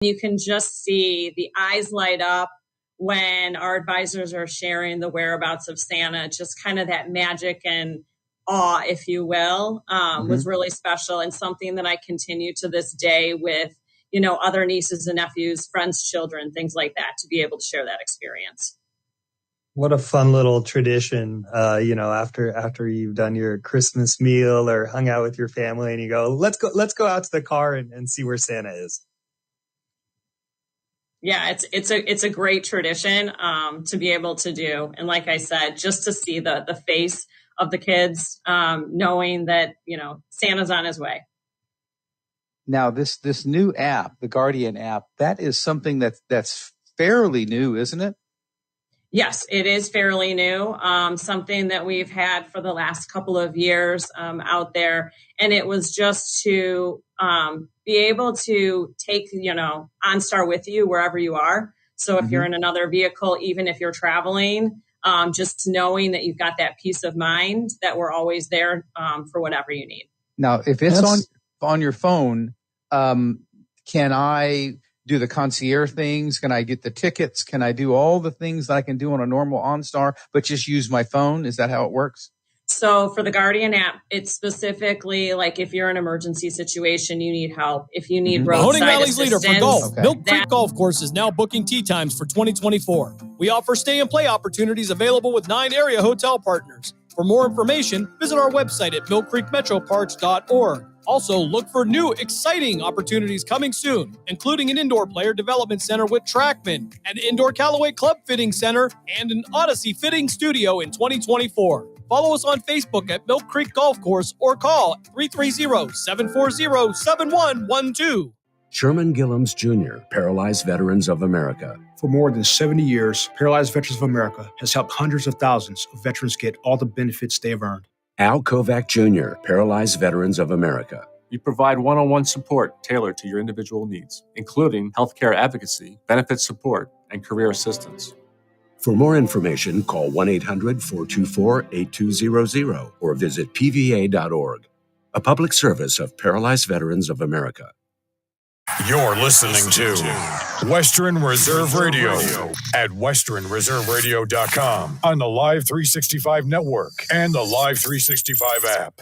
You can just see the eyes light up when our advisors are sharing the whereabouts of Santa. Just kind of that magic and awe, if you will, was really special, and something that I continue to this day with, other nieces and nephews, friends, children, things like that, to be able to share that experience. What a fun little tradition, after you've done your Christmas meal or hung out with your family, and you go, let's go out to the car and see where Santa is. Yeah, it's a great tradition to be able to do. And like I said, just to see the face of the kids, knowing that, Santa's on his way. Now, this new app, the Guardian app, that is something that's fairly new, isn't it? Yes, it is fairly new, something that we've had for the last couple of years out there. And it was just to be able to take, OnStar with you wherever you are. So if you're in another vehicle, even if you're traveling, just knowing that you've got that peace of mind that we're always there for whatever you need. Now, if it's on your phone, can I do the concierge things? Can I get the tickets? Can I do all the things that I can do on a normal OnStar, but just use my phone? Is that how it works? So for the Guardian app, it's specifically like if you're in an emergency situation, you need help. If you need roadside Mahoning Valley's assistance. leader for golf, Milk Creek Golf Course is now booking tee times for 2024. We offer stay and play opportunities available with 9 area hotel partners. For more information, visit our website at millcreekmetroparks.org. Also, look for new, exciting opportunities coming soon, including an indoor player development center with Trackman, an indoor Callaway Club Fitting Center, and an Odyssey Fitting Studio in 2024. Follow us on Facebook at Milk Creek Golf Course or call 330-740-7112. Sherman Gillums Jr., Paralyzed Veterans of America. For more than 70 years, Paralyzed Veterans of America has helped hundreds of thousands of veterans get all the benefits they have earned. Al Kovac Jr., Paralyzed Veterans of America. We provide one-on-one support tailored to your individual needs, including healthcare advocacy, benefit support, and career assistance. For more information, call 1-800-424-8200 or visit pva.org. A public service of Paralyzed Veterans of America. You're listening to Western Reserve Radio at westernreserveradio.com on the Live 365 network and the Live 365 app.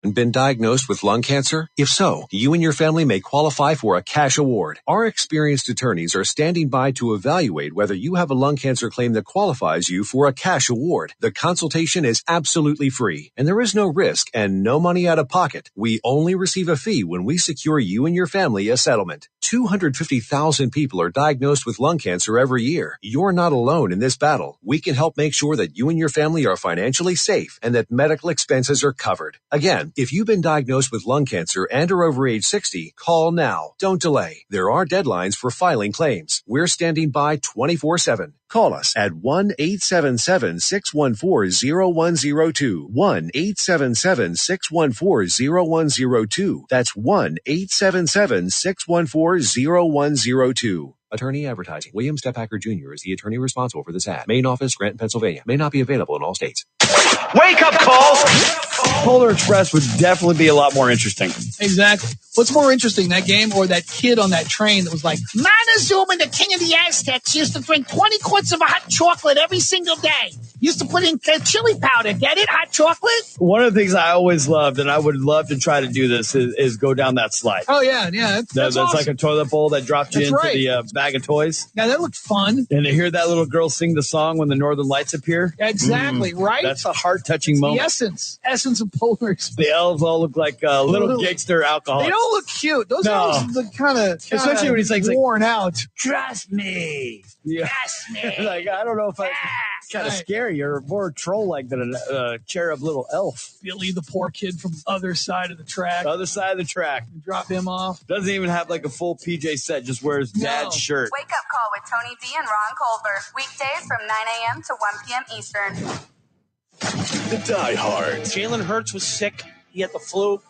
Been diagnosed with lung cancer? If so, you and your family may qualify for a cash award. Our experienced attorneys are standing by to evaluate whether you have a lung cancer claim that qualifies you for a cash award. The consultation is absolutely free, and there is no risk and no money out of pocket. We only receive a fee when we secure you and your family a settlement. 250,000 people are diagnosed with lung cancer every year. You're not alone in this battle. We can help make sure that you and your family are financially safe and that medical expenses are covered. Again, if you've been diagnosed with lung cancer and are over age 60, call now. Don't delay. There are deadlines for filing claims. We're standing by 24/7. Call us at 1-877-614-0102. 1-877-614-0102. That's 1-877-614-0102. Attorney advertising. William Stephacker Jr. is the attorney responsible for this ad. Main office, Scranton, Pennsylvania. May not be available in all states. Wake up call! Polar Express would definitely be a lot more interesting. Exactly. What's more interesting, that game or that kid on that train that was like, Montezuma, the king of the Aztecs, used to drink 20 quarts of hot chocolate every single day. Used to put in chili powder. Get it? Hot chocolate? One of the things I always loved, and I would love to try to do this, is go down that slide. Oh, yeah. That's awesome. Like a toilet bowl that dropped you into the bag of toys. Yeah, that looked fun. And to hear that little girl sing the song when the northern lights appear. Exactly, right? That's a heart-touching moment. The essence of Polar Express. The elves all look like little gangster alcoholics. They don't look cute. Those elves look kind of especially when he's like worn out. Trust me. Yeah. Trust me. Like, I don't know if it's kind of scary or more troll-like than a cherub little elf. Billy, the poor kid from the other side of the track. Drop him off. Doesn't even have like a full PJ set, just wears dad's shirt. Wake up call with Tony V and Ron Colbert. Weekdays from 9 a.m. to 1 p.m. Eastern. The Die Hard. Jalen Hurts was sick. He had the flu.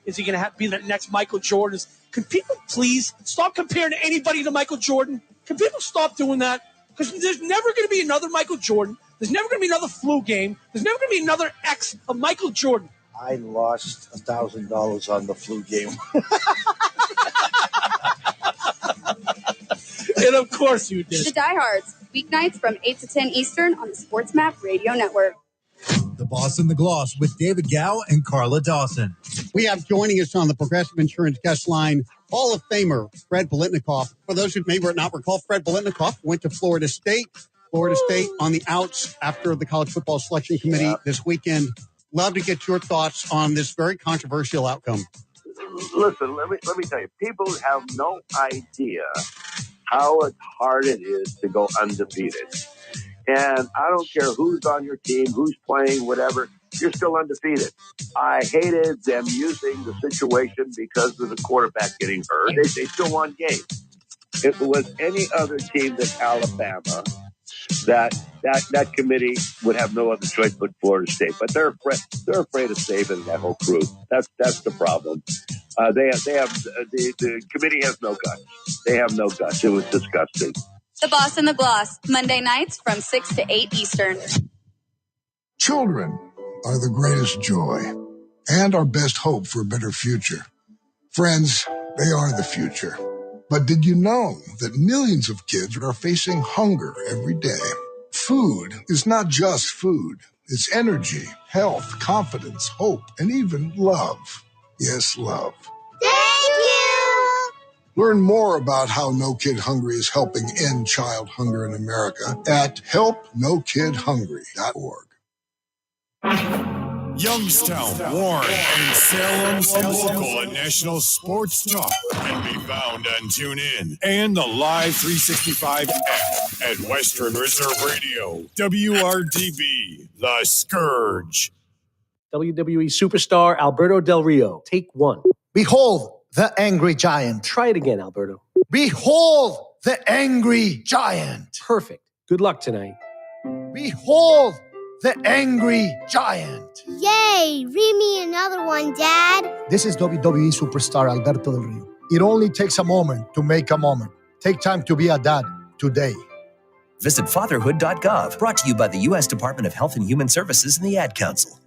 Is he going to be the next Michael Jordan? Could people please stop comparing anybody to Michael Jordan? Can people stop doing that? Because there's never going to be another Michael Jordan. There's never going to be another flu game. There's never going to be another X of Michael Jordan. I lost $1,000 on the flu game. did. Of course you did. The Diehards, weeknights from 8 to 10 Eastern on the Sports Map Radio Network. The Boss and the Gloss with David Gow and Carla Dawson. We have joining us on the Progressive Insurance guest line, Hall of Famer Fred Biletnikoff. For those who may not recall, Fred Biletnikoff went to Florida State. Florida State on the outs after the College Football Selection Committee this weekend. Love to get your thoughts on this very controversial outcome. Listen, let me tell you, people have no idea how hard it is to go undefeated. And I don't care who's on your team, who's playing, whatever, you're still undefeated. I hated them using the situation because of the quarterback getting hurt. They still won games. If it was any other team than Alabama, that committee would have no other choice but Florida State. But they're afraid of Saban and that whole crew. That's the problem. The committee has no guts. They have no guts. It was disgusting. The Boss and the Gloss, Monday nights from 6 to 8 Eastern. Children are the greatest joy and our best hope for a better future. Friends, they are the future. But did you know that millions of kids are facing hunger every day? Food is not just food. It's energy, health, confidence, hope, and even love. Yes, love. Thank you! Learn more about how No Kid Hungry is helping end child hunger in America at helpnokidhungry.org. Youngstown, Warren, and Salem's local and national sports talk can be found on TuneIn and the Live 365 app at Western Reserve Radio, WRDB, The Scourge. WWE superstar Alberto Del Rio, take one. Behold the angry giant. Try it again, Alberto. Behold the angry giant. Perfect. Good luck tonight. Behold the angry giant. Yay! Read me another one, Dad. This is WWE superstar Alberto Del Rio. It only takes a moment to make a moment. Take time to be a dad today. Visit fatherhood.gov. Brought to you by the U.S. Department of Health and Human Services and the Ad Council.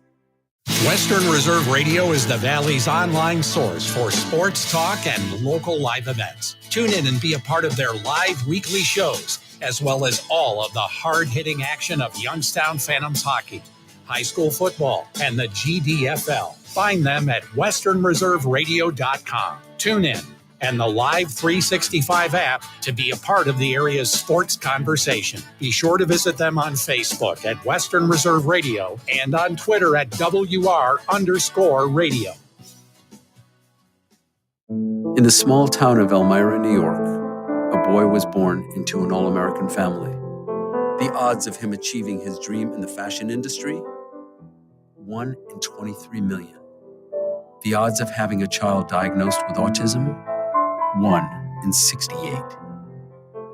Western Reserve Radio is the Valley's online source for sports talk and local live events. Tune in and be a part of their live weekly shows, as well as all of the hard-hitting action of Youngstown Phantoms hockey, high school football, and the GDFL. Find them at westernreserveradio.com. Tune in and the Live 365 app to be a part of the area's sports conversation. Be sure to visit them on Facebook at Western Reserve Radio and on Twitter at WR_radio. In the small town of Elmira, New York, a boy was born into an all-American family. The odds of him achieving his dream in the fashion industry? 1 in 23 million. The odds of having a child diagnosed with autism? 1 in 68.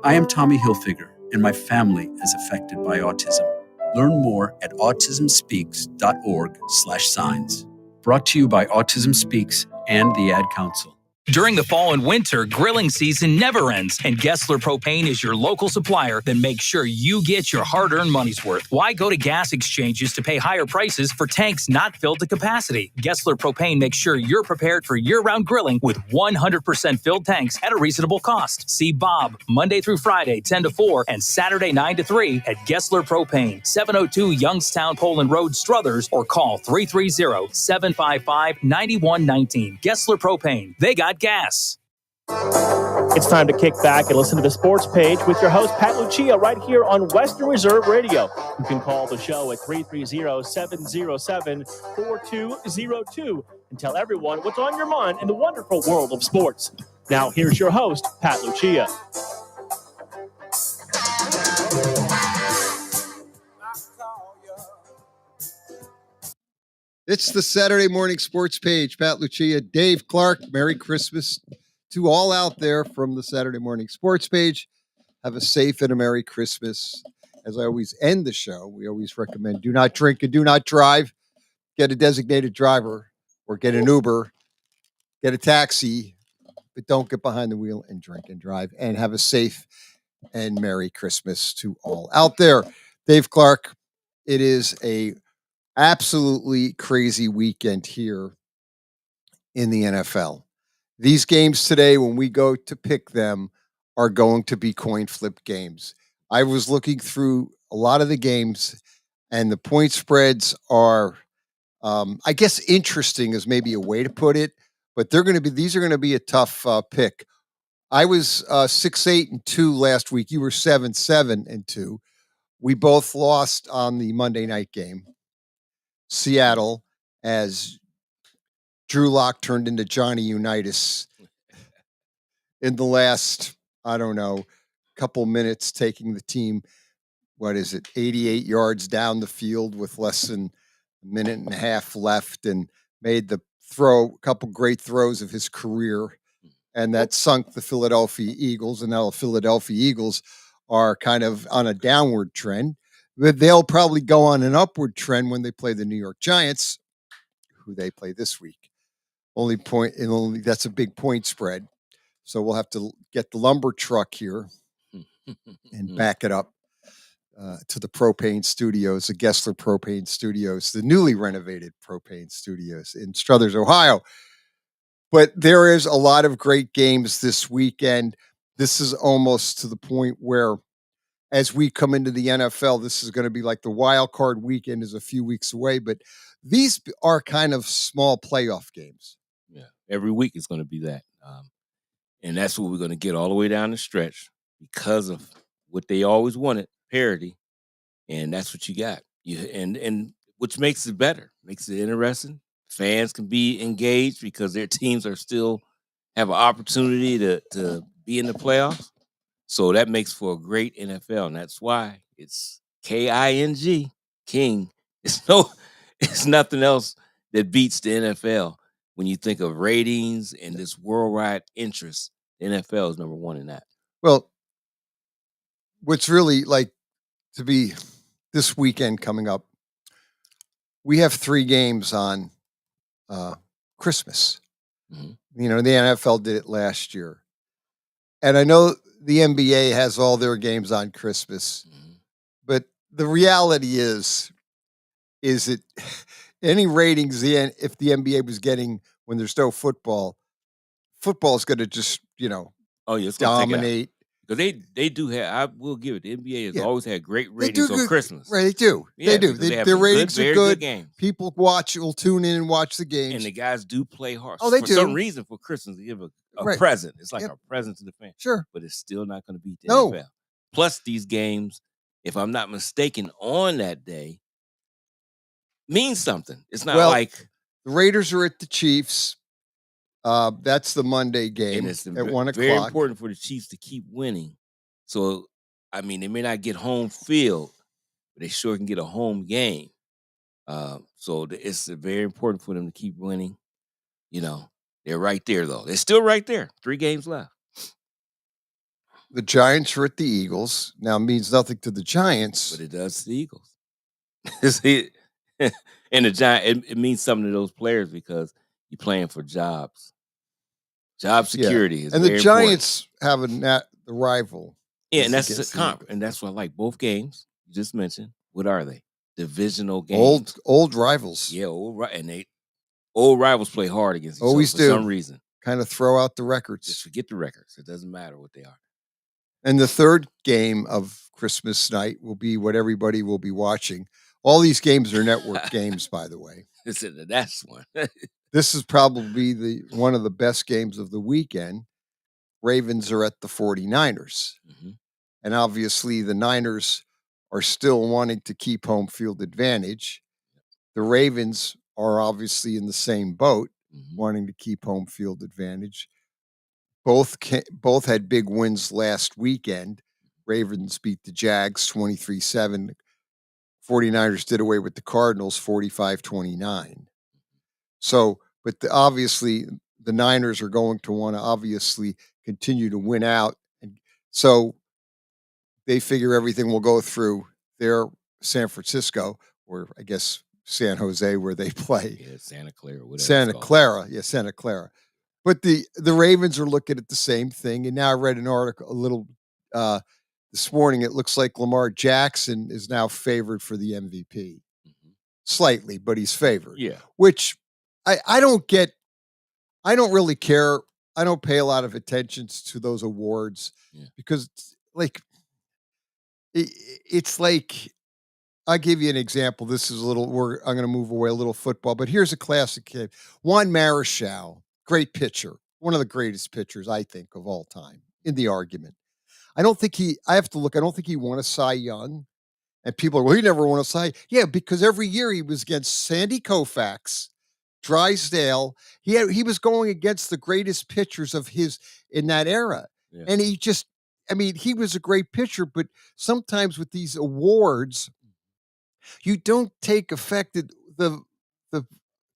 I am Tommy Hilfiger, and my family is affected by autism. Learn more at autismspeaks.org/signs. Brought to you by Autism Speaks and the Ad Council. During the fall and winter, grilling season never ends, and Gessler Propane is your local supplier that makes sure you get your hard-earned money's worth. Why go to gas exchanges to pay higher prices for tanks not filled to capacity? Gessler Propane makes sure you're prepared for year-round grilling with 100% filled tanks at a reasonable cost. See Bob Monday through Friday, 10 to 4, and Saturday, 9 to 3 at Gessler Propane, 702 Youngstown Poland Road, Struthers, or call 330-755-9119. Gessler Propane. They got gas. It's time to kick back and listen to the sports page with your host, Pat Lucia, right here on Western Reserve Radio. You can call the show at 330-707-4202 and tell everyone what's on your mind in the wonderful world of sports. Now, here's your host, Pat Lucia. It's the Saturday morning sports page. Pat Lucia, Dave Clark, Merry Christmas to all out there from the Saturday morning sports page. Have a safe and a Merry Christmas. As I always end the show, we always recommend do not drink and do not drive. Get a designated driver or get an Uber, get a taxi, but don't get behind the wheel and drink and drive. And have a safe and Merry Christmas to all out there. Dave Clark, it is a absolutely crazy weekend here in the NFL. These games today, when we go to pick them, are going to be coin flip games. I was looking through a lot of the games, and the point spreads are, I guess, interesting is maybe a way to put it, but these are going to be a tough pick. I was 6-8-2 last week. You were 7-7-2. We both lost on the Monday night game. Seattle, as Drew Lock turned into Johnny Unitas in the last, I don't know, couple minutes, taking the team, 88 yards down the field with less than a minute and a half left, and made a couple great throws of his career. And that sunk the Philadelphia Eagles. And now the Philadelphia Eagles are kind of on a downward trend. But they'll probably go on an upward trend when they play the New York Giants, who they play this week. That's a big point spread. So we'll have to get the lumber truck here and back it up to the propane studios, the Gessler Propane Studios, the newly renovated propane studios in Struthers, Ohio. But there is a lot of great games this weekend. This is almost to the point where, as we come into the NFL, this is going to be like the wild card weekend is a few weeks away, but these are kind of small playoff games. Yeah, every week is going to be that. And that's what we're going to get all the way down the stretch because of what they always wanted, parity. And that's what you got. And which makes it better, makes it interesting. Fans can be engaged because their teams are still have an opportunity to be in the playoffs. So that makes for a great NFL. And that's why it's KING, King. It's nothing else that beats the NFL. When you think of ratings and this worldwide interest, the NFL is number one in that. Well, what's really like to be this weekend coming up, we have 3 games on Christmas. Mm-hmm. You know, the NFL did it last year. And I know the NBA has all their games on Christmas. Mm-hmm. But the reality is it any ratings if the NBA was getting when there's no football is going to just, dominate. Because they do have, I will give it, the NBA has always had great ratings on Christmas. Right, they do. Yeah, they do. Their ratings are good. Games. People will tune in and watch the games. And the guys do play hard. Oh, they for do. some reason, for Christmas, they give a present. It's like a present to the fan. Sure. But it's still not going to beat the NFL. Plus, these games, if I'm not mistaken, on that day, means something. It's not like the Raiders are at the Chiefs. That's the Monday game at 1:00. Very important for the Chiefs to keep winning. So, I mean, they may not get home field, but they sure can get a home game. So it's very important for them to keep winning. You know, they're right there, though. They're still right there. 3 games left. The Giants are at the Eagles. Now, it means nothing to the Giants. But it does to the Eagles. And the Giants, it means something to those players because you're playing for jobs. Job security is and very the Giants important. Have the rival. Yeah, and that's and that's what I like. Both games you just mentioned. What are they? Divisional games. Old rivals. Yeah, old rivals play hard against each Always other for some reason. Kind of throw out the records. Just forget the records. It doesn't matter what they are. And the third game of Christmas night will be what everybody will be watching. All these games are network games, by the way. That's one. This is probably one of the best games of the weekend. Ravens are at the 49ers. Mm-hmm. And obviously the Niners are still wanting to keep home field advantage. The Ravens are obviously in the same boat, wanting to keep home field advantage. Both had big wins last weekend. Ravens beat the Jags 23-7. 49ers did away with the Cardinals 45-29. So, but obviously the Niners are going to want to obviously continue to win out. And so they figure everything will go through their San Francisco, or I guess San Jose, where they play. Yeah, Santa Clara. Whatever Santa Clara. But the Ravens are looking at the same thing. And now I read an article this morning. It looks like Lamar Jackson is now favored for the MVP. Slightly, but he's favored. Yeah. Which I don't get. I don't really care I don't pay a lot of attention to those awards because, like, it's like I'll give you an example. This is a little. I'm going to move away a little football, but here's a classic kid. Juan Marichal, great pitcher, one of the greatest pitchers I think of all time in the argument. I don't think he. I have to look. I don't think he won a Cy Young. And people are, well, he never won a Cy. Yeah, because every year he was against Sandy Koufax, Drysdale. He was going against the greatest pitchers of his in that era. Yeah. And he just, I mean, he was a great pitcher, but sometimes with these awards, you don't take affected the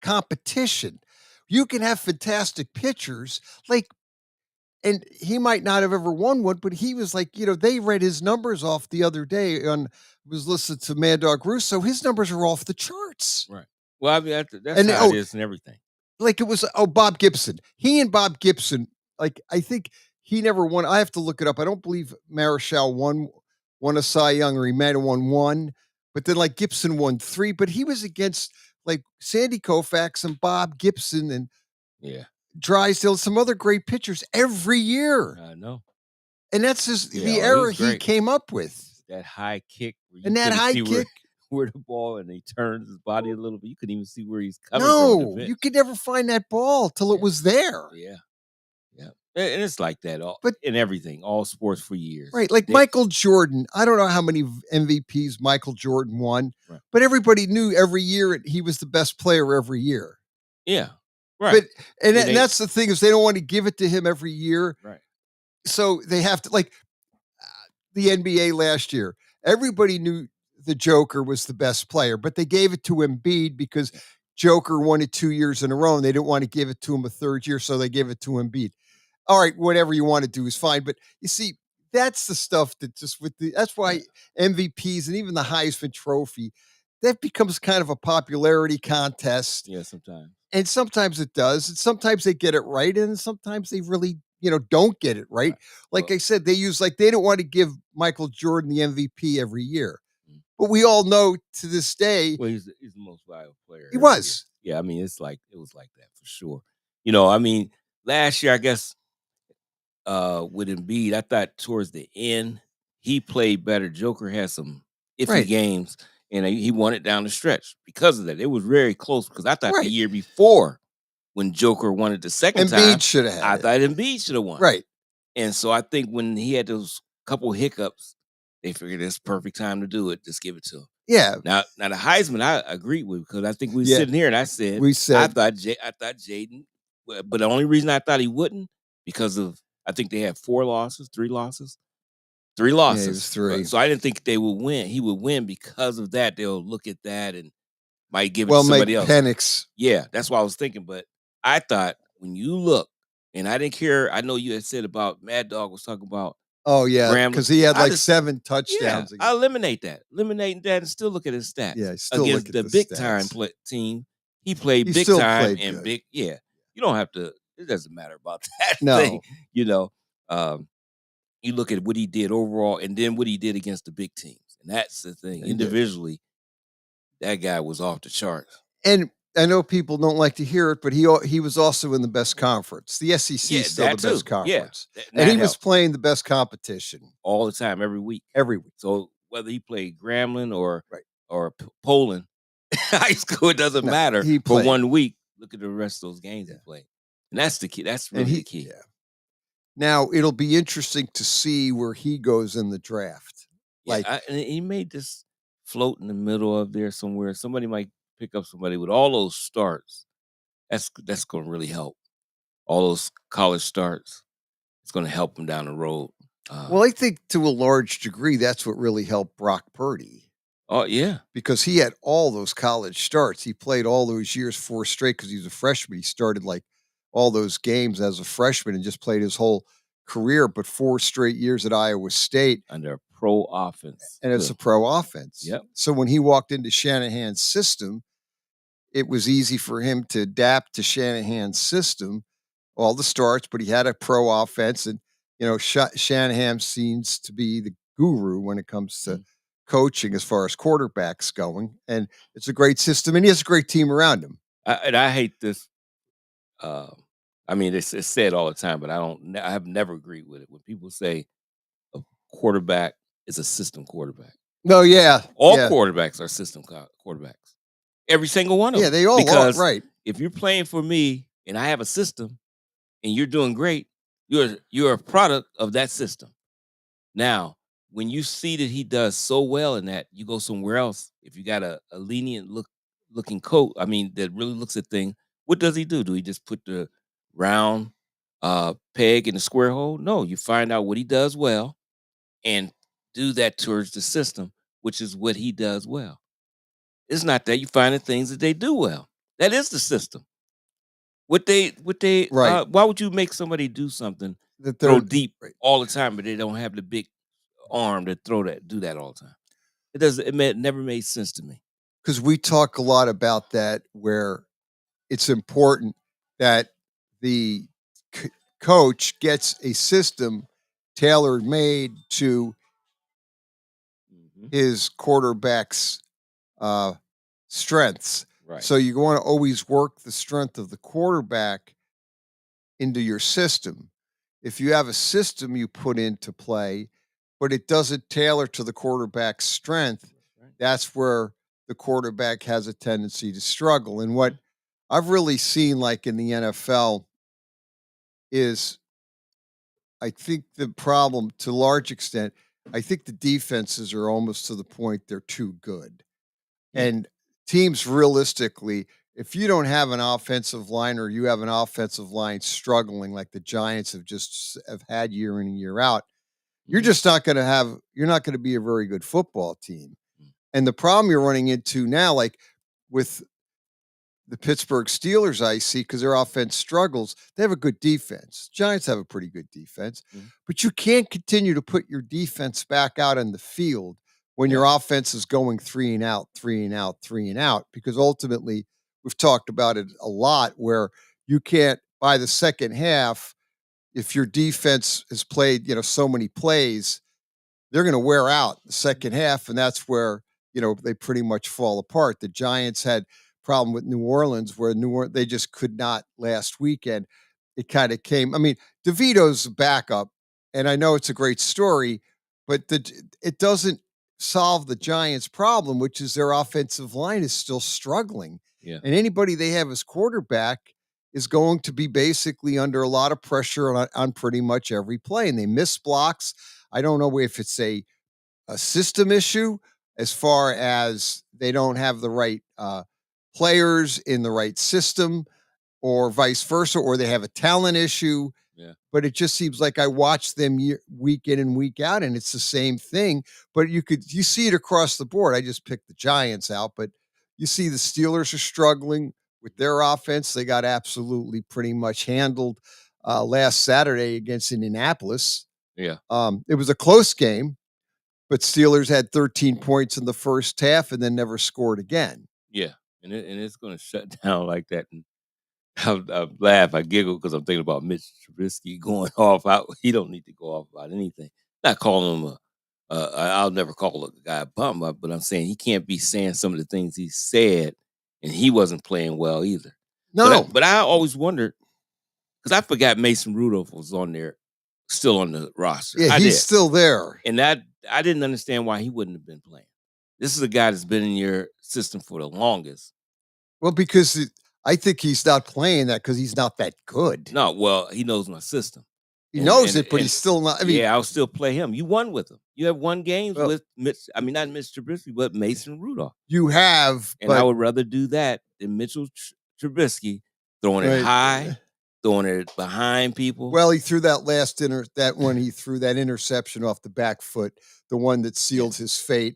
competition. You can have fantastic pitchers, like, and he might not have ever won one, but he was like, they read his numbers off the other day was listening to Mad Dog Russo. His numbers are off the charts. Right. Well, I mean, that's And how it is and everything. Like it was Bob Gibson. He and Bob Gibson, like I think he never won. I have to look it up. I don't believe Marichal won a Cy Young, or he might have won one, but then like Gibson won 3. But he was against like Sandy Koufax and Bob Gibson and Drysdale, some other great pitchers every year. I know. And that's the era he came up with. That high kick. And that high kick. Where the ball, and he turns his body a little bit. You couldn't even see where he's coming from. No, you could never find that ball till it was there. Yeah. Yeah. And it's like that in everything, all sports for years. Right. Like Michael Jordan. I don't know how many MVPs Michael Jordan won, but everybody knew every year he was the best player every year. Yeah. Right. But and that's the thing, is they don't want to give it to him every year. Right. So they have to, like the NBA last year. Everybody knew the Joker was the best player, but they gave it to Embiid because Joker won it 2 years in a row, and they didn't want to give it to him a third year, so they gave it to Embiid. All right, whatever you want to do is fine, but you see, that's the stuff that just that's why MVPs and even the Heisman Trophy, that becomes kind of a popularity contest. Yeah, sometimes. And sometimes it does, and sometimes they get it right, and sometimes they really, don't get it right. Like I said, they don't want to give Michael Jordan the MVP every year. But we all know to this day, well, he's the most valuable player. He was. Yeah, I mean, it was like that for sure. I mean, last year, I guess, with Embiid, I thought towards the end he played better. Joker had some iffy games, and he won it down the stretch because of that. It was very close because I thought the year before, when Joker won it the second time, Embiid should have. I thought Embiid should have won. Right. And so I think when he had those couple hiccups, they figured it's perfect time to do it. Just give it to him. Yeah. Now the Heisman, I agreed with, because I think we were sitting here and I said I thought Jaden, but the only reason I thought he wouldn't, because of, I think they had 3 losses. 3 losses. Yeah, it was 3. So I didn't think they would win. He would win because of that. They'll look at that and might give it to somebody else. Penix. Yeah, that's what I was thinking. But I thought when you look, and I didn't care. I know you had said about Mad Dog was talking about. Oh yeah, because he had 7 touchdowns. I eliminating that, and still look at his stats. Yeah, still against look at the big time team. He played big time and big. Yeah, you don't have to. It doesn't matter about that thing. You look at what he did overall, and then what he did against the big teams, and that's the thing. Individually, that guy was off the charts. And I know people don't like to hear it, but he was also in the best conference. The SEC is still the best conference. Yeah, and he was playing the best competition all the time, every week. So whether he played Grambling or Poland, high school, it doesn't matter. For 1 week, look at the rest of those games he played. And that's the key. That's really the key. Yeah. Now, it'll be interesting to see where he goes in the draft. And he may just float in the middle of there somewhere. Somebody might pick up somebody with all those starts. That's going to really help. All those college starts. It's going to help him down the road. Well, I think to a large degree, that's what really helped Brock Purdy. Oh, yeah. Because he had all those college starts. He played all those years, 4 straight, because he was a freshman. He started like all those games as a freshman and just played his whole career, but 4 straight years at Iowa State. Under a pro offense. And it's a pro offense. Yep. So when he walked into Shanahan's system, it was easy for him to adapt to Shanahan's system, all the starts, but he had a pro offense. And, Shanahan seems to be the guru when it comes to coaching as far as quarterbacks going. And it's a great system, and he has a great team around him. I hate this I mean, it's said all the time, but I have never agreed with it. When people say a quarterback is a system quarterback. No, yeah. All Yeah. quarterbacks are system quarterbacks. Every single one of Yeah, them. they all are, Because right. if you're playing for me and I have a system and you're doing great, you're a product of that system. Now, when you see that he does so well in that, you go somewhere else. If you got a lenient looking coach, I mean, that really looks at things, what does he do? Do he just put the round peg in the square hole? No, you find out what he does well and do that towards the system, which is what he does well. It's not that you find the things that they do well. That is the system. Right. Why would you make somebody do something, That throw they're deep right. all the time, but they don't have the big arm to do that all the time? It never made sense to me. Because we talk a lot about that, where it's important that the coach gets a system tailor made to his quarterback's uh, strengths. Right. So you want to always work the strength of the quarterback into your system. If you have a system you put into play, but it doesn't tailor to the quarterback's strength, that's where the quarterback has a tendency to struggle. And what I've really seen, like in the NFL, is I think the problem to a large extent, I think the defenses are almost to the point they're too good. And teams realistically, if you don't have an offensive line or you have an offensive line struggling like the Giants have had year in and year out, you're just not going to have you're not going to be a very good football team. And the problem you're running into now, like with the Pittsburgh Steelers, I see, because their offense struggles, they have a good defense. Giants have a pretty good defense, but you can't continue to put your defense back out on the field when your offense is going 3 and out, 3 and out, 3 and out, because ultimately we've talked about it a lot where you can't, by the second half, if your defense has played, so many plays, they're going to wear out the second half, and that's where they pretty much fall apart. The Giants had problem with New Orleans, where they just could not last weekend. It kind of came. I mean, DeVito's backup, and I know it's a great story, but it doesn't solve the Giants' problem, which is their offensive line is still struggling. Yeah. And anybody they have as quarterback is going to be basically under a lot of pressure on pretty much every play, and they miss blocks. I don't know if it's a system issue as far as they don't have the right players in the right system, or vice versa, or they have a talent issue. Yeah. But it just seems like I watch them week in and week out, and it's the same thing. But you see it across the board. I just picked the Giants out, but you see the Steelers are struggling with their offense. They got absolutely pretty much handled last Saturday against Indianapolis. Yeah. It was a close game, but Steelers had 13 points in the first half and then never scored again. Yeah. And it's going to shut down like that. And I laugh, I giggle because I'm thinking about Mitch Trubisky going off. He don't need to go off about anything. Not calling him I'll never call a guy a bum, but I'm saying he can't be saying some of the things he said, and he wasn't playing well either. No. But I always wondered, because I forgot Mason Rudolph was on there, still on the roster. Yeah, I he's did. still there. And I didn't understand why he wouldn't have been playing. This is a guy that's been in your system for the longest. Well, because I think he's not playing that because he's not that good. No, well, he knows my system. He knows it, but he's still not. I mean, yeah, I'll still play him. You won with him. You have won games with Mitch. I mean, not Mitch Trubisky, but Mason Rudolph. You have, and I would rather do that than Mitchell Trubisky throwing it high, throwing it behind people. Well, he threw that he threw that interception off the back foot, the one that sealed his fate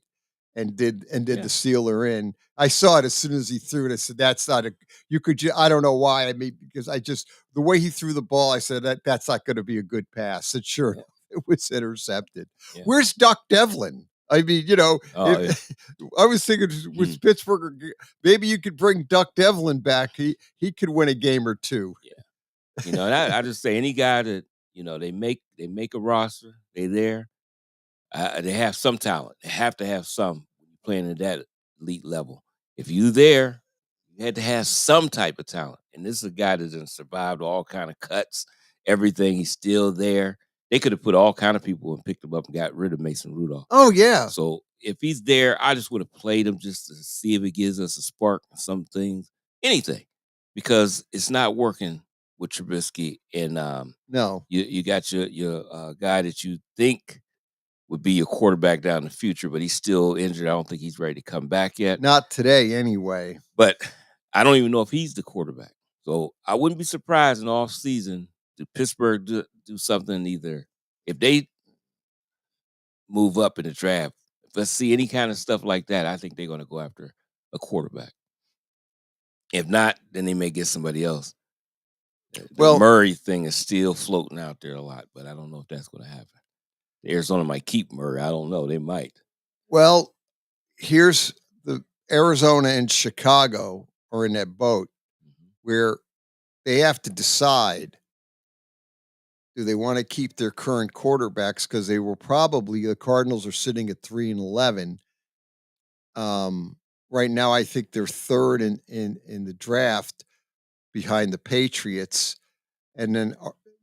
and did the Steeler in. I saw it as soon as he threw it. I said, "That's not a you could." I don't know why. I mean, because the way he threw the ball, I said that's not going to be a good pass. And sure, it was intercepted. Yeah. Where's Duck Devlin? I mean, I was thinking with Pittsburgh, maybe you could bring Duck Devlin back. He could win a game or two. Yeah, and I just say any guy that they make a roster, they there. They have some talent. They have to have some playing at that elite level. If you there, you You had to have some type of talent. And this is a guy that has survived all kind of cuts, everything. He's still there. They could have put all kind of people and picked him up and got rid of Mason Rudolph. Oh, yeah. So if he's there, I just would have played him just to see if it gives us a spark, some things, anything, because it's not working with Trubisky. And No. you got your guy that you think would be your quarterback down in the future, but he's still injured. I don't think he's ready to come back yet. Not today, anyway. But I don't even know if he's the quarterback. So I wouldn't be surprised in the offseason to Pittsburgh do something either. If they move up in the draft, if let's see any kind of stuff like that, I think they're going to go after a quarterback. If not, then they may get somebody else. The Murray thing is still floating out there a lot, but I don't know if that's going to happen. Arizona might keep Murray. I don't know. They might. Well, here's the Arizona and Chicago are in that boat where they have to decide, do they want to keep their current quarterbacks? Because they will probably, the Cardinals are sitting at 3-11. Right now, I think they're third in the draft behind the Patriots. And then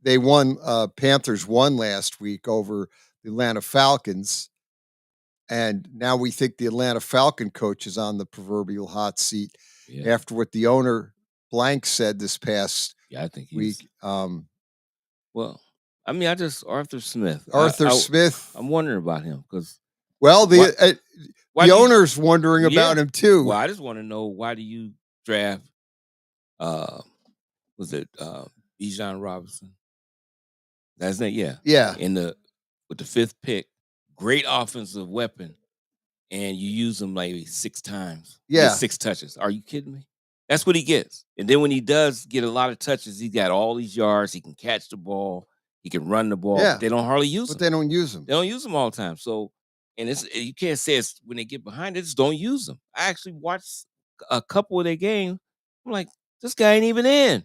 they won, Panthers won last week over the Atlanta Falcons. And now we think the Atlanta Falcon coach is on the proverbial hot seat after what the owner Blank said this past week. Well, I mean, Arthur Smith. Smith. I'm wondering about him because. Well, the owner's wondering about him too. Well, I just want to know, why do you draft? Was it Bijan Robinson? That's it. Yeah. Yeah. With the 5th pick, great offensive weapon, and you use him maybe 6 times. He gets 6 touches. Are you kidding me? That's what he gets. And then when he does get a lot of touches, he got all these yards. He can catch the ball. He can run the ball. Yeah. But they don't hardly use him. But they don't use him. They don't use him all the time. So, and you can't say it's when they get behind it, just don't use them. I actually watched a couple of their games. I'm like, this guy ain't even in.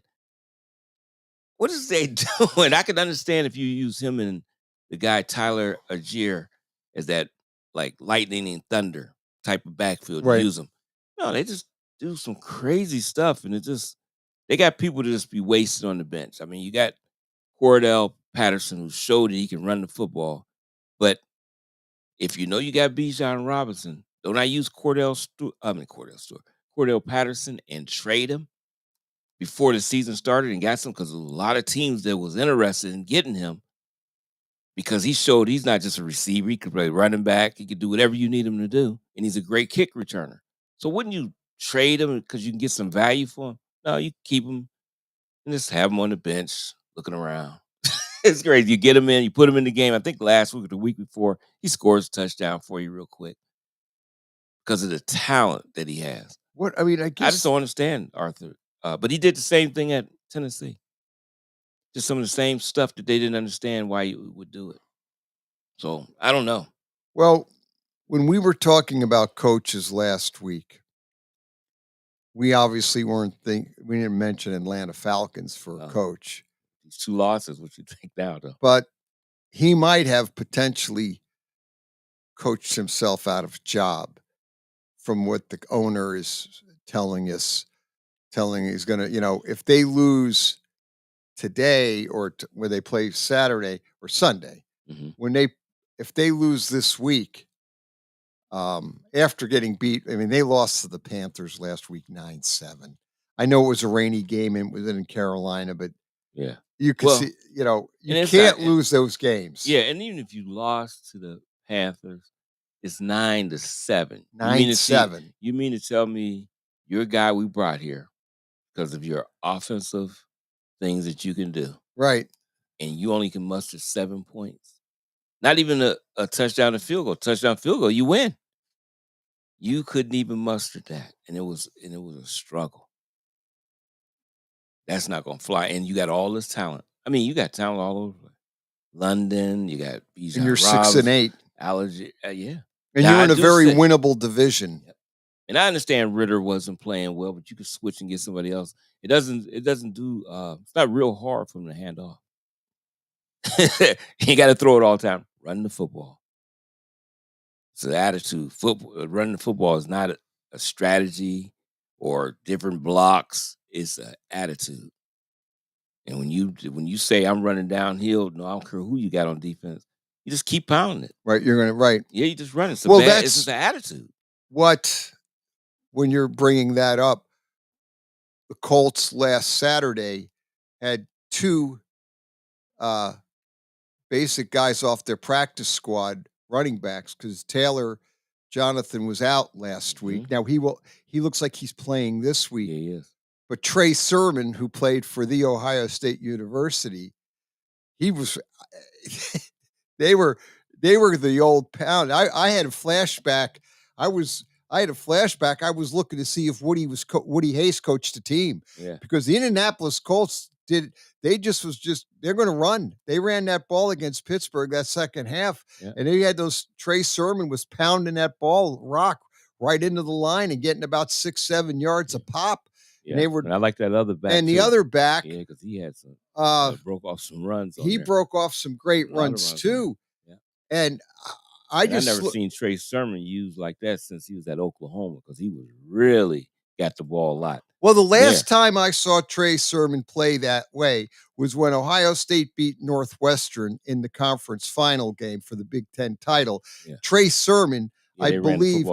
What is they doing? I can understand if you use him and the guy Tyler Algier as that like lightning and thunder type of backfield to use them. No, they just do some crazy stuff, and they got people to just be wasted on the bench. I mean, you got Cordell Patterson, who showed that he can run the football, but if you know you got Bijan Robinson, don't I use Cordell Patterson and trade him before the season started and got some, because a lot of teams that was interested in getting him, because he showed he's not just a receiver. He could play running back. He could do whatever you need him to do, and he's a great kick returner. So wouldn't you trade him because you can get some value for him? No, you keep him and just have him on the bench looking around. It's great. You get him in, you put him in the game. I think last week or the week before, he scores a touchdown for you real quick because of the talent that he has. I just don't understand Arthur. But he did the same thing at Tennessee. Just some of the same stuff that they didn't understand why you would do it. So I don't know. Well, when we were talking about coaches last week, we obviously we didn't mention Atlanta Falcons for a coach. These 2 losses, what you think now, though? But he might have potentially coached himself out of a job from what the owner is telling he's going to, if they lose today or where they play Saturday or Sunday, if they lose this week, after getting beat, I mean, they lost to the Panthers last week 9-7. I know it was a rainy game and it was in Carolina, but you could see, you can't lose those games. Yeah, and even if you lost to the Panthers, it's 9-7. 9-7. You mean to tell me you're a guy we brought here because of your offensive things that you can do, right? And you only can muster 7 points. Not even a touchdown and field goal. Touchdown, field goal, you win. You couldn't even muster that, and it was a struggle. That's not gonna fly. And you got all this talent. I mean, you got talent all over. London, you got Bijan and you're Robinson, 6-8. Allergy, yeah. And you're in a very winnable division. And I understand Ritter wasn't playing well, but you could switch and get somebody else. It doesn't do. It's not real hard for him to hand off. You got to throw it all the time. Run the football. It's an attitude. Running the football is not a strategy or different blocks. It's an attitude. And when you say I'm running downhill, no, I don't care who you got on defense. You just keep pounding it. Right, you're gonna right. Yeah, you just run it. Well, It's just that's an attitude. what when you're bringing that up, the Colts last Saturday had two basic guys off their practice squad, running backs, because Taylor Jonathan was out last week. Now he looks like he's playing this week. Yeah, he is. But Trey Sermon, who played for the Ohio State University, he was they were the old pound. I had a flashback. I had a flashback. I was looking to see if Woody Hayes coached the team. Yeah. Because the Indianapolis Colts they're going to run. They ran that ball against Pittsburgh that second half. Yeah. And they had Trey Sermon was pounding that ball rock right into the line and getting about 6-7 yards a pop. Yeah. And they were I like that other back. and the too. other back, Yeah, because he had some broke off some runs. he broke off some great runs too. Yeah. And I never seen Trey Sermon used like that since he was at Oklahoma, because he was really got the ball a lot. Well, the last time I saw Trey Sermon play that way was when Ohio State beat Northwestern in the conference final game for the Big Ten title. Yeah. Trey Sermon, I believe,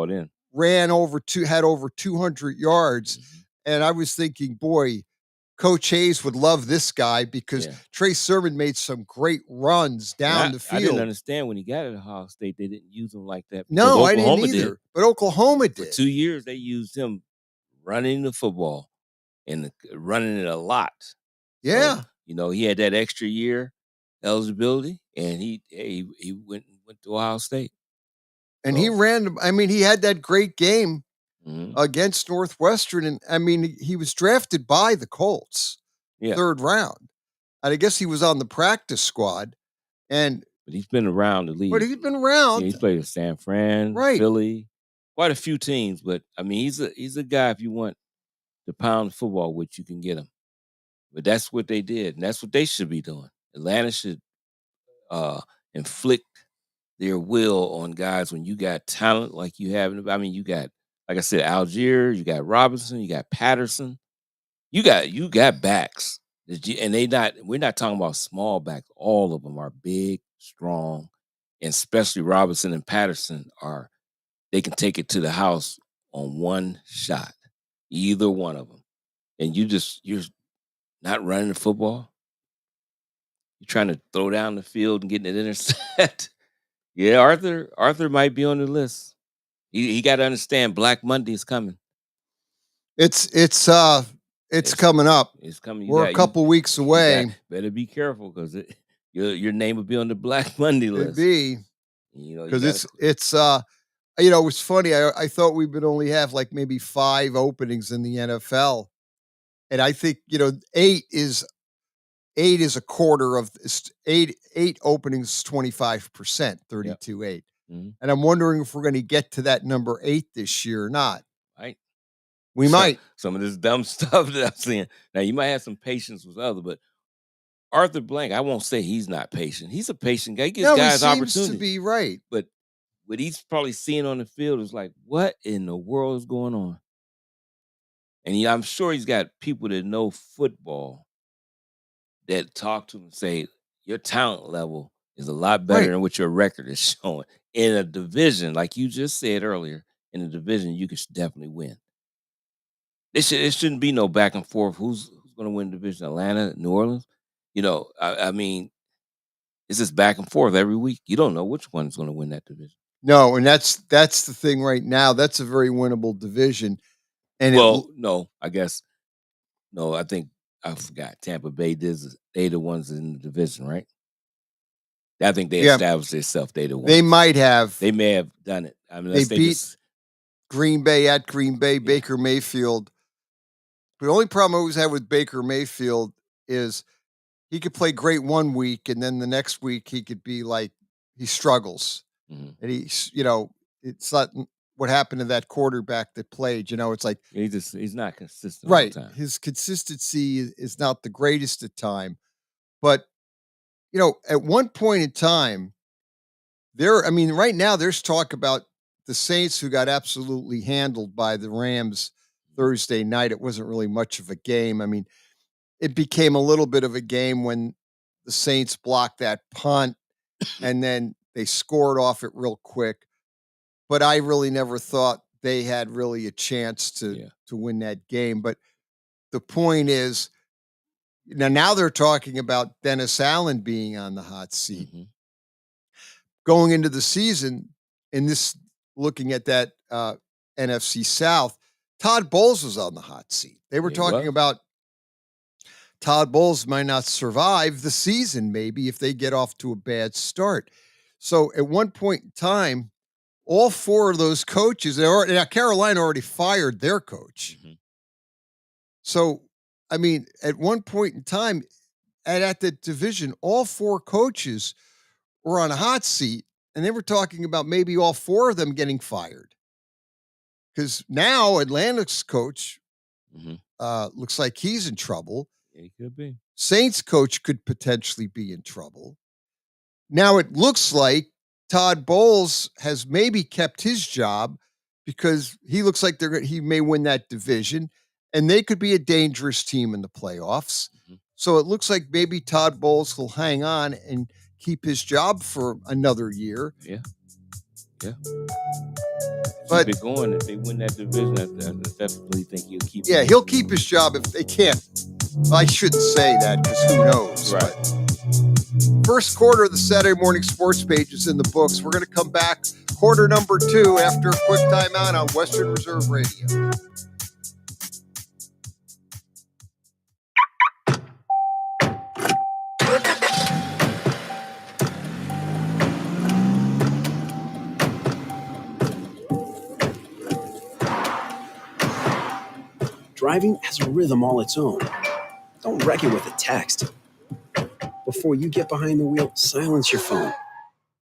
ran had over 200 yards. Mm-hmm. And I was thinking, boy, Coach Hayes would love this guy because Trey Sermon made some great runs down the field. I didn't understand when he got at Ohio State, they didn't use him like that. No, I didn't either. Did. But Oklahoma did. For 2 years, they used him running the football and running it a lot. Yeah. So, he had that extra year eligibility, and he went to Ohio State. And he had that great game Mm-hmm. against Northwestern. And he was drafted by the Colts, third round. And I guess he was on the practice squad. But he's been around the league. But he's been around. Yeah, he's played with San Fran, Philly, quite a few teams. But he's a guy, if you want to pound the football with, you can get him. But that's what they did, and that's what they should be doing. Atlanta should inflict their will on guys when you got talent like you have. You got, like I said, Algier, you got Robinson, you got Patterson, you got backs. And we're not talking about small backs. All of them are big, strong, and especially Robinson and Patterson they can take it to the house on one shot, either one of them. And you're not running the football. You're trying to throw down the field and getting it intercept. Yeah, Arthur might be on the list. He got to understand Black Monday is coming. It's coming up. It's coming. We're a couple weeks away. Better be careful, because your name will be on the Black Monday list. It'd be because it's funny. I thought we would only have like maybe 5 openings in the NFL, and I think 8 is a quarter of this. 8 openings, 25%, 32-8. Mm-hmm. And I'm wondering if we're going to get to that number 8 this year or not. Right. We might. Some of this dumb stuff that I'm seeing. Now, you might have some patience with others, but Arthur Blank, I won't say he's not patient. He's a patient guy. He gives guys opportunity. Seems to be right. But what he's probably seeing on the field is like, what in the world is going on? And I'm sure he's got people that know football that talk to him and say, your talent level is a lot better than what your record is showing. In a division, like you just said earlier, in a division, you can definitely win. It shouldn't be no back and forth. Who's going to win the division? Atlanta, New Orleans? It's just back and forth every week. You don't know which one is going to win that division. No, and that's the thing right now. That's a very winnable division. And I think I forgot. Tampa Bay they the ones in the division, right? I think they established themselves. They the ones. They might have. They may have done it. They beat Green Bay at Green Bay, Baker Mayfield. The only problem I always had with Baker Mayfield is he could play great one week, and then the next week he could be like, he struggles. Mm-hmm. And it's not what happened to that quarterback that played. It's like he's not consistent. Right. All the time. His consistency is not the greatest at time. But, at one point in time, right now there's talk about the Saints, who got absolutely handled by the Rams Thursday night. It wasn't really much of a game. I mean, it became a little bit of a game when the Saints blocked that punt and then they scored off it real quick. But I really never thought they had really a chance to win that game. But the point is, now they're talking about Dennis Allen being on the hot seat. Going into the season, looking at that NFC South, Todd Bowles was on the hot seat. They were talking about Todd Bowles might not survive the season, maybe, if they get off to a bad start. So at one point in time, all four of those coaches, Carolina already fired their coach. So, I mean, at one point in time, at the division, all four coaches were on a hot seat, and they were talking about maybe all four of them getting fired. Because now Atlanta's coach looks like he's in trouble. Yeah, he could be. Saints coach could potentially be in trouble. Now it looks like Todd Bowles has maybe kept his job because he looks like he may win that division, and they could be a dangerous team in the playoffs. So it looks like maybe Todd Bowles will hang on and keep his job for another year. Yeah. But keep it going. If they win that division, I definitely think he'll keep. Yeah, he'll keep his job if they can't. Well, I shouldn't say that because who knows? Right. But first quarter of the Saturday Morning Sports Page is in the books. We're going to come back quarter number 2 after a quick timeout on Western Reserve Radio. Driving has a rhythm all its own. Don't wreck it with a text. Before you get behind the wheel, silence your phone.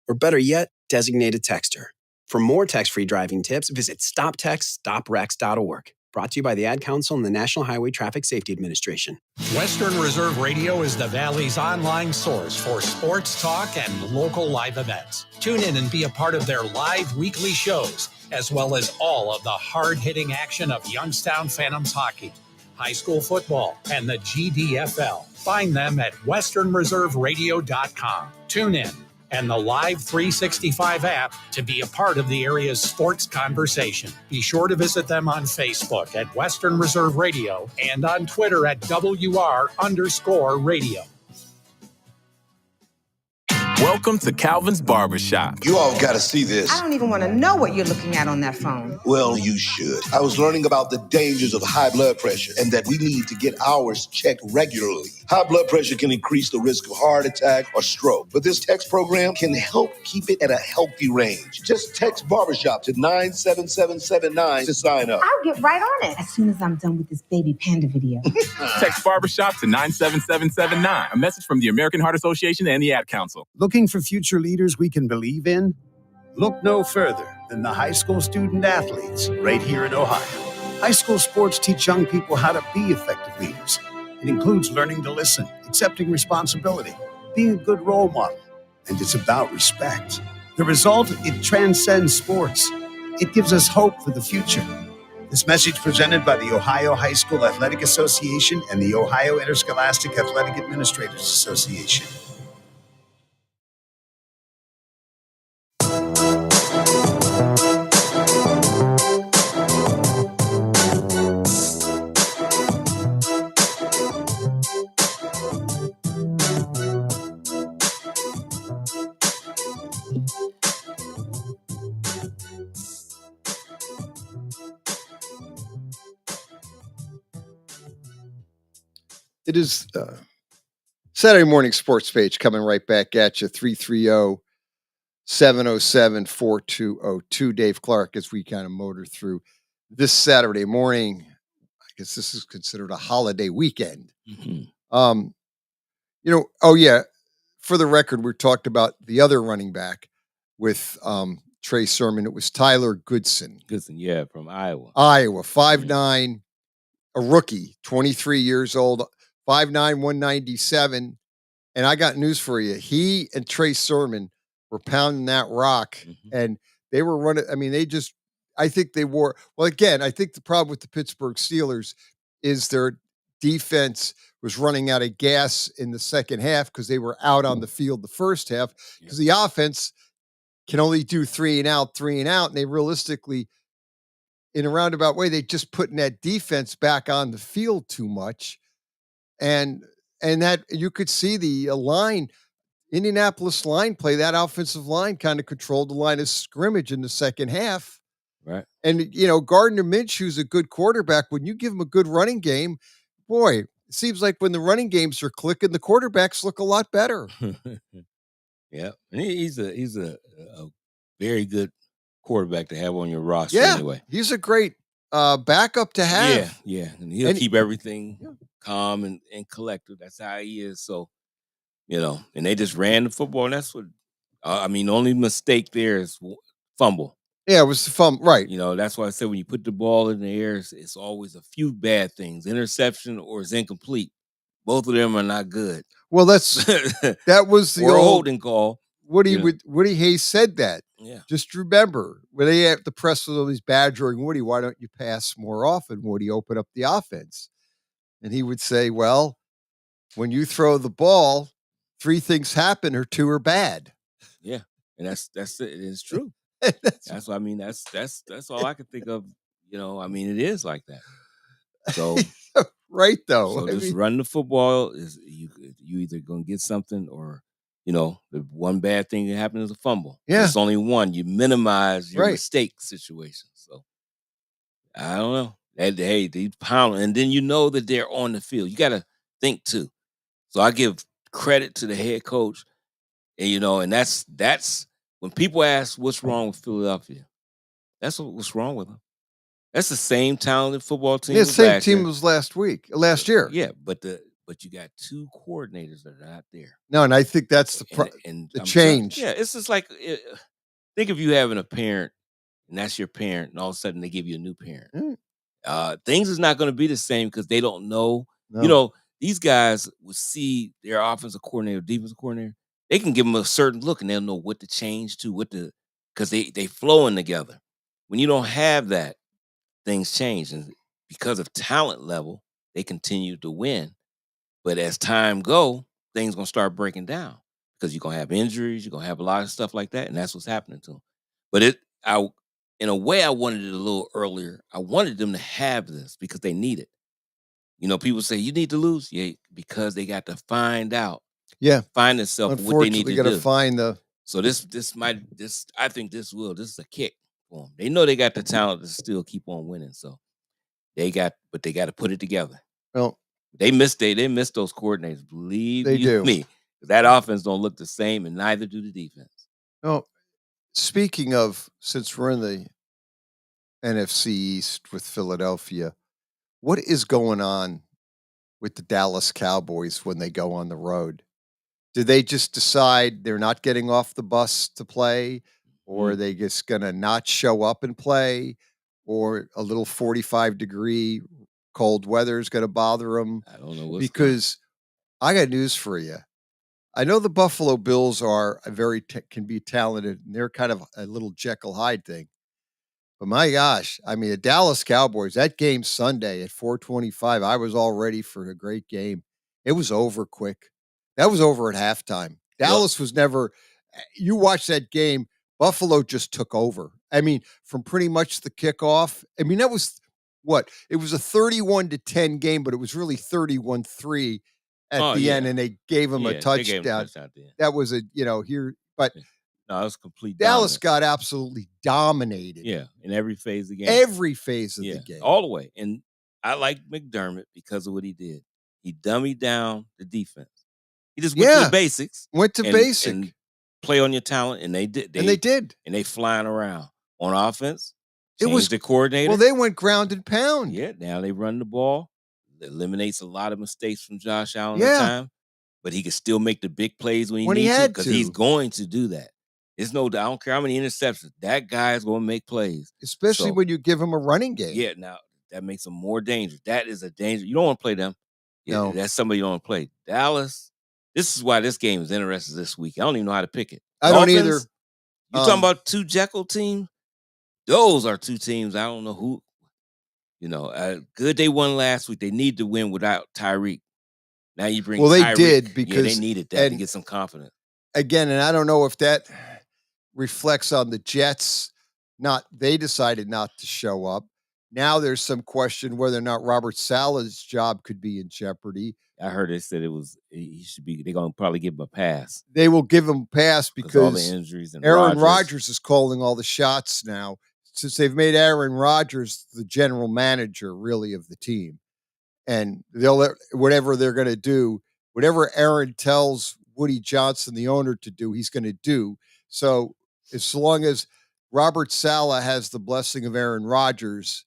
Or better yet, designate a texter. For more text-free driving tips, visit stoptextstoprex.org. Brought to you by the Ad Council and the National Highway Traffic Safety Administration. Western Reserve Radio is the Valley's online source for sports talk and local live events. Tune in and be a part of their live weekly shows, as well as all of the hard-hitting action of Youngstown Phantoms hockey, high school football, and the GDFL. Find them at westernreserveradio.com. Tune in and the Live 365 app to be a part of the area's sports conversation. Be sure to visit them on Facebook at Western Reserve Radio and on Twitter at WR_radio. Welcome to Calvin's Barbershop. You all got to see this. I don't even want to know what you're looking at on that phone. Well, you should. I was learning about the dangers of high blood pressure and that we need to get ours checked regularly. High blood pressure can increase the risk of heart attack or stroke, but this text program can help keep it at a healthy range. Just text Barbershop to 97779 to sign up. I'll get right on it as soon as I'm done with this baby panda video. Text Barbershop to 97779. A message from the American Heart Association and the Ad Council. Looking for future leaders we can believe in? Look no further than the high school student athletes right here in Ohio. High school sports teach young people how to be effective leaders. It includes learning to listen, accepting responsibility, being a good role model, and it's about respect. The result, it transcends sports. It gives us hope for the future. This message presented by the Ohio High School Athletic Association and the Ohio Interscholastic Athletic Administrators Association. It is Saturday Morning Sports Page coming right back at you, 330-707-4202. Dave Clark, as we kind of motor through this Saturday morning. I guess this is considered a holiday weekend. For the record, we talked about the other running back with Trey Sermon. It was Tyler Goodson. Yeah, from Iowa. 5'9", a rookie, 23 years old, 5'9", 197. And I got news for you. He and Trey Sermon were pounding that rock, and they were running. I mean, I think they wore. Well, again, I think the problem with the Pittsburgh Steelers is their defense was running out of gas in the second half because they were out on the field the first half because the offense can only do 3 and out, 3 and out, and they realistically, in a roundabout way, they just putting that defense back on the field too much, and that you could see the line. Indianapolis line play, that offensive line kind of controlled the line of scrimmage in the second half. Right. And, Gardner Minshew's a good quarterback. When you give him a good running game, boy, it seems like when the running games are clicking, the quarterbacks look a lot better. Yeah. And he's a very good quarterback to have on your roster Yeah, anyway. he's a great backup to have. Yeah. And he'll keep everything calm and collected. That's how he is. So, and they just ran the football, and that's what the only mistake there is fumble. Yeah, it was the fumble, right. That's why I said when you put the ball in the air, it's always a few bad things. Interception or it's incomplete. Both of them are not good. Well, that was the or old holding call. Woody Hayes said that. Yeah. Just remember, when they have the press was always badgering Woody, why don't you pass more often? Woody open up the offense. And he would say, well, when you throw the ball, 3 things happen or 2 are bad. Yeah. And that's it. It's true. That's what I mean. That's all I can think of. It is like that. So right though. So just run the football is you either gonna get something or the one bad thing that happens is a fumble. Yeah. It's only one. You minimize your Right. mistake situation. So I don't know. Hey, they pound, and then that they're on the field. You gotta think too. So I give credit to the head coach, and that's when people ask what's wrong with Philadelphia. That's what's wrong with them. That's the same talented football team. Yeah, same team was last year. Yeah, but you got 2 coordinators that are not there. No, and I think that's the change. Yeah, it's just like think if you having a parent and that's your parent, and all of a sudden they give you a new parent. Things is not going to be the same because they don't know. No. These guys will see their offensive coordinator, defensive coordinator. They can give them a certain look, and they'll know what to change to, because they flowing together. When you don't have that, things change, and because of talent level, they continue to win. But as time go, things gonna start breaking down because you're gonna have injuries, you're gonna have a lot of stuff like that, and that's what's happening to them. But in a way, I wanted it a little earlier. I wanted them to have this because they need it. People say you need to lose, yeah, because they got to find out, find themselves what they need to do. Unfortunately, got to find the. So I think this is a kick for them. They know they got the talent to still keep on winning. So they got to put it together. Well, they missed those coordinators. Believe they do. Me, that offense don't look the same, and neither do the defense. Well, speaking of, since we're in the NFC East with Philadelphia, what is going on with the Dallas Cowboys when they go on the road? Do they just decide they're not getting off the bus to play, or are they just going to not show up and play, or a little 45-degree cold weather is going to bother them? I don't know because I got news for you. I know the Buffalo Bills are can be talented, and they're kind of a little Jekyll Hyde thing. But my gosh, the Dallas Cowboys, that game Sunday at 4:25, I was all ready for a great game. It was over quick. That was over at halftime. Dallas was never. You watch that game, Buffalo just took over. From pretty much the kickoff. That was what? It was a 31-10 game, but it was really 31-3 at the end, and they gave him a touchdown. That was but no, it was complete. Dallas got absolutely dominated. Yeah, in every phase of the game. Every phase of the game. All the way. And I like McDermott because of what he did. He dummied down the defense. He just went to the basics. And play on your talent, and they did. They did. And they flying around. On offense, it was the coordinator. Well, they went ground and pound. Yeah, now they run the ball. It eliminates a lot of mistakes from Josh Allen at time. But he can still make the big plays when he needs to, because he's going to do that. It's I don't care how many interceptions. That guy is going to make plays. Especially when you give him a running game. Yeah, now that makes him more dangerous. That is a danger. You don't want to play them. Yeah, no. That's somebody you don't want to play. Dallas, this is why this game is interesting this week. I don't even know how to pick it. I don't either. You talking about 2 Jekyll teams? Those are two teams. I don't know who. Good they won last week. They need to win without Tyreek. Now you bring Well, they Tyreek. did Yeah, because they needed that to and get some confidence. again, and I don't know if that reflects on the Jets. They decided not to show up. Now there's some question whether or not Robert Saleh's job could be in jeopardy. I heard they said he should be. They're gonna probably give him a pass. They will give him a pass because all the injuries and Aaron Rodgers is calling all the shots now, since they've made Aaron Rodgers the general manager, really, of the team. And they'll whatever they're going to do, whatever Aaron tells Woody Johnson, the owner, to do, he's going to do. So as long as Robert Saleh has the blessing of Aaron Rodgers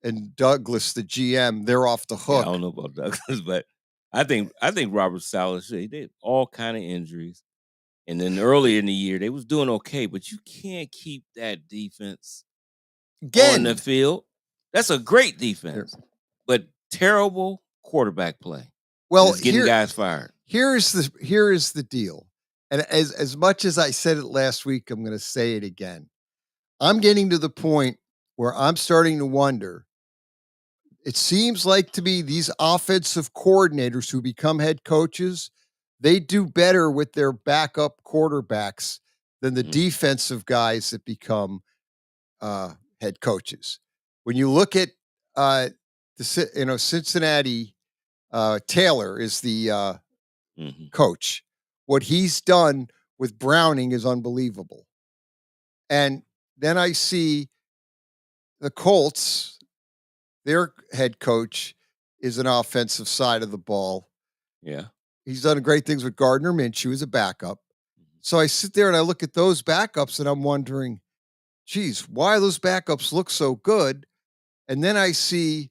and Douglas, the GM, they're off the hook. I don't know about Douglas, but I think Robert Saleh, they had all kind of injuries. And then earlier in the year, they was doing okay, but you can't keep that defense on the field. That's a great defense, but terrible quarterback play. Well, it's getting guys fired. Here is the deal. And as much as I said it last week, I'm going to say it again. I'm getting to the point where I'm starting to wonder. It seems like to me these offensive coordinators who become head coaches, they do better with their backup quarterbacks than the defensive guys that become head coaches. When you look at Cincinnati, Taylor is the coach. What he's done with Browning is unbelievable. And then I see the Colts, their head coach is an offensive side of the ball. Yeah. He's done great things with Gardner Minshew as a backup. So I sit there and I look at those backups and I'm wondering, geez, why those backups look so good? And then I see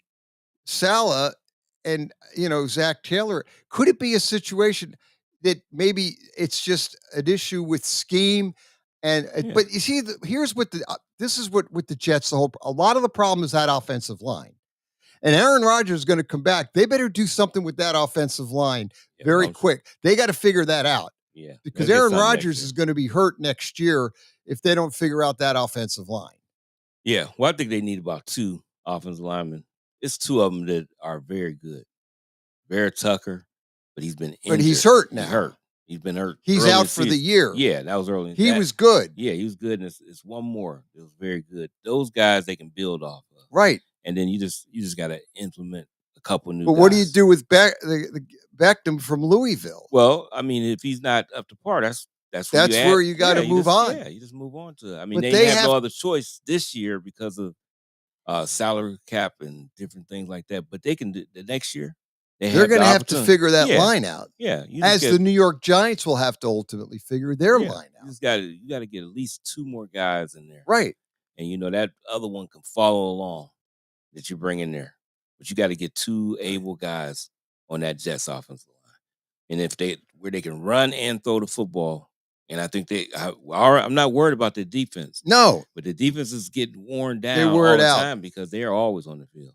Saleh and, Zach Taylor. Could it be a situation that maybe it's just an issue with scheme? But you see, here's what this is what with the Jets, a lot of the problem is that offensive line. And Aaron Rodgers is going to come back. They better do something with that offensive line very quick. They got to figure that out. Yeah. Because Aaron Rodgers is going to be hurt next year if they don't figure out that offensive line. Yeah. Well, I think they need about 2 offensive linemen. It's 2 of them that are very good. Bear Tucker, but he's been injured. But he's hurt now. He's been hurt. He's out for the year. Yeah, that was early. He was good. Yeah, he was good. And it's one more. It was very good. Those guys they can build off of. Right. And then you just got to implement a couple new But guys. what do you do with Beckham from Louisville? Well, I mean, if he's not up to par, that's where you got to move on. Yeah, you just move on to it. I mean, But they have no other choice this year because of salary cap and different things like that. But they can do the next year. They're going to have to figure that line out. Yeah, the New York Giants will have to ultimately figure their line out. You got to get at least 2 more guys in there, right? And that other one can follow along that you bring in there, but you got to get 2 able guys on that Jets offensive line, and if where they can run and throw the football. And I think I'm not worried about the defense. No, but the defense is getting worn down they wear all it the out. time because they are always on the field,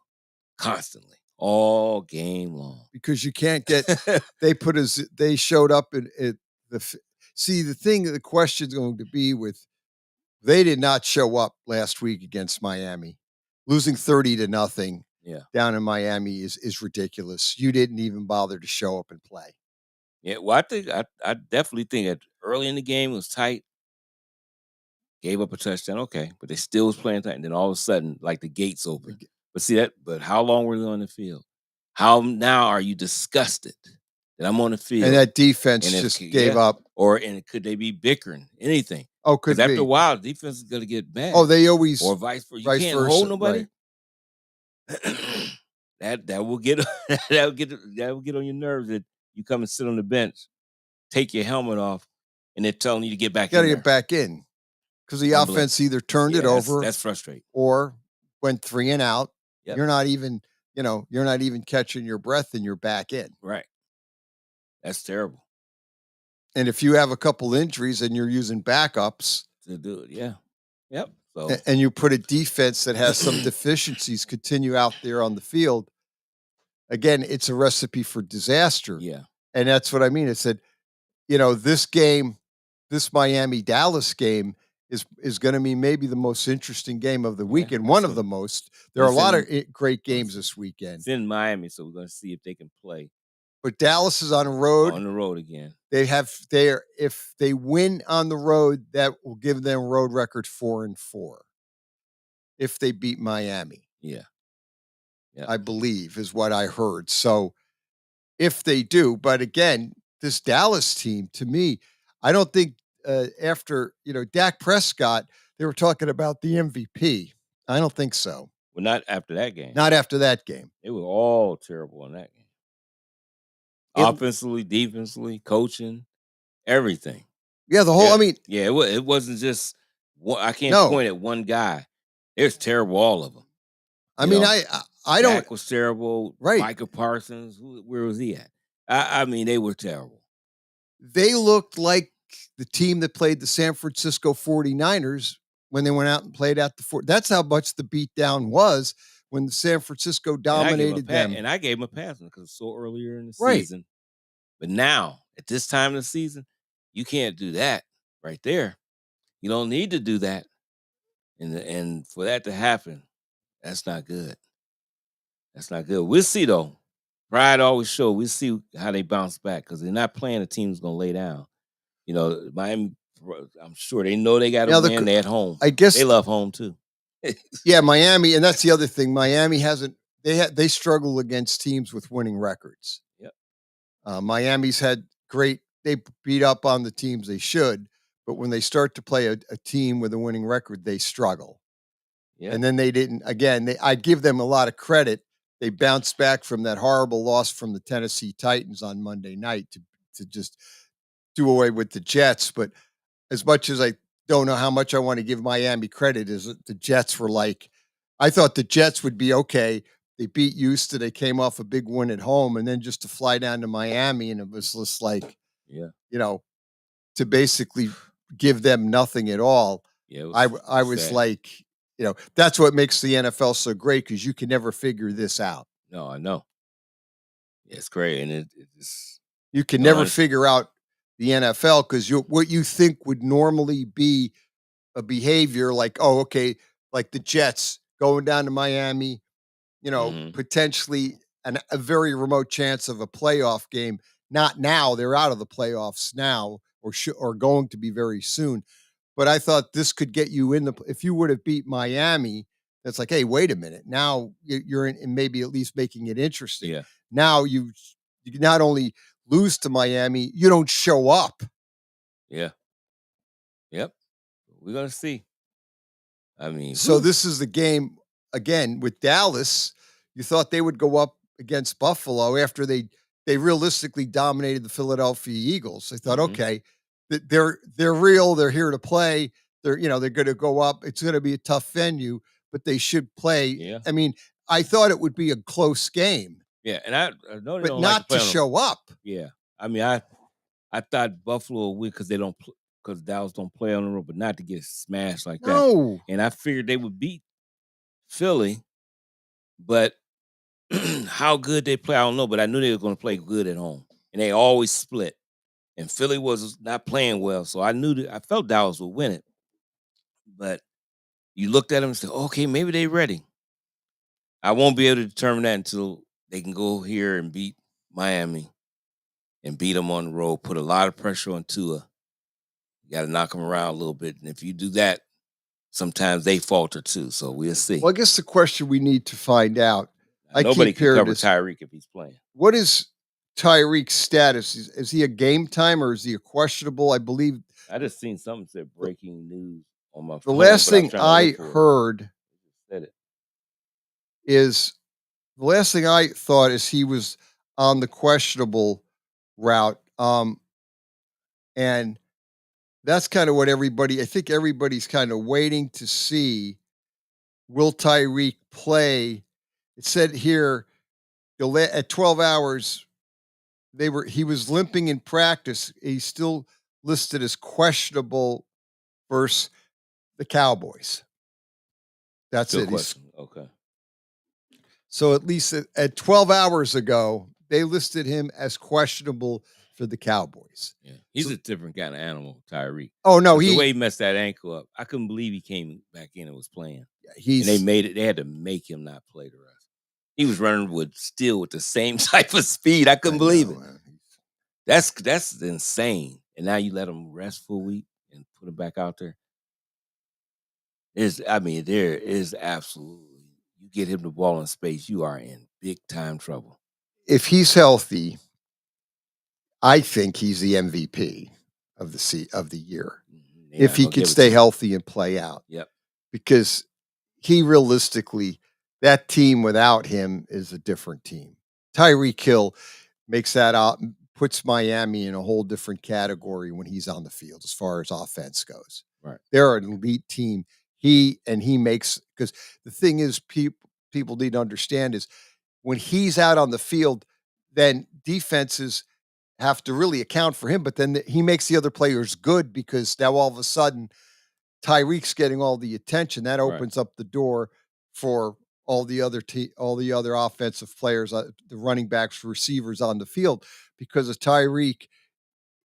constantly, all game long. Because you can't get. They showed up in the question's going to be with. They did not show up last week against Miami, losing 30-0. Yeah, down in Miami is ridiculous. You didn't even bother to show up and play. Yeah, well, I definitely think that early in the game it was tight. Gave up a touchdown, okay, but they still was playing tight. And then all of a sudden, like the gates open. But see that. But how long were they on the field? How now are you disgusted that I'm on the field and that defense just gave up? And could they be bickering? Anything? Oh, could be. After a while, the defense is going to get bad. Oh, they always or vice versa. You can't hold nobody. Right. that will get on your nerves that you come and sit on the bench, take your helmet off, and they're telling you to get back in. Got to get back in because the offense either turned it over. That's frustrating. Or went 3 and out. Yep. You're not even catching your breath and you're back in. Right. That's terrible. And if you have a couple injuries and you're using backups to do it, yeah. Yep. So. And you put a defense that has some deficiencies continue out there on the field, again, it's a recipe for disaster. Yeah. And that's what I mean. It said, this game, this Miami-Dallas game is going to be maybe the most interesting game of the weekend. that's One of what- the most. There are a It's lot in- of great games this weekend. It's in Miami, so we're going to see if they can play But Dallas is on the road. on the road again. If they win on the road, that will give them road record 4-4. If they beat Miami. Yeah. I believe is what I heard. So if they do, but again, this Dallas team, to me, I don't think after Dak Prescott, they were talking about the MVP. I don't think so. Well, not after that game. Not after that game. They were all terrible in that game. Offensively, defensively, coaching, everything. Yeah, the whole. Yeah, I mean, it wasn't just one. I can't No. point at one guy. It was terrible, all of them. I mean, I don't. Dak was terrible. Right. Micah Parsons, where was he at? I mean, they were terrible. They looked like the team that played the San Francisco 49ers when they went out and played at the Fort. That's how much the beatdown was when the San Francisco dominated them. And I gave him a pass because it's so earlier in the Right. season. But now, at this time of the season, you can't do that right there. You don't need to do that. And for that to happen, that's not good. That's not good. We'll see, though. Pride always show. We'll see how they bounce back because they're not playing a team that's going to lay down. Miami, I'm sure they know they got to win. They're at home. I guess they love home, too. Yeah, Miami, and that's the other thing. Miami hasn't. They struggle against teams with winning records. Yep. Miami's had great. They beat up on the teams they should, but when they start to play a team with a winning record, they struggle. Yeah. And then they didn't. Again, I give them a lot of credit. They bounced back from that horrible loss from the Tennessee Titans on Monday night to just do away with the Jets. But as much as I don't know how much I want to give Miami credit, is that the Jets were like, I thought the Jets would be okay. They beat Houston. They came off a big win at home, and then just to fly down to Miami, and it was just like, to basically give them nothing at all. Yeah, I was sad. like, that's what makes the NFL so great because you can never figure this out. No, I know. Yeah, it's great, and it's You can never figure out the NFL because what you think would normally be a behavior like, oh, okay, like the Jets going down to Miami, potentially a very remote chance of a playoff game. Not now; they're out of the playoffs now, or going to be very soon. But I thought this could get you in if you would have beat Miami. That's like, hey, wait a minute. Now you're in, and maybe at least making it interesting. Yeah. Now you not only lose to Miami, you don't show up. Yeah. Yep. We're gonna see. I mean, So this is the game again with Dallas. You thought they would go up against Buffalo after they realistically dominated the Philadelphia Eagles. They thought, okay, they're real. They're here to play. They're going to go up. It's going to be a tough venue, but they should play. Yeah. I mean, I thought it would be a close game. Yeah, and I know they but don't not like to, play to on show up. Yeah, I mean, I thought Buffalo would because they don't because Dallas don't play on the road, but not to get smashed like that. No. And I figured they would beat Philly, but how good they play, I don't know. But I knew they were going to play good at home, and they always split. And Philly was not playing well, so I knew I felt Dallas would win it. But you looked at them and said, okay, maybe they're ready. I won't be able to determine that until they can go here and beat Miami and beat them on the road, put a lot of pressure on Tua. You got to knock them around a little bit. And if you do that, sometimes they falter too. So we'll see. Well, I guess the question we need to find out. Nobody can cover Tyreek if he's playing. What is Tyreek's status? Is he a game time or is he a questionable? I believe. I just seen something said breaking news on my The phone. last thing I heard said it. is the last thing I thought is he was on the questionable route. And that's kind of what I think everybody's kind of waiting to see. Will Tyreek play? It said here at 12 hours, he was limping in practice. He's still listed as questionable versus the Cowboys. That's Still it. Okay. So at least at 12 hours ago, they listed him as questionable for the Cowboys. Yeah, he's a different kind of animal, Tyreek. Oh no, the way he messed that ankle up, I couldn't believe he came back in and was playing. And they made it. They had to make him not play the rest. He was running with the same type of speed. I couldn't believe it. That's insane. And now you let him rest for a week and put him back out there. There is absolutely, you get him the ball in space, you are in big time trouble. If he's healthy, I think he's the MVP of the year. If he can stay healthy and play out. Yep. Because he realistically, that team without him is a different team. Tyreek Hill makes that out, puts Miami in a whole different category when he's on the field as far as offense goes. Right. They're an elite team. He makes, because the thing is, people need to understand is when he's out on the field, then defenses have to really account for him, but then he makes the other players good because now all of a sudden Tyreek's getting all the attention. That opens up the door for all the other offensive players, the running backs, receivers on the field, because of Tyreek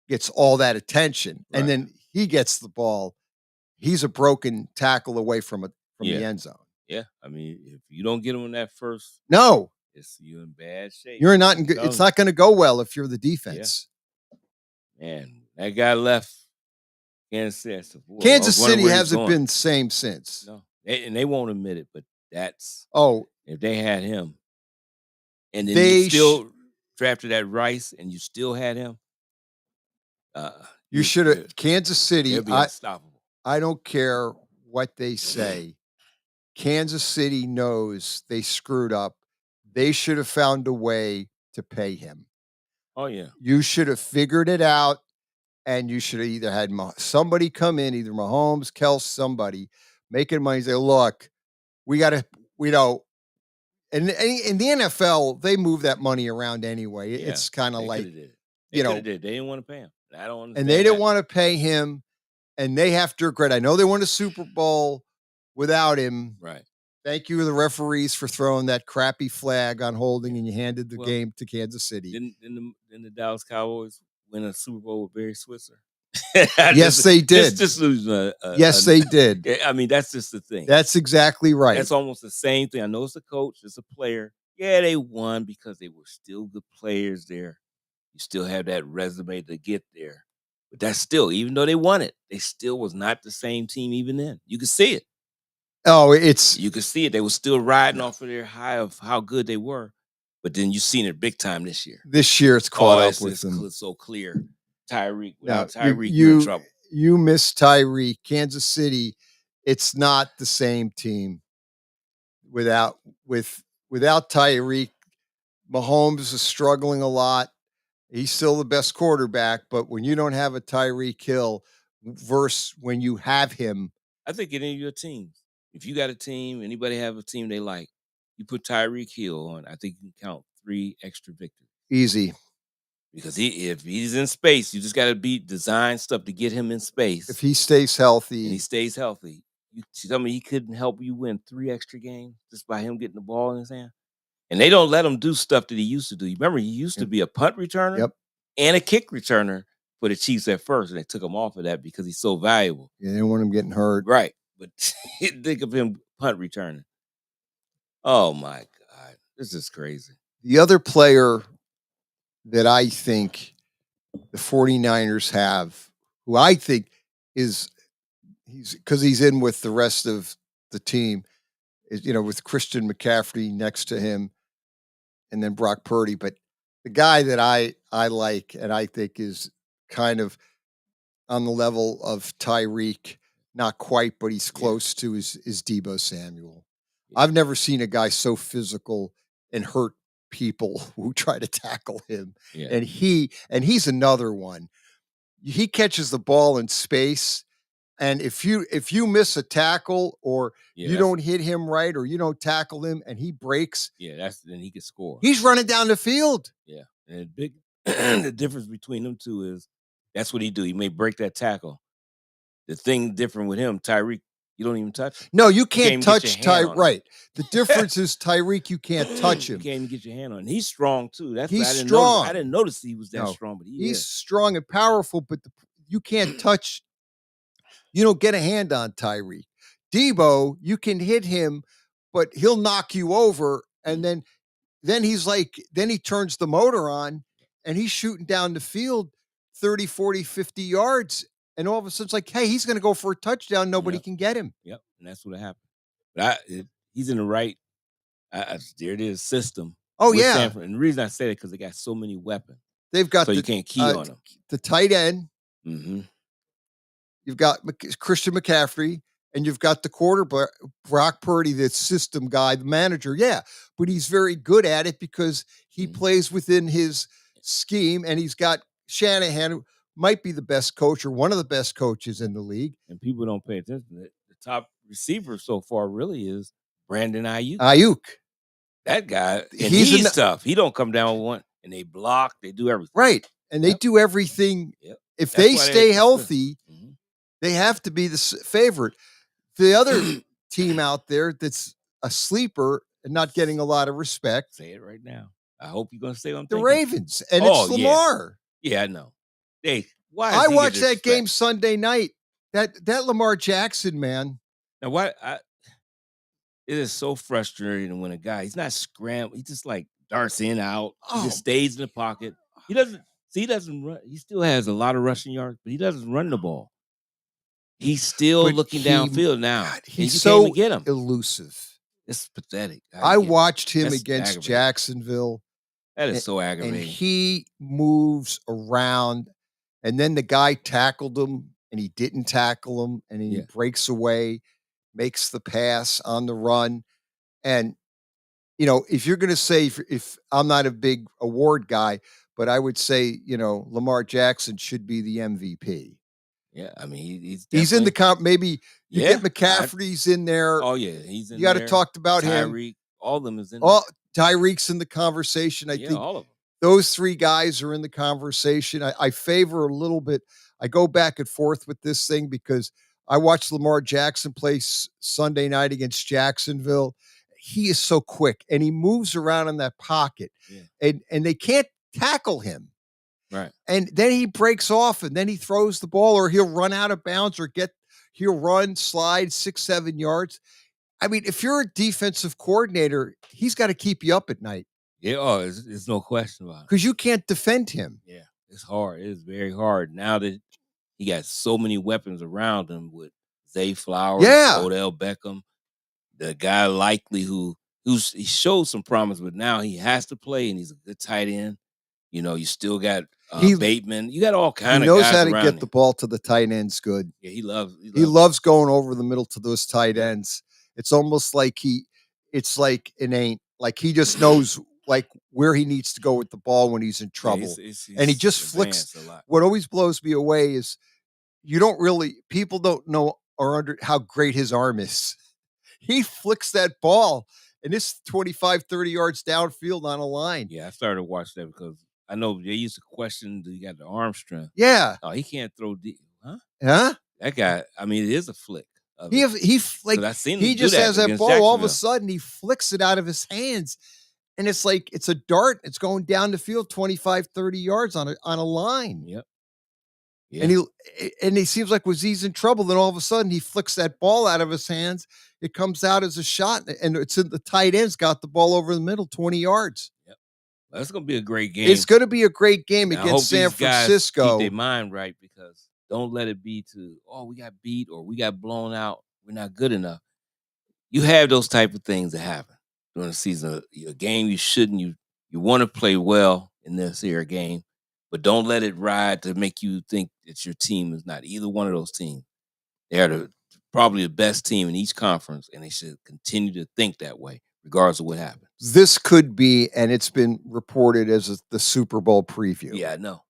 gets all that attention, and then he gets the ball. He's a broken tackle away from the end zone. Yeah, if you don't get him in that first, you're in bad shape. You're not. It's not going to go well if you're the defense. Yeah. Man, that guy left Kansas City. Kansas City hasn't been the same since. No, and they won't admit it, but that's if they had him, and then you still drafted that Rice, and you still had him. You should have Kansas City. They'll be unstoppable. I don't care what they say. Kansas City knows they screwed up. They should have found a way to pay him. Oh yeah, you should have figured it out. And you should have either had somebody come in, either Mahomes, Kels, somebody, making money, say, look, we got to, and in the NFL, they move that money around anyway. Yeah, it's kind of like, they didn't want to pay him. I don't understand. And they didn't want to pay him, and they have to regret. I know they won a Super Bowl without him. Right. Thank you to the referees for throwing that crappy flag on holding, and you handed the game to Kansas City. Didn't the Dallas Cowboys win a Super Bowl with Barry Switzer? Yes, they did. Just losing yes, they did. That's just the thing. That's exactly right. That's almost the same thing. I know it's a coach, it's a player. Yeah, they won because they were still good players there. You still have that resume to get there. But that's still, even though they won it, they still was not the same team even then. You could see it. Oh, you could see it. They were still riding off of their high of how good they were. But then you've seen it big time this year. This year it's caught up with them. It's so clear. Tyreek, without Tyreek, you're in trouble. You miss Tyreek. Kansas City, it's not the same team without Tyreek. Mahomes is struggling a lot. He's still the best quarterback, but when you don't have a Tyreek Hill versus when you have him. I think any of your teams, if you got a team, anybody have a team they like, you put Tyreek Hill on, I think you can count 3 extra victories. Easy. Because if he's in space, you just got to design stuff to get him in space. If he stays healthy. And he stays healthy. You tell me he couldn't help you win 3 extra games just by him getting the ball in his hand? And they don't let him do stuff that he used to do. You remember, he used to be a punt returner and a kick returner for the Chiefs at first, and they took him off of that because he's so valuable. Yeah, they didn't want him getting hurt. Right. But think of him punt returning. Oh, my God. This is crazy. The other player that I think the 49ers have, who I think he's because he's in with the rest of the team, is, with Christian McCaffrey next to him and then Brock Purdy. But the guy that I like and I think is kind of on the level of Tyreek, not quite, but he's close to, is Deebo Samuel. I've never seen a guy so physical and hurt people who try to tackle him. Yeah. And he's another one. He catches the ball in space, and if you miss a tackle or you don't hit him right or you don't tackle him and he breaks, then he can score. He's running down the field. Yeah. And the difference between them two is that's what he do. He may break that tackle. The thing different with him, Tyreek You don't even touch him. No, you can't can't even get your touch hand on him. Right. The difference is Tyreek, you can't touch You him. can't even get your hand on him. He's strong too. That's He's I didn't strong. Notice. I didn't notice he was that No, strong, but he's is. strong and powerful, but you can't touch. You don't get a hand on Tyreek. Debo, you can hit him, but he'll knock you over, and then he's like, then he turns the motor on, and he's shooting down the field 30, 40, 50 yards, and all of a sudden it's like, hey, he's going to go for a touchdown. Nobody can get him. Yep, and that's what happened. But he's in the right. There it is system. Oh, with yeah. Sanford. And the reason I say it because they got so many weapons. They've got so you can't key on them. The tight end. Mm-hmm. You've got Christian McCaffrey, and you've got the quarterback, Brock Purdy, the system guy, the manager. Yeah, but he's very good at it because he plays within his scheme, and he's got Shanahan, who might be the best coach or one of the best coaches in the league. And people don't pay attention. The top receiver so far really is Brandon Ayuk. That guy, and he's tough. He don't come down with one, and they block. They do everything. Right, and they do everything. Yep. If That's they why stay they're healthy, they have to be the favorite. The other team out there that's a sleeper and not getting a lot of respect. Say it right now. I hope you're going to say what I'm The thinking. Ravens, and it's Lamar. Yeah, I know. I watched that game Sunday night. That Lamar Jackson, man. Now, it is so frustrating when a guy, he's not scrambling. He just like darts in, out. He just stays in the pocket. He doesn't run. He still has a lot of rushing yards, but he doesn't run the ball. He's still looking downfield now. He's can't so even get him. elusive. It's pathetic. I watched him That's against aggravating. Jacksonville. That is so And aggravating. he moves around, and then the guy tackled him, and he didn't tackle him, and he breaks away, makes the pass on the run. And, if you're going to say, if I'm not a big award guy, but I would say, Lamar Jackson should be the MVP. Yeah, I mean, He's in the comp. Maybe you Yeah, get McCaffrey's in there. Oh, yeah, he's in You got to there. talk about him. Tyreek, all of them is in All Tyreek's in the conversation. I think all of them. those three guys are in the conversation. I favor a little bit. I go back and forth with this thing because I watched Lamar Jackson play Sunday night against Jacksonville. He is so quick, and he moves around in that pocket, and they can't tackle him. Right. And then he breaks off, and then he throws the ball, or he'll run out of bounds, or he'll run, slide 6-7 yards. I mean, if you're a defensive coordinator, he's got to keep you up at night. Yeah, it's no question about it. Because you can't defend him. Yeah, it's hard. It's very hard. Now that he got so many weapons around him with Zay Flowers, Odell Beckham, the guy Likely he showed some promise, but now he has to play, and he's a good tight end. You still got Bateman. You got all kind of guys. He knows how to around get him. the ball to the tight ends good. Yeah, he loves going over the middle to those tight ends. It's almost like it's like innate. Like he just knows like where he needs to go with the ball when he's in trouble. And he just flicks. a lot. What always blows me away is people don't know or under how great his arm is. He flicks that ball, and it's 25, 30 yards downfield on a line. Yeah, I started to watch that because I know they used to question, do you got the arm strength? Yeah. Oh, he can't throw deep. Huh? Huh? That guy, I mean, it is a flick. He 'Cause I seen him he do just that has that against ball. All of a Jacksonville. sudden, he flicks it out of his hands, and it's like it's a dart. It's going down the field 25, 30 yards on a line. Yep. Yeah. And he seems like he's in trouble. Then all of a sudden, he flicks that ball out of his hands. It comes out as a shot, and it's in the tight end's got the ball over the middle, 20 yards. Yep. Well, it's going to be a great game. It's going to be a great game And I hope against San these guys Francisco. keep their mind right, because don't let it be we got beat or we got blown out. We're not good enough. You have those type of things that happen during the season. A game you shouldn't. You want to play well in this here game, but don't let it ride to make you think that your team is not either one of those teams. They are probably the best team in each conference, and they should continue to think that way, regardless of what happens. This could be, and it's been reported as the Super Bowl preview. Yeah, I know.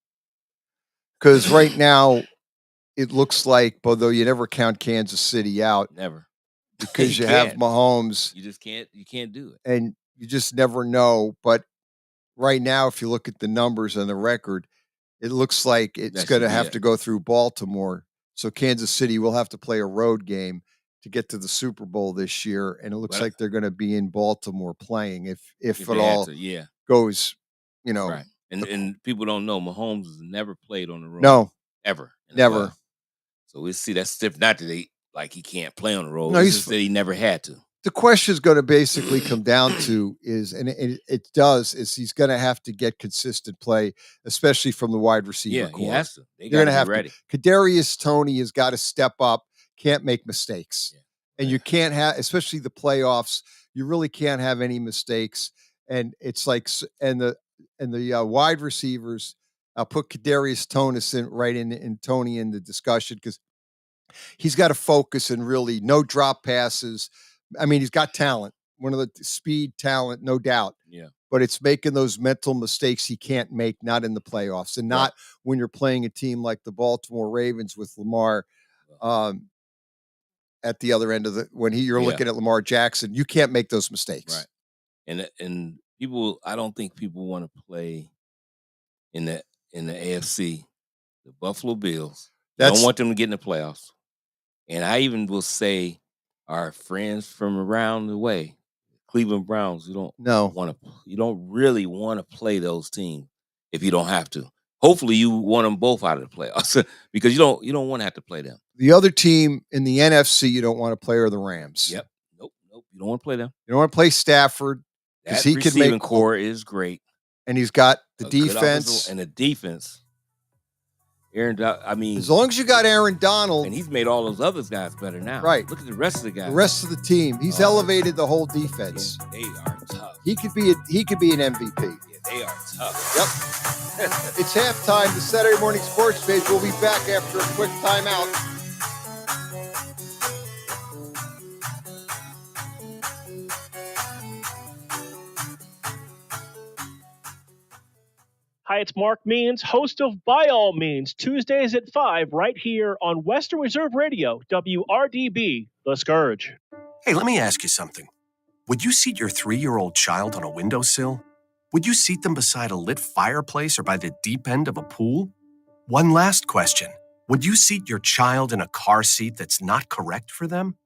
Because right now, it looks like, although you never count Kansas City out, Never, because you have can't. Mahomes, You just can't. You can't do it. and you just never know. But right now, if you look at the numbers and the record, it looks like it's That going to should be have it. to go through Baltimore. So Kansas City will have to play a road game to get to the Super Bowl this year, and it looks But- like they're going to be in Baltimore playing if If it they had all to, yeah. goes, you know. Right. And people don't know Mahomes has never played on the road. No. Ever. Never. So we'll see. That's different. Not that he can't play on the road. No, It's just that he never had to. The question is going to basically come down to is, and it does, is he's going to have to get consistent play, especially from the wide receiver Yeah, core. he has to. They They're got going to be ready. Kadarius Toney has got to step up, can't make mistakes. Yeah. And you can't have, especially the playoffs, you really can't have any mistakes. And it's like, and the wide receivers, I'll put Kadarius Toney in Toney in the discussion because he's got to focus and really no drop passes. I mean, he's got talent, one of the speed talent, no doubt. Yeah. But it's making those mental mistakes he can't make, not in the playoffs, and not when you're playing a team like the Baltimore Ravens with Lamar at the other end of you're looking at Lamar Jackson. You can't make those mistakes. Right. And people, I don't think people want to play in the AFC, the Buffalo Bills. Don't want them to get in the playoffs. And I even will say our friends from around the way, Cleveland Browns, you don't really want to play those teams if you don't have to. Hopefully you want them both out of the playoffs because you don't want to have to play them. The other team in the NFC you don't want to play are the Rams. Yep. Nope. You don't want to play them. You don't want to play Stafford because he could make core is great. And he's got the defense and the defense. as long as you got Aaron Donald, and he's made all those other guys better now. Right. Look at the rest of the guys. The rest of the team, he's elevated the whole defense. Yeah, they are tough. He could be an MVP. Yeah, they are tough. Yep. It's halftime. The Saturday Morning Sports Page. We'll be back after a quick timeout. Hi, it's Mark Means, host of By All Means, Tuesdays at 5, right here on Western Reserve Radio, WRDB, The Scourge. Hey, let me ask you something. Would you seat your 3-year-old child on a windowsill? Would you seat them beside a lit fireplace or by the deep end of a pool? One last question. Would you seat your child in a car seat that's not correct for them?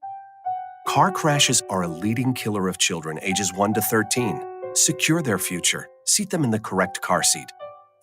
Car crashes are a leading killer of children ages 1 to 13. Secure their future. Seat them in the correct car seat.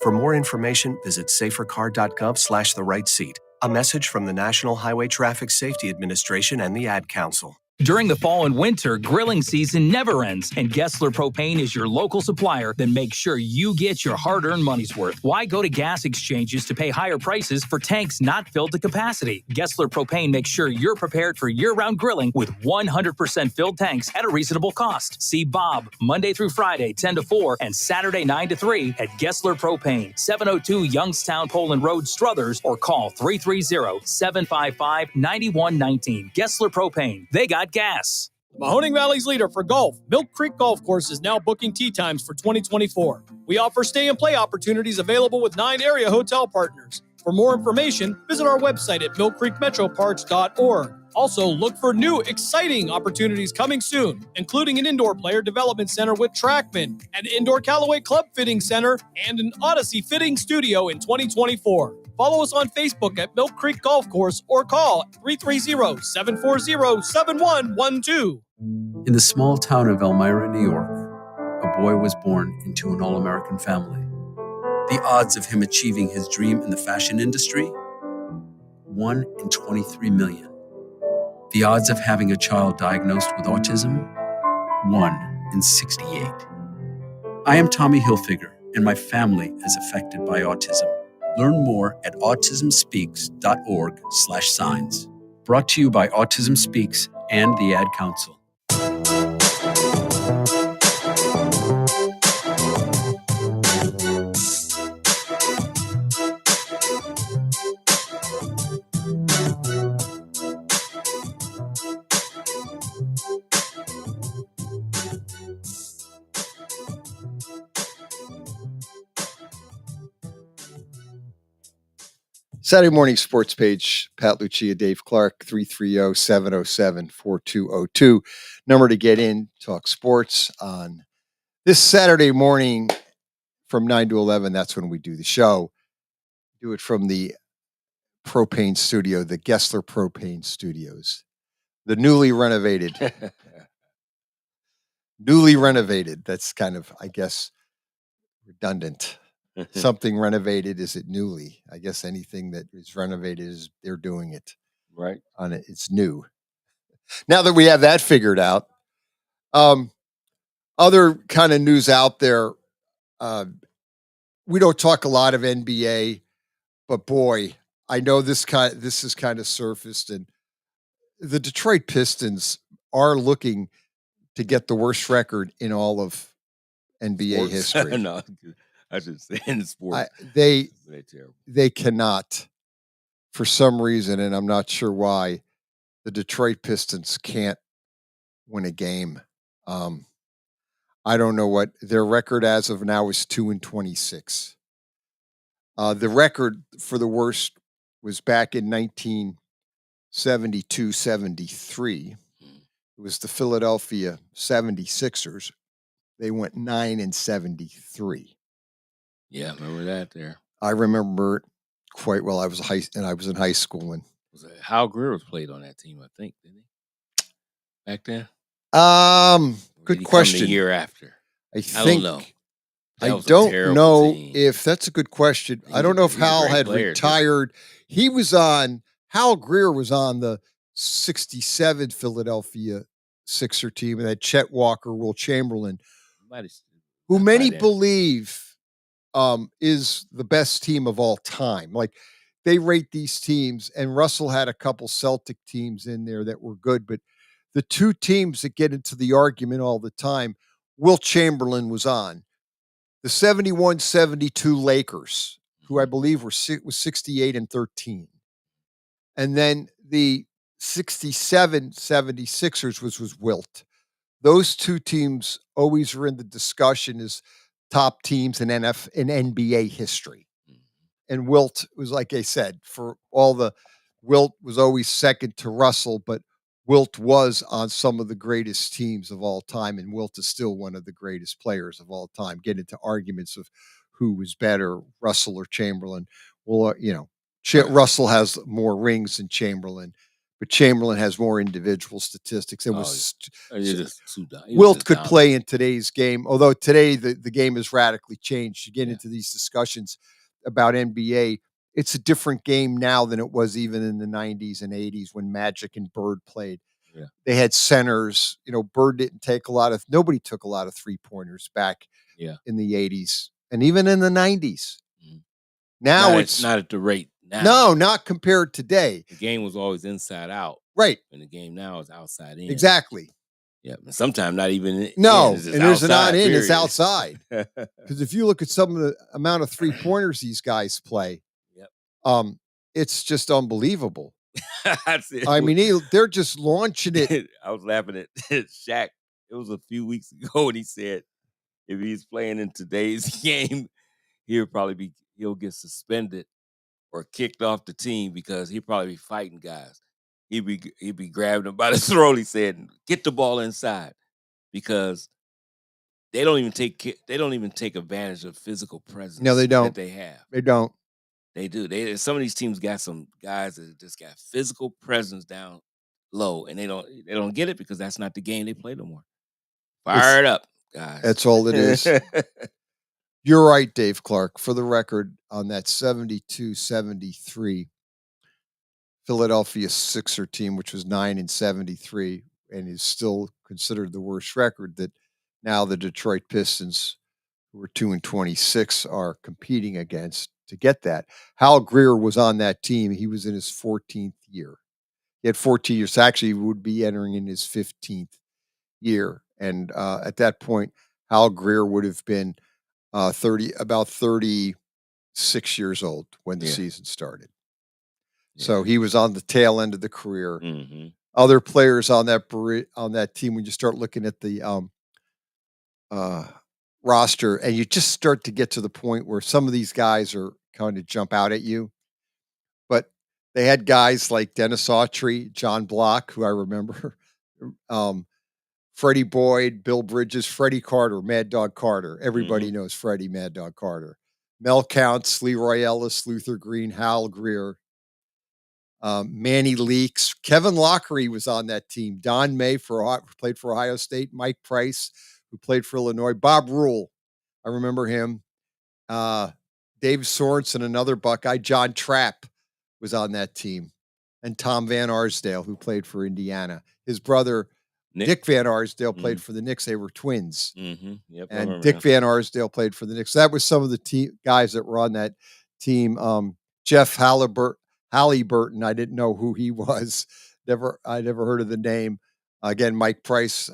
For more information, visit safercar.gov/the-right-seat. A message from the National Highway Traffic Safety Administration and the Ad Council. During the fall and winter, grilling season never ends, and Gessler Propane is your local supplier that makes sure you get your hard-earned money's worth. Why go to gas exchanges to pay higher prices for tanks not filled to capacity? Gessler Propane makes sure you're prepared for year-round grilling with 100% filled tanks at a reasonable cost. See Bob Monday through Friday, 10 to 4, and Saturday, 9 to 3 at Gessler Propane, 702 Youngstown Poland Road, Struthers, or call 330-755-9119. Gessler Propane. They got gas. Mahoning Valley's leader for golf, Milk Creek Golf Course is now booking tee times for 2024. We offer stay and play opportunities available with 9 area hotel partners. For more information, visit our website at millcreekmetroparks.org. Also, look for new, exciting opportunities coming soon, including an indoor player development center with Trackman, an indoor Callaway Club Fitting Center, and an Odyssey Fitting Studio in 2024. Follow us on Facebook at Milk Creek Golf Course or call 330-740-7112. In the small town of Elmira, New York, a boy was born into an all-American family. The odds of him achieving his dream in the fashion industry? 1 in 23 million. The odds of having a child diagnosed with autism? 1 in 68. I am Tommy Hilfiger, and my family is affected by autism. Learn more at autismspeaks.org/signs. Brought to you by Autism Speaks and the Ad Council. Saturday Morning Sports Page, Pat Lucia, Dave Clark, 330-707-4202. Number to get in, talk sports on this Saturday morning from 9 to 11. That's when we do the show. Do it from the propane studio, the Gessler Propane Studios. The newly renovated. Newly renovated. That's kind of, I guess, redundant. Something renovated, is it newly? I guess anything that is renovated is they're doing it. Right. On it. It's new. Now that we have that figured out, other kind of news out there, we don't talk a lot of NBA, but boy, I know this is kind of surfaced, and the Detroit Pistons are looking to get the worst record in all of NBA Sports. history. No, I should say in sports. They terrible. They cannot, for some reason, and I'm not sure why, the Detroit Pistons can't win a game. I don't know what their record as of now is 2-26. The record for the worst was back in 1972-73. It was the Philadelphia 76ers. They went 9-73. Yeah, remember that there. I remember it quite well. I was in high school, and Hal Greer was played on that team, I think, didn't he? Back then? Good question. The year after. I don't know. I don't know if that's a good question. I don't know if Hal had retired. Hal Greer was on the 67 Philadelphia Sixer team, and had Chet Walker, Will Chamberlain, who many believe is the best team of all time. Like, they rate these teams, and Russell had a couple Celtic teams in there that were good, but the two teams that get into the argument all the time, Will Chamberlain was on. The 71-72 Lakers, who I believe was 68-13. And then the 67 76ers was Wilt. Those two teams always are in the discussion as top teams in NBA history. And Wilt was, like I said, Wilt was always second to Russell, but Wilt was on some of the greatest teams of all time, and Wilt is still one of the greatest players of all time. Get into arguments of who was better, Russell or Chamberlain. Well, Russell has more rings than Chamberlain, but Chamberlain has more individual statistics. And Wilt could play in today's game, although today the game has radically changed. You get into these discussions about NBA. It's a different game now than it was even in the 90s and 80s when Magic and Bird played. Yeah. They had centers. Bird nobody took a lot of three-pointers back in the 80s and even in the 90s. Mm-hmm. Now it's not at the rate now. No, not compared today. The game was always inside out. Right. And the game now is outside in. Exactly. Yeah, sometimes not even no, in. And there's not in, it's outside. Because if you look at some of the amount of three-pointers these guys play, it's just unbelievable. I mean, they're just launching it. I was laughing at Shaq. It was a few weeks ago, and he said if he's playing in today's game, he'll get suspended or kicked off the team because he'll probably be fighting guys. He'd be grabbing them by the throat. He said, "Get the ball inside," because they don't even take advantage of physical presence. No, they don't. That they have. They don't. They do. Some of these teams got some guys that just got physical presence down low, and they don't get it because that's not the game they play no more. Fire it up, guys. That's all it is. You're right, Dave Clark. For the record, on that 72-73 Philadelphia Sixer team, which was 9-73 and is still considered the worst record, that now the Detroit Pistons, who are 2-26, are competing against to get that. Hal Greer was on that team. He was in his 14th year. He had 14 years. Actually, he would be entering in his 15th year. And at that point, Hal Greer would have been about 36 years old when the season started. Yeah. So he was on the tail end of the career. Mm-hmm. Other players on that team, when you start looking at the roster, and you just start to get to the point where some of these guys are kind of jump out at you. But they had guys like Dennis Autry, John Block, who I remember, Freddie Boyd, Bill Bridges, Freddie Carter, Mad Dog Carter. Everybody knows Freddie Mad Dog Carter. Mel Counts, Leroy Ellis, Luther Green, Hal Greer. Manny Leaks. Kevin Lockery was on that team. Don May played for Ohio State. Mike Price, who played for Illinois. Bob Rule, I remember him. Dave Sorensen, another Buckeye. John Trapp was on that team. And Tom Van Arsdale, who played for Indiana. His brother, Dick Van Arsdale, played for the Knicks. They were twins. Yep, I And remember Dick him. Van Arsdale played for the Knicks. That was some of the guys that were on that team. Jeff Halliburton, I didn't know who he was. I never heard of the name. Again, Mike Price,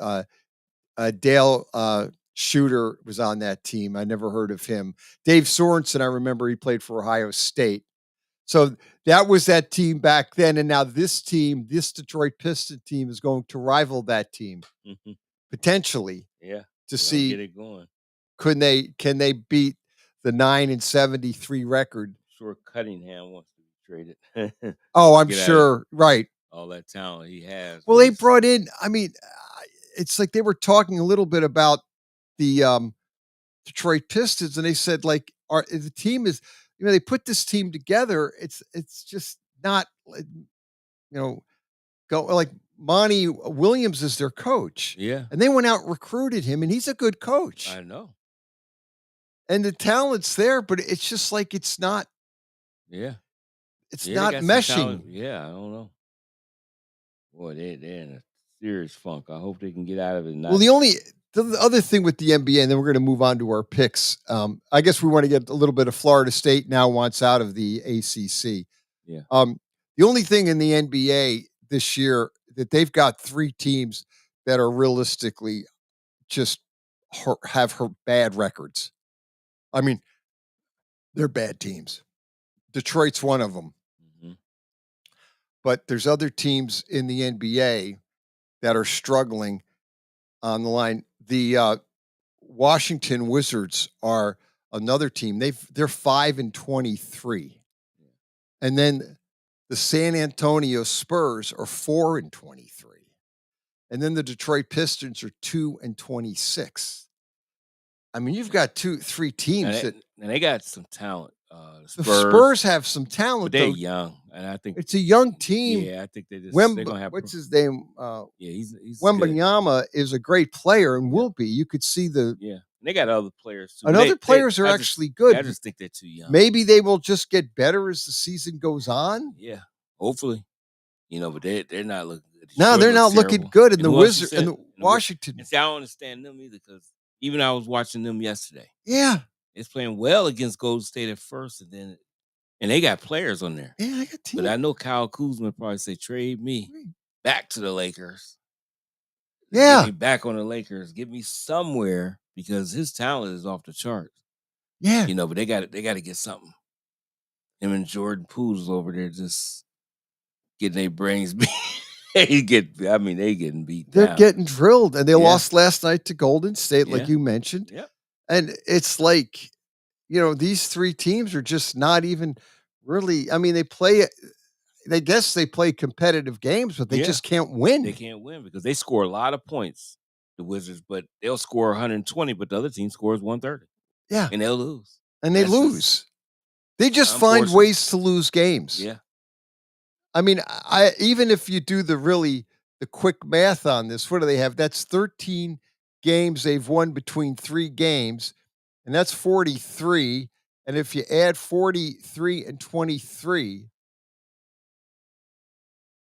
Dale Shooter was on that team. I never heard of him. Dave Sorensen, I remember he played for Ohio State. So that was that team back then. And now this Detroit Piston team is going to rival that team potentially. Yeah. To see get it going. Can they beat the 9-73 record? Sure, Cunningham wants to be traded. Oh, I'm sure. Right. All that talent he has. Well, they brought in, it's like they were talking a little bit about the Detroit Pistons, and they said, like, the team is, they put this team together. It's just not, go like Monty Williams is their coach. Yeah. And they went out and recruited him, and he's a good coach. I know. And the talent's there, but it's just like it's not. Yeah. It's they not got some meshing. talent. Yeah, I don't know. Boy, they're in a serious funk. I hope they can get out of it. Well, the other thing with the NBA, and then we're going to move on to our picks. I guess we want to get a little bit of Florida State now wants out of the ACC. Yeah. The only thing in the NBA this year that they've got 3 teams that are realistically just have bad records. I mean, they're bad teams. Detroit's one of them. But there's other teams in the NBA that are struggling on the line. The Washington Wizards are another team. They're 5-23. And then the San Antonio Spurs are 4-23. And then the Detroit Pistons are 2-26. I mean, you've got 3 teams and they got some talent. The Spurs have some talent, but they're though. young, and I think It's a young team. Yeah, I think they're gonna have. What's his name? Yeah, he's Wembanyama is a great player and will be. You could see the and they got other players too. and other players are actually good. I just think they're too young. Maybe they will just get better as the season goes on. Yeah, hopefully. But they're not looking good. No, they're not looking good. And the Wizards and the Washington. And see, I don't understand them either because even I was watching them yesterday. Yeah. It's playing well against Golden State at first, and they got players on there. Yeah, I got team. But I know Kyle Kuzma probably say trade me back to the Lakers. Yeah, get me back on the Lakers. Get me somewhere because his talent is off the charts. Yeah, but they got to get something. Him and Jordan Poole's over there just getting their brains beat. they getting beat. They're getting drilled, and they lost last night to Golden State, like you mentioned. Yep. And it's like, these 3 teams are just not even really. I mean, they play competitive games, but they just can't win. They can't win because they score a lot of points, the Wizards, but they'll score 120, but the other team scores 130. Yeah. And they'll lose. And they lose. They just find ways to lose games. Yeah. I mean, even if you do the quick math on this, what do they have? That's 13 games they've won between 3 games, and that's 43. And if you add 43 and 23,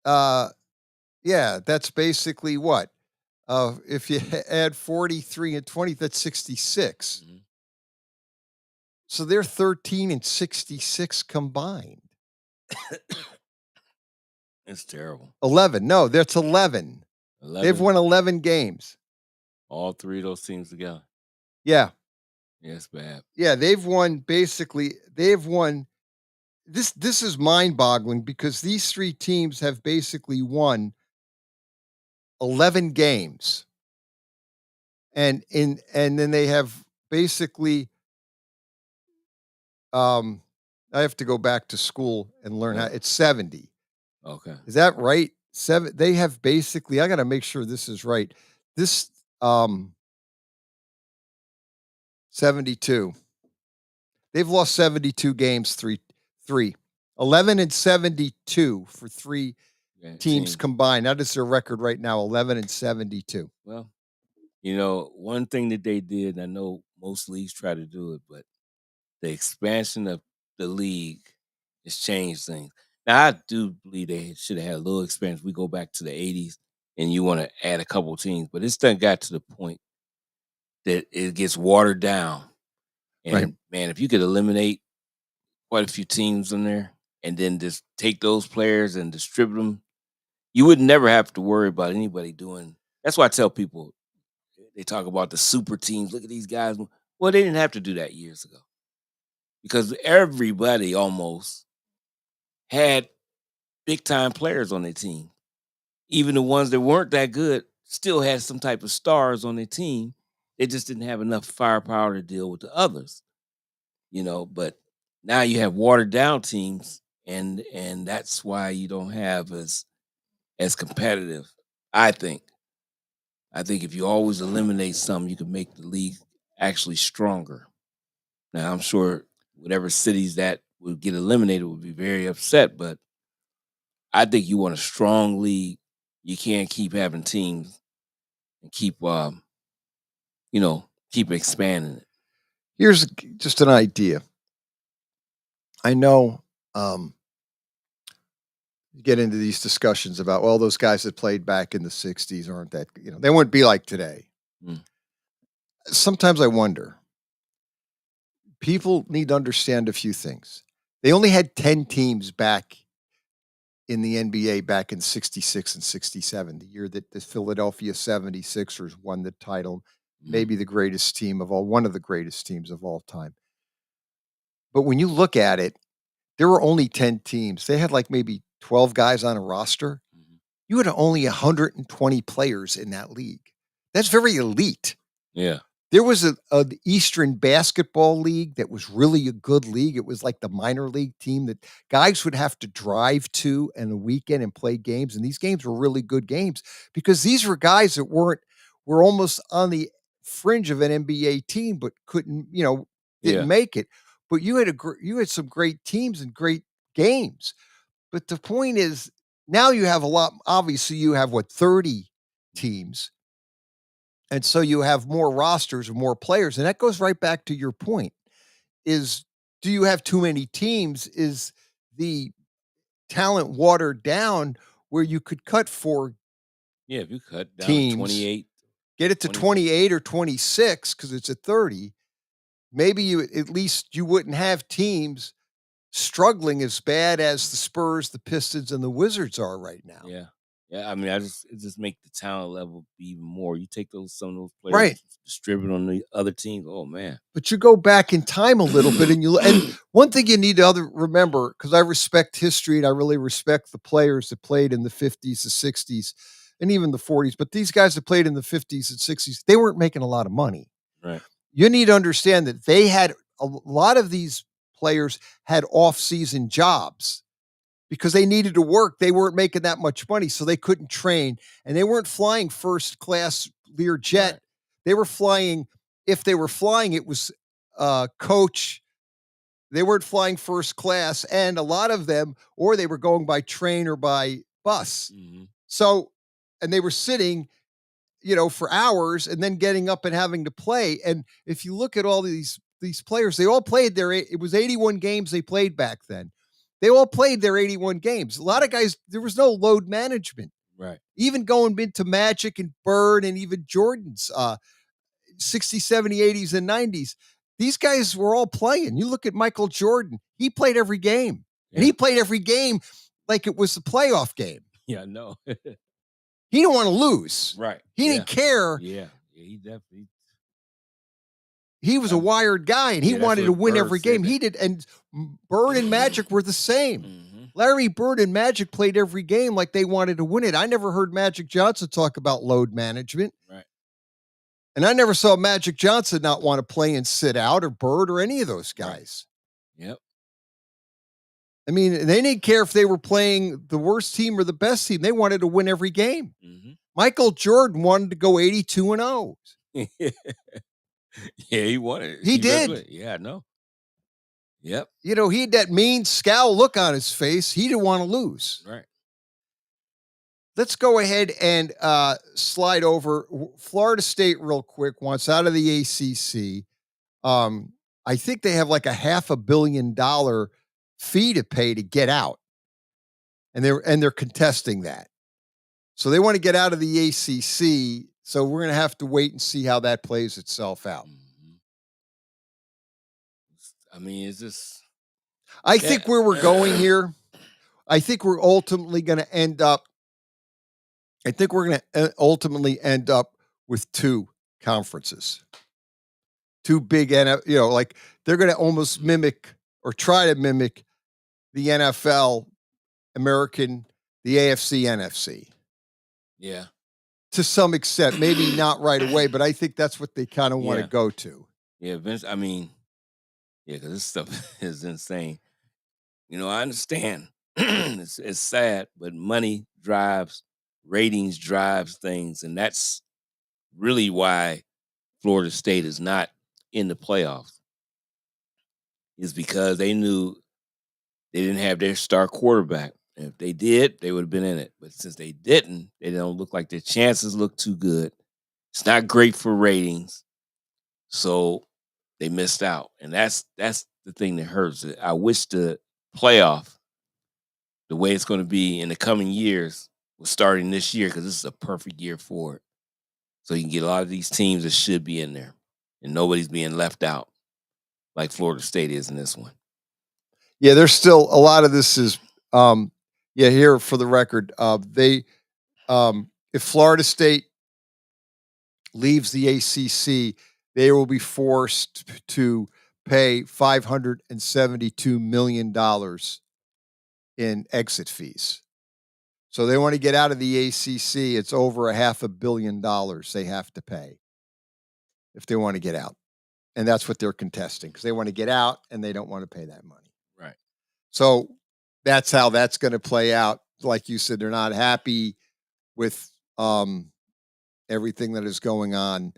that's basically what? If you add 43 and 20, that's 66. Mm-hmm. So they're 13 and 66 combined. It's terrible. 11. No, that's 11. 11. They've won 11 games. All 3 of those teams together. Yeah. Yeah, it's bad. Yeah, they've won this is mind-boggling because these 3 teams have basically won 11 games. And then they have basically I have to go back to school and learn how it's 70. Okay. Is that right? 7. They have basically, I got to make sure this is right. This 72. They've lost 72 games, 3. 11-72 for three Yeah, teams combined. That is their record right now, 11-72. Well, you know, one thing that they did, I know most leagues try to do it, but the expansion of the league has changed things. Now, I do believe they should have had a little expansion. We go back to the 80s and you want to add a couple teams, but it's done got to the point that it gets watered down. And Right. man, if you could eliminate quite a few teams in there and then just take those players and distribute them, you would never have to worry about anybody doing. That's why I tell people, they talk about the super teams. Look at these guys. Well, they didn't have to do that years ago because everybody almost had big time players on their team. Even the ones that weren't that good still had some type of stars on their team. They just didn't have enough firepower to deal with the others, you know. But now you have watered down teams, and that's why you don't have as competitive. I think. I think if you always eliminate some, you can make the league actually stronger. Now I'm sure whatever cities that would get eliminated would be very upset, but I think you want a strong league. You can't keep having teams and keep keep expanding it. Here's just an idea. I know you get into these discussions about, well, those guys that played back in the 60s aren't that, they wouldn't be like today. Mm. Sometimes I wonder, people need to understand a few things. They only had 10 teams back in the NBA back in 66 and 67, the year that the Philadelphia 76ers won the title, maybe the greatest team of all, one of the greatest teams of all time. But when you look at it, there were only 10 teams. They had like maybe 12 guys on a roster. You had only 120 players in that league. That's very elite. Yeah. There was an Eastern Basketball League that was really a good league. It was like the minor league team that guys would have to drive to in a weekend and play games. And these games were really good games because these were guys that were almost on the fringe of an NBA team, but couldn't, didn't Yeah. make it. But you had some great teams and great games. But the point is, now you have a lot. Obviously, you have 30 teams. And so you have more rosters and more players. And that goes right back to your point is, do you have too many teams? Is the talent watered down where you could cut 4 Yeah, if you cut down to teams, 28, get it to 28 or 26 because it's at 30, maybe at least you wouldn't have teams struggling as bad as the Spurs, the Pistons, and the Wizards are right now. Yeah. Yeah, I mean, it just make the talent level be even more. You take some of those players, Right. distribute on the other teams. Oh man! But you go back in time a little bit, and one thing you need to remember, because I respect history and I really respect the players that played in the 50s, the 60s, and even the 40s. But these guys that played in the 50s and 60s, they weren't making a lot of money. Right. You need to understand that they had a lot of these players had off-season jobs because they needed to work. They weren't making that much money, so they couldn't train. And they weren't flying first-class Learjet. Right. They were flying, if they were flying, it was coach. They weren't flying first class. And a lot of them, or they were going by train or by bus. Mm-hmm. So, and they were sitting, for hours and then getting up and having to play. And if you look at all these players, they all played it was 81 games they played back then. They all played their 81 games. A lot of guys, there was no load management. Right. Even going into Magic and Bird and even Jordan's 60s, 70s, 80s, and 90s, these guys were all playing. You look at Michael Jordan, he played every game. Yeah. And he played every game like it was a playoff game. Yeah, no. He didn't want to lose. Right. He didn't care. Yeah. He definitely. He was a wired guy, and he wanted to win every game. He did, and Bird and Magic were the same. Mm-hmm. Larry Bird and Magic played every game like they wanted to win it. I never heard Magic Johnson talk about load management. Right. And I never saw Magic Johnson not want to play and sit out, or Bird, or any of those guys. Right. Yep. I mean, they didn't care if they were playing the worst team or the best team. They wanted to win every game. Mm-hmm. Michael Jordan wanted to go 82-0. Yeah, he wanted it. He did. Yeah, I know. Yep. You know, he had that mean scowl look on his face. He didn't want to lose. Right. Let's go ahead and slide over. Florida State, real quick, wants out of the ACC. I think they have like a $500 million fee to pay to get out, and they're contesting that. So they want to get out of the ACC. So we're going to have to wait and see how that plays itself out. I mean, it's just. I think where we're going here, I think we're ultimately going to end up. I think we're going to ultimately end up with two conferences, two big, like they're going to almost mimic or try to mimic the NFL, American, the AFC, NFC. Yeah. To some extent, maybe not right away, but I think that's what they kind of want to go to. Yeah, Vince. I mean, because this stuff is insane. You know, I understand. It's sad, but money drives, ratings drives things, and that's really why Florida State is not in the playoffs. Is because they knew they didn't have their star quarterback. And if they did, they would have been in it. But since they didn't, they don't look like their chances look too good. It's not great for ratings. So they missed out. And that's the thing that hurts. I wish the playoff, the way it's going to be in the coming years, was starting this year because this is a perfect year for it. So you can get a lot of these teams that should be in there. And nobody's being left out like Florida State is in this one. Yeah, there's still a lot of this is here for the record, if Florida State leaves the ACC, they will be forced to pay $572 million in exit fees. So they want to get out of the ACC. It's over $500 million they have to pay if they want to get out. And that's what they're contesting because they want to get out and they don't want to pay that money. Right. So that's how that's going to play out. Like you said, they're not happy with everything that is going on.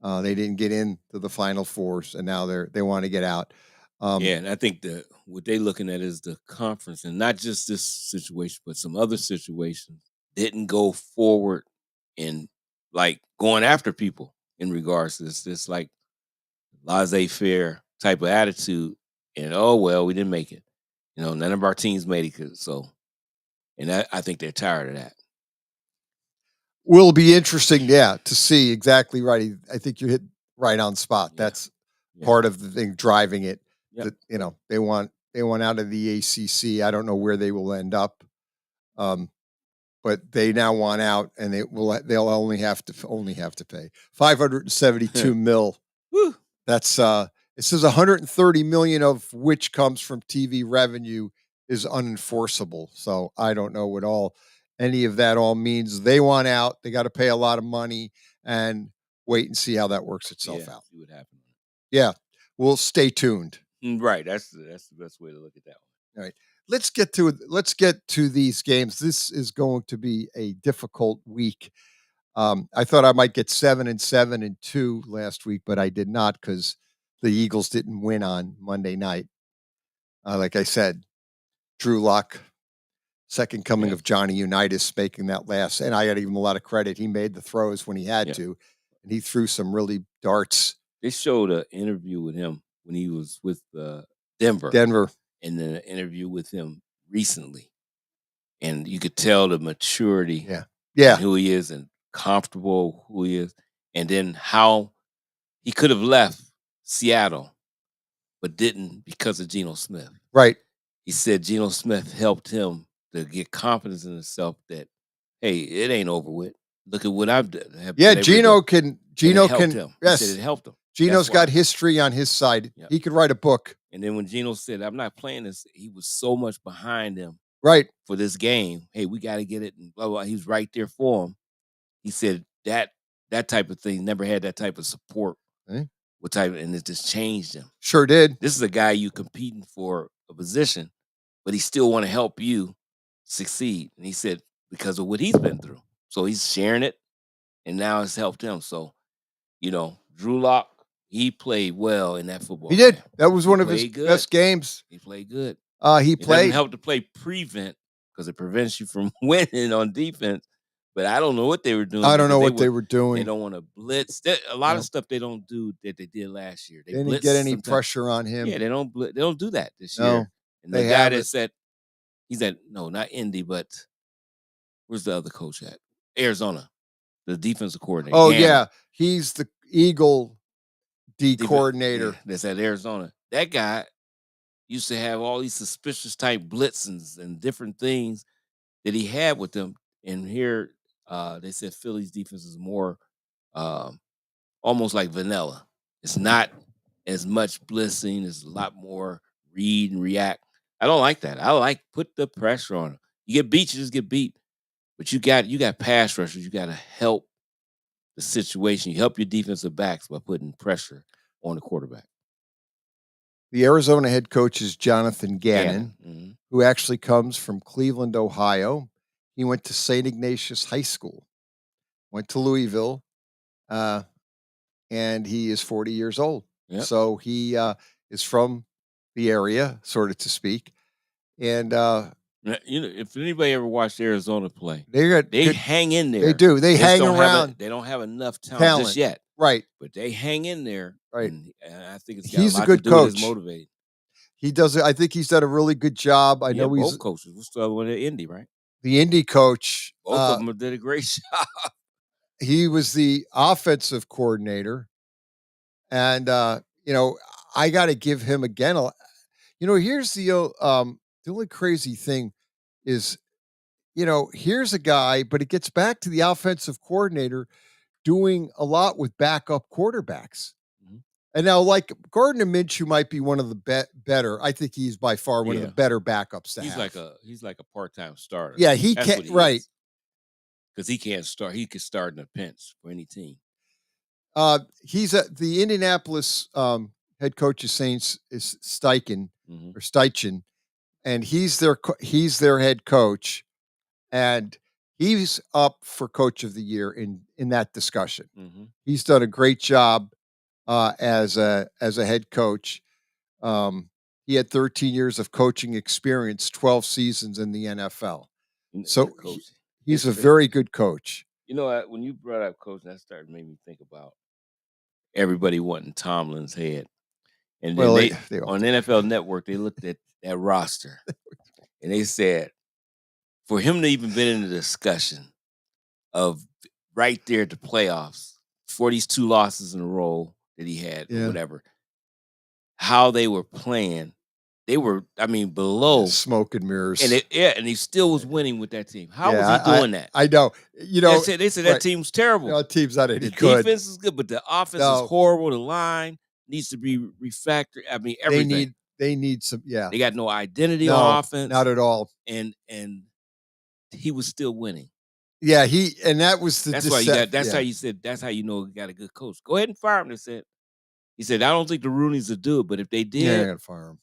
They didn't get into the Final Fours, and now they want to get out. And I think what they're looking at is the conference, and not just this situation, but some other situations didn't go forward in like going after people in regards to this like laissez-faire type of attitude. And oh well, we didn't make it. You know, none of our teams made it. So, and I think they're tired of that. Will be interesting, to see exactly right. I think you hit right on spot. Yeah. That's part of the thing driving it. Yep. That they want out of the ACC. I don't know where they will end up, but they now want out, and they'll only have to pay $572 mil. Woo. That's it says 130 million of which comes from TV revenue is unenforceable. So I don't know what any of that all means. They want out. They got to pay a lot of money and wait and see how that works itself out. See what happens. Yeah, we'll stay tuned. Right, that's the best way to look at that one. All right, let's get to these games. This is going to be a difficult week. I thought I might get 7-7 and 2 last week, but I did not because the Eagles didn't win on Monday night. Like I said, Drew Lock. Second coming of Johnny Unitas making that last, and I got to give him a lot of credit. He made the throws when he had to, and he threw some really darts. They showed an interview with him when he was with Denver, and then an interview with him recently, and you could tell the maturity, and who he is, and comfortable who he is, and then how he could have left Seattle, but didn't because of Geno Smith. Right. He said Geno Smith helped him to get confidence in himself that, hey, it ain't over with. Look at what I've done. Geno can. Him. Yes, he said it helped him. Geno's got history on his side. Yep. He could write a book. And then when Geno said, "I'm not playing this," he was so much behind him. Right. For this game, hey, we got to get it, and blah blah. He was right there for him. He said that type of thing never had that type of support. Okay. And it just changed him. Sure did. This is a guy you competing for a position, but he still want to help you succeed. And he said because of what he's been through, so he's sharing it, and now it's helped him. So, Drew Lock, he played well in that football. He did. Game. That was He one of his played good. best games. He played good. He It doesn't played. help to play prevent because it prevents you from winning on defense. But I don't know what they were doing. I don't know because what they were They doing. don't want to blitz. A lot No. of stuff they don't do that they did last year. They didn't get any pressure on him. Yeah, they don't do that this No, year. And the they guy haven't. he's at no, not Indy, but where's the other coach at? Arizona, the defensive coordinator. Oh Gannon. yeah, he's the Eagle D coordinator. Yeah, that's at Arizona. That guy used to have all these suspicious type blitzes and different things that he had with them. And here, they said Philly's defense is more almost like vanilla. It's not as much blitzing. It's a lot more read and react. I don't like that. I like put the pressure on them. You get beat, you just get beat. But you got pass rushers. You got to help the situation. You help your defensive backs by putting pressure on the quarterback. The Arizona head coach is Jonathan Gannon, Mm-hmm. who actually comes from Cleveland, Ohio. He went to St. Ignatius High School, went to Louisville, and he is 40 years old. Yep. So he is from the area, sort of to speak. And if anybody ever watched Arizona play, they hang in there. They do. They hang around. They don't have enough talent just yet. Right. But they hang in there. Right. And I think it's got He's a lot a good to do with coach. his motivated. He does it. I think he's done a really good job. I know he's both coaches. What's the other one at Indy, right? the Indy coach. Both of them did a great job. He was the offensive coordinator. And, I got to give him again. Here's the only crazy thing is, here's a guy, but it gets back to the offensive coordinator doing a lot with backup quarterbacks. Mhm. And now, like Gardner Minshew might be one of the better. I think he's by far one of the better backups to He's have. he's like a part-time starter. Yeah, he can't. Right. Because he can't start. He could start in a pinch for any team. He's the Indianapolis head coach of Saints is Steichen Mhm. or Steichen, and he's their head coach, and he's up for coach of the year in that discussion. Mm-hmm. He's done a great job as a head coach. He had 13 years of coaching experience, 12 seasons in the NFL. So he's a very good coach. When you brought up coaching, that started made me think about everybody wanting Tomlin's head. And then they on NFL Network, they looked at that roster and they said, for him to even been in the discussion of right there at the playoffs, for these 2 losses in a row that he had, or whatever, how they were playing, they were, below smoke and mirrors. And and he still was winning with that team. How was he doing that? I know. They said that team's terrible. No, team's not any the good. Defense is good, but the offense is horrible. The line needs to be refactored. Everything. They need some. Yeah, they got no identity on offense. Not at all. And he was still winning. Yeah, that was the. That's why you got. That's how you said. That's how you know you got a good coach. Go ahead and fire him. He said, I don't think the Rooneys will do it, but if they did, I gotta fire him.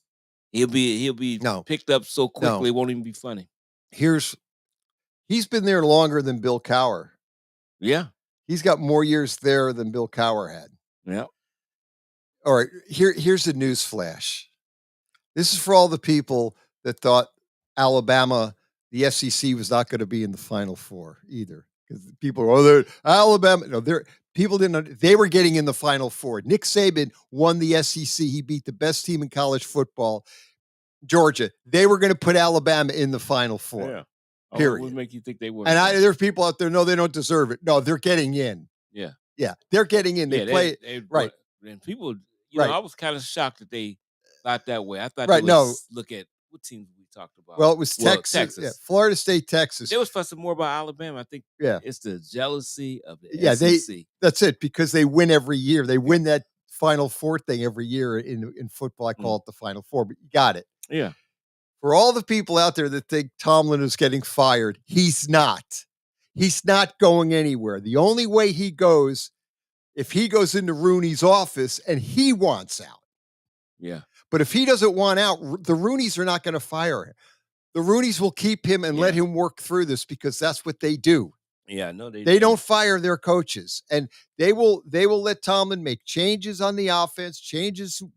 He'll be picked up so quickly it won't even be funny. He's been there longer than Bill Cowher. Yeah. He's got more years there than Bill Cowher had. Yeah. All right. Here's the news flash. This is for all the people that thought Alabama, the SEC was not going to be in the Final Four either. Because people are, they're Alabama. No, people didn't. They were getting in the Final Four. Nick Saban won the SEC. He beat the best team in college football, Georgia. They were going to put Alabama in the Final Four. Yeah. Period. What would make you think they would? And there's people out there, no, they don't deserve it. No, they're getting in. Yeah. Yeah, they're getting in. They play right. And people, I was kind of shocked that they thought that way. I thought right. They would look at what teams we talked about. Well, it was Texas. Yeah, Florida State, Texas. They was fussing more about Alabama. I think it's the jealousy of the SEC. That's it, because they win every year. They win that Final Four thing every year in football. I call it the Final Four, but you got it. Yeah. For all the people out there that think Tomlin is getting fired, he's not. He's not going anywhere. The only way he goes, if he goes into Rooney's office and he wants out. Yeah. But if he doesn't want out, the Rooneys are not going to fire him. The Rooneys will keep him and let him work through this because that's what they do. Yeah, no, they don't fire their coaches, and they will let Tomlin make changes on the offense,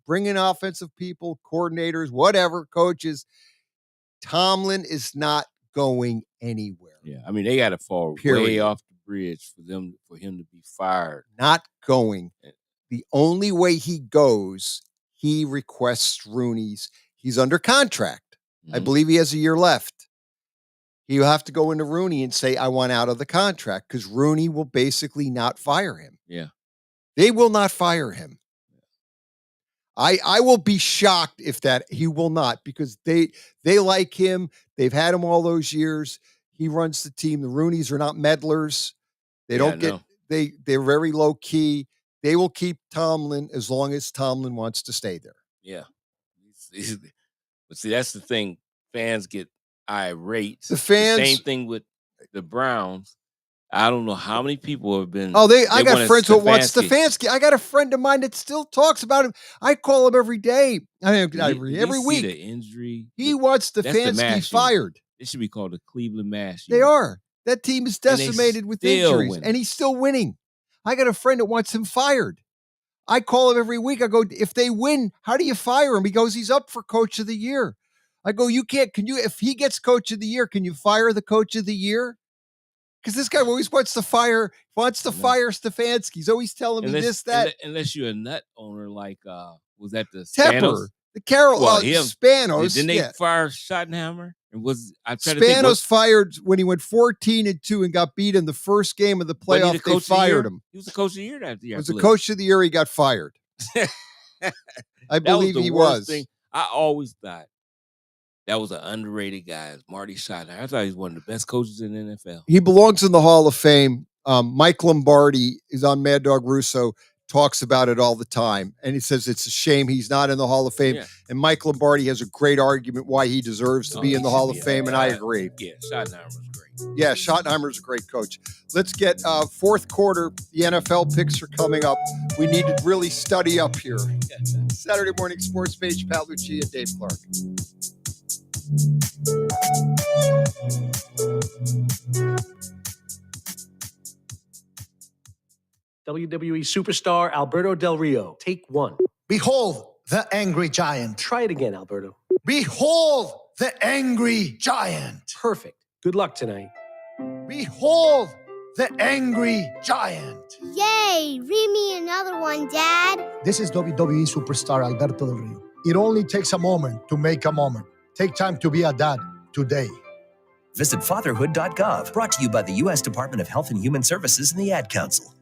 bring in offensive people, coordinators, whatever, coaches. Tomlin is not going anywhere. Yeah, I mean, they got to fall way off the bridge for him to be fired. Not going. The only way he goes, he requests Rooney's. He's under contract. I believe he has a year left. He'll have to go into Rooney and say, I want out of the contract, because Rooney will basically not fire him. Yeah. They will not fire him. I will be shocked if he will not, because they like him. They've had him all those years. He runs the team. The Rooneys are not meddlers. They're very low key. They will keep Tomlin as long as Tomlin wants to stay there. Yeah. But see, that's the thing. Fans get irate. The same thing with the Browns. I don't know how many people have been. I got friends who want Stefanski. I got a friend of mine that still talks about him. I call him every day. Every week. The injury. He wants Stefanski fired. It should be called the Cleveland Mash. They are. That team is decimated with injuries, and he's still winning. I got a friend that wants him fired. I call him every week. I go, if they win, how do you fire him? He goes, he's up for Coach of the Year. I go, if he gets Coach of the Year, can you fire the Coach of the Year? Because this guy always wants to fire Stefanski. He's always telling me that. Unless you're a nut owner like, was that the Tepper, Spanos? the Spanos. Didn't they fire Schottenheimer? Spanos fired when he went 14-2 and got beat in the first game of the playoff. They fired him. He was the Coach of the Year that year. He was the Coach of the Year. He got fired. I believe he was. Thing. I always thought that was an underrated guy, Marty Schottenheimer. I thought he was one of the best coaches in the NFL. He belongs in the Hall of Fame. Mike Lombardi is on Mad Dog Russo, talks about it all the time. And he says it's a shame he's not in the Hall of Fame. Yeah. And Mike Lombardi has a great argument why he deserves to be in the Hall of Fame, and I agree. Yeah, Schottenheimer was great. Yeah, Schottenheimer's a great coach. Let's get fourth quarter. The NFL picks are coming up. We need to really study up here. Saturday Morning Sports Page, Pat Lucia, Dave Clark. WWE superstar Alberto Del Rio. Take one. Behold the angry giant. Try it again, Alberto. Behold the angry giant. Perfect. Good luck tonight. Behold the angry giant. Yay! Read me another one, Dad. This is WWE superstar Alberto Del Rio. It only takes a moment to make a moment. Take time to be a dad today. Visit fatherhood.gov. Brought to you by the U.S. Department of Health and Human Services and the Ad Council.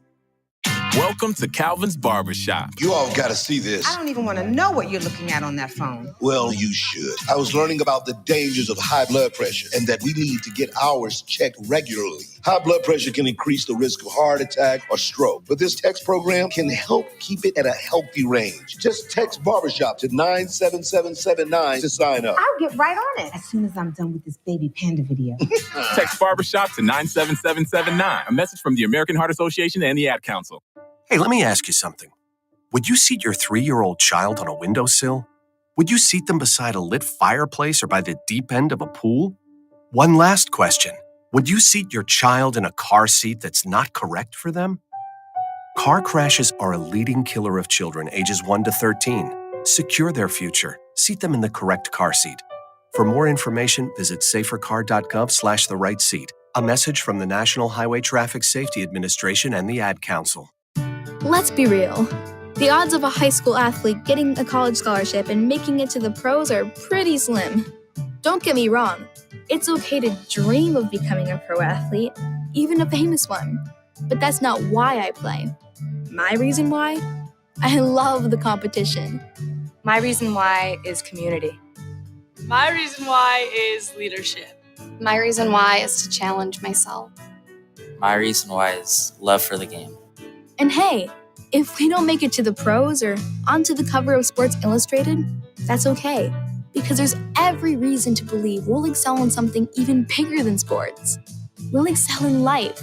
Welcome to Calvin's Barbershop. You all got to see this. I don't even want to know what you're looking at on that phone. Well, you should. I was learning about the dangers of high blood pressure and that we need to get ours checked regularly. High blood pressure can increase the risk of heart attack or stroke, but this text program can help keep it at a healthy range. Just text Barbershop to 97779 to sign up. I'll get right on it as soon as I'm done with this baby panda video. Text Barbershop to 97779. A message from the American Heart Association and the Ad Council. Hey, let me ask you something. Would you seat your 3-year-old child on a windowsill? Would you seat them beside a lit fireplace or by the deep end of a pool? One last question. Would you seat your child in a car seat that's not correct for them? Car crashes are a leading killer of children ages 1 to 13. Secure their future. Seat them in the correct car seat. For more information, visit safercar.gov/the-right-seat. A message from the National Highway Traffic Safety Administration and the Ad Council. Let's be real. The odds of a high school athlete getting a college scholarship and making it to the pros are pretty slim. Don't get me wrong. It's okay to dream of becoming a pro athlete, even a famous one. But that's not why I play. My reason why? I love the competition. My reason why is community. My reason why is leadership. My reason why is to challenge myself. My reason why is love for the game. And hey, if we don't make it to the pros or onto the cover of Sports Illustrated, that's okay. Because there's every reason to believe we'll excel in something even bigger than sports. We'll excel in life.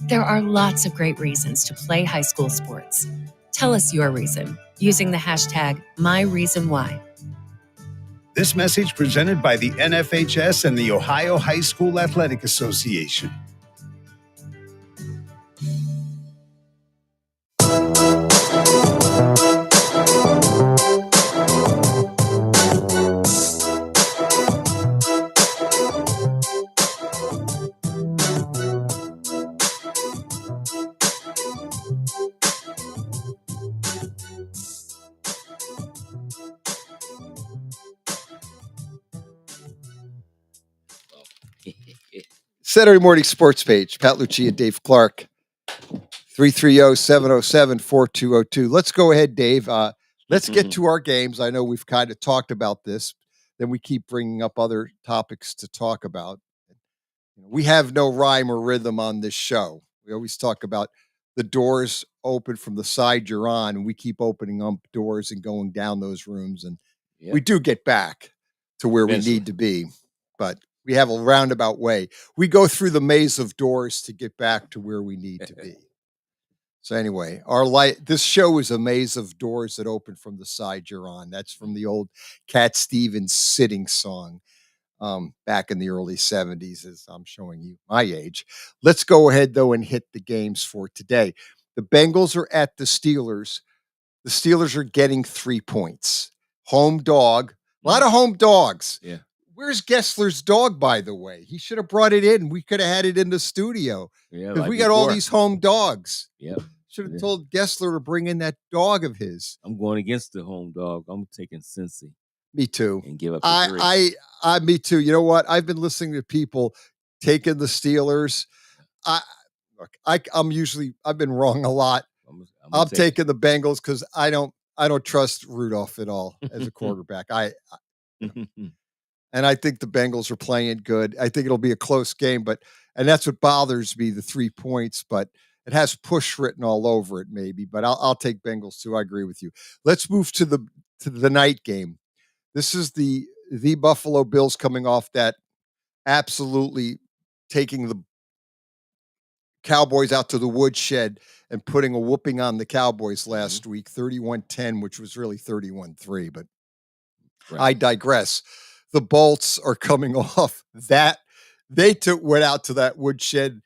There are lots of great reasons to play high school sports. Tell us your reason using the hashtag #MyReasonWhy. This message presented by the NFHS and the Ohio High School Athletic Association. Saturday morning sports page. Pat Lucia, Dave Clark. 330-707-4202. Let's go ahead, Dave. Let's get to our games. I know we've kind of talked about this. Then we keep bringing up other topics to talk about. We have no rhyme or rhythm on this show. We always talk about the doors open from the side you're on, and we keep opening up doors and going down those rooms. And we do get back to where we need to be, but we have a roundabout way. We go through the maze of doors to get back to where we need to be. So anyway, this show is a maze of doors that open from the side you're on. That's from the old Cat Stevens sitting song back in the early 70s, as I'm showing you my age. Let's go ahead, though, and hit the games for today. The Bengals are at the Steelers. The Steelers are getting 3 points. Home dog. A lot of home dogs. Yeah. Where's Gessler's dog, by the way? He should have brought it in. We could have had it in the studio. Yeah, Because like we got all before. these home dogs. Yep. Should have told Gessler to bring in that dog of his. I'm going against the home dog. I'm taking Cincy. Me too. And give up the 3. Me too. You know what? I've been listening to people taking the Steelers. I've been wrong a lot. I'm taking the Bengals because I don't trust Rudolph at all as a quarterback. And I think the Bengals are playing good. I think it'll be a close game, and that's what bothers me, the 3 points, but it has push written all over it, maybe. But I'll take Bengals too. I agree with you. Let's move to the night game. This is the Buffalo Bills coming off that absolutely taking the Cowboys out to the woodshed and putting a whooping on the Cowboys last week, 31-10, which was really 31-3, but I digress. The Bolts are coming off that. They went out to that woodshed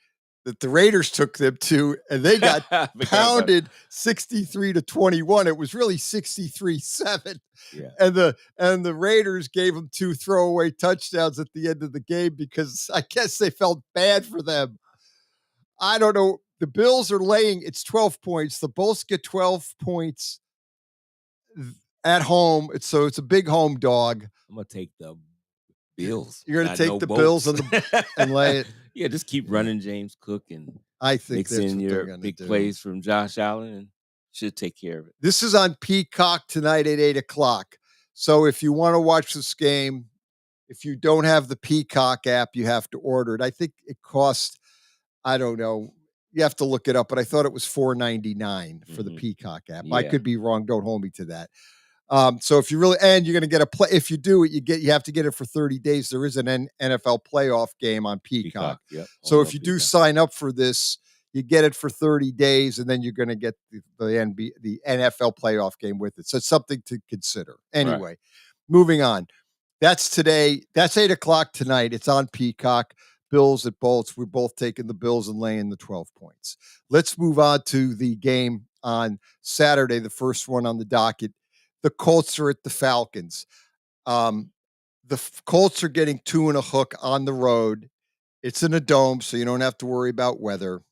that the Raiders took them to, and they got pounded 63-21. It was really 63-7. Yeah. And the Raiders gave them 2 throwaway touchdowns at the end of the game because I guess they felt bad for them. I don't know. The Bills are laying, it's 12 points. The Bolts get 12 points at home. So it's a big home dog. I'm going to take the Bills. You're going to take the Bills and lay it. Yeah, just keep running James Cook and I think mix that's in what your they're going to big do. plays from Josh Allen and should take care of it. This is on Peacock tonight at 8:00. So if you want to watch this game, if you don't have the Peacock app, you have to order it. I think it costs, I don't know, you have to look it up, but I thought it was $4.99 for the Peacock app. I Yeah. could be wrong. Don't hold me to that. So if you really, and you're going to get a play, if you do it, you have to get it for 30 days. There is an NFL playoff game on Peacock. Yep. So if you do sign up for this, you get it for 30 days, and then you're going to get the NFL playoff game with it. So it's something to consider. Anyway, moving on. That's today. That's 8:00 tonight. It's on Peacock. Bills at Bolts. We're both taking the Bills and laying the 12 points. Let's move on to the game on Saturday, the first one on the docket. The Colts are at the Falcons. The Colts are getting 2 and a hook on the road. It's in a dome, so you don't have to worry about weather.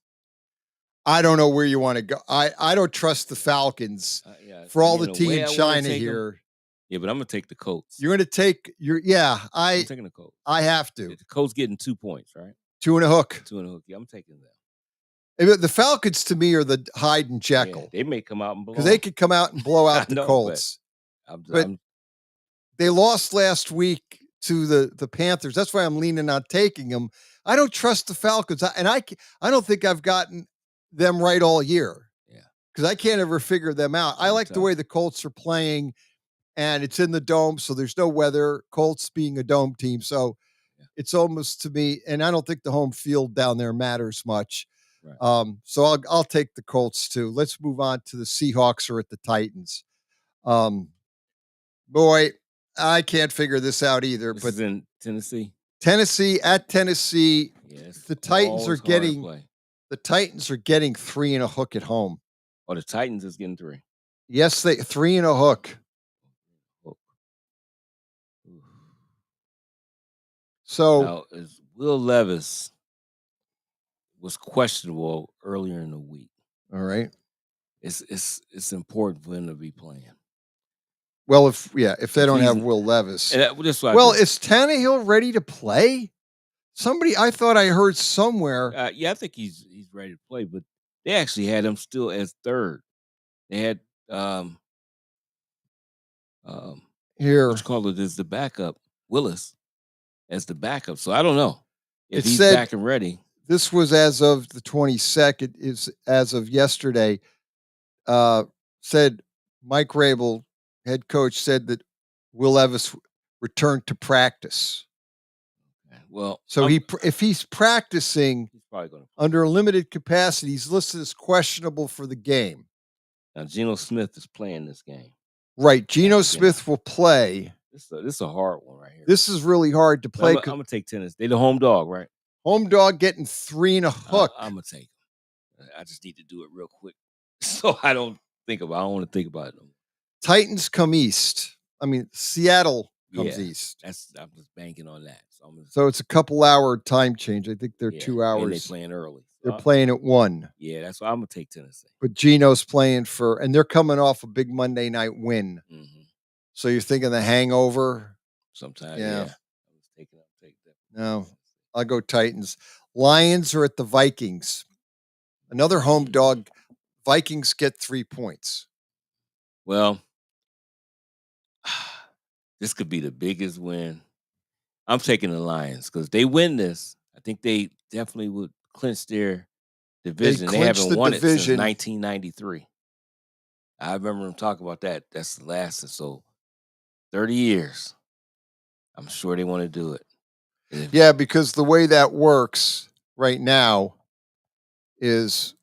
I don't know where you want to go. I don't trust the Falcons for all the tea in China here. Yeah, but I'm going to take the Colts. You're going to take I'm taking the Colts. I have to. The Colts getting 2 points, right? 2 and a hook. 2 and a hook. Yeah, I'm taking them. The Falcons, to me, are the Hyde and Jekyll. Yeah, they may come out and blow. Because they could come out and blow out the Colts. But they lost last week to the Panthers. That's why I'm leaning on taking them. I don't trust the Falcons. I don't think I've gotten them right all year. Yeah. Because I can't ever figure them out. I like the way the Colts are playing, and it's in the dome, so there's no weather. Colts being a dome team. So it's almost, to me, and I don't think the home field down there matters much. Right. So I'll take the Colts too. Let's move on to the Seahawks or at the Titans. Boy, I can't figure this out either. This but is in Tennessee. Tennessee at Tennessee. Yes. The Titans are getting 3 and a hook at home. Oh, the Titans is getting 3. Yes, 3 and a hook. So now, is Will Levis was questionable earlier in the week. All right. It's important for him to be playing. Well, if they don't have Will Levis. Is Is Tannehill ready to play? I thought I heard somewhere. Yeah, I think he's ready to play, but they actually had him still as third. They had what Here. you call it, is the backup, Willis, as the backup. So I don't know if It he's said back and ready. this was as of the 22nd, is as of yesterday. Said Mike Rabel, head coach, said that Will Levis returned to practice. Well, So if he's practicing he's probably going to. under a limited capacity, he's listed as questionable for the game. Now Geno Smith is playing this game. Right, Geno Smith will play. This is a hard one right here. This is really hard to play. I'm gonna take Tennessee. They the home dog, right? Home dog getting 3 and a hook. I'm gonna take them. I just need to do it real quick, so I don't think about. I don't want to think about it no more. Titans come east. I mean, Seattle comes Yeah, east. I'm just banking on that. So it's a couple hour time change. I think they're 2 hours. And they playing early. They're playing at 1. Yeah, that's why I'm gonna take Tennessee. But Geno's playing and they're coming off a big Monday night win. So you're thinking the hangover? Sometimes, Yeah. I was take that. No, I'll go Titans. Lions are at the Vikings. Another home dog. Vikings get 3 points. Well, this could be the biggest win. I'm taking the Lions because they win this. I think they definitely would clinch their division. They haven't won it since 1993. I remember them talking about that. That's the last. So 30 years. I'm sure they want to do it. Yeah, because the way that works right now is,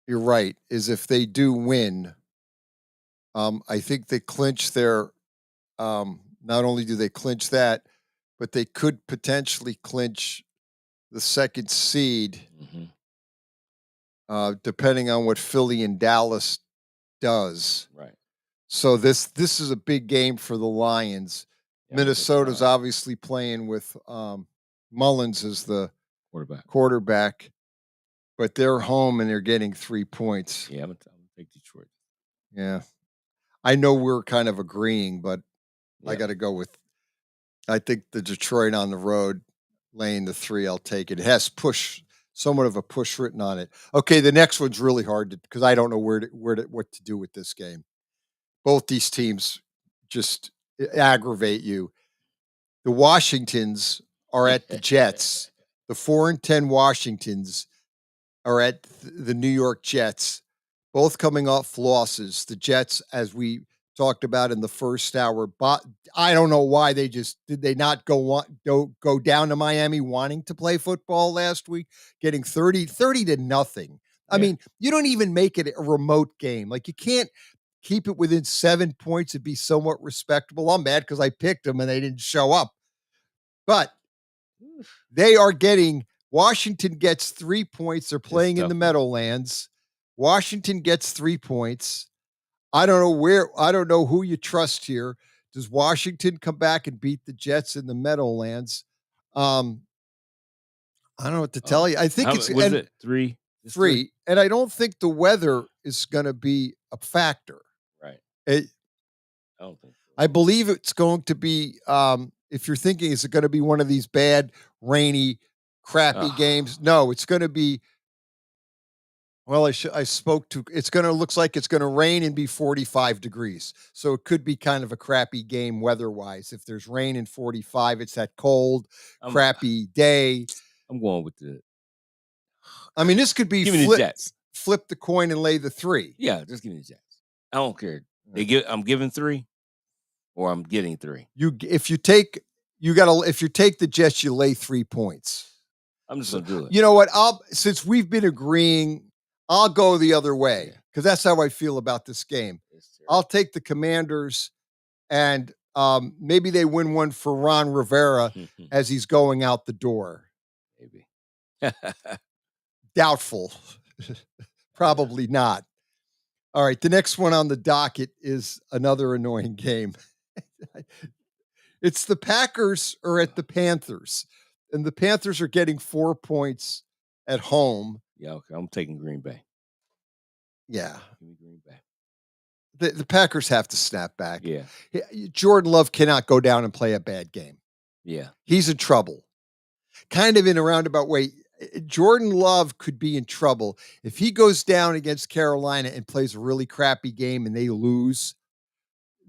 you're right, is if they do win, I think they clinch their, not only do they clinch that, but they could potentially clinch the second seed, depending on what Philly and Dallas does. Right. So this is a big game for the Lions. Minnesota's obviously playing with Mullins as the quarterback, but they're home and they're getting 3 points. Yeah, I'm gonna take Detroit. Yeah, I know we're kind of agreeing, but I got to go with. I think the Detroit on the road, laying the 3. I'll take it. It has somewhat of a push written on it. Okay, the next one's really hard because I don't know what to do with this game. Both these teams just aggravate you. The Washingtons are at the Jets. The 4-10 Washingtons are at the New York Jets, both coming off losses. The Jets, as we talked about in the first hour, but I don't know why did they not go down to Miami wanting to play football last week, getting 30 to nothing. I mean, you don't even make it a remote game. Like, you can't keep it within 7 points and be somewhat respectable. I'm mad because I picked them and they didn't show up. But they are getting, Washington gets 3 points. They're playing in the Meadowlands. Washington gets 3 points. I don't know who you trust here. Does Washington come back and beat the Jets in the Meadowlands? I don't know what to tell you. I think it's it 3? 3, and I don't think the weather is going to be a factor. Right. I don't think so. I believe it's going to be. If you're thinking, is it going to be one of these bad, rainy, crappy games? No, it's going to be. Well, looks like it's going to rain and be 45 degrees. So it could be kind of a crappy game weather-wise. If there's rain and 45, it's that cold, crappy day. I'm going with the. I mean, this could be Give me the Jets. Flip the coin and lay the 3. Yeah, just give me the Jets. I don't care. I'm giving 3, or I'm getting 3. If you take the Jets, you lay 3 points. I'm just gonna do it. You know what? Since we've been agreeing, I'll go the other way because that's how I feel about this game. I'll take the Commanders, and maybe they win one for Ron Rivera as he's going out the door. Maybe. Doubtful. Probably not. All right, the next one on the docket is another annoying game. It's the Packers are at the Panthers, and the Panthers are getting 4 points at home. Yeah, okay. I'm taking Green Bay. Yeah. Give me Green Bay. The Packers have to snap back. Yeah. Jordan Love cannot go down and play a bad game. Yeah. He's in trouble. kind of in a roundabout way. Jordan Love could be in trouble if he goes down against Carolina and plays a really crappy game and they lose.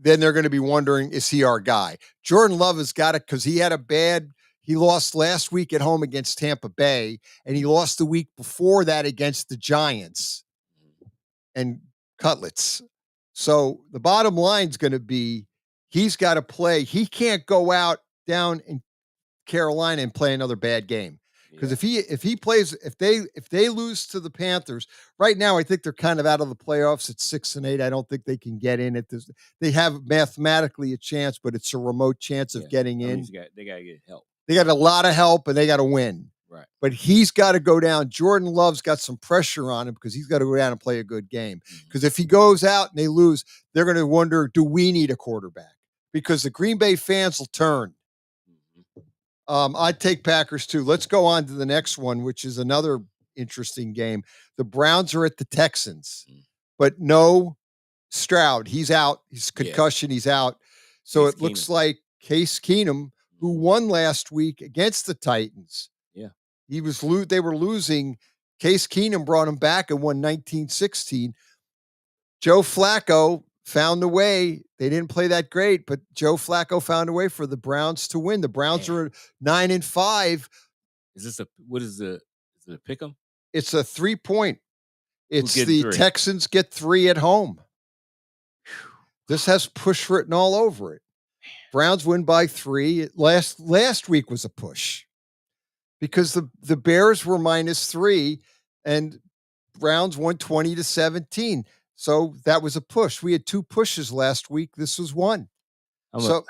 Then they're going to be wondering, is he our guy? Jordan Love has got it because he lost last week at home against Tampa Bay, and he lost the week before that against the Giants and Cutlets. So the bottom line is going to be he's got to play. He can't go out down in Carolina and play another bad game. Because if they lose to the Panthers right now, I think they're kind of out of the playoffs at 6-8. I don't think they can get in at this. They have mathematically a chance, but it's a remote chance of getting in. They got to get help. They got a lot of help and they got to win. Right. But he's got to go down. Jordan Love's got some pressure on him because he's got to go down and play a good game. Because if he goes out and they lose, they're going to wonder, do we need a quarterback? Because the Green Bay fans will turn. I'd take Packers too. Let's go on to the next one, which is another interesting game. The Browns are at the Texans, but no Stroud. He's out. He's concussion. He's out. So it looks like Case Keenum, who won last week against the Titans. Yeah. They were losing. Case Keenum brought him back and won 19-16. Joe Flacco found a way. They didn't play that great, but Joe Flacco found a way for the Browns to win. The Browns are 9-5. Is it a pick 'em? It's a 3-point. It's getting the 3? Texans get 3 at home. This has push written all over it. Browns win by 3. Last week was a push because the Bears were -3 and Browns won 20-17. So that was a push. We had 2 pushes last week. This was one. Case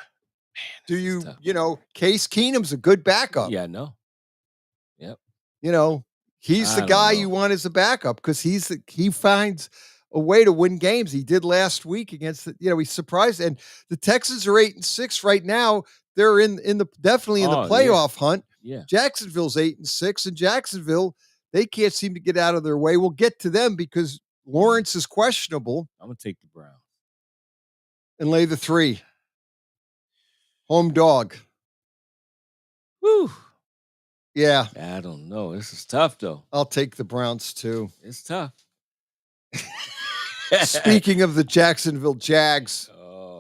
Keenum's a good backup. Yeah, I know. Yep. He's the guy you want as a backup because he finds a way to win games. He did last week against he's surprised. And the Texans are 8-6 right now. They're definitely in the playoff hunt. Yeah. Jacksonville's 8-6, and Jacksonville, they can't seem to get out of their way. We'll get to them because Lawrence is questionable. I'm gonna take the Browns and lay the 3. Home dog. Woo. Yeah. I don't know. This is tough though. I'll take the Browns too. It's tough. Speaking of the Jacksonville Jags,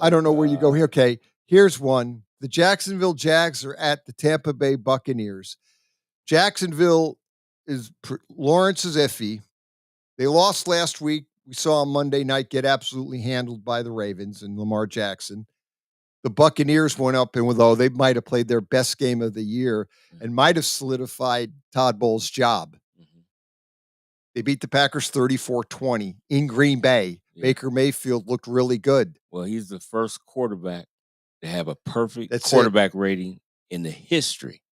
I don't know where you go here. Okay, here's one. The Jacksonville Jags are at the Tampa Bay Buccaneers. Jacksonville Lawrence is iffy. They lost last week. We saw on Monday night get absolutely handled by the Ravens and Lamar Jackson. The Buccaneers went up, and although they might have played their best game of the year and might have solidified Todd Bowles' job, they beat the Packers 34-20 in Green Bay. Yeah. Baker Mayfield looked really good. Well, he's the first quarterback to have a perfect quarterback rating in the history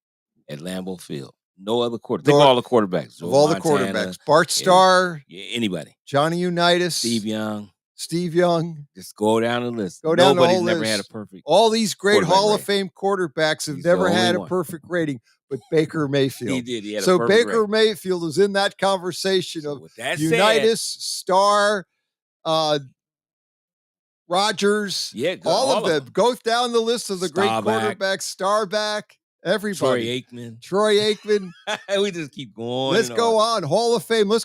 at Lambeau Field. No other quarterback. Think of all the quarterbacks. Of all the quarterbacks. Bart Starr. Anybody. Johnny Unitas. Steve Young. Just go down the list. Nobody's never had a perfect. All these great Hall of Fame quarterbacks have never had a perfect rating, but Baker Mayfield. He did. He had so a perfect Baker rating. Mayfield is in that conversation of Unitas, Starr, Rodgers. Yeah, all of them. Go down the list of the great quarterbacks. Starback. Everybody. Troy Aikman. We just keep going. Let's go on. Hall of Fame. Let's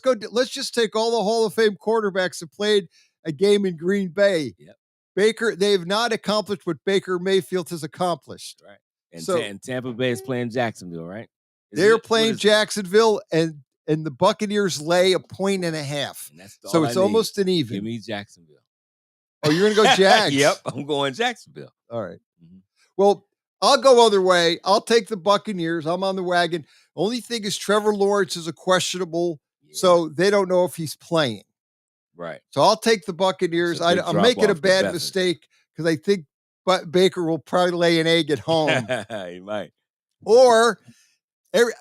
just take all the Hall of Fame quarterbacks that played a game in Green Bay. Yep. They have not accomplished what Baker Mayfield has accomplished. Right. And Tampa Bay is playing Jacksonville, right? They're playing Jacksonville, and the Buccaneers lay 1.5 points. So it's almost an even. Give me Jacksonville. Oh, you're going to go Jags? Yep, I'm going Jacksonville. All right. Mm-hmm. Well, I'll go other way. I'll take the Buccaneers. I'm on the wagon. Only thing is Trevor Lawrence is a questionable, so they don't know if he's playing. Right. So I'll take the Buccaneers. I'm making a bad mistake because I think Baker will probably lay an egg at home. He might. Or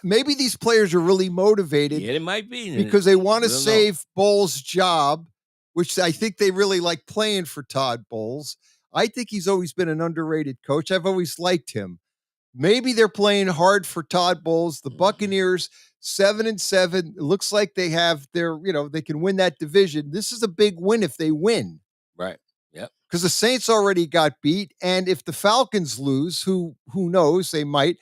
maybe these players are really motivated. Yeah, it might be. Because they want to save Bowles' job, which I think they really like playing for Todd Bowles. I think he's always been an underrated coach. I've always liked him. Maybe they're playing hard for Todd Bowles. The Buccaneers, 7-7. It looks like they have they can win that division. This is a big win if they win. Right. Yep. Because the Saints already got beat. And if the Falcons lose, who knows, they might.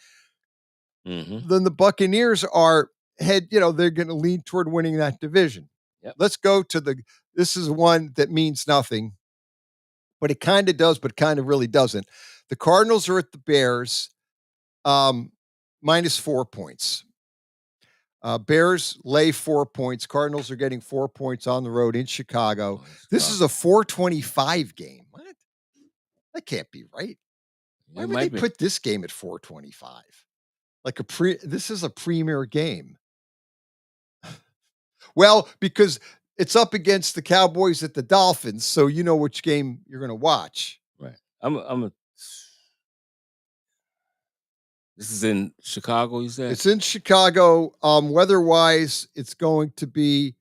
then the Buccaneers are they're going to lean toward winning that division. Yep. Let's go to this is one that means nothing, but it kind of does, but kind of really doesn't. The Cardinals are at the Bears, minus 4 points. Bears lay 4 points. Cardinals are getting 4 points on the road in Chicago. This is a 425 game. What? That can't be right. Why would they put this game at 425? This is a premier game. Well, because it's up against the Cowboys at the Dolphins, so you know which game you're going to watch. Right. This is in Chicago, you said? It's in Chicago. Weather-wise, it's going to be,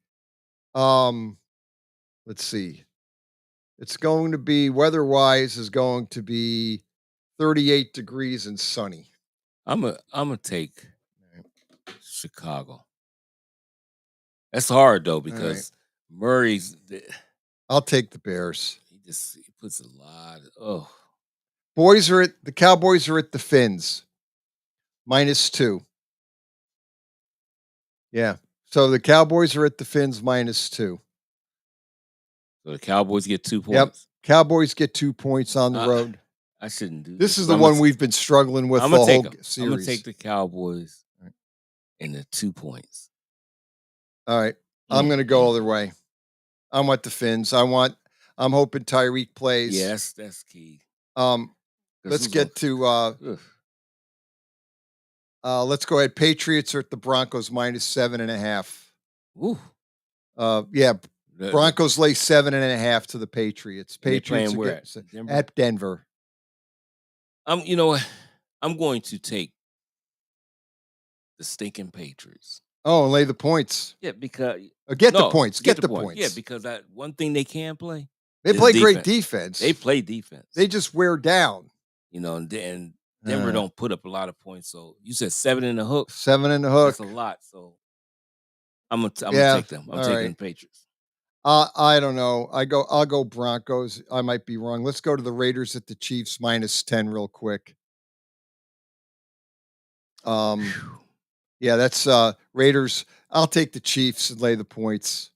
let's see. It's going to be, weather-wise, is going to be 38 degrees and sunny. I'm gonna take Chicago. That's hard though because Murray's. I'll take the Bears. He puts a lot. The Cowboys are at the Finns, minus 2. Yeah, so the Cowboys are at the Finns, minus 2. So the Cowboys get 2 points. Yep, Cowboys get 2 points on the road. I shouldn't do this. This is the one we've been struggling with the whole series. I'm gonna take the Cowboys and the 2 points. All right. I'm going to go other way. I want the Finns. I'm hoping Tyreek plays. Yes, that's key. Let's get to let's go ahead. Patriots are at the Broncos, minus 7.5. Ooh. Yeah. Broncos lay 7.5 to the Patriots. Patriots are where? At Denver. You know what? I'm going to take the stinking Patriots. Oh, and lay the points. Yeah, because the points. Get the points. Yeah, because that one thing they can play. They play great defense. They play defense. They just wear down. And Denver don't put up a lot of points. So you said 7 in the hook. 7 in the hook. That's a lot. So I'm gonna take them. I'm taking the Patriots. I don't know. I'll go Broncos. I might be wrong. Let's go to the Raiders at the Chiefs, minus 10 real quick. Yeah, that's Raiders. I'll take the Chiefs and lay the points.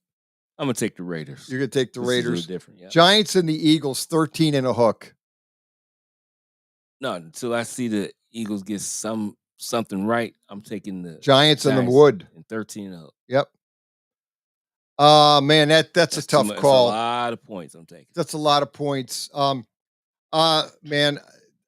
I'm gonna take the Raiders. You're gonna take the Raiders. Different, yeah. Giants and the Eagles, 13 in a hook. No, until I see the Eagles get something right, I'm taking the Giants and the wood. And 13 in a hook. Yep. Man, that's a tough call. That's a lot of points I'm taking. That's a lot of points. Man,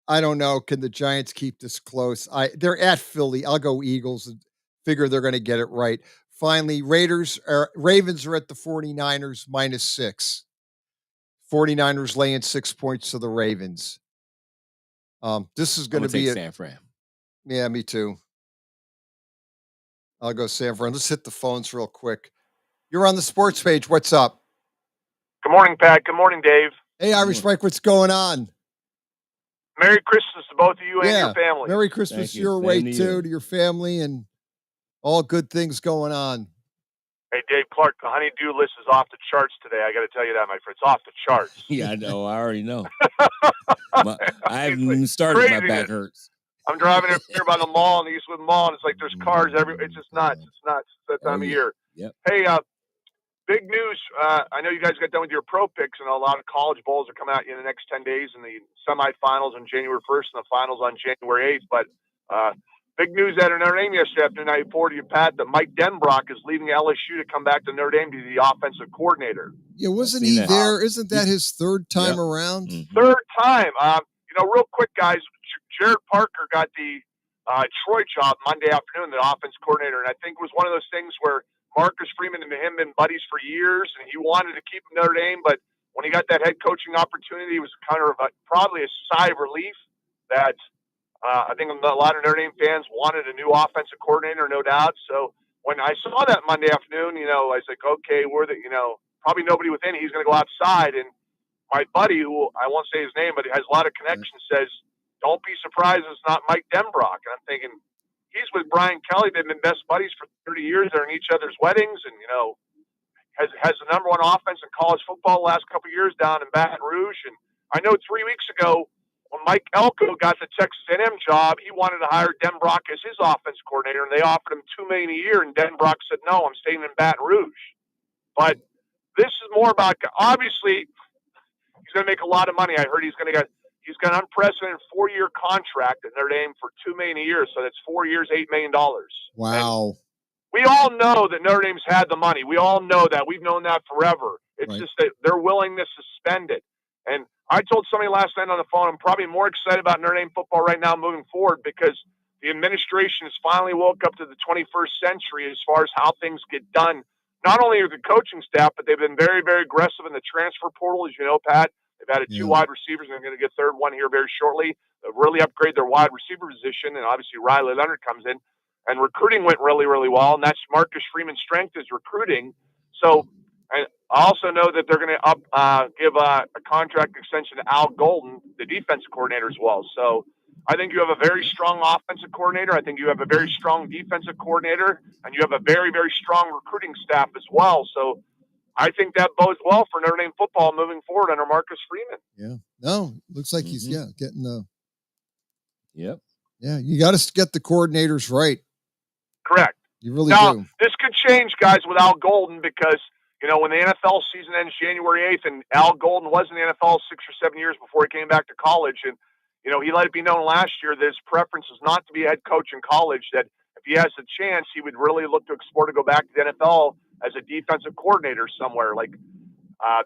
I don't know. Can the Giants keep this close? They're at Philly. I'll go Eagles and figure they're going to get it right. Finally, Ravens are at the 49ers, minus 6. 49ers laying 6 points to the Ravens. This is going to be San Fran. Yeah, me too. I'll go San Fran. Let's hit the phones real quick. You're on the sports page. What's up? Good morning, Pat. Good morning, Dave. Hey, Irish Mike. What's going on? Merry Christmas to both of you and your family. Merry Christmas your way, too, to your family, and all good things going on. Hey, Dave Clark, the honey-do list is off the charts today. I got to tell you that, my friend. It's off the charts. Yeah, I know. I already know. I haven't even started. My back hurts. I'm driving up here by the mall, in the Eastwood Mall, and it's like there's cars everywhere. It's just nuts. It's nuts. It's that time of year. Yep. Hey, big news. I know you guys got done with your pro picks, and a lot of college bowls are coming out in the next 10 days, and the semifinals on January 1st and the finals on January 8th. But big news out of Notre Dame yesterday afternoon. I reported to you, Pat, that Mike Denbrock is leaving LSU to come back to Notre Dame to be the offensive coordinator. Yeah, wasn't he there? Isn't that his third time around? Third time. Real quick, guys, Jared Parker got the Troy job Monday afternoon, the offense coordinator, and I think it was one of those things where Marcus Freeman and him been buddies for years, and he wanted to keep him Notre Dame, but when he got that head coaching opportunity, it was kind of probably a sigh of relief that I think a lot of Notre Dame fans wanted a new offensive coordinator, no doubt. So when I saw that Monday afternoon, I was like, okay, probably nobody within. He's going to go outside, and my buddy, who I won't say his name, but he has a lot of connections, says, don't be surprised it's not Mike Denbrock. And I'm thinking, he's with Brian Kelly. They've been best buddies for 30 years. They're in each other's weddings, and has the number one offense in college football the last couple of years down in Baton Rouge. And I know 3 weeks ago when Mike Elko got the Texas A&M job, he wanted to hire Den Brock as his offense coordinator, and they offered him $2 million a year, and Den Brock said, no, I'm staying in Baton Rouge. But this is more about, obviously, he's going to make a lot of money. I heard he's got an unprecedented 4-year contract at Notre Dame for $2 million a year, so that's 4 years, $8 million. Wow. And we all know that Notre Dame's had the money. We all know that. We've known that forever. It's just that their willingness to spend it. And I told somebody last night on the phone, I'm probably more excited about Notre Dame football right now moving forward because the administration has finally woke up to the 21st century as far as how things get done. Not only are the coaching staff, but they've been very, very aggressive in the transfer portal, as you know, Pat. They've added 2 wide receivers, and they're going to get a third one here very shortly. They've really upgraded their wide receiver position, and obviously Riley Leonard comes in. And recruiting went really, really well, and that's Marcus Freeman's strength is recruiting. So and I also know that they're going to give a contract extension to Al Golden, the defensive coordinator, as well. So I think you have a very strong offensive coordinator. I think you have a very strong defensive coordinator, and you have a very, very strong recruiting staff as well. So I think that bodes well for Notre Dame football moving forward under Marcus Freeman. Yeah. No, looks like he's getting the. Yep. Yeah, you got to get the coordinators right. Correct. You really now, do. This could change, guys, with Al Golden because, you know, when the NFL season ends January 8th, and Al Golden was in the NFL 6 or 7 years before he came back to college, and, you know, he let it be known last year that his preference is not to be a head coach in college, that if he has a chance, he would really look to explore to go back to the NFL as a defensive coordinator somewhere. Like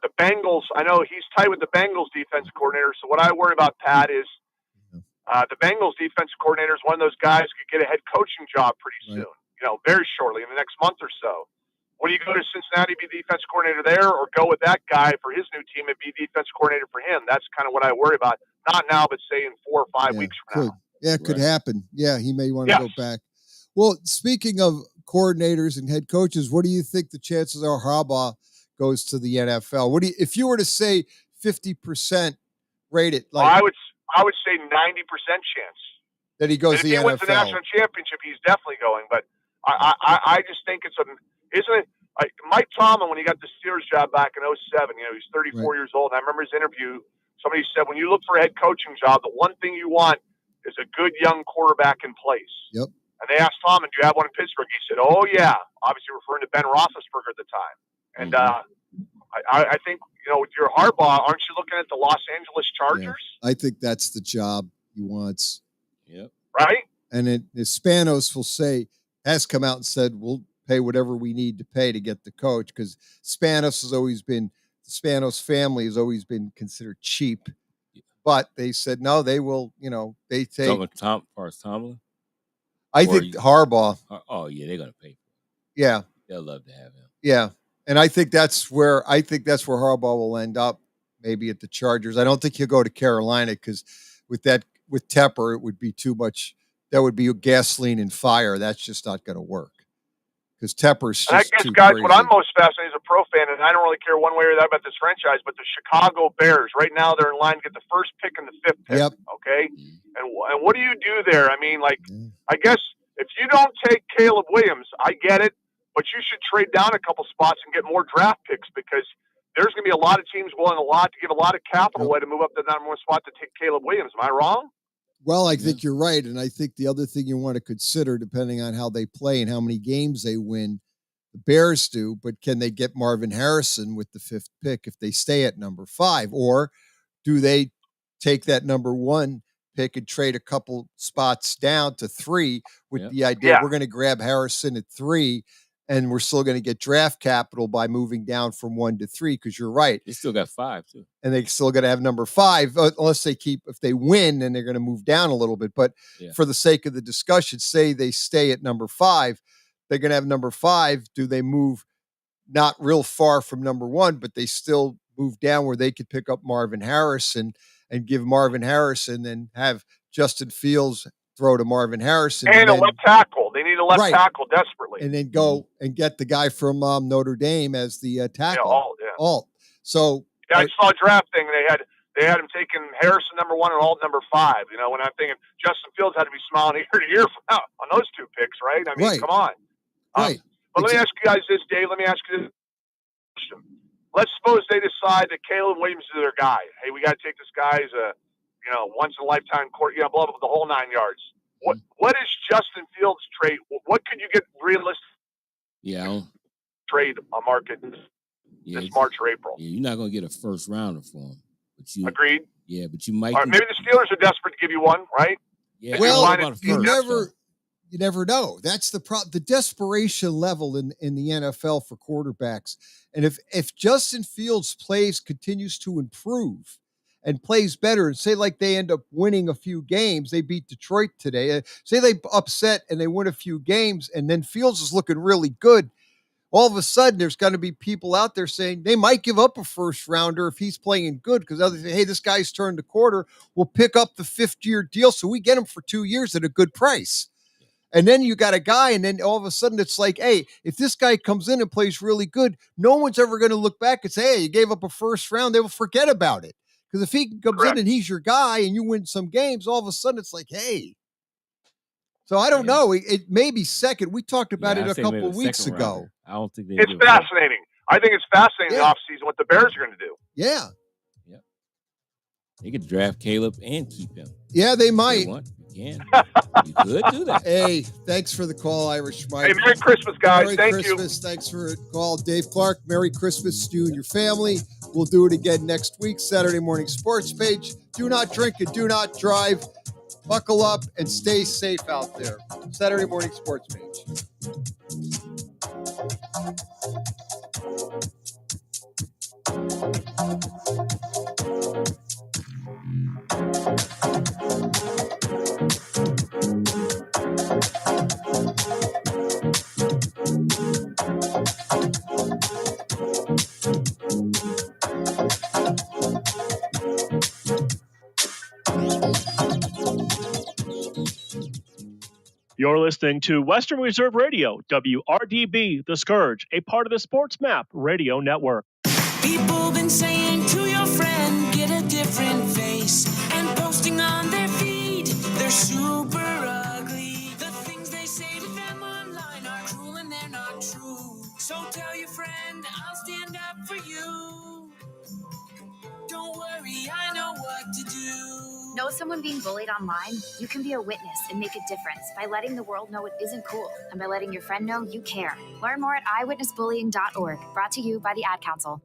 the Bengals, I know he's tight with the Bengals defensive coordinator, so what I worry about, Pat, is the Bengals defensive coordinator is one of those guys who could get a head coaching job pretty soon, you know, very shortly in the next month or so. Would you go to Cincinnati, be defense coordinator there, or go with that guy for his new team and be defense coordinator for him? That's kind of what I worry about. Not now, but say in 4 or 5 weeks from now. Yeah, it could happen. Yeah, he may want to go back. Well, speaking of coordinators and head coaches, what do you think the chances are Harbaugh goes to the NFL? What do you, if you were to say 50% rate it? Like, I would say 90% chance that he goes to the NFL. If he wins the national championship, he's definitely going. But I just think isn't it? Like Mike Tomlin, when he got the Steelers job back in 2007, you know, he's 34 years old. And I remember his interview. Somebody said, when you look for a head coaching job, the one thing you want is a good young quarterback in place. Yep. And they asked Tomlin, do you have one in Pittsburgh? He said, oh, yeah. Obviously referring to Ben Roethlisberger at the time. And I think, you know, with your Harbaugh, aren't you looking at the Los Angeles Chargers? Yeah. I think that's the job he wants. Yep. Right? And Spanos has come out and said, we'll pay whatever we need to pay to get the coach, because the Spanos family has always been considered cheap. But they said, no, they will, you know, they take. Tomlin? I think Harbaugh. Oh, yeah, they're going to pay. Yeah. They'll love to have him. Yeah. And I think that's where Harbaugh will end up, maybe at the Chargers. I don't think he'll go to Carolina, because with Tepper, it would be too much. That would be gasoline and fire. That's just not going to work. Because Tepper's just and I guess, too guys, crazy. what I'm most fascinated as a pro fan, and I don't really care one way or the other about this franchise, but the Chicago Bears, right now they're in line to get the first pick and the 5th pick. Yep. Okay? And what do you do there? I mean, like, I guess if you don't take Caleb Williams, I get it, but you should trade down a couple spots and get more draft picks, because there's going to be a lot of teams willing to give a lot of capital away to move up to the number 1 spot to take Caleb Williams. Am I wrong? Well, I think you're right. And I think the other thing you want to consider, depending on how they play and how many games they win, the Bears do, but can they get Marvin Harrison with the 5th pick if they stay at number 5? Or do they take that number 1 pick and trade a couple spots down to 3 with the idea we're going to grab Harrison at 3 and we're still going to get draft capital by moving down from 1 to 3? Because you're right. They still got 5 too. And they still got to have number 5, unless if they win, then they're going to move down a little bit. But for the sake of the discussion, say they stay at number 5, they're going to have number 5. Do they move not real far from number 1, but they still move down where they could pick up Marvin Harrison and give Marvin Harrison and have Justin Fields throw to Marvin Harrison. And a left tackle. They need a left tackle desperately. And then go and get the guy from Notre Dame as the tackle. Alt. So I saw a draft thing. They had him taking Harrison number 1 and Alt number 5. You know, when I'm thinking Justin Fields had to be smiling ear to ear on those 2 picks, right? I mean, come on. Right. But let me ask you guys this, Dave. Let me ask you this question. Let's suppose they decide that Caleb Williams is their guy. Hey, we got to take this guy. He's once in a lifetime court, blah, blah, blah, the whole 9 yards. What is Justin Fields' trade? What could you get realistic trade market this March or April? Yeah, you're not going to get a first rounder for him. But Agreed. Yeah, but you might. All right, maybe the Steelers are desperate to give you one, right? Yeah. Well, you never know. That's the desperation level in the NFL for quarterbacks. And if Justin Fields continues to improve and plays better, and say like they end up winning a few games, they beat Detroit today. Say they upset and they win a few games, and then Fields is looking really good. All of a sudden, there's going to be people out there saying they might give up a first rounder if he's playing good because others say, hey, this guy's turned the quarter. We'll pick up the 5th-year deal so we get him for 2 years at a good price. And then you got a guy, and then all of a sudden it's like, hey, if this guy comes in and plays really good, no one's ever going to look back and say, hey, you gave up a first round. They will forget about it. Because if he comes in and he's your guy and you win some games, all of a sudden it's like, hey. So I don't know. It may be second. We talked about it a couple of weeks ago. I don't think it's fascinating. I think it's fascinating in the offseason what the Bears are going to do. Yeah. They could draft Caleb and keep him. Yeah, they might. You could do that. Hey, thanks for the call, Irish Mike. Hey, Merry Christmas, guys. Merry Christmas. Thanks for the call, Dave Clark. Merry Christmas to you and your family. We'll do it again next week, Saturday Morning Sports Page. Do not drink and do not drive. Buckle up and stay safe out there. Saturday Morning Sports Page. You're listening to Western Reserve Radio, WRDB, The Scourge, a part of the Sports Map Radio Network. People been saying to your friend, get a different face, and posting on their feed, they're super ugly. The things they say to them online are cruel and they're not true. So tell your friend, I'll stand up for you. Don't worry, I know what to do. Know someone being bullied online? You can be a witness and make a difference by letting the world know it isn't cool and by letting your friend know you care. Learn more at eyewitnessbullying.org. Brought to you by the Ad Council.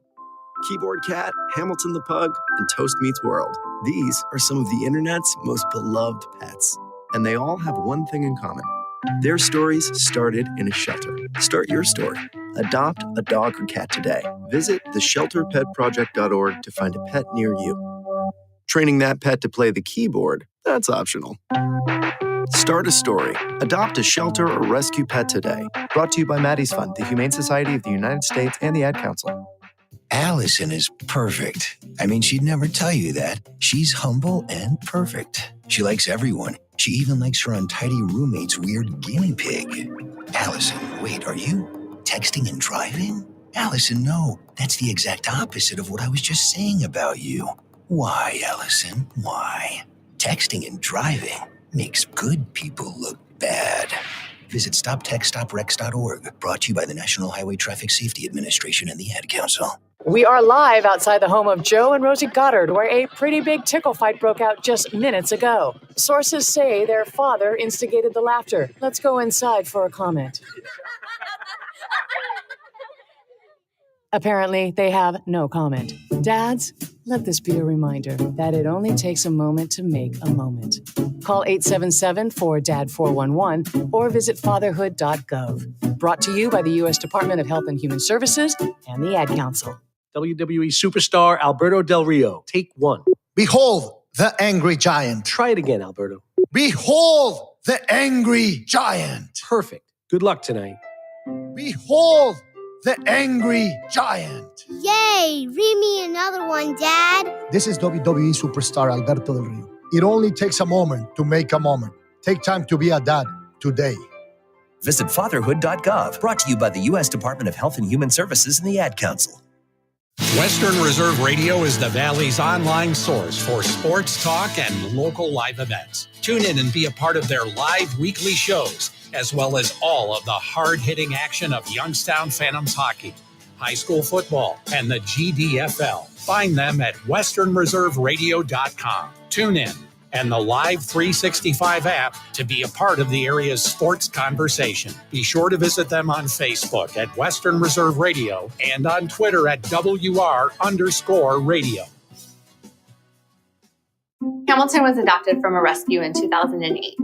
Keyboard Cat, Hamilton the Pug, and Toast Meets World. These are some of the internet's most beloved pets. And they all have one thing in common. Their stories started in a shelter. Start your story. Adopt a dog or cat today. Visit theshelterpetproject.org to find a pet near you. Training that pet to play the keyboard, that's optional. Start a story. Adopt a shelter or rescue pet today. Brought to you by Maddie's Fund, the Humane Society of the United States, and the Ad Council. Allison is perfect. I mean, she'd never tell you that. She's humble and perfect. She likes everyone. She even likes her untidy roommate's weird guinea pig. Allison, wait, are you texting and driving? Allison, no. That's the exact opposite of what I was just saying about you. Why, Allison? Why? Texting and driving makes good people look bad. Visit StopTextStopWrecks.org. Brought to you by the National Highway Traffic Safety Administration and the Ad Council. We are live outside the home of Joe and Rosie Goddard, where a pretty big tickle fight broke out just minutes ago. Sources say their father instigated the laughter. Let's go inside for a comment. Apparently, they have no comment. Dads, let this be a reminder that it only takes a moment to make a moment. Call 877-4DAD-411 or visit fatherhood.gov. Brought to you by the U.S. Department of Health and Human Services and the Ad Council. WWE superstar Alberto Del Rio. Take one. Behold the angry giant. Try it again, Alberto. Behold the angry giant. Perfect. Good luck tonight. Behold the angry giant. Yay! Read me another one, Dad. This is WWE superstar Alberto Del Rio. It only takes a moment to make a moment. Take time to be a dad today. Visit fatherhood.gov. Brought to you by the U.S. Department of Health and Human Services and the Ad Council. Western Reserve Radio is the Valley's online source for sports talk and local live events. Tune in and be a part of their live weekly shows, as well as all of the hard-hitting action of Youngstown Phantoms hockey. high school football, and the GDFL. Find them at westernreserveradio.com. Tune in and the Live 365 app to be a part of the area's sports conversation. Be sure to visit them on Facebook at Western Reserve Radio and on Twitter at WR_radio. Hamilton was adopted from a rescue in 2008.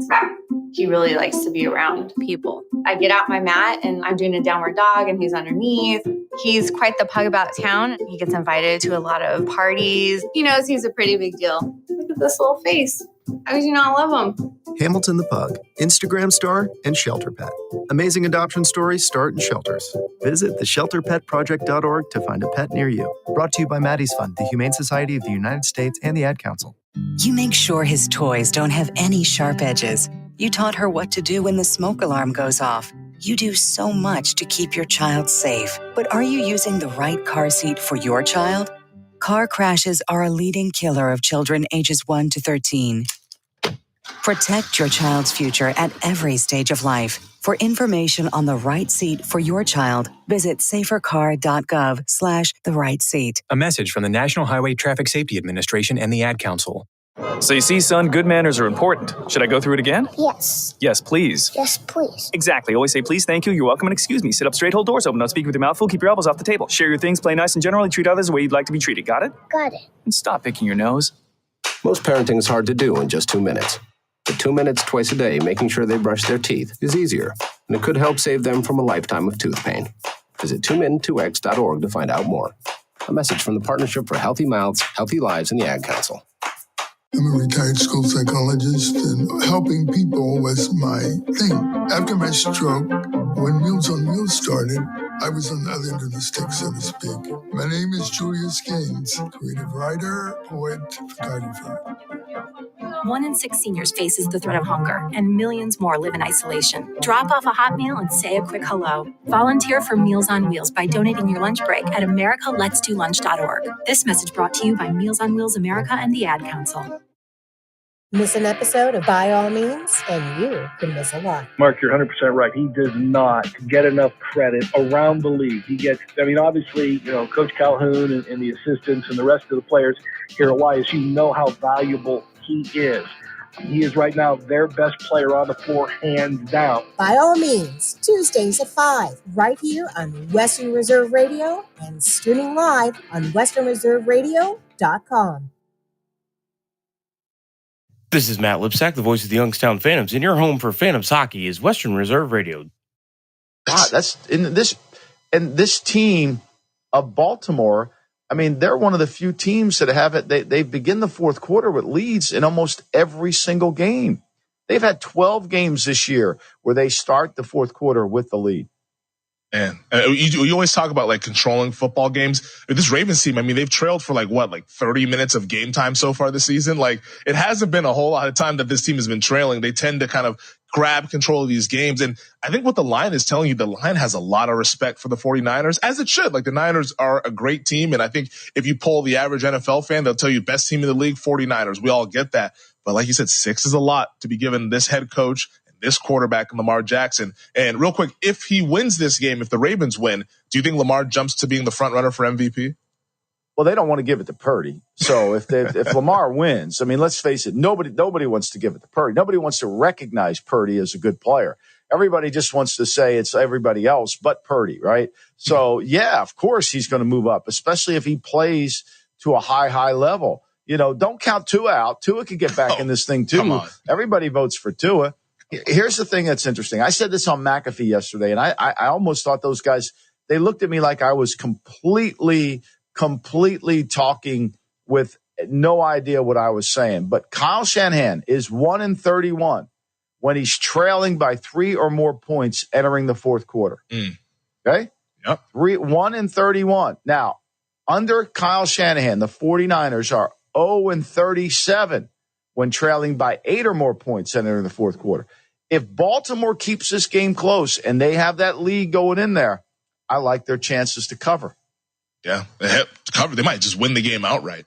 He really likes to be around people. I get out my mat and I'm doing a downward dog and he's underneath. He's quite the pug about town. He gets invited to a lot of parties. He knows he's a pretty big deal. Look at this little face. How could you not love him? Hamilton the Pug, Instagram star and shelter pet. Amazing adoption stories start in shelters. Visit theshelterpetproject.org to find a pet near you. Brought to you by Maddie's Fund, the Humane Society of the United States, and the Ad Council. You make sure his toys don't have any sharp edges. You taught her what to do when the smoke alarm goes off. You do so much to keep your child safe. But are you using the right car seat for your child? Car crashes are a leading killer of children ages 1 to 13. Protect your child's future at every stage of life. For information on the right seat for your child, visit safercar.gov/the-right-seat. A message from the National Highway Traffic Safety Administration and the Ad Council. So you see, son, good manners are important. Should I go through it again? Yes. Yes, please. Yes, please. Exactly. Always say please, thank you, you're welcome, and excuse me. Sit up straight, hold doors open, don't speak with your mouth full, keep your elbows off the table. Share your things, play nice, and generally treat others the way you'd like to be treated. Got it? Got it. And stop picking your nose. Most parenting is hard to do in just 2 minutes. But 2 minutes twice a day, making sure they brush their teeth, is easier, and it could help save them from a lifetime of tooth pain. Visit 2min2x.org to find out more. A message from the Partnership for Healthy Mouths, Healthy Lives, and the Ad Council. I'm a retired school psychologist, and helping people was my thing. After my stroke, when Meals on Wheels started, I was on the other end of the stick, so to speak. My name is Julius Gaines, creative writer, poet, photographer. 1 in 6 seniors faces the threat of hunger, and millions more live in isolation. Drop off a hot meal and say a quick hello. Volunteer for Meals on Wheels by donating your lunch break at americaletsdolunch.org. This message brought to you by Meals on Wheels America and the Ad Council. Miss an episode of By All Means, and you can miss a lot. Mark, you're 100% right. He does not get enough credit around the league. He gets, obviously, Coach Calhoun and the assistants and the rest of the players here at YSU know how valuable he is. He is right now their best player on the floor, hands down. By All Means, Tuesdays at 5, right here on Western Reserve Radio and streaming live on westernreserveradio.com. This is Matt Lipsack, the voice of the Youngstown Phantoms, and your home for Phantoms hockey is Western Reserve Radio. God, that's in this team of Baltimore. I mean, they're one of the few teams that have it. They begin the fourth quarter with leads in almost every single game. They've had 12 games this year where they start the fourth quarter with the lead. Man, you always talk about like controlling football games. This Ravens team, I mean, they've trailed for like 30 minutes of game time so far this season. Like, it hasn't been a whole lot of time that this team has been trailing. They tend to kind of grab control of these games. And I think what the line is telling you, the line has a lot of respect for the 49ers, as it should. Like, the Niners are a great team. And I think if you poll the average NFL fan, they'll tell you best team in the league, 49ers. We all get that. But like you said, 6 is a lot to be given this head coach, this quarterback, and Lamar Jackson. And real quick, if he wins this game, if the Ravens win, do you think Lamar jumps to being the front runner for MVP? Well, they don't want to give it to Purdy. So if Lamar wins, I mean, let's face it, nobody wants to give it to Purdy. Nobody wants to recognize Purdy as a good player. Everybody just wants to say it's everybody else but Purdy, right? So, yeah, of course he's going to move up, especially if he plays to a high level. Don't count Tua out. Tua could get back in this thing, too. Everybody votes for Tua. Here's the thing that's interesting. I said this on McAfee yesterday, and I almost thought those guys, they looked at me like I was completely talking with no idea what I was saying. But Kyle Shanahan is 1-31 when he's trailing by 3 or more points entering the fourth quarter. Okay? Yep. 1-31. Now, under Kyle Shanahan, the 49ers are 0-37 when trailing by 8 or more points entering the fourth quarter. If Baltimore keeps this game close and they have that lead going in there, I like their chances to cover. Yeah, to cover. They might just win the game outright.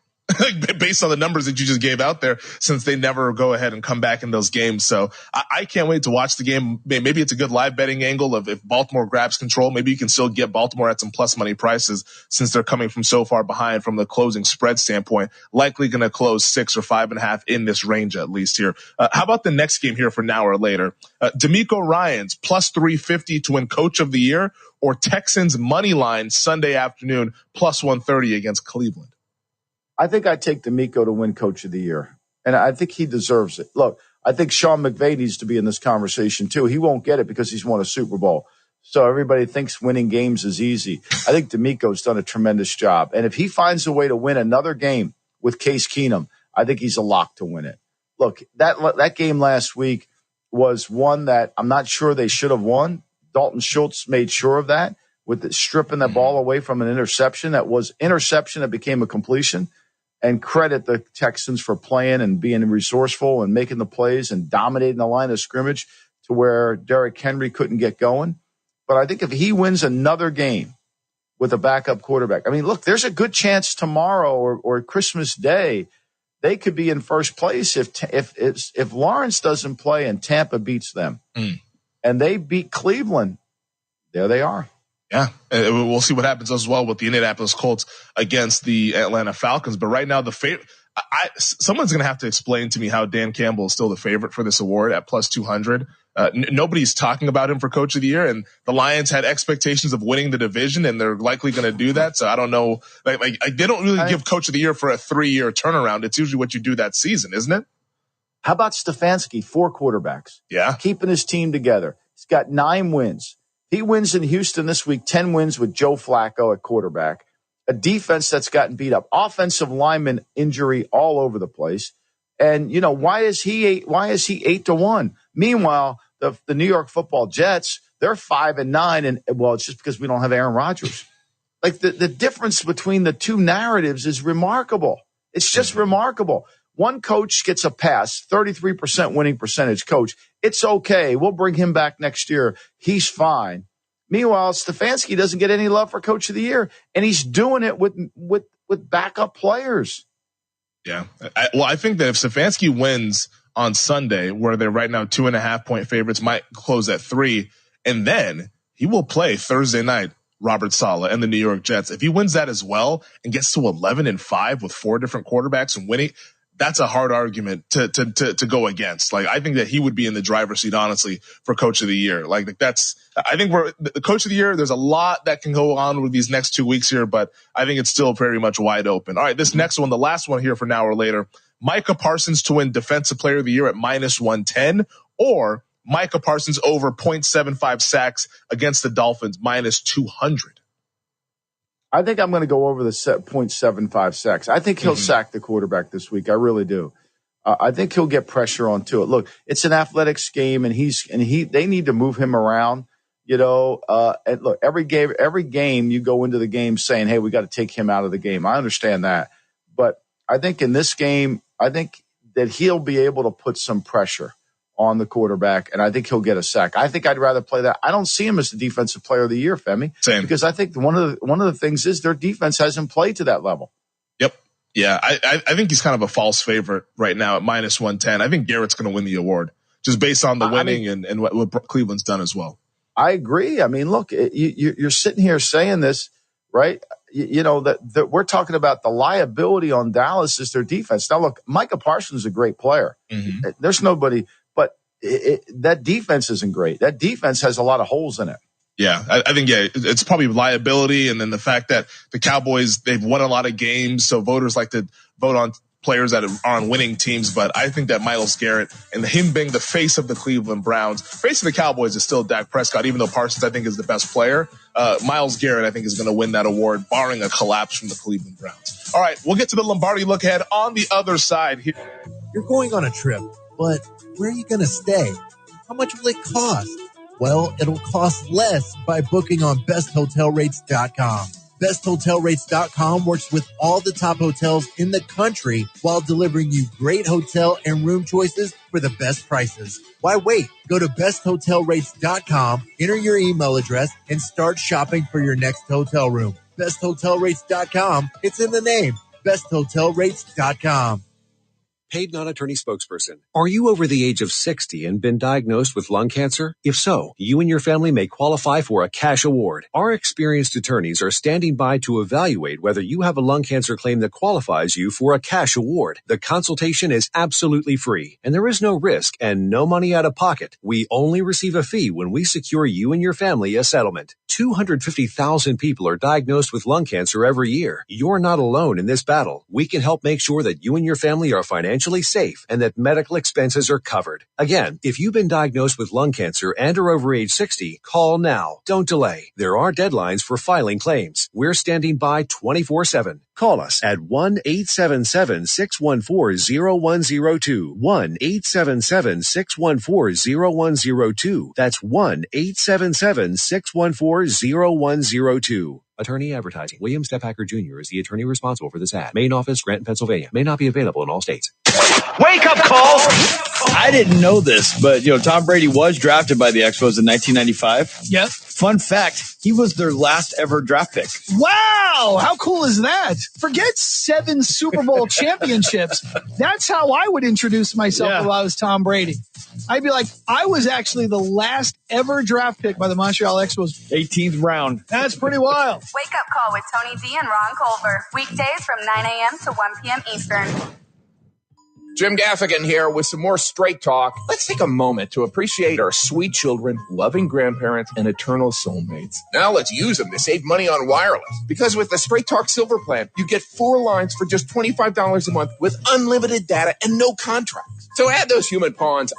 based on the numbers that you just gave out there, since they never go ahead and come back in those games. So I can't wait to watch the game. Maybe it's a good live betting angle of if Baltimore grabs control, maybe you can still get Baltimore at some plus money prices since they're coming from so far behind from the closing spread standpoint. Likely going to close 6 or 5.5 in this range at least here. How about the next game here for now or later? D'Amico Ryans plus 350 to win Coach of the Year, or Texans money line Sunday afternoon plus 130 against Cleveland. I think I'd take D'Amico to win Coach of the Year, and I think he deserves it. Look, I think Sean McVay needs to be in this conversation too. He won't get it because he's won a Super Bowl. So everybody thinks winning games is easy. I think D'Amico's done a tremendous job. And if he finds a way to win another game with Case Keenum, I think he's a lock to win it. Look, that game last week was one that I'm not sure they should have won. Dalton Schultz made sure of that with stripping the ball away from an interception. That was interception that became a completion. And credit the Texans for playing and being resourceful and making the plays and dominating the line of scrimmage to where Derrick Henry couldn't get going. But I think if he wins another game with a backup quarterback, I mean, look, there's a good chance tomorrow or Christmas Day they could be in first place if Lawrence doesn't play and Tampa beats them. And they beat Cleveland. There they are. Yeah, and we'll see what happens as well with the Indianapolis Colts against the Atlanta Falcons. But right now, someone's going to have to explain to me how Dan Campbell is still the favorite for this award at plus 200. Nobody's talking about him for Coach of the Year, and the Lions had expectations of winning the division, and they're likely going to do that. So I don't know. Like they don't really give Coach of the Year for a 3-year turnaround. It's usually what you do that season, isn't it? How about Stefanski, 4 quarterbacks? Yeah. Keeping his team together. He's got 9 wins. He wins in Houston this week, 10 wins with Joe Flacco at quarterback. A defense that's gotten beat up. Offensive lineman injury all over the place. And, you know, why is he 8-1? Meanwhile, the New York Football Jets, they're 5-9. And, well, it's just because we don't have Aaron Rodgers. Like the difference between the two narratives is remarkable. It's just remarkable. One coach gets a pass, 33% winning percentage coach. It's okay. We'll bring him back next year. He's fine. Meanwhile, Stefanski doesn't get any love for Coach of the Year, and he's doing it with backup players. Yeah. I think that if Stefanski wins on Sunday, where they're right now 2.5-point favorites, might close at 3, and then he will play Thursday night Robert Saleh and the New York Jets. If he wins that as well and gets to 11-5 with 4 different quarterbacks and winning, that's a hard argument to go against. Like, I think that he would be in the driver's seat, honestly, for Coach of the Year. I think the Coach of the Year, there's a lot that can go on with these next 2 weeks here, but I think it's still very much wide open. All right, this next one, the last one here for now or later, Micah Parsons to win Defensive Player of the Year at minus 110, or Micah Parsons over 0.75 sacks against the Dolphins minus 200. I think I'm going to go over the 0.75 sacks. I think he'll sack the quarterback this week. I really do. I think he'll get pressure onto it. Look, it's an athletics game, and they need to move him around. You know, and look, every game you go into the game saying, "Hey, we got to take him out of the game." I understand that, but I think in this game, I think that he'll be able to put some pressure on the quarterback, and I think he'll get a sack. I think I'd rather play that. I don't see him as the Defensive Player of the Year, Femi. Same. Because I think one of the things is their defense hasn't played to that level. Yep. Yeah, I think he's kind of a false favorite right now at minus 110. I think Garrett's going to win the award just based on the winning and what Cleveland's done as well. I agree. I mean, look, you're sitting here saying this, right? You know, that we're talking about the liability on Dallas is their defense. Now, look, Micah Parsons is a great player. Mm-hmm. There's nobody – that defense isn't great. That defense has a lot of holes in it. Yeah, I think, it's probably liability. And then the fact that the Cowboys, they've won a lot of games. So voters like to vote on players that are on winning teams. But I think that Myles Garrett and him being the face of the Cleveland Browns, face of the Cowboys is still Dak Prescott, even though Parsons, I think, is the best player. Myles Garrett, I think, is going to win that award, barring a collapse from the Cleveland Browns. All right, we'll get to the Lombardi look ahead on the other side here. You're going on a trip, but where are you going to stay? How much will it cost? Well, it'll cost less by booking on besthotelrates.com. Besthotelrates.com works with all the top hotels in the country while delivering you great hotel and room choices for the best prices. Why wait? Go to besthotelrates.com, enter your email address, and start shopping for your next hotel room. Besthotelrates.com, it's in the name. besthotelrates.com. Paid non-attorney spokesperson. Are you over the age of 60 and been diagnosed with lung cancer? If so, you and your family may qualify for a cash award. Our experienced attorneys are standing by to evaluate whether you have a lung cancer claim that qualifies you for a cash award. The consultation is absolutely free, and there is no risk and no money out of pocket. We only receive a fee when we secure you and your family a settlement. 250,000 people are diagnosed with lung cancer every year. You're not alone in this battle. We can help make sure that you and your family are financially safe and that medical expenses are covered. Again, if you've been diagnosed with lung cancer and are over age 60, call now. Don't delay. There are deadlines for filing claims. We're standing by 24/7. Call us at 1-877-614-0102. 1-877-614-0102. That's 1-877-614-0102. Attorney advertising. William Stephacker Jr. is the attorney responsible for this ad. Main office, Granton, Pennsylvania. May not be available in all states. Wake up call! I didn't know this, but Tom Brady was drafted by the Expos in 1995. Yep. Fun fact, he was their last ever draft pick. Wow, how cool is that? Forget 7 Super Bowl championships. That's how I would introduce myself if I was Tom Brady. I'd be like, I was actually the last ever draft pick by the Montreal Expos. 18th round. That's pretty wild. Wake up call with Tony D and Ron Culver. Weekdays from 9 a.m. to 1 p.m. Eastern. Jim Gaffigan here with some more Straight Talk. Let's take a moment to appreciate our sweet children, loving grandparents, and eternal soulmates. Now let's use them to save money on wireless. Because with the Straight Talk Silver Plan, you get 4 lines for just $25 a month with unlimited data and no contracts. So add those human pawns,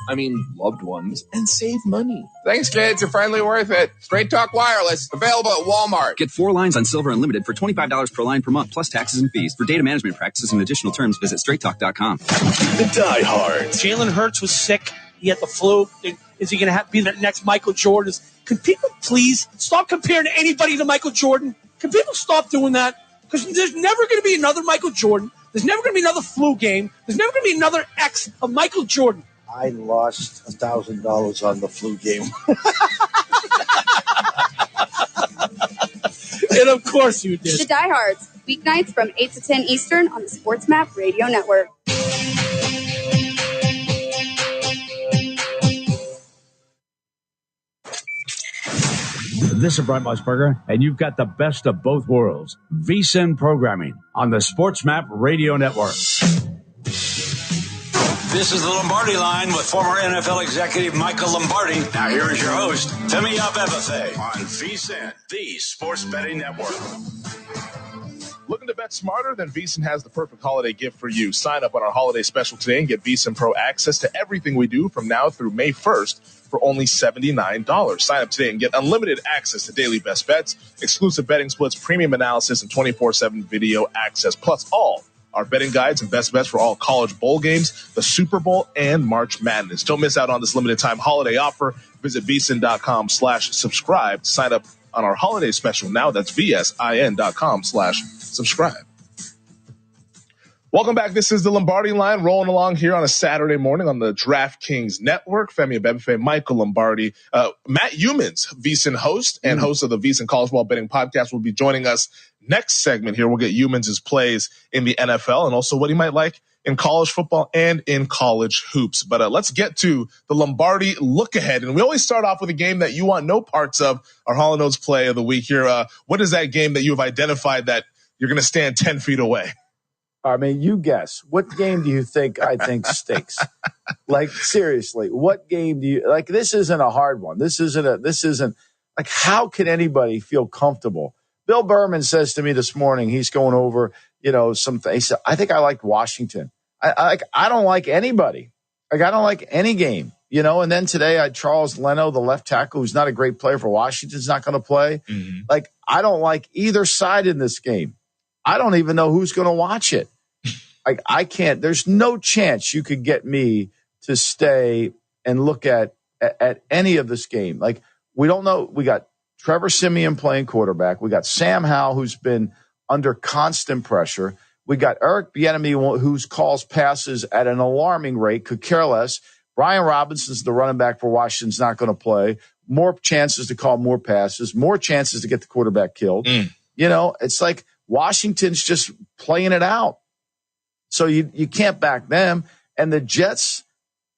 loved ones, and save money. Thanks, kids. You're finally worth it. Straight Talk Wireless, available at Walmart. Get 4 lines on Silver Unlimited for $25 per line per month, plus taxes and fees. For data management practices and additional terms, visit straighttalk.com. The diehards. Jalen Hurts was sick. He had the flu. Is he going to be the next Michael Jordan? Can people please stop comparing anybody to Michael Jordan? Can people stop doing that? Because there's never going to be another Michael Jordan. There's never going to be another flu game. There's never going to be another X of Michael Jordan. I lost $1,000 on the flu game. And of course you did. The Diehards, weeknights from 8 to 10 Eastern on the Sports Map Radio Network. This is Brent Musburger, and you've got the best of both worlds. VSiN programming on the Sports Map Radio Network. This is the Lombardi Line with former NFL executive Michael Lombardi. Now here is your host, Femi Abebefe, on VSiN, the Sports Betting Network. Looking to bet smarter? Then VSiN has the perfect holiday gift for you. Sign up on our holiday special today and get VSiN Pro access to everything we do from now through May 1st for only $79. Sign up today and get unlimited access to daily best bets, exclusive betting splits, premium analysis, and 24/7 video access, plus all our betting guides and best bets for all college bowl games, the Super Bowl, and March Madness. Don't miss out on this limited time holiday offer. Visit vsin.com/subscribe to sign up on our holiday special now. That's vsin.com/subscribe. Welcome back. This is the Lombardi Line, rolling along here on a Saturday morning on the DraftKings Network. Femi Abebefe, Michael Lombardi, Matt Humans, VSiN host and host of the VSiN College Ball Betting Podcast, will be joining us next segment here. We'll get Humans' plays in the NFL and also what he might like in college football and in college hoops. But let's get to the Lombardi look ahead. And we always start off with a game that you want no parts of, our Hall & Oates play of the week here. What is that game that you have identified that you're going to stand 10 feet away? I mean, you guess. What game do you think I think stinks? Like, seriously, what game do you like? This isn't a hard one. This isn't like, how can anybody feel comfortable? Bill Berman says to me this morning, he's going over, something. He said, I think I liked Washington. I don't like anybody. Like, I don't like any game, and then today I had Charles Leno, the left tackle, who's not a great player for Washington, is not going to play. Mm-hmm. Like, I don't like either side in this game. I don't even know who's going to watch it. Like, I can't, there's no chance you could get me to stay and look at any of this game. Like, we don't know. We got Trevor Siemian playing quarterback. We got Sam Howell, who's been under constant pressure. We got Eric Bieniemy, who calls passes at an alarming rate, could care less. Brian Robinson's the running back for Washington's not going to play. More chances to call more passes, more chances to get the quarterback killed. It's like, Washington's just playing it out. So you can't back them. And the Jets,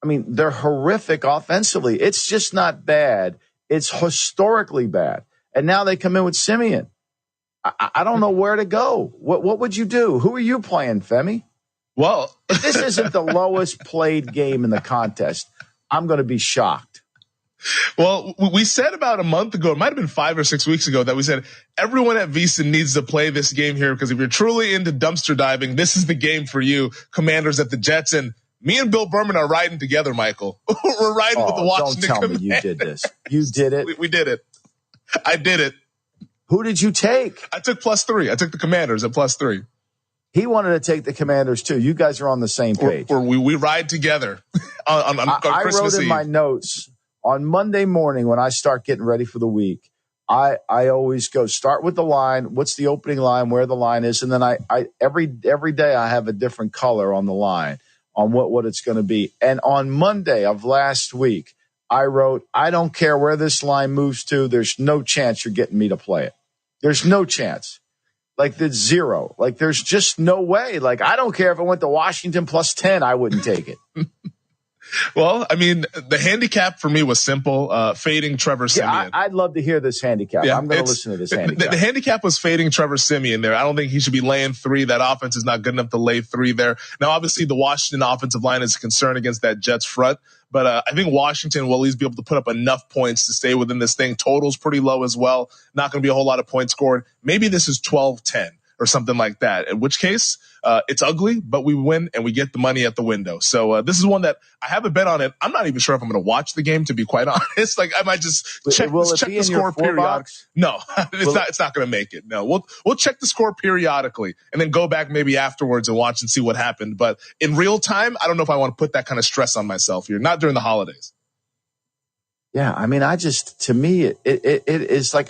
I mean, they're horrific offensively. It's just not bad. It's historically bad. And now they come in with Simeon. I don't know where to go. What would you do? Who are you playing, Femi? Well, if this isn't the lowest played game in the contest, I'm going to be shocked. Well, we said about a month ago, it might have been 5 or 6 weeks ago, that we said everyone at VSiN needs to play this game here because if you're truly into dumpster diving, this is the game for you, Commanders at the Jets. And me and Bill Berman are riding together, Michael. We're riding with the Washington Don't tell Commanders. me you did this. You did it. We did it. I did it. Who did you take? I took +3. I took the Commanders at +3. He wanted to take the Commanders, too. You guys are on the same page. We ride together on Christmas I wrote in Eve. my notes on Monday morning when I start getting ready for the week, I always go start with the line. What's the opening line, where the line is. And then I every day I have a different color on the line on what it's going to be. And on Monday of last week, I wrote, I don't care where this line moves to. There's no chance you're getting me to play it. There's no chance. Like, there's zero. Like, there's just no way. Like, I don't care if it went to Washington +10, I wouldn't take it. Well, I mean, the handicap for me was simple, fading Trevor Siemian. Yeah, I'd love to hear this handicap. Yeah, I'm going to listen to this handicap. The handicap was fading Trevor Siemian there. I don't think he should be laying 3. That offense is not good enough to lay 3 there. Now, obviously, the Washington offensive line is a concern against that Jets front. But I think Washington will at least be able to put up enough points to stay within this thing. Total's pretty low as well. Not going to be a whole lot of points scored. Maybe this is 12-10 or something like that, in which case it's ugly, but we win and we get the money at the window. So this is one that I have a bet on it. I'm not even sure if I'm going to watch the game, to be quite honest. Like, I might just check the score periodically. No, it's not going to make it. No, we'll check the score periodically and then go back maybe afterwards and watch and see what happened. But in real time, I don't know if I want to put that kind of stress on myself here, not during the holidays. Yeah, I mean, to me, it is like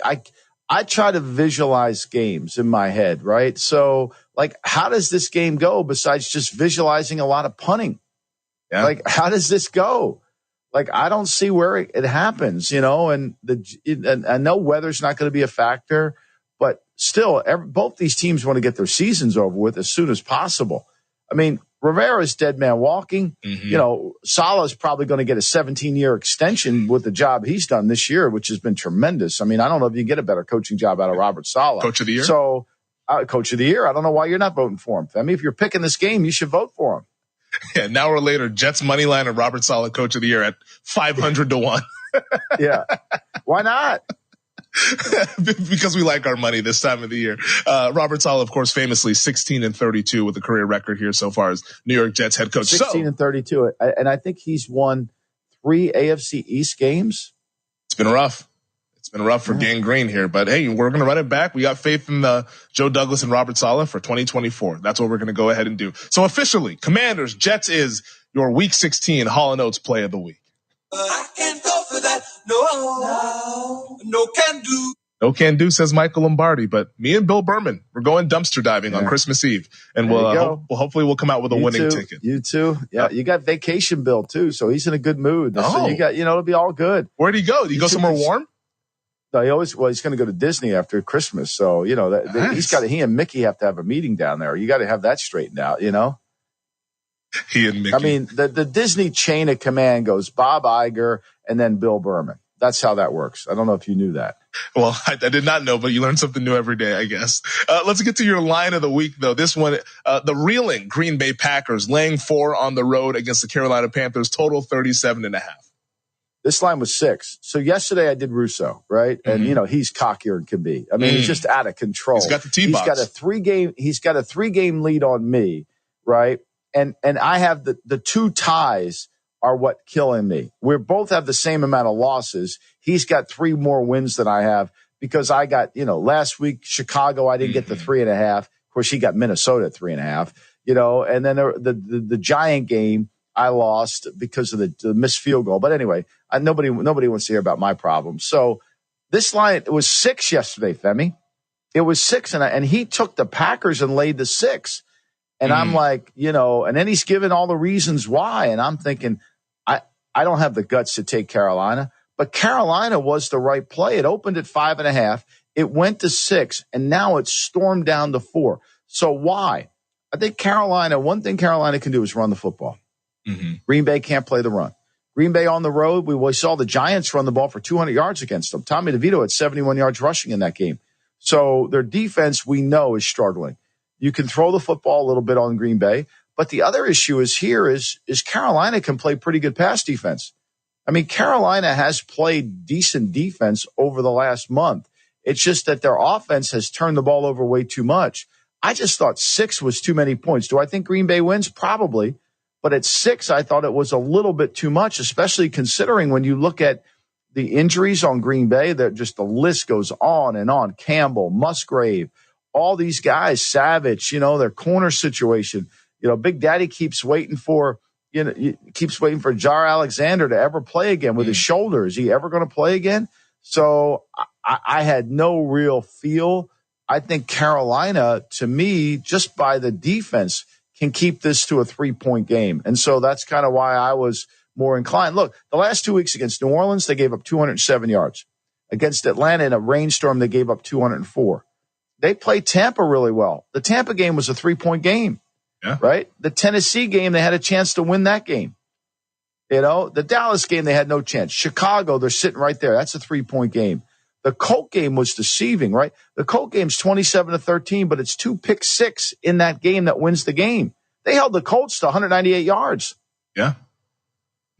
I try to visualize games in my head, right? So, like, how does this game go besides just visualizing a lot of punting? Yeah. Like, how does this go? Like, I don't see where it happens, and I know weather's not going to be a factor, but still, both these teams want to get their seasons over with as soon as possible. I mean, Rivera's dead man walking. Mm-hmm. Salah's probably going to get a 17-year extension with the job he's done this year, which has been tremendous. I mean, I don't know if you get a better coaching job out of Robert Saleh. Coach of the year? So, Coach of the year. I don't know why you're not voting for him, Femi. If you're picking this game, you should vote for him. Yeah, an hour later, Jets money line and Robert Saleh Coach of the Year at 500 to 1. Yeah. Why not? Because we like our money this time of the year. Robert Saleh, of course, famously 16-32 with a career record here so far as New York Jets head coach. 16-32. And I think he's won 3 AFC East games. It's been rough. It's been rough for Gang Green here. But, hey, we're going to run it back. We got faith in Joe Douglas and Robert Saleh for 2024. That's what we're going to go ahead and do. So, officially, Commanders, Jets is your Week 16 Hall & Oates play of the week. I can't go for that. No can do. No can do, says Michael Lombardi. But me and Bill Berman, we're going dumpster diving on Christmas Eve, and hopefully we'll come out with a winning ticket. You too. Yeah, you got vacation Bill too, so he's in a good mood. Oh. So you got, it'll be all good. Where'd he go? Did he go somewhere warm? No, he's going to go to Disney after Christmas. So nice. He and Mickey have to have a meeting down there. You got to have that straightened out. He and Mickey. I mean, the Disney chain of command goes Bob Iger and then Bill Berman. That's how that works. I don't know if you knew that. Well, I did not know, but you learn something new every day, I guess. Let's get to your line of the week, though. This one, the reeling Green Bay Packers laying 4 on the road against the Carolina Panthers, total 37.5. This line was 6. So yesterday I did Russo, right? Mm-hmm. And, he's cockier than can be. I mean, he's just out of control. He's got the T-box. He's got a 3-game lead on me, right? And I have the 2 ties are what killing me. We both have the same amount of losses. He's got 3 more wins than I have because I got, last week, Chicago, I didn't get the 3.5. Of course, he got Minnesota at 3.5, and then the Giant game, I lost because of the missed field goal. But anyway, nobody wants to hear about my problems. So this line, it was 6 yesterday, Femi. It was 6, and he took the Packers and laid the 6. And I'm like, and then he's given all the reasons why. And I'm thinking, I don't have the guts to take Carolina, but Carolina was the right play. It opened at 5.5. It went to 6, and now it's stormed down to 4. So why? I think one thing Carolina can do is run the football. Mm-hmm. Green Bay can't play the run. Green Bay on the road, we saw the Giants run the ball for 200 yards against them. Tommy DeVito had 71 yards rushing in that game. So their defense, we know, is struggling. You can throw the football a little bit on Green Bay, but the other issue is Carolina can play pretty good pass defense. I mean, Carolina has played decent defense over the last month. It's just that their offense has turned the ball over way too much. I just thought 6 was too many points. Do I think Green Bay wins? Probably. But at 6, I thought it was a little bit too much, especially considering when you look at the injuries on Green Bay, that just the list goes on and on. Campbell, Musgrave, all these guys, Savage, their corner situation. Big Daddy keeps waiting for Jar Alexander to ever play again with his shoulder. Is he ever going to play again? So I had no real feel. I think Carolina, to me, just by the defense, can keep this to a 3-point game. And so that's kind of why I was more inclined. Look, the last 2 weeks against New Orleans, they gave up 207 yards. Against Atlanta in a rainstorm, they gave up 204. They played Tampa really well. The Tampa game was a 3-point game, right? The Tennessee game, they had a chance to win that game. The Dallas game, they had no chance. Chicago, they're sitting right there. That's a 3-point game. The Colt game was deceiving, right? The Colt game's 27-13, but it's 2 pick six in that game that wins the game. They held the Colts to 198 yards. Yeah.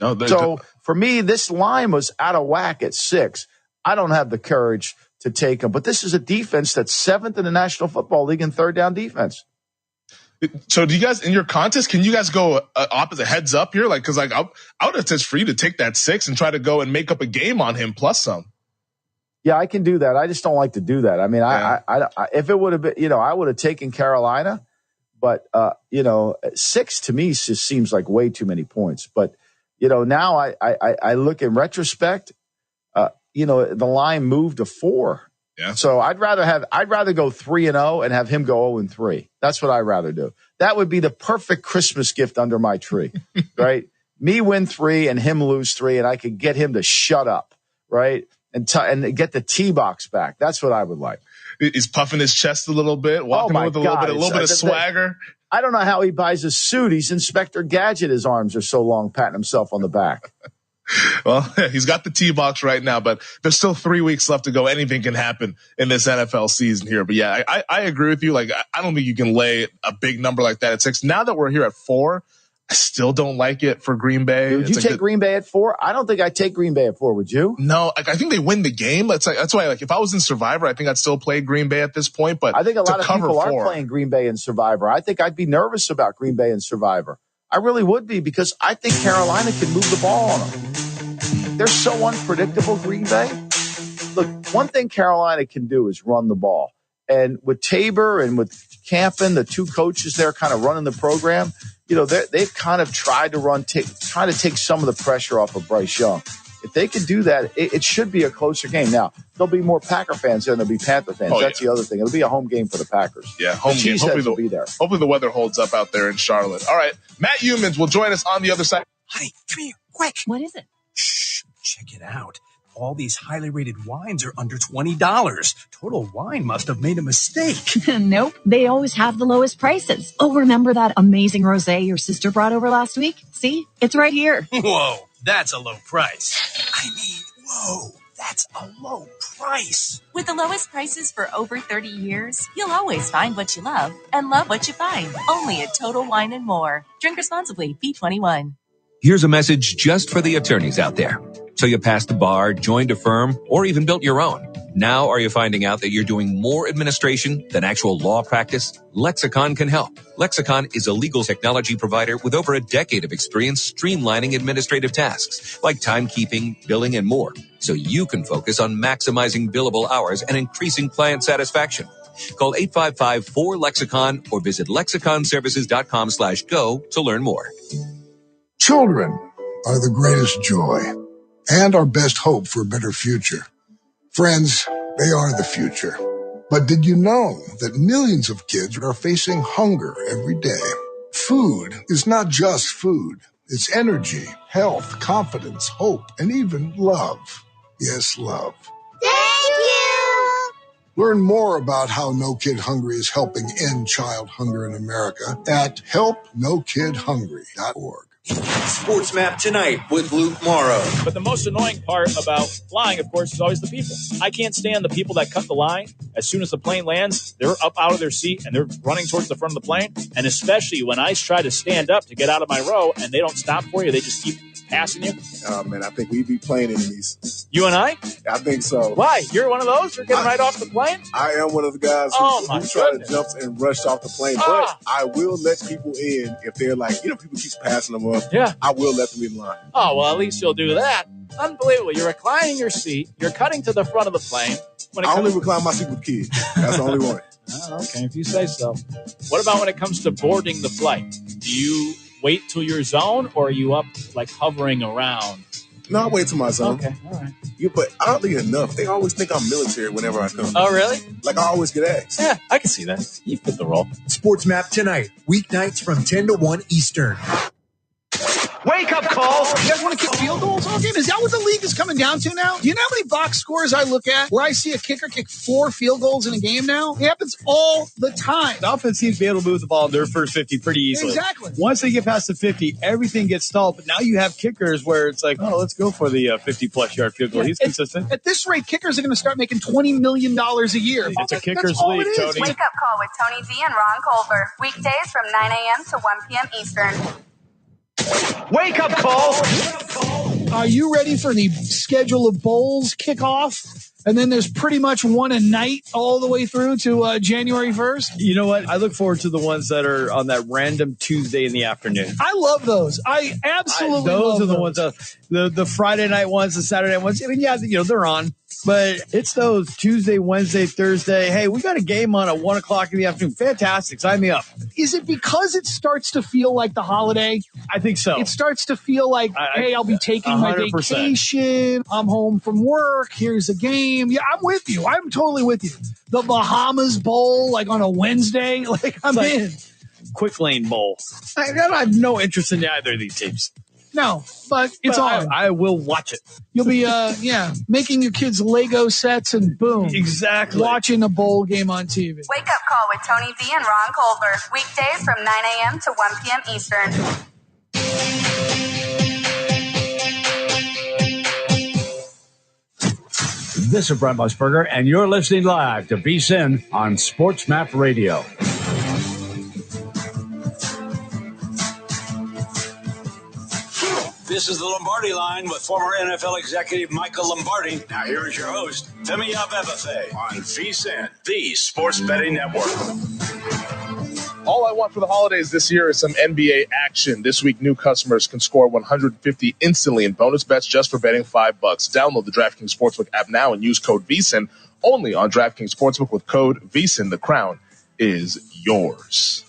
No. So for me, this line was out of whack at 6. I don't have the courage to take them, but this is a defense that's 7th in the National Football League in third down defense. So do you guys, in your contest, can you guys go opposite heads up here? Like, cause like I would have just for you to take that 6 and try to go and make up a game on him plus some. Yeah, I can do that. I just don't like to do that. I mean, I if it would have been, I would have taken Carolina, but 6 to me just seems like way too many points. But now I look in retrospect, the line moved to 4. Yeah. So I'd rather go 3-0 and have him go 0-3. That's what I'd rather do. That would be the perfect Christmas gift under my tree, right? Me win 3 and him lose 3, and I could get him to shut up, right? And get the tee box back. That's what I would like. He's puffing his chest a little bit, walking with a little bit of swagger. I don't know how he buys a suit. He's Inspector Gadget. His arms are so long, patting himself on the back. Well, he's got the tee box right now, but there's still 3 weeks left to go. Anything can happen in this NFL season here. But yeah, I agree with you. Like, I don't think you can lay a big number like that at 6. Now that we're here at 4, I still don't like it for Green Bay. Would you take Green Bay at 4? I don't think I'd take Green Bay at 4. Would you? No, I think they win the game. That's why, if I was in Survivor, I think I'd still play Green Bay at this point. But I think a lot of people are playing Green Bay in Survivor. I think I'd be nervous about Green Bay in Survivor. I really would be, because I think Carolina can move the ball on them. They're so unpredictable, Green Bay. Look, one thing Carolina can do is run the ball. And with Tabor and with Campen, the 2 coaches there kind of running the program, they've kind of tried to trying to take some of the pressure off of Bryce Young. If they can do that, it should be a closer game. Now, there'll be more Packer fans there than there'll be Panther fans. That's the other thing. It'll be a home game for the Packers. Yeah, home game. Hopefully they'll be there. Hopefully the weather holds up out there in Charlotte. All right, Matt Humans will join us on the other side. Honey, come here, quick. What is it? Shh, check it out. All these highly rated wines are under $20. Total Wine must have made a mistake. Nope, they always have the lowest prices. Oh, remember that amazing rosé your sister brought over last week? See? It's right here. Whoa, that's a low price. I mean, whoa, that's a low price. With the lowest prices for over 30 years, you'll always find what you love and love what you find. Only at Total Wine & More. Drink responsibly. B21. Here's a message just for the attorneys out there. So you passed the bar, joined a firm, or even built your own. Now are you finding out that you're doing more administration than actual law practice? Lexicon can help. Lexicon is a legal technology provider with over a decade of experience streamlining administrative tasks like timekeeping, billing, and more, so you can focus on maximizing billable hours and increasing client satisfaction. Call 855-4-LEXICON or visit lexiconservices.com/go to learn more. Children are the greatest joy and our best hope for a better future. Friends, they are the future. But did you know that millions of kids are facing hunger every day? Food is not just food. It's energy, health, confidence, hope, and even love. Yes, love. Thank you! Learn more about how No Kid Hungry is helping end child hunger in America at helpnokidhungry.org. Sports Map Tonight with Luke Morrow. But the most annoying part about flying, of course, is always the people. I can't stand the people that cut the line. As soon as the plane lands, they're up out of their seat and they're running towards the front of the plane. And especially when I try to stand up to get out of my row and they don't stop for you, they just keep passing you. Oh, man, I think we'd be playing enemies. You and I? I think so. Why? You're one of those? You're getting right off the plane? I am one of the guys who try to jump and rush off the plane. But I will let people in if they're like, people keep passing them up. Yeah. I will let them in line. Oh, well, at least you'll do that. Unbelievable. You're reclining your seat. You're cutting to the front of the plane. I only recline my seat with kids. That's the only one. Oh, okay, if you say so. What about when it comes to boarding the flight? Do you wait till your zone, or are you up, like, hovering around? No, I wait till my zone. Okay, all right. But oddly enough, they always think I'm military whenever I come. Oh, really? Like, I always get asked. Yeah, I can see that. You fit the role. Sports Map Tonight, weeknights from 10 to 1 Eastern. Wake up calls. You guys want to kick field goals all game? Is that what the league is coming down to now? Do you know how many box scores I look at where I see a kicker kick 4 field goals in a game now? It happens all the time. The offense seems to be able to move the ball in their first 50 pretty easily. Exactly. Once they get past the 50, everything gets stalled. But now you have kickers where it's like, oh, let's go for the 50-plus yard field goal. He's consistent. At this rate, kickers are going to start making $20 million a year. It's a kicker's league, Tony. Wake up call with Tony V and Ron Colbert. Weekdays from 9 a.m. to 1 p.m. Eastern. Wake up call. Are you ready for the schedule of bowls kickoff? And then there's pretty much one a night all the way through to January 1st. You know what? I look forward to the ones that are on that random Tuesday in the afternoon. I love those. I absolutely love those. Those are the ones, the Friday night ones, the Saturday night ones. I mean, yeah, they're on. But it's those Tuesday, Wednesday, Thursday. Hey, we got a game on at 1 o'clock in the afternoon. Fantastic. Sign me up. Is it because it starts to feel like the holiday? I think so. It starts to feel like, hey, I'll be taking 100%. My vacation. I'm home from work. Here's a game. Yeah, I'm with you. I'm totally with you. The Bahamas Bowl, like on a Wednesday. Like, I'm in. Quick Lane Bowl. I have no interest in either of these teams. No, but it's on. I will watch it. You'll be, making your kids Lego sets and boom. Exactly. Watching a bowl game on TV. Wake up call with Tony V and Ron Colbert. Weekdays from 9 a.m. to 1 p.m. Eastern. This is Brent Musburger, and you're listening live to VSiN on Sports Map Radio. This is the Lombardi Line with former NFL executive Michael Lombardi. Now here is your host, Femi Abebefe, on VSiN, the Sports Betting Network. All I want for the holidays this year is some NBA action. This week, new customers can score $150 instantly in bonus bets just for betting $5. Download the DraftKings Sportsbook app now and use code VSiN only on DraftKings Sportsbook with code VSiN. The crown is yours.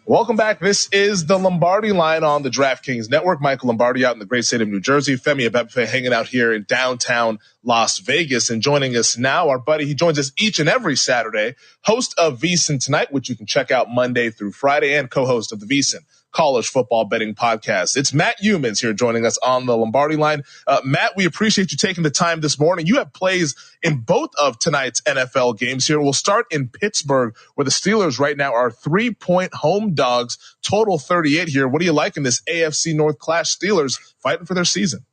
Welcome back. This is the Lombardi Line on the DraftKings Network. Michael Lombardi out in the great state of New Jersey. Femi Abebefe hanging out here in downtown Las Vegas. And joining us now, our buddy, he joins us each and every Saturday, host of VSiN Tonight, which you can check out Monday through Friday, and co-host of the VSiN College Football Betting Podcast. It's Matt Humans here joining us on the Lombardi Line. Matt, we appreciate you taking the time this morning. You have plays in both of tonight's NFL games here. We'll start in Pittsburgh, where the Steelers right now are 3-point home dogs, total 38 here. What do you like in this AFC North clash? Steelers fighting for their season.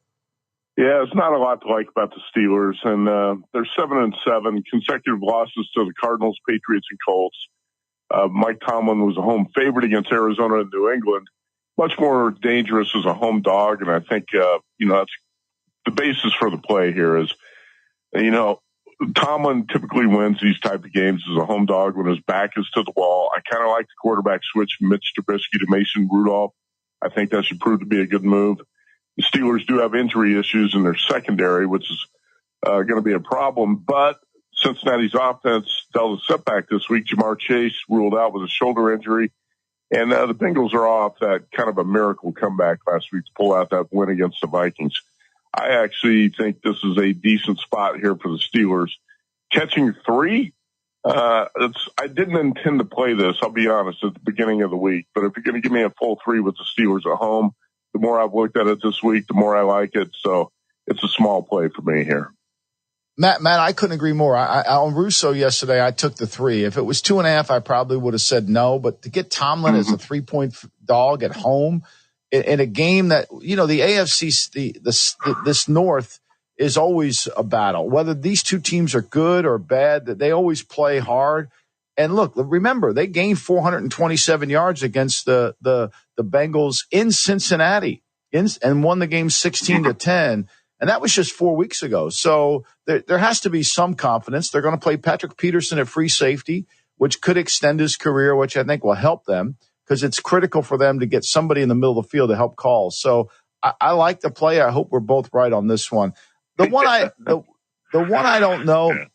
Yeah, it's not a lot to like about the Steelers, and they're 7-7, consecutive losses to the Cardinals, Patriots, and Colts. Mike Tomlin was a home favorite against Arizona and New England, much more dangerous as a home dog. And I think, that's the basis for the play here is, Tomlin typically wins these type of games as a home dog when his back is to the wall. I kind of like the quarterback switch from Mitch Trubisky to Mason Rudolph. I think that should prove to be a good move. The Steelers do have injury issues in their secondary, which is going to be a problem, but Cincinnati's offense dealt a setback this week. Jamar Chase ruled out with a shoulder injury. And the Bengals are off that kind of a miracle comeback last week to pull out that win against the Vikings. I actually think this is a decent spot here for the Steelers. Catching 3, I didn't intend to play this, I'll be honest, at the beginning of the week. But if you're going to give me a full 3 with the Steelers at home, the more I've looked at it this week, the more I like it. So it's a small play for me here. Matt, I couldn't agree more. On Russo yesterday, I took the 3. If it was 2.5, I probably would have said no. But to get Tomlin as a 3-point dog at home in a game that, the AFC, this North is always a battle. Whether these two teams are good or bad, that they always play hard. And look, remember, they gained 427 yards against the Bengals in Cincinnati and won the game 16-10. And that was just 4 weeks ago. So there has to be some confidence. They're going to play Patrick Peterson at free safety, which could extend his career, which I think will help them because it's critical for them to get somebody in the middle of the field to help call. So I like the play. I hope we're both right on this one. The one I don't know,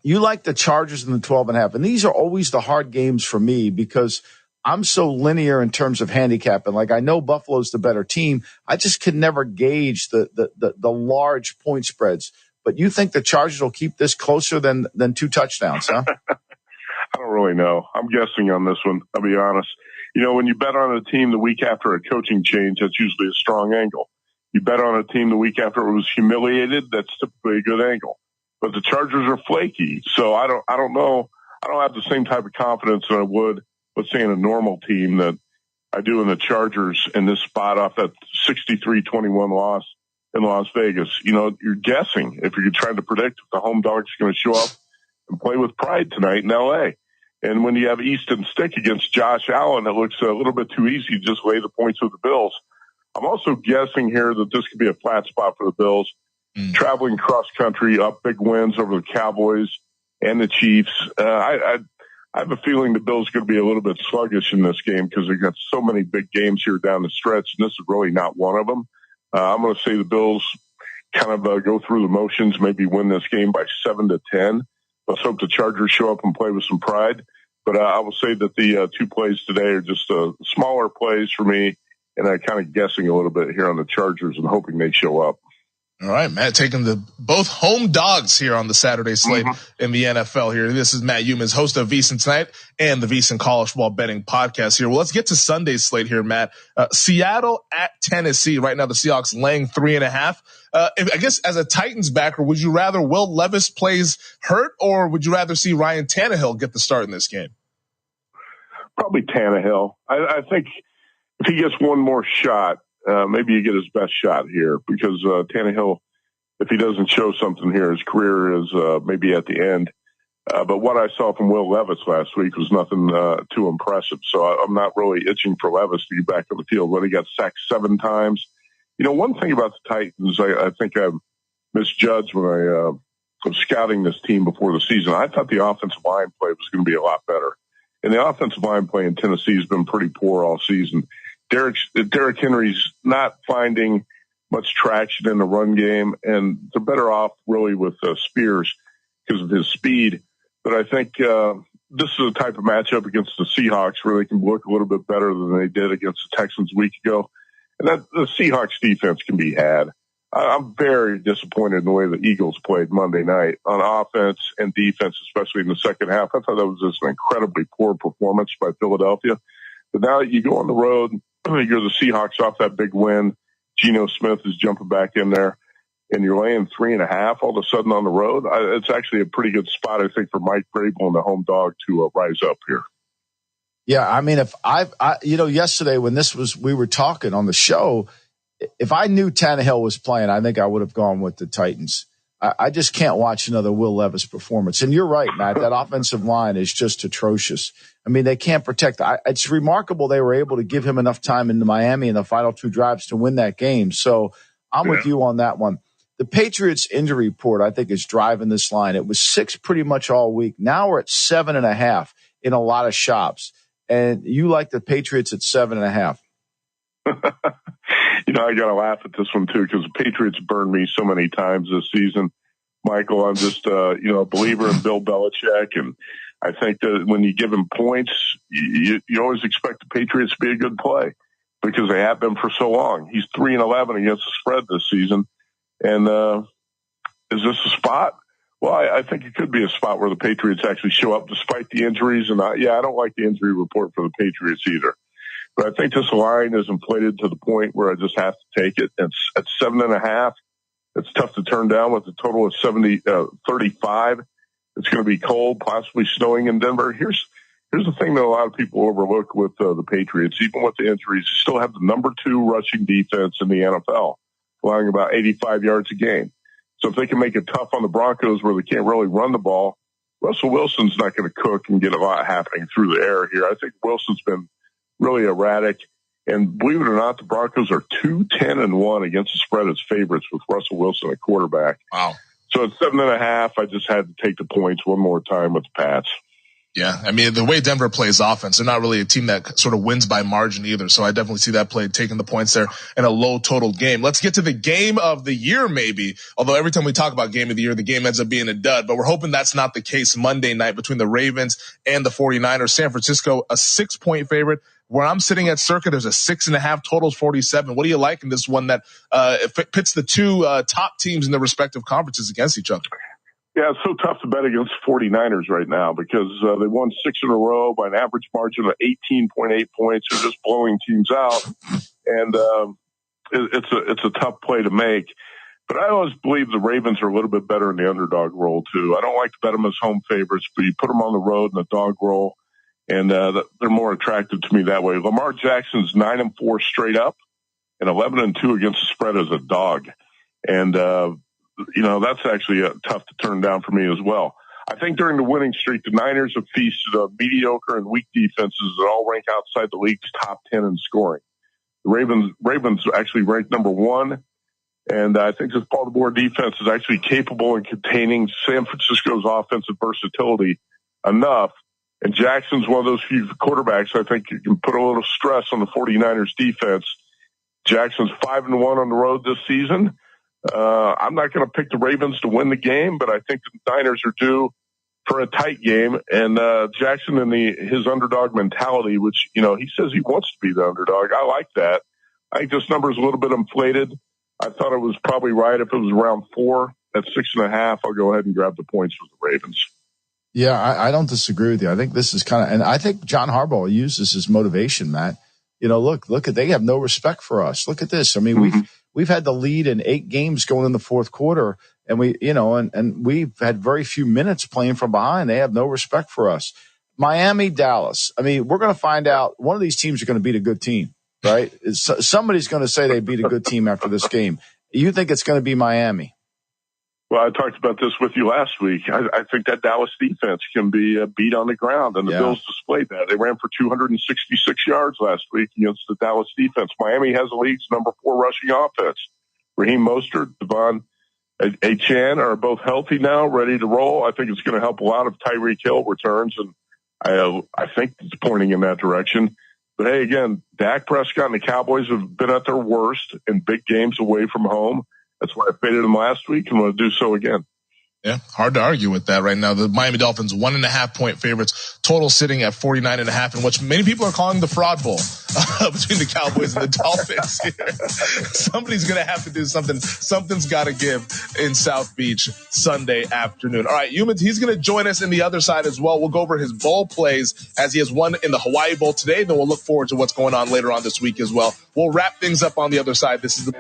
you like the Chargers in the 12.5. And these are always the hard games for me because I'm so linear in terms of handicapping. Like, I know Buffalo's the better team. I just could never gauge the large point spreads. But you think the Chargers will keep this closer than 2 touchdowns, huh? I don't really know. I'm guessing on this one, I'll be honest. When you bet on a team the week after a coaching change, that's usually a strong angle. You bet on a team the week after it was humiliated, that's typically a good angle. But the Chargers are flaky. So I don't know. I don't have the same type of confidence that I would, let's say, in a normal team that I do in the Chargers in this spot off that 63-21 loss in Las Vegas. You're guessing if you're trying to predict if the home dog's going to show up and play with pride tonight in L.A. And when you have Easton Stick against Josh Allen, it looks a little bit too easy to just lay the points with the Bills. I'm also guessing here that this could be a flat spot for the Bills. Traveling cross country, up big wins over the Cowboys and the Chiefs. I have a feeling the Bills are going to be a little bit sluggish in this game because they've got so many big games here down the stretch, and this is really not one of them. I'm going to say the Bills kind of go through the motions, maybe win this game by 7-10. Let's hope the Chargers show up and play with some pride. But I will say that the 2 plays today are just smaller plays for me, and I'm kind of guessing a little bit here on the Chargers and hoping they show up. All right, Matt taking both home dogs here on the Saturday slate in the NFL here. This is Matt Youmans, host of VSiN Tonight and the VSiN College Football Betting Podcast here. Well, let's get to Sunday's slate here, Matt. Seattle at Tennessee. Right now, the Seahawks laying 3.5. I guess as a Titans backer, would you rather Will Levis plays hurt or would you rather see Ryan Tannehill get the start in this game? Probably Tannehill. I think if he gets one more shot, maybe you get his best shot here because Tannehill, if he doesn't show something here, his career is maybe at the end. But what I saw from Will Levis last week was nothing too impressive. So I'm not really itching for Levis to get back on the field when he got sacked 7 times. One thing about the Titans, I think I misjudged when I was scouting this team before the season. I thought the offensive line play was going to be a lot better. And the offensive line play in Tennessee has been pretty poor all season. Derrick Henry's not finding much traction in the run game, and they're better off really with Spears because of his speed. But I think this is a type of matchup against the Seahawks where they can look a little bit better than they did against the Texans a week ago. And that the Seahawks defense can be had. I'm very disappointed in the way the Eagles played Monday night on offense and defense, especially in the second half. I thought that was just an incredibly poor performance by Philadelphia. But now that you go on the road, you're the Seahawks off that big win. Geno Smith is jumping back in there, and you're laying 3.5 all of a sudden on the road. It's actually a pretty good spot, I think, for Mike Vrabel and the home dog to rise up here. Yeah, I mean, if yesterday when we were talking on the show, if I knew Tannehill was playing, I think I would have gone with the Titans. I just can't watch another Will Levis performance. And you're right, Matt, that offensive line is just atrocious. I mean, they can't protect. It's remarkable they were able to give him enough time in Miami in the final 2 drives to win that game. So I'm with you on that one. The Patriots injury report, I think, is driving this line. It was 6 pretty much all week. Now we're at 7.5 in a lot of shops. And you like the Patriots at 7.5. I got to laugh at this one, too, because the Patriots burned me so many times this season. Michael, I'm just, a believer in Bill Belichick. And I think that when you give him points, you always expect the Patriots to be a good play because they have been for so long. He's 3-11 against the spread this season. And is this a spot? Well, I think it could be a spot where the Patriots actually show up despite the injuries. And I don't like the injury report for the Patriots either. But I think this line is inflated to the point where I just have to take it. It's at 7.5. It's tough to turn down with a total of 35. It's going to be cold, possibly snowing in Denver. Here's the thing that a lot of people overlook with the Patriots. Even with the injuries, you still have the number 2 rushing defense in the NFL, allowing about 85 yards a game. So if they can make it tough on the Broncos where they can't really run the ball, Russell Wilson's not going to cook and get a lot happening through the air here. I think Wilson's been really erratic. And believe it or not, the Broncos are 2-10-1 against the spread as favorites with Russell Wilson at quarterback. Wow. So at 7.5, I just had to take the points one more time with the Pats. Yeah, I mean, the way Denver plays offense, they're not really a team that sort of wins by margin either. So I definitely see that play taking the points there in a low total game. Let's get to the game of the year, maybe. Although every time we talk about game of the year, the game ends up being a dud. But we're hoping that's not the case Monday night between the Ravens and the 49ers. San Francisco, a 6-point favorite. Where I'm sitting at Circa, there's a 6.5, totals 47. What do you like in this one that pits the two top teams in their respective conferences against each other? Yeah, it's so tough to bet against the 49ers right now because they won 6 in a row by an average margin of 18.8 points. They're just blowing teams out, and it's a tough play to make. But I always believe the Ravens are a little bit better in the underdog role, too. I don't like to bet them as home favorites, but you put them on the road in the dog roll, and they're more attractive to me that way. Lamar Jackson's 9-4 straight up and 11-2 against the spread as a dog. And, that's actually tough to turn down for me as well. I think during the winning streak, the Niners have feasted on mediocre and weak defenses that all rank outside the league's top 10 in scoring. The Ravens actually ranked number 1, and I think this Baltimore defense is actually capable in containing San Francisco's offensive versatility enough. And Jackson's one of those few quarterbacks I think you can put a little stress on the 49ers defense. Jackson's 5-1 on the road this season. I'm not going to pick the Ravens to win the game, but I think the Niners are due for a tight game. And Jackson and his underdog mentality, which, he says he wants to be the underdog. I like that. I think this number is a little bit inflated. I thought it was probably right if it was around 4 at 6.5. I'll go ahead and grab the points for the Ravens. Yeah, I don't disagree with you. I think this is and I think John Harbaugh uses his motivation, Matt. Look at, they have no respect for us. Look at this. I mean, we've had the lead in 8 games going in the fourth quarter, and we've had very few minutes playing from behind. They have no respect for us. Miami, Dallas. I mean, we're going to find out one of these teams are going to beat a good team, right? Somebody's going to say they beat a good team after this game. You think it's going to be Miami? Well, I talked about this with you last week. I think that Dallas defense can be beat on the ground, and the Bills displayed that. They ran for 266 yards last week against the Dallas defense. Miami has the league's number 4 rushing offense. Raheem Mostert, Devon Achane are both healthy now, ready to roll. I think it's going to help a lot of Tyreek Hill returns, and I think it's pointing in that direction. But, hey, again, Dak Prescott and the Cowboys have been at their worst in big games away from home. That's why I faded them last week, and I'm going to do so again. Yeah, hard to argue with that right now. The Miami Dolphins, 1.5-point favorites, total sitting at 49.5, in which many people are calling the fraud bowl between the Cowboys and the Dolphins here. Somebody's going to have to do something. Something's got to give in South Beach Sunday afternoon. All right, he's going to join us in the other side as well. We'll go over his bowl plays as he has one in the Hawaii Bowl today. Then we'll look forward to what's going on later on this week as well. We'll wrap things up on the other side. This is the...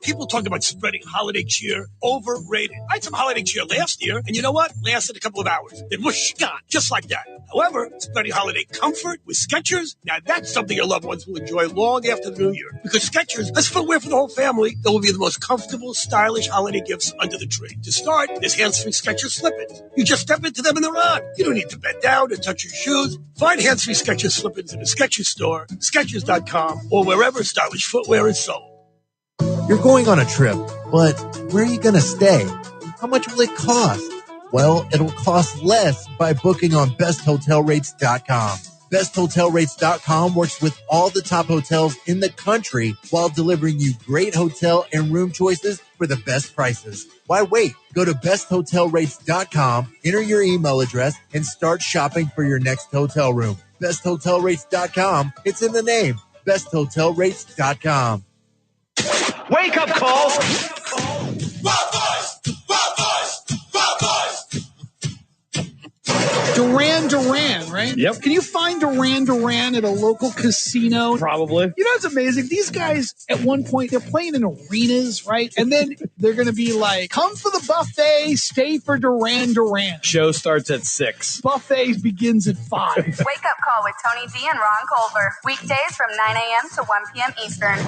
People talk about spreading holiday cheer. Overrated. I had some holiday cheer last year, and you know what? Lasted a couple of hours. Then whoosh, gone. Just like that. However, spreading holiday comfort with Skechers, now that's something your loved ones will enjoy long after the new year. Because Skechers has footwear for the whole family that will be the most comfortable, stylish holiday gifts under the tree. To start, there's hands-free Skechers slip-ins. You just step into them and they're on. You don't need to bend down and touch your shoes. Find hands-free Skechers slip-ins in a Skechers store, Skechers.com, or wherever stylish footwear is sold. You're going on a trip, but where are you going to stay? How much will it cost? Well, it'll cost less by booking on besthotelrates.com. Besthotelrates.com works with all the top hotels in the country while delivering you great hotel and room choices for the best prices. Why wait? Go to besthotelrates.com, enter your email address, and start shopping for your next hotel room. Besthotelrates.com, it's in the name. Besthotelrates.com. Wake up call. Duran, right? Yep. Can you find Duran at a local casino? Probably. You know what's amazing? These guys, at one point, they're playing in arenas, right? And then they're going to be like, come for the buffet, stay for Duran. Show starts at 6. Buffet begins at 5. Wake Up Call with Tony V and Ron Colbert. Weekdays from 9 a.m. to 1 p.m. Eastern.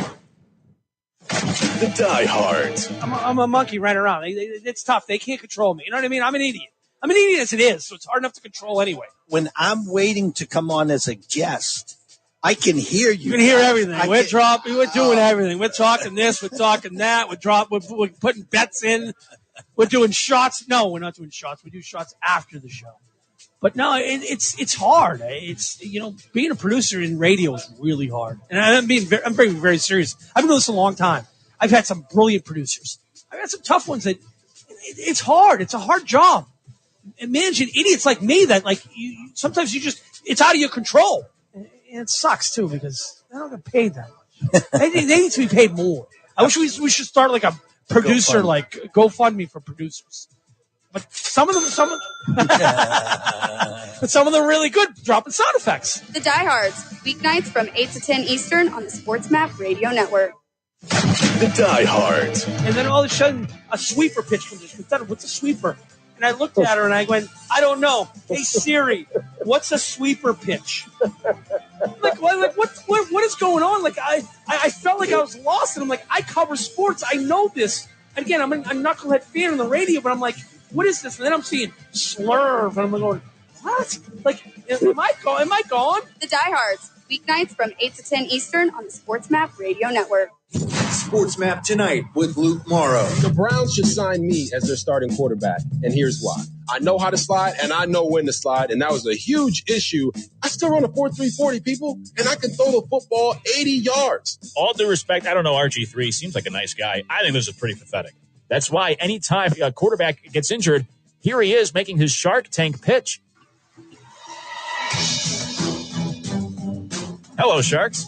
The diehards. I'm a monkey running around. It's tough. They can't control me. You know what I mean? I'm an idiot. I'm an idiot as it is, so it's hard enough to control anyway. When I'm waiting to come on as a guest, I can hear you. You can hear everything. We're doing everything. We're talking this. We're talking that. We're putting bets in. We're doing shots. No, we're not doing shots. We do shots after the show. But no, it's hard. It's, being a producer in radio is really hard. And I'm being very serious. I've been doing this a long time. I've had some brilliant producers. I've had some tough ones that it's hard. It's a hard job. And managing idiots like me that sometimes it's out of your control. And it sucks too because they don't get paid that much. they need to be paid more. I wish we should start like a producer GoFundMe for producers. But some of them are really good dropping sound effects. The Diehards, weeknights from 8 to 10 Eastern on the Sports Map Radio Network. The diehards. And then all of a sudden, a sweeper pitch comes in. What's a sweeper? And I looked at her and I went, I don't know. Hey, Siri, what's a sweeper pitch? What is going on? I felt like I was lost. And I'm like, I cover sports. I know this. Again, I'm a knucklehead fan on the radio, but I'm like, what is this? And then I'm seeing slurve, and I'm going, what? Am I gone? The Diehards, weeknights from 8 to 10 Eastern on the Sports Map Radio Network. Sports Map tonight with Luke Morrow. The Browns should sign me as their starting quarterback, and here's why. I know how to slide, and I know when to slide, and that was a huge issue. I still run a 4.340, people, and I can throw the football 80 yards. All due respect, I don't know RG3. Seems like a nice guy. I think this is pretty pathetic. That's why anytime a quarterback gets injured, here he is making his Shark Tank pitch. Hello, Sharks.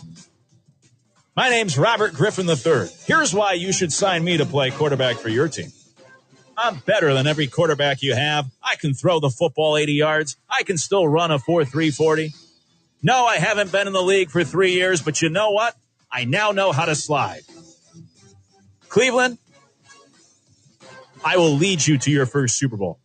My name's Robert Griffin III. Here's why you should sign me to play quarterback for your team. I'm better than every quarterback you have. I can throw the football 80 yards. I can still run a 4.340. No, I haven't been in the league for 3 years, but you know what? I now know how to slide. Cleveland, I will lead you to your first Super Bowl.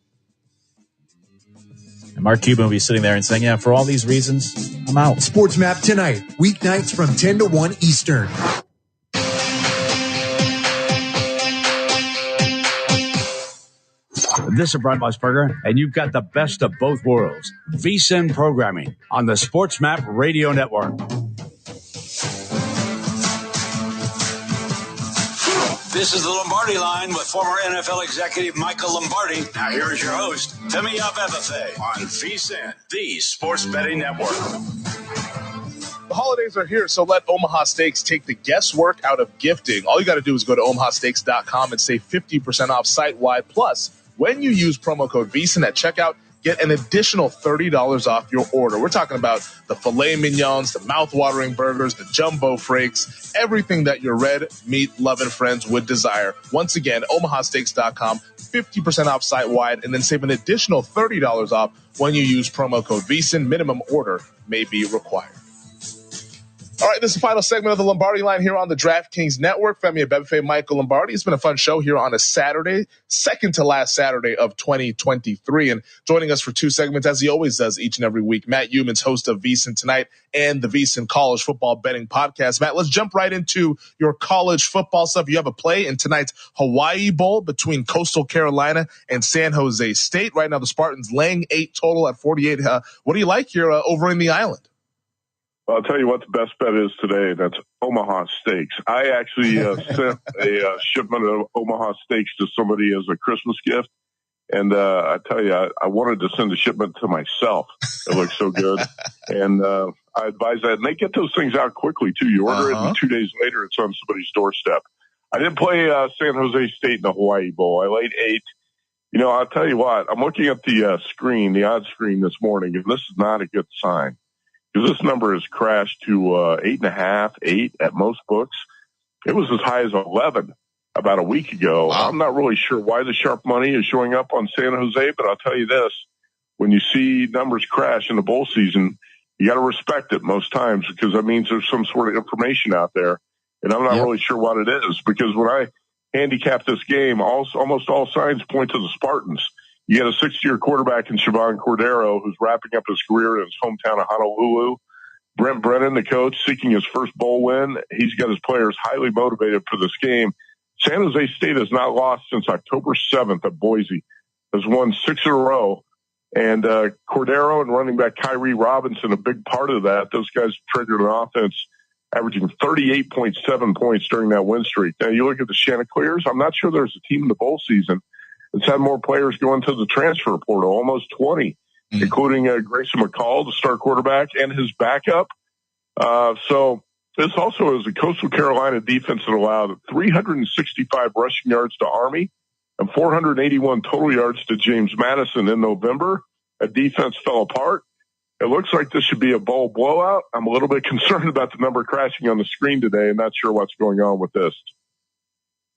And Mark Cuban will be sitting there and saying, yeah, for all these reasons, I'm out. Sports Map tonight, weeknights from 10 to 1 Eastern. This is Brent Musburger, and you've got the best of both worlds. VSiN programming on the Sports Map Radio Network. This is the Lombardi Line with former NFL executive Michael Lombardi. Now here is your host, Timmy Abebefe on VSiN, the Sports Betting Network. The holidays are here, so let Omaha Steaks take the guesswork out of gifting. All you got to do is go to omahasteaks.com and save 50% off site-wide. Plus, when you use promo code VSiN at checkout, get an additional $30 off your order. We're talking about the filet mignons, the mouth-watering burgers, the jumbo frakes, everything that your red meat-loving friends would desire. Once again, omahasteaks.com, 50% off site-wide, and then save an additional $30 off when you use promo code VSiN. Minimum order may be required. All right, this is the final segment of the Lombardi Line here on the DraftKings Network. Femi Abebefe, Michael Lombardi. It's been a fun show here on a Saturday, second to last Saturday of 2023. And joining us for two segments, as he always does each and every week, Matt Youmans, host of VSiN Tonight and the VSiN College Football Betting Podcast. Matt, let's jump right into your college football stuff. You have a play in tonight's Hawaii Bowl between Coastal Carolina and San Jose State. Right now, the Spartans laying 8 total at 48. What do you like here over in the island? Well, I'll tell you what the best bet is today. That's Omaha Steaks. I actually sent a shipment of Omaha Steaks to somebody as a Christmas gift. And I tell you, I wanted to send a shipment to myself. It looks so good. And I advise that. And they get those things out quickly, too. You order it, and 2 days later, it's on somebody's doorstep. I didn't play San Jose State in the Hawaii Bowl. I laid 8. You know, I'll tell you what. I'm looking at the screen, the odds screen this morning, and this is not a good sign. Because this number has crashed to 8.5, 8 at most books. It was as high as 11 about a week ago. Wow. I'm not really sure why the sharp money is showing up on San Jose, but I'll tell you this. when you see numbers crash in the bowl season, you got to respect it most times because that means there's some sort of information out there. And I'm not really sure what it is because when I handicap this game, almost all signs point to the Spartans. You got a 6-year quarterback in Siobhan Cordero who's wrapping up his career in his hometown of Honolulu. Brent Brennan, the coach, seeking his first bowl win. He's got his players highly motivated for this game. San Jose State has not lost since October 7th at Boise. Has won 6 in a row. And Cordero and running back Kyrie Robinson, a big part of that. Those guys triggered an offense averaging 38.7 points during that win streak. Now, you look at the Chanticleers, I'm not sure there's a team in the bowl season that's had more players go into the transfer portal, almost 20, including Grayson McCall, the star quarterback, and his backup. So this also is a Coastal Carolina defense that allowed 365 rushing yards to Army and 481 total yards to James Madison in November. A defense fell apart. It looks like this should be a bowl blowout. I'm a little bit concerned about the number crashing on the screen today and not sure what's going on with this.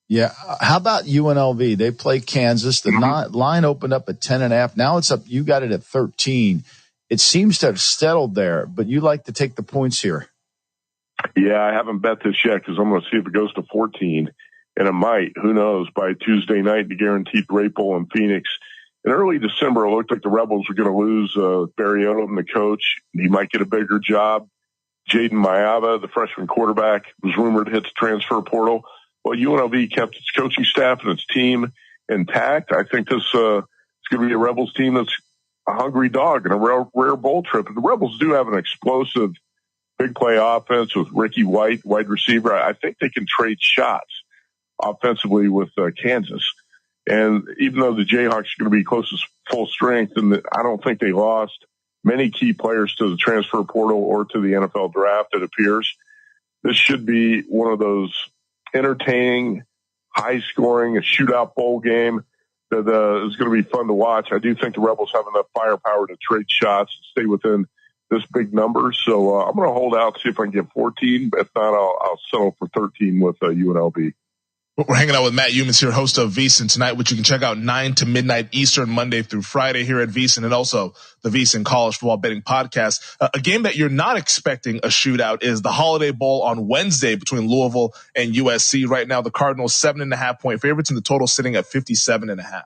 Yeah. How about UNLV? They play Kansas. The line opened up at 10.5. Now it's up. You got it at 13. It seems to have settled there, but you like to take the points here. Yeah, I haven't bet this yet because I'm going to see if it goes to 14. And it might, who knows, by Tuesday night, the guaranteed Great Bowl in Phoenix. In early December, it looked like the Rebels were going to lose Barry Odom, the coach. He might get a bigger job. Jaden Mayava, the freshman quarterback, was rumored to hit the transfer portal. Well, UNLV kept its coaching staff and its team intact. I think this is going to be a Rebels team that's a hungry dog and a rare bowl trip. And the Rebels do have an explosive big play offense with Ricky White, wide receiver. I think they can trade shots offensively with Kansas. And even though the Jayhawks are going to be close to full strength, and I don't think they lost many key players to the transfer portal or to the NFL draft, it appears. This should be one of those entertaining, high-scoring, a shootout bowl game that is going to be fun to watch. I do think the Rebels have enough firepower to trade shots and stay within this big number. So I'm going to hold out, see if I can get 14. If not, I'll settle for 13 with UNLV. We're hanging out with Matt Humans here, host of VSiN Tonight, which you can check out 9 to midnight Eastern, Monday through Friday here at VSiN, and also the VSiN College Football Betting Podcast. A game that you're not expecting a shootout is the Holiday Bowl on Wednesday between Louisville and USC. Right now, the Cardinals 7.5-point favorites, and the total sitting at 57.5.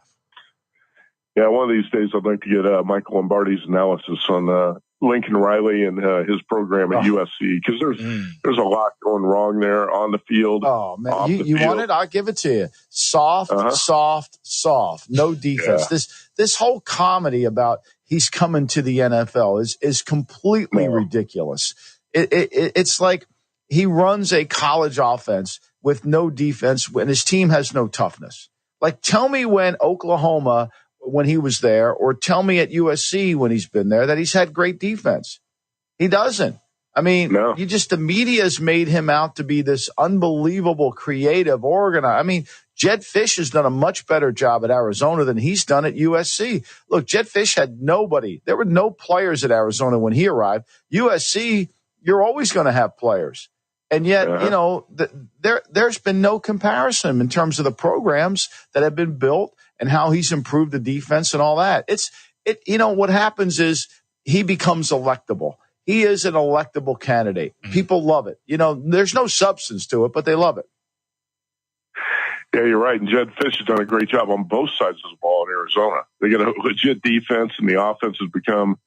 Yeah, one of these days I'd like to get Michael Lombardi's analysis on Lincoln Riley and his program at USC, because there's a lot going wrong there on the field. Oh, man. You want it? I'll give it to you. Soft. No defense. Yeah. This whole comedy about he's coming to the NFL is completely ridiculous. It's like he runs a college offense with no defense when his team has no toughness. Like, tell me when Oklahoma, when he was there, or tell me at USC when he's been there, that he's had great defense. He doesn't. I mean, the media's made him out to be this unbelievable creative organizer. I mean, Jed Fish has done a much better job at Arizona than he's done at USC. Look, Jed Fish had nobody. There were no players at Arizona when he arrived. USC, you're always going to have players. And yet, there's been no comparison in terms of the programs that have been built and how he's improved the defense and all that. What happens is he becomes electable. He is an electable candidate. People love it. There's no substance to it, but they love it. Yeah, you're right. And Jed Fish has done a great job on both sides of the ball in Arizona. They got a legit defense, and the offense has become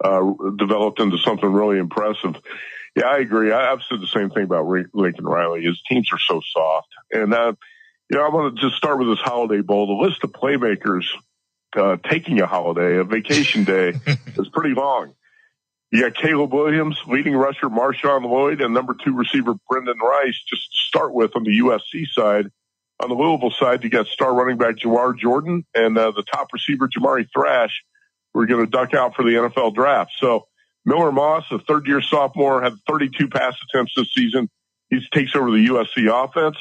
developed into something really impressive. Yeah, I agree. I've said the same thing about Lincoln Riley. His teams are so soft. And I want to just start with this Holiday Bowl. The list of playmakers taking a holiday, a vacation day, is pretty long. You got Caleb Williams, leading rusher Marshawn Lloyd, and number 2 receiver Brendan Rice, just to start with on the USC side. On the Louisville side, you got star running back Jawar Jordan and the top receiver Jamari Thrash, who are going to duck out for the NFL draft. So Miller Moss, a third-year sophomore, had 32 pass attempts this season. He takes over the USC offense.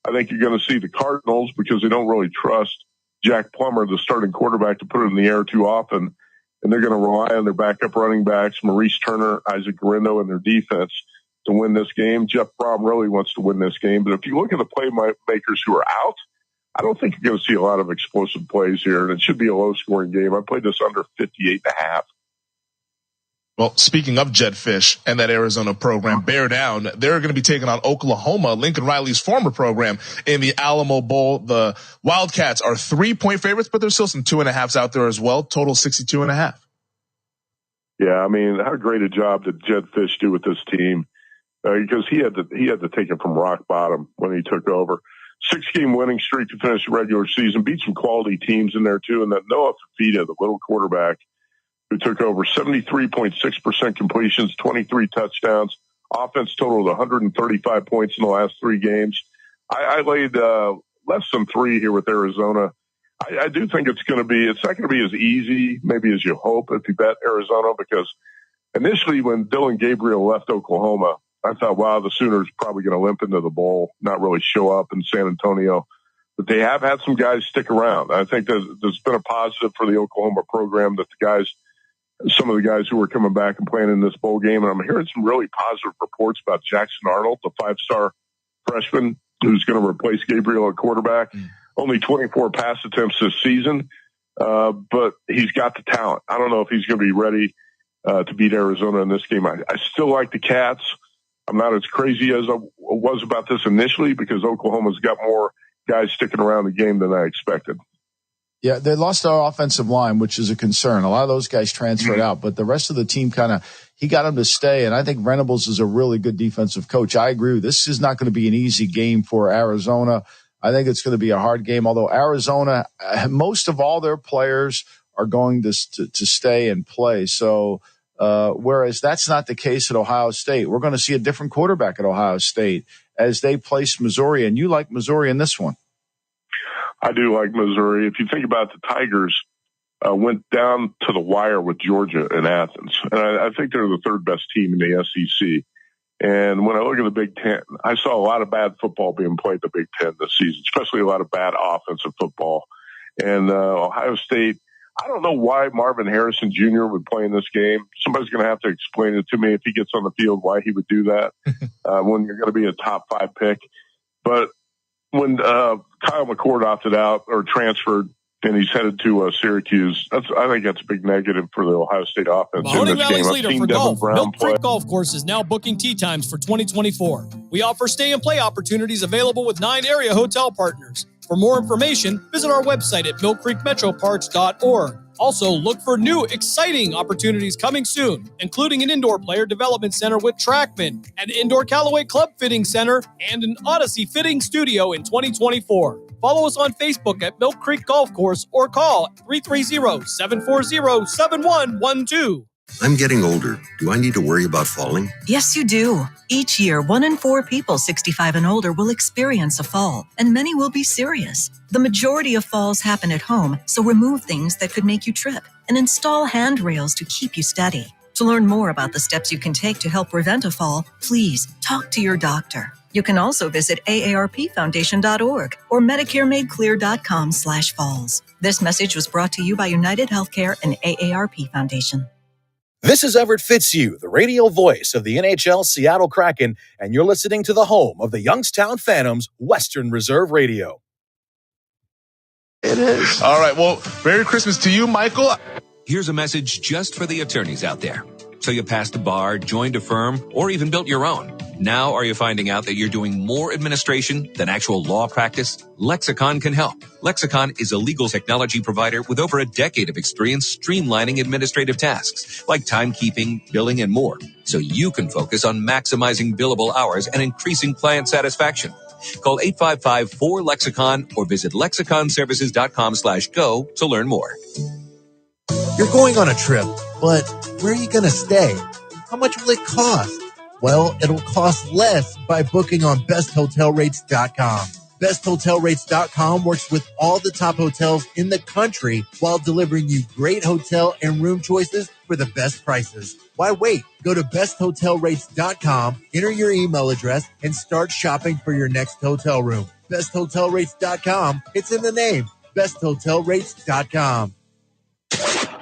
I think you're going to see the Cardinals, because they don't really trust Jack Plummer, the starting quarterback, to put it in the air too often. And they're going to rely on their backup running backs, Maurice Turner, Isaac Guerrero, and their defense to win this game. Jeff Brom really wants to win this game. But if you look at the playmakers who are out, I don't think you're going to see a lot of explosive plays here, and it should be a low-scoring game. I played this under 58.5. Well, speaking of Jetfish and that Arizona program, bear down. They're going to be taking on Oklahoma, Lincoln Riley's former program, in the Alamo Bowl. The Wildcats are 3-point favorites, but there's still some 2.5s out there as well. Total 62.5. Yeah, I mean, how great a job did Jetfish do with this team? Because he had to take it from rock bottom when he took over. 6-game winning streak to finish the regular season. Beat some quality teams in there too, and that Noah Fafita, the little quarterback, who took over 73.6% completions, 23 touchdowns, offense totaled 135 points in the last 3 games. I laid less than 3 here with Arizona. I do think it's not going to be as easy maybe as you hope if you bet Arizona, because initially when Dylan Gabriel left Oklahoma, I thought, wow, the Sooners probably going to limp into the bowl, not really show up in San Antonio. But they have had some guys stick around. I think there's been a positive for the Oklahoma program that some of the guys who were coming back and playing in this bowl game. And I'm hearing some really positive reports about Jackson Arnold, the 5-star freshman who's going to replace Gabriel at quarterback. Only 24 pass attempts this season, but he's got the talent. I don't know if he's going to be ready to beat Arizona in this game. I still like the Cats. I'm not as crazy as I was about this initially because Oklahoma's got more guys sticking around the game than I expected. Yeah, they lost our offensive line, which is a concern. A lot of those guys transferred out, but the rest of the team he got them to stay. And I think Venables is a really good defensive coach. I agree with this. Is not going to be an easy game for Arizona. I think it's going to be a hard game, although Arizona, most of all their players are going to stay and play. So, whereas that's not the case at Ohio State. We're going to see a different quarterback at Ohio State as they place Missouri. And you like Missouri in this one. I do like Missouri. If you think about the Tigers, went down to the wire with Georgia in Athens. And I think they're the 3rd best team in the SEC. And when I look at the Big Ten, I saw a lot of bad football being played in the Big Ten this season, especially a lot of bad offensive football. And Ohio State, I don't know why Marvin Harrison Jr. would play in this game. Somebody's going to have to explain it to me if he gets on the field, why he would do that when you're going to be a top 5 pick. But when Kyle McCord opted out or transferred and he's headed to Syracuse, I think that's a big negative for the Ohio State offense. Mahoning Valley's leader for golf, Milk Creek Golf Course is now booking tee times for 2024. We offer stay and play opportunities available with 9 area hotel partners. For more information, visit our website at millcreekmetroparks.org. Also, look for new, exciting opportunities coming soon, including an indoor player development center with Trackman, an indoor Callaway Club Fitting Center, and an Odyssey Fitting Studio in 2024. Follow us on Facebook at Milk Creek Golf Course or call 330-740-7112. I'm getting older. Do I need to worry about falling? Yes, you do. Each year, 1 in 4 people 65 and older will experience a fall, and many will be serious. The majority of falls happen at home, so remove things that could make you trip and install handrails to keep you steady. To learn more about the steps you can take to help prevent a fall, please talk to your doctor. You can also visit aarpfoundation.org or medicaremadeclear.com/falls. This message was brought to you by United Healthcare and AARP Foundation. This is Everett Fitzhugh, the radio voice of the NHL Seattle Kraken, and you're listening to the home of the Youngstown Phantoms, Western Reserve Radio. It is. All right. Well, Merry Christmas to you, Michael. Here's a message just for the attorneys out there. So you passed a bar, joined a firm, or even built your own. Now are you finding out that you're doing more administration than actual law practice? Lexicon can help. Lexicon is a legal technology provider with over a decade of experience streamlining administrative tasks like timekeeping, billing, and more, so you can focus on maximizing billable hours and increasing client satisfaction. Call 855-4-LEXICON or visit lexiconservices.com/go to learn more. You're going on a trip, but where are you going to stay? How much will it cost? Well, it'll cost less by booking on besthotelrates.com. Besthotelrates.com works with all the top hotels in the country while delivering you great hotel and room choices for the best prices. Why wait? Go to besthotelrates.com, enter your email address, and start shopping for your next hotel room. Besthotelrates.com. It's in the name. Besthotelrates.com.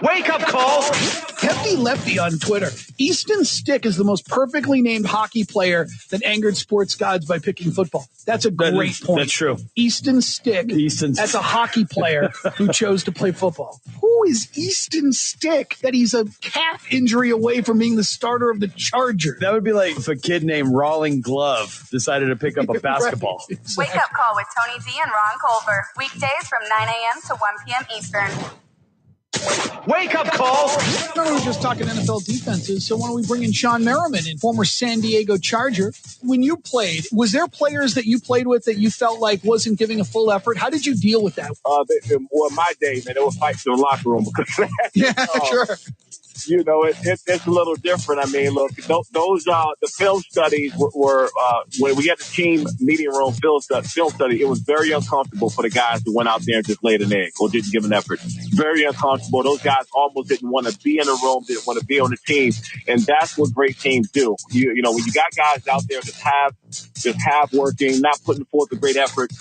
Wake up call. Hefty Lefty on Twitter. Easton Stick is the most perfectly named hockey player that angered sports gods by picking football. That's a great point. That's true. Easton Stick. That's a hockey player who chose to play football. Who is Easton Stick that he's a calf injury away from being the starter of the Chargers? That would be like if a kid named Rawling Glove decided to pick up a basketball. Right, exactly. Wake Up Call with Tony V and Ron Culver. Weekdays from 9 a.m. to 1 p.m. Eastern. Wake up call. Remember, we were just talking NFL defenses, so why don't we bring in Sean Merriman, in former San Diego Charger. When you played, was there players that you played with that you felt like wasn't giving a full effort? How did you deal with that? Well, my day, man, they were fighting in the locker room because sure. You know, it's a little different. I mean, look, those the film studies were when we had the team meeting room film study. It was very uncomfortable for the guys who went out there and just laid an egg or didn't give an effort. Very uncomfortable. Those guys almost didn't want to be in the room, didn't want to be on the team, and that's what great teams do. You know, when you got guys out there just have working, not putting forth a great effort,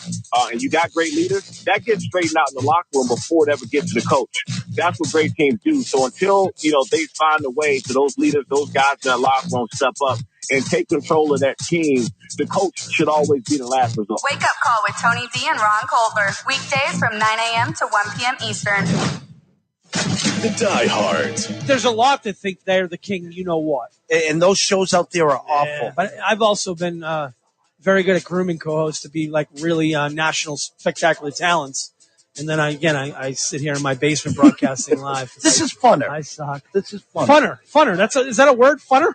and you got great leaders, that gets straightened out in the locker room before it ever gets to the coach. That's what great teams do. So until they find a way to those leaders, those guys in that locker room step up and take control of that team, the coach should always be the last resort. Wake Up Call with Tony V and Ron Culver. Weekdays from 9 a.m. to 1 p.m. Eastern. The Die Hard. There's a lot to think they're the king, you know what. And those shows out there are awful. But I've also been very good at grooming co-hosts to be like really national spectacular talents. And then I sit here in my basement broadcasting live. This is funner. I suck. This is funner. Funner. Is that a word? Funner?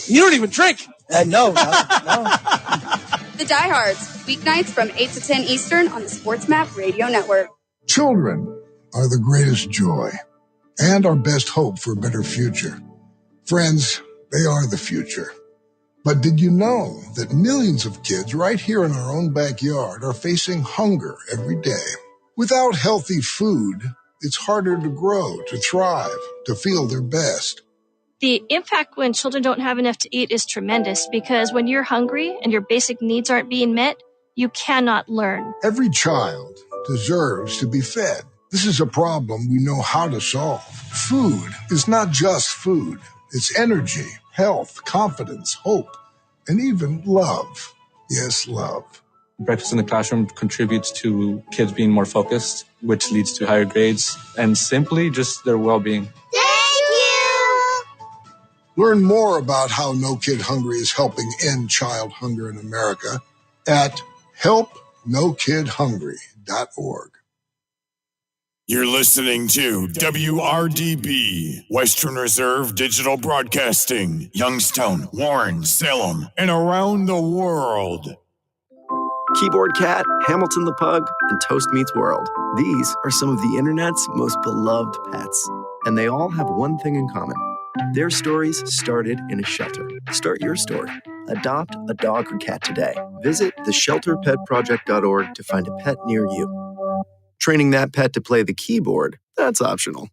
You don't even drink. No. The Die Hards. Weeknights from 8 to 10 Eastern on the Sports Map Radio Network. Children are the greatest joy and our best hope for a better future. Friends, they are the future. But did you know that millions of kids right here in our own backyard are facing hunger every day? Without healthy food, it's harder to grow, to thrive, to feel their best. The impact when children don't have enough to eat is tremendous because when you're hungry and your basic needs aren't being met, you cannot learn. Every child deserves to be fed. This is a problem we know how to solve. Food is not just food. It's energy, health, confidence, hope, and even love. Yes, love. Breakfast in the classroom contributes to kids being more focused, which leads to higher grades, and simply just their well-being. Thank you! Learn more about how No Kid Hungry is helping end child hunger in America at helpnokidhungry.org. You're listening to WRDB, Western Reserve Digital Broadcasting, Youngstown, Warren, Salem, and around the world. Keyboard Cat, Hamilton the Pug, and Toast Meets World. These are some of the internet's most beloved pets. And they all have one thing in common. Their stories started in a shelter. Start your story. Adopt a dog or cat today. Visit theshelterpetproject.org to find a pet near you. Training that pet to play the keyboard, that's optional.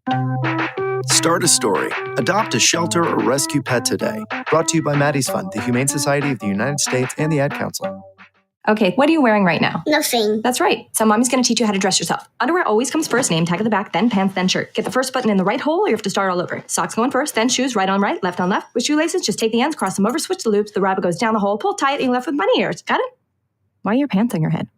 Start a story. Adopt a shelter or rescue pet today. Brought to you by Maddie's Fund, the Humane Society of the United States, and the Ad Council. Okay, what are you wearing right now? Nothing. That's right. So mommy's going to teach you how to dress yourself. Underwear always comes first, name tag at the back, then pants, then shirt. Get the first button in the right hole or you have to start all over. Socks going first, then shoes, right on right, left on left. With shoelaces, just take the ends, cross them over, switch the loops. The rabbit goes down the hole, pull tight, and you're left with bunny ears. Got it? Why are your pants on your head?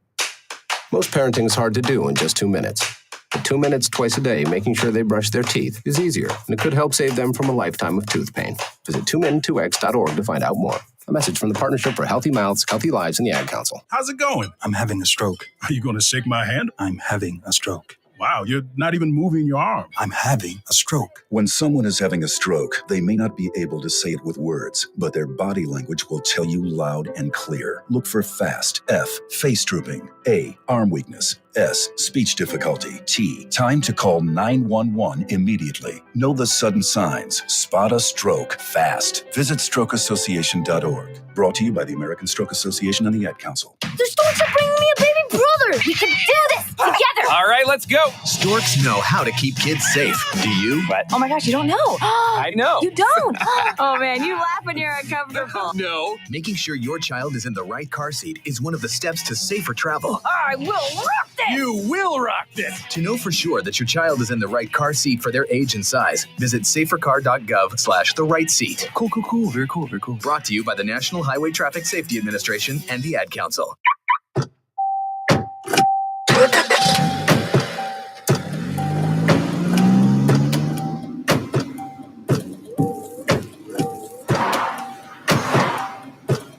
Most parenting is hard to do in just 2 minutes. But 2 minutes twice a day making sure they brush their teeth is easier, and it could help save them from a lifetime of tooth pain. Visit 2min2x.org to find out more. A message from the Partnership for Healthy Mouths, Healthy Lives, and the Ad Council. How's it going? I'm having a stroke. Are you going to shake my hand? I'm having a stroke. Wow, you're not even moving your arm. I'm having a stroke. When someone is having a stroke, they may not be able to say it with words, but their body language will tell you loud and clear. Look for FAST. F, face drooping. A, arm weakness. S, speech difficulty. T, time to call 911 immediately. Know the sudden signs. Spot a stroke fast. Visit strokeassociation.org. Brought to you by the American Stroke Association and the Ad Council. The storks are bringing me a baby brother! through. We can do this together. All right, let's go. Storks know how to keep kids safe. Do you? What? Oh my gosh, you don't know. I know. You don't. Oh man, you laugh when you're uncomfortable. No. Making sure your child is in the right car seat is one of the steps to safer travel. I will rock this. You will rock this. To know for sure that your child is in the right car seat for their age and size, visit safercar.gov/the right seat. Cool. Very cool. Brought to you by the National Highway Traffic Safety Administration and the Ad Council.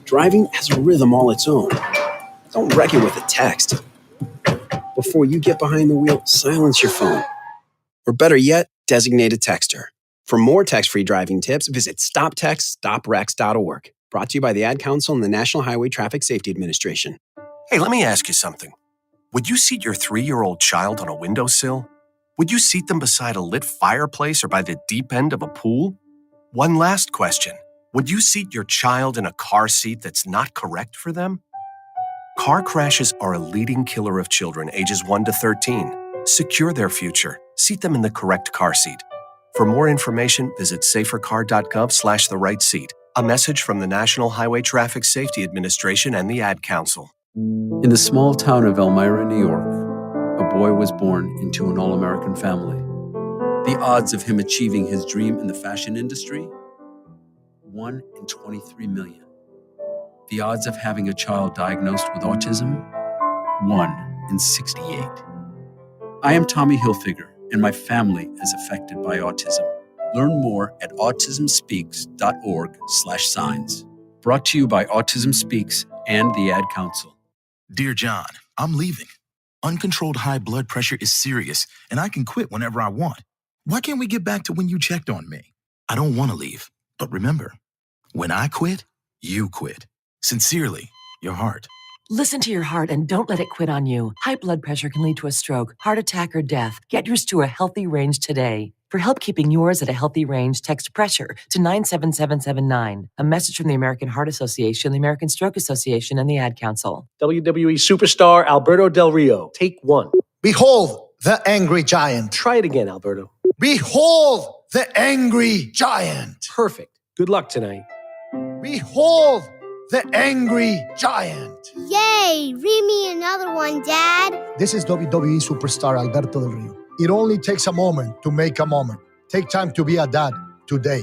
Driving has a rhythm all its own. Don't wreck it with a text. Before you get behind the wheel, silence your phone. Or better yet, designate a texter. For more text-free driving tips, visit stoptextstoprex.org. Brought to you by the Ad Council and the National Highway Traffic Safety Administration. Hey, let me ask you something. Would you seat your 3-year-old child on a windowsill? Would you seat them beside a lit fireplace or by the deep end of a pool? One last question. Would you seat your child in a car seat that's not correct for them? Car crashes are a leading killer of children ages 1 to 13. Secure their future. Seat them in the correct car seat. For more information, visit safercar.gov/the right seat. A message from the National Highway Traffic Safety Administration and the Ad Council. In the small town of Elmira, New York, a boy was born into an all-American family. The odds of him achieving his dream in the fashion industry? 1 in 23 million. The odds of having a child diagnosed with autism? 1 in 68. I am Tommy Hilfiger, and my family is affected by autism. Learn more at autismspeaks.org/signs. Brought to you by Autism Speaks and the Ad Council. Dear John, I'm leaving. Uncontrolled high blood pressure is serious, and I can quit whenever I want. Why can't we get back to when you checked on me? I don't want to leave, but remember, when I quit, you quit. Sincerely, your heart. Listen to your heart and don't let it quit on you. High blood pressure can lead to a stroke, heart attack, or death. Get yours to a healthy range today. For help keeping yours at a healthy range, text PRESSURE to 97779. A message from the American Heart Association, the American Stroke Association, and the Ad Council. WWE superstar Alberto Del Rio. Take 1. Behold the angry giant. Try it again, Alberto. Behold the angry giant. Perfect. Good luck tonight. Behold the angry giant. Yay! Read me another one, Dad. This is WWE superstar Alberto Del Rio. It only takes a moment to make a moment. Take time to be a dad today.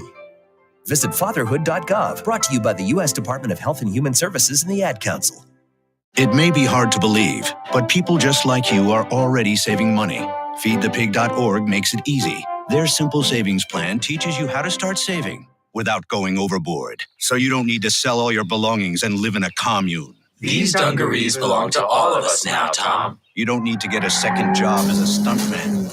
Visit fatherhood.gov. Brought to you by the U.S. Department of Health and Human Services and the Ad Council. It may be hard to believe, but people just like you are already saving money. Feedthepig.org makes it easy. Their simple savings plan teaches you how to start saving without going overboard, so you don't need to sell all your belongings and live in a commune. These dungarees belong to all of us now, Tom. You don't need to get a second job as a stuntman.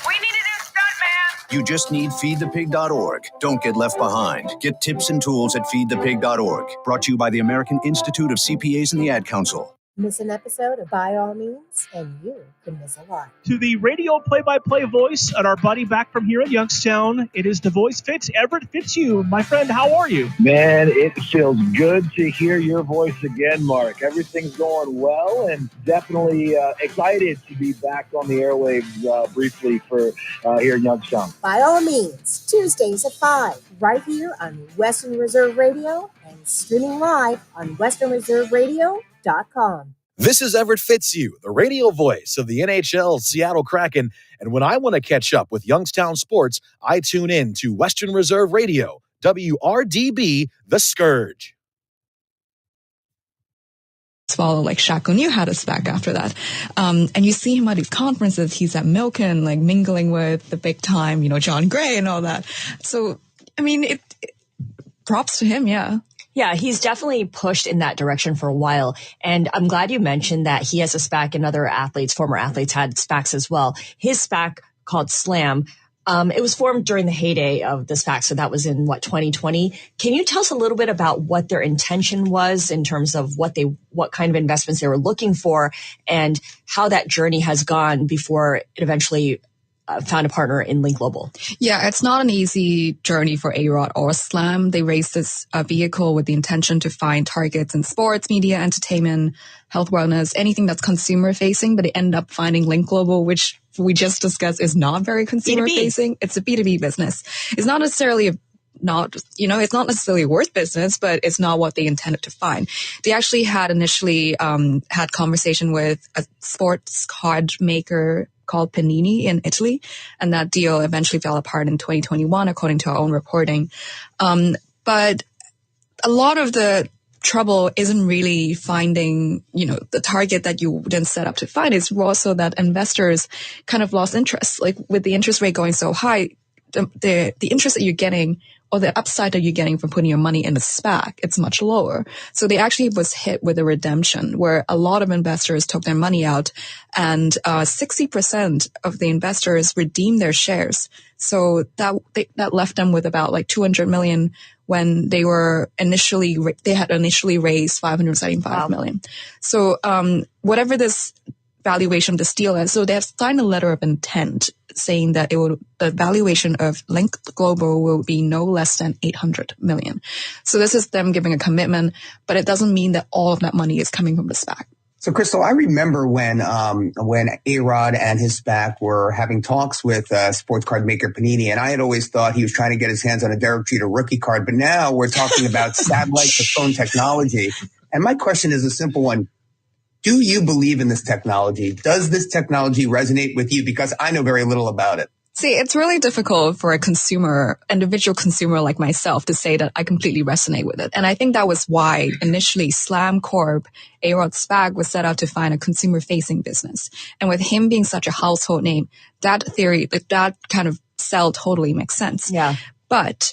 We need a new stuntman! You just need feedthepig.org. Don't get left behind. Get tips and tools at feedthepig.org. Brought to you by the American Institute of CPAs and the Ad Council. Miss an episode of By All Means, and you can miss a lot. To the radio play-by-play voice at our buddy back from here at Youngstown, it is the voice Fitz. Everett Fitzhugh. My friend, how are you? Man, it feels good to hear your voice again, Mark. Everything's going well, and definitely excited to be back on the airwaves briefly for here in Youngstown. By All Means, Tuesdays at 5, right here on Western Reserve Radio, and streaming live on westernreserveradio.com. This is Everett Fitzhugh, the radio voice of the NHL Seattle Kraken, and when I want to catch up with Youngstown sports, I tune in to Western Reserve Radio, WRDB, The Scourge. Follow like Shaq O'Neal had us back after that. And you see him at these conferences, he's at Milken, like mingling with the big time, John Gray and all that. So, I mean, props to him, yeah. Yeah, he's definitely pushed in that direction for a while. And I'm glad you mentioned that he has a SPAC and other athletes, former athletes had SPACs as well. His SPAC called SLAM, it was formed during the heyday of the SPAC. So that was in 2020. Can you tell us a little bit about what their intention was in terms of what kind of investments they were looking for and how that journey has gone before it eventually found a partner in Link Global. Yeah, it's not an easy journey for A-Rod or Slam. They raised this vehicle with the intention to find targets in sports, media, entertainment, health, wellness, anything that's consumer facing, but they end up finding Link Global, which we just discussed is not very consumer facing. It's a B2B business. It's not necessarily it's not necessarily a worth business, but it's not what they intended to find. They actually had initially had conversation with a sports card maker called Panini in Italy, and that deal eventually fell apart in 2021, according to our own reporting. But a lot of the trouble isn't really finding, the target that you then set up to find. It's also that investors kind of lost interest. Like with the interest rate going so high, the interest that you're getting or the upside that you're getting from putting your money in a SPAC, it's much lower. So they actually was hit with a redemption where a lot of investors took their money out, and 60% of the investors redeemed their shares. So that left them with about like 200 million when they had initially raised 575 million. So whatever this valuation of this deal is, so they have signed a letter of intent saying that the valuation of Link Global will be no less than 800 million. So this is them giving a commitment, but it doesn't mean that all of that money is coming from the SPAC. So, Crystal, I remember when A-Rod and his SPAC were having talks with sports card maker Panini, and I had always thought he was trying to get his hands on a Derek Jeter rookie card, but now we're talking about satellite to phone technology. And my question is a simple one. Do you believe in this technology? Does this technology resonate with you? Because I know very little about it. See, it's really difficult for individual consumer like myself to say that I completely resonate with it. And I think that was why initially Slam Corp, A-Rod SPAC, was set out to find a consumer-facing business. And with him being such a household name, that theory, that kind of sell totally makes sense. Yeah. But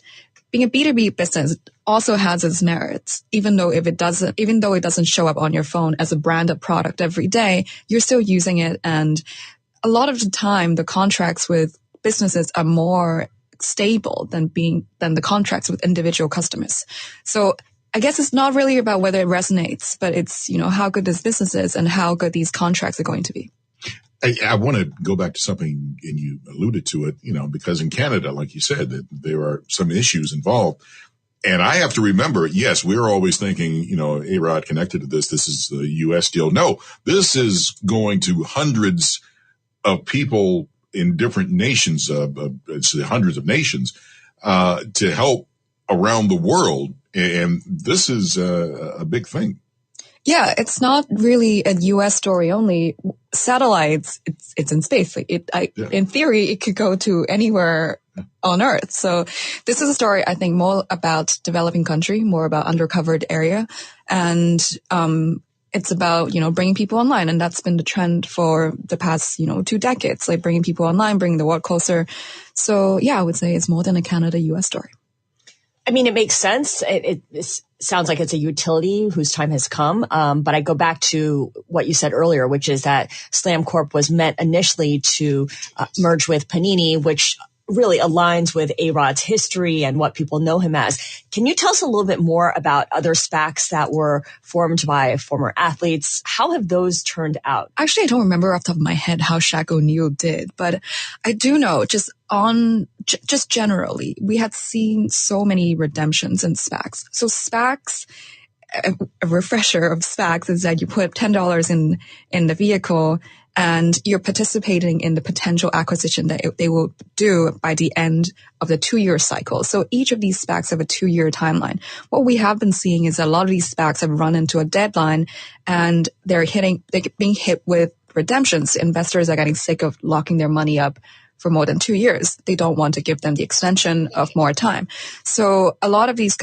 being a B2B business also has its merits. Even though it doesn't show up on your phone as a branded product every day, you're still using it. And a lot of the time, the contracts with businesses are more stable than the contracts with individual customers. So I guess it's not really about whether it resonates, but it's, how good this business is and how good these contracts are going to be. I want to go back to something, and you alluded to it, because in Canada, like you said, that there are some issues involved. And I have to remember, yes, we're always thinking, A-Rod connected to this. This is a U.S. deal. No, this is going to hundreds of people in different nations, it's hundreds of nations, to help around the world. And this is a big thing. Yeah, it's not really a U.S. story only. Satellites, it's in space. In theory, it could go to anywhere on Earth. So this is a story, I think, more about developing country, more about undercovered area. And it's about, bringing people online. And that's been the trend for the past, 2 decades, like bringing people online, bringing the world closer. So yeah, I would say it's more than a Canada-U.S. story. I mean, it makes sense. It sounds like it's a utility whose time has come. But I go back to what you said earlier, which is that Slam Corp was meant initially to merge with Panini, which really aligns with A-Rod's history and what people know him as. Can you tell us a little bit more about other SPACs that were formed by former athletes? How have those turned out? Actually, I don't remember off the top of my head how Shaq O'Neal did, but I do know just generally, we had seen so many redemptions in SPACs. So SPACs, a refresher of SPACs is that you put $10 in the vehicle and you're participating in the potential acquisition that they will do by the end of the 2-year cycle. So each of these SPACs have a 2-year timeline. What we have been seeing is a lot of these SPACs have run into a deadline and they're being hit with redemptions. Investors are getting sick of locking their money up for more than 2 years. They don't want to give them the extension of more time. So a lot of these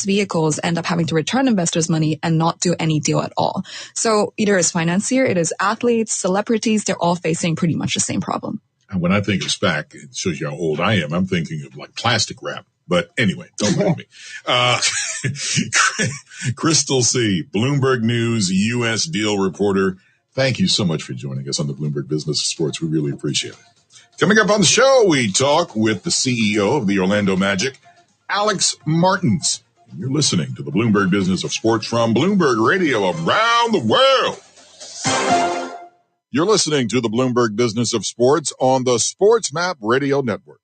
vehicles end up having to return investors' money and not do any deal at all. So either as financier, it is athletes, celebrities, they're all facing pretty much the same problem. And when I think of SPAC, it shows you how old I am. I'm thinking of like plastic wrap. But anyway, don't mind me. Crystal C., Bloomberg News, U.S. deal reporter. Thank you so much for joining us on the Bloomberg Business of Sports. We really appreciate it. Coming up on the show, we talk with the CEO of the Orlando Magic, Alex Martins. And you're listening to the Bloomberg Business of Sports from Bloomberg Radio around the world. You're listening to the Bloomberg Business of Sports on the Sports Map Radio Network.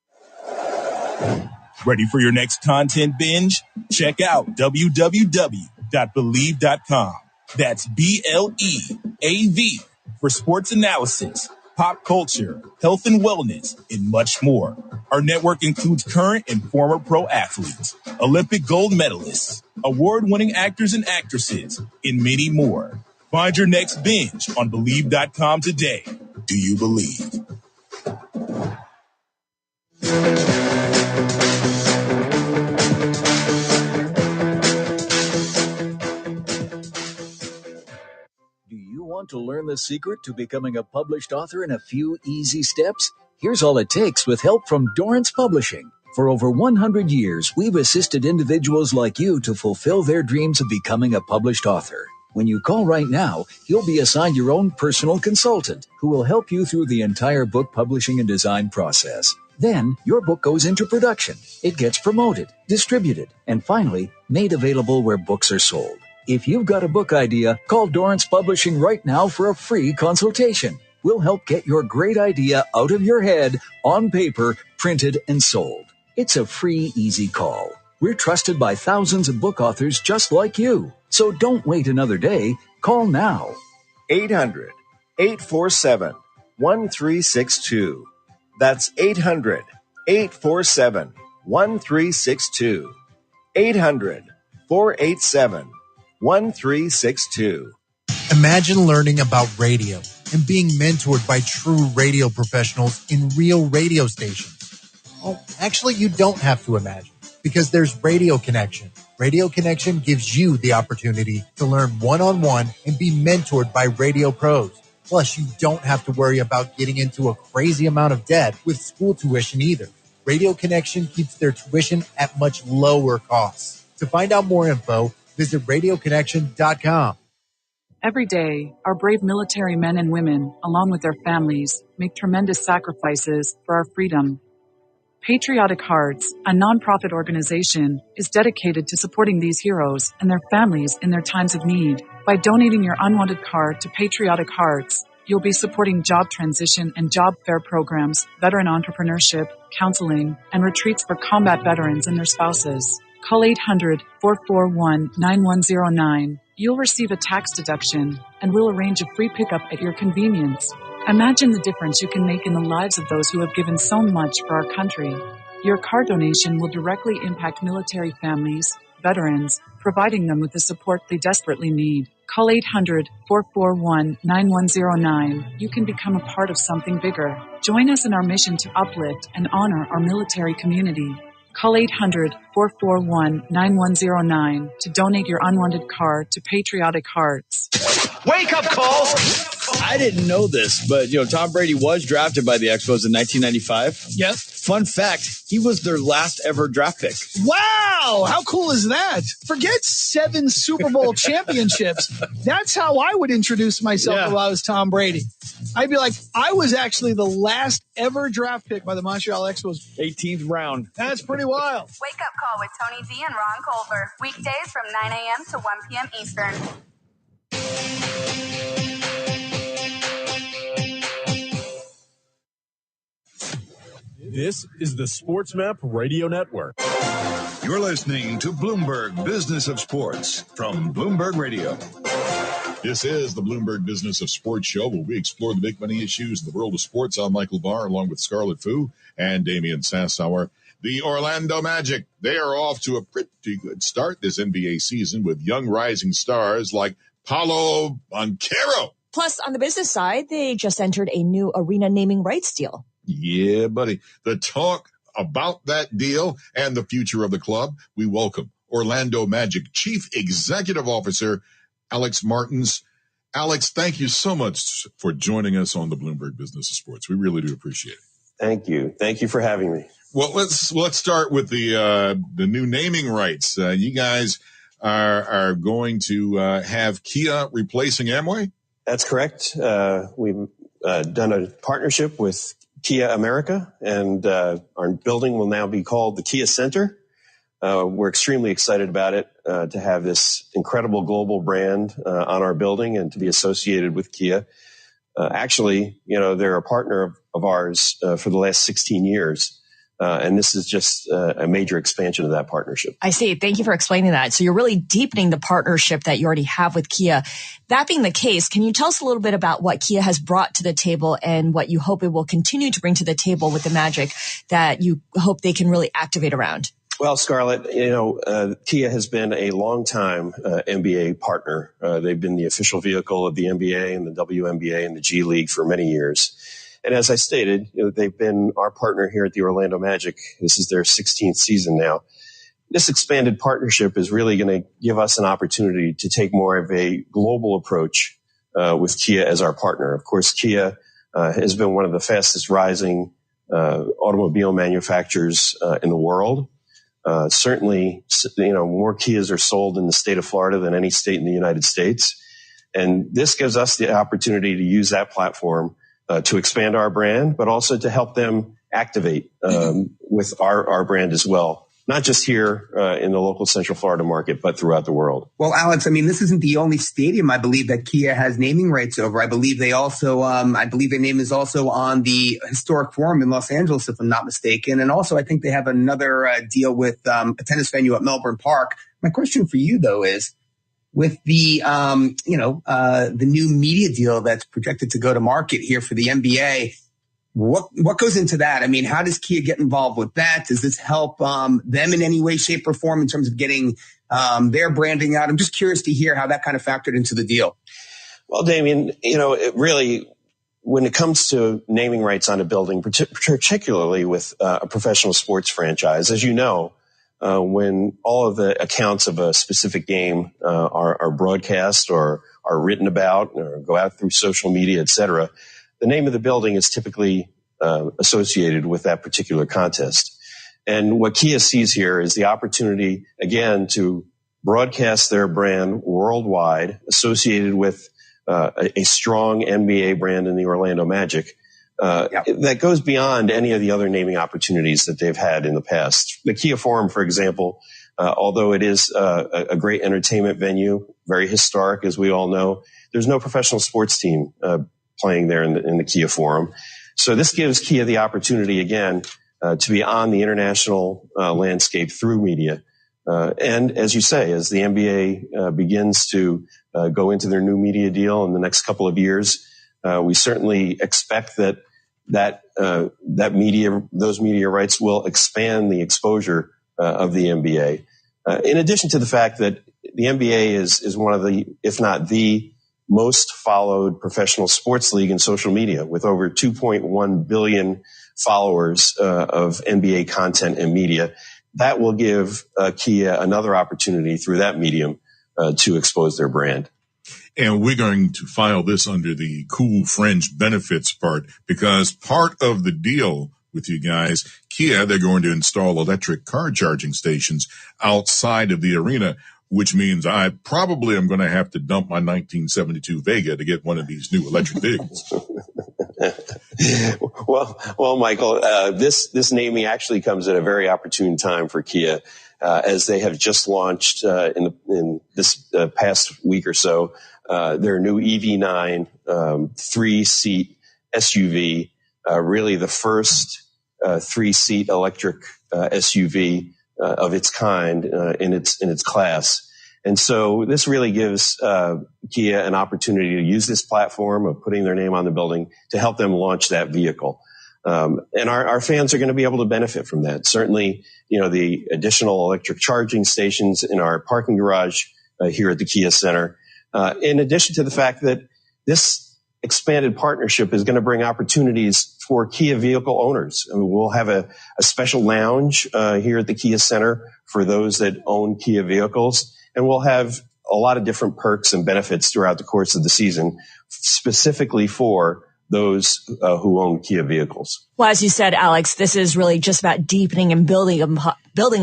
Ready for your next content binge? Check out www.believe.com. That's BLEAV for sports analysis, pop culture, health and wellness, and much more. Our network includes current and former pro athletes, Olympic gold medalists, award-winning actors and actresses, and many more. Find your next binge on Believe.com today. Do you believe? Do you want to learn the secret to becoming a published author in a few easy steps? Here's all it takes with help from Dorrance Publishing. For over 100 years, we've assisted individuals like you to fulfill their dreams of becoming a published author. When you call right now, you'll be assigned your own personal consultant who will help you through the entire book publishing and design process. Then, your book goes into production. It gets promoted, distributed, and finally, made available where books are sold. If you've got a book idea, call Dorrance Publishing right now for a free consultation. We'll help get your great idea out of your head, on paper, printed, and sold. It's a free, easy call. We're trusted by thousands of book authors just like you. So don't wait another day. Call now. 800-847-1362. That's 800-847-1362. 800-487-1362. Imagine learning about radio and being mentored by true radio professionals in real radio stations. Well, actually, you don't have to imagine, because there's Radio Connection. Radio Connection gives you the opportunity to learn one-on-one and be mentored by radio pros. Plus, you don't have to worry about getting into a crazy amount of debt with school tuition either. Radio Connection keeps their tuition at much lower costs. To find out more info, visit radioconnection.com. Every day, our brave military men and women, along with their families, make tremendous sacrifices for our freedom. Patriotic Hearts, a nonprofit organization, is dedicated to supporting these heroes and their families in their times of need. By donating your unwanted car to Patriotic Hearts, you'll be supporting job transition and job fair programs, veteran entrepreneurship, counseling, and retreats for combat veterans and their spouses. Call 800-441-9109. You'll receive a tax deduction, and we'll arrange a free pickup at your convenience. Imagine the difference you can make in the lives of those who have given so much for our country. Your car donation will directly impact military families, veterans, providing them with the support they desperately need. Call 800-441-9109. You can become a part of something bigger. Join us in our mission to uplift and honor our military community. Call 800-441-9109 to donate your unwanted car to Patriotic Hearts. Wake up call! I didn't know this, but Tom Brady was drafted by the Expos in 1995. Yep. Fun fact, he was their last ever draft pick. Wow! How cool is that? Forget 7 Super Bowl championships. That's how I would introduce myself if I was Tom Brady. I'd be like, I was actually the last ever draft pick by the Montreal Expos. 18th round. That's pretty wild. Wake Up Call with Tony D and Ron Culver. Weekdays from 9 a.m. to 1 p.m. Eastern. This is the Sports Map Radio Network. You're listening to Bloomberg Business of Sports from Bloomberg Radio. This is the Bloomberg Business of Sports show, where we explore the big money issues in the world of sports. I'm Michael Barr, along with Scarlett Fu and Damian Sassauer. The Orlando Magic, they are off to a pretty good start this NBA season with young rising stars like Paolo Banchero. Plus, on the business side, they just entered a new arena naming rights deal. Yeah, buddy. The talk about that deal and the future of the club, we welcome Orlando Magic Chief Executive Officer Alex Martins. Alex, thank you so much for joining us on the Bloomberg Business of Sports. We really do appreciate it. Thank you. Thank you for having me. Well, let's start with the new naming rights. You guys are going to have Kia replacing Amway? That's correct. We've done a partnership with Kia America, and our building will now be called the Kia Center. We're extremely excited about it, to have this incredible global brand on our building and to be associated with Kia. Actually, they're a partner of ours for the last 16 years. And this is just a major expansion of that partnership. I see. Thank you for explaining that. So you're really deepening the partnership that you already have with Kia. That being the case, can you tell us a little bit about what Kia has brought to the table and what you hope it will continue to bring to the table with the Magic that you hope they can really activate around? Well, Scarlett, Kia has been a long-time NBA partner. They've been the official vehicle of the NBA and the WNBA and the G League for many years. And as I stated, they've been our partner here at the Orlando Magic. This is their 16th season now. This expanded partnership is really going to give us an opportunity to take more of a global approach with Kia as our partner. Of course, Kia has been one of the fastest rising automobile manufacturers in the world. Certainly, more Kias are sold in the state of Florida than any state in the United States. And this gives us the opportunity to use that platform to expand our brand, but also to help them activate with our brand as well. Not just here in the local Central Florida market, but throughout the world. Well, Alex, this isn't the only stadium I believe that Kia has naming rights over. I believe they also, their name is also on the Historic Forum in Los Angeles, if I'm not mistaken. And also, I think they have another deal with a tennis venue at Melbourne Park. My question for you, though, is with the, the new media deal that's projected to go to market here for the NBA, what goes into that? How does Kia get involved with that? Does this help them in any way, shape, or form in terms of getting their branding out? I'm just curious to hear how that kind of factored into the deal. Well, Damien, it really, when it comes to naming rights on a building, particularly with a professional sports franchise, as you know, when all of the accounts of a specific game are broadcast or are written about or go out through social media, et cetera, the name of the building is typically associated with that particular contest. And what Kia sees here is the opportunity, again, to broadcast their brand worldwide, associated with a strong NBA brand in the Orlando Magic. That goes beyond any of the other naming opportunities that they've had in the past. The Kia Forum, for example, although it is a great entertainment venue, very historic, as we all know, there's no professional sports team playing there in the Kia Forum. So this gives Kia the opportunity, again, to be on the international landscape through media. And as you say, as the NBA begins to go into their new media deal in the next couple of years, we certainly expect that those media rights will expand the exposure of the NBA. In addition to the fact that the NBA is one of the, if not the most followed professional sports league in social media, with over 2.1 billion followers of NBA content and media. That will give Kia another opportunity through that medium to expose their brand. And we're going to file this under the cool fringe benefits part, because part of the deal with you guys, Kia, they're going to install electric car charging stations outside of the arena, which means I probably am going to have to dump my 1972 Vega to get one of these new electric vehicles. Well, Michael, this naming actually comes at a very opportune time for Kia, as they have just launched in this past week or so their new EV9 3-seat SUV, really the first 3-seat electric SUV of its kind in its class. And so this really gives Kia an opportunity to use this platform of putting their name on the building to help them launch that vehicle. And our fans are going to be able to benefit from that. Certainly, the additional electric charging stations in our parking garage here at the Kia Center. In addition to the fact that this expanded partnership is going to bring opportunities for Kia vehicle owners. I mean, we'll have a special lounge here at the Kia Center for those that own Kia vehicles. And we'll have a lot of different perks and benefits throughout the course of the season, specifically for those who own Kia vehicles. Well, as you said, Alex, this is really just about deepening and building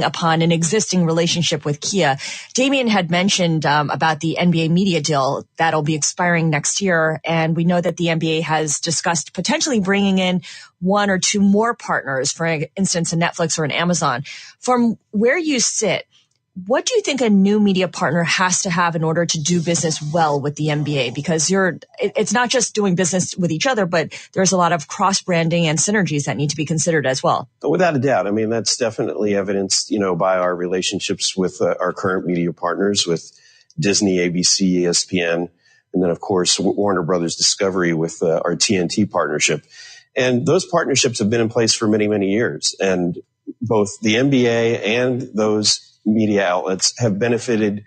upon an existing relationship with Kia. Damien had mentioned about the NBA media deal that'll be expiring next year. And we know that the NBA has discussed potentially bringing in one or two more partners, for instance, a Netflix or an Amazon. From where you sit, what do you think a new media partner has to have in order to do business well with the NBA? Because it's not just doing business with each other, but there's a lot of cross-branding and synergies that need to be considered as well. Without a doubt. I mean, that's definitely evidenced, by our relationships with our current media partners, with Disney, ABC, ESPN, and then, of course, Warner Brothers Discovery with our TNT partnership. And those partnerships have been in place for many, many years. And both the NBA and those media outlets have benefited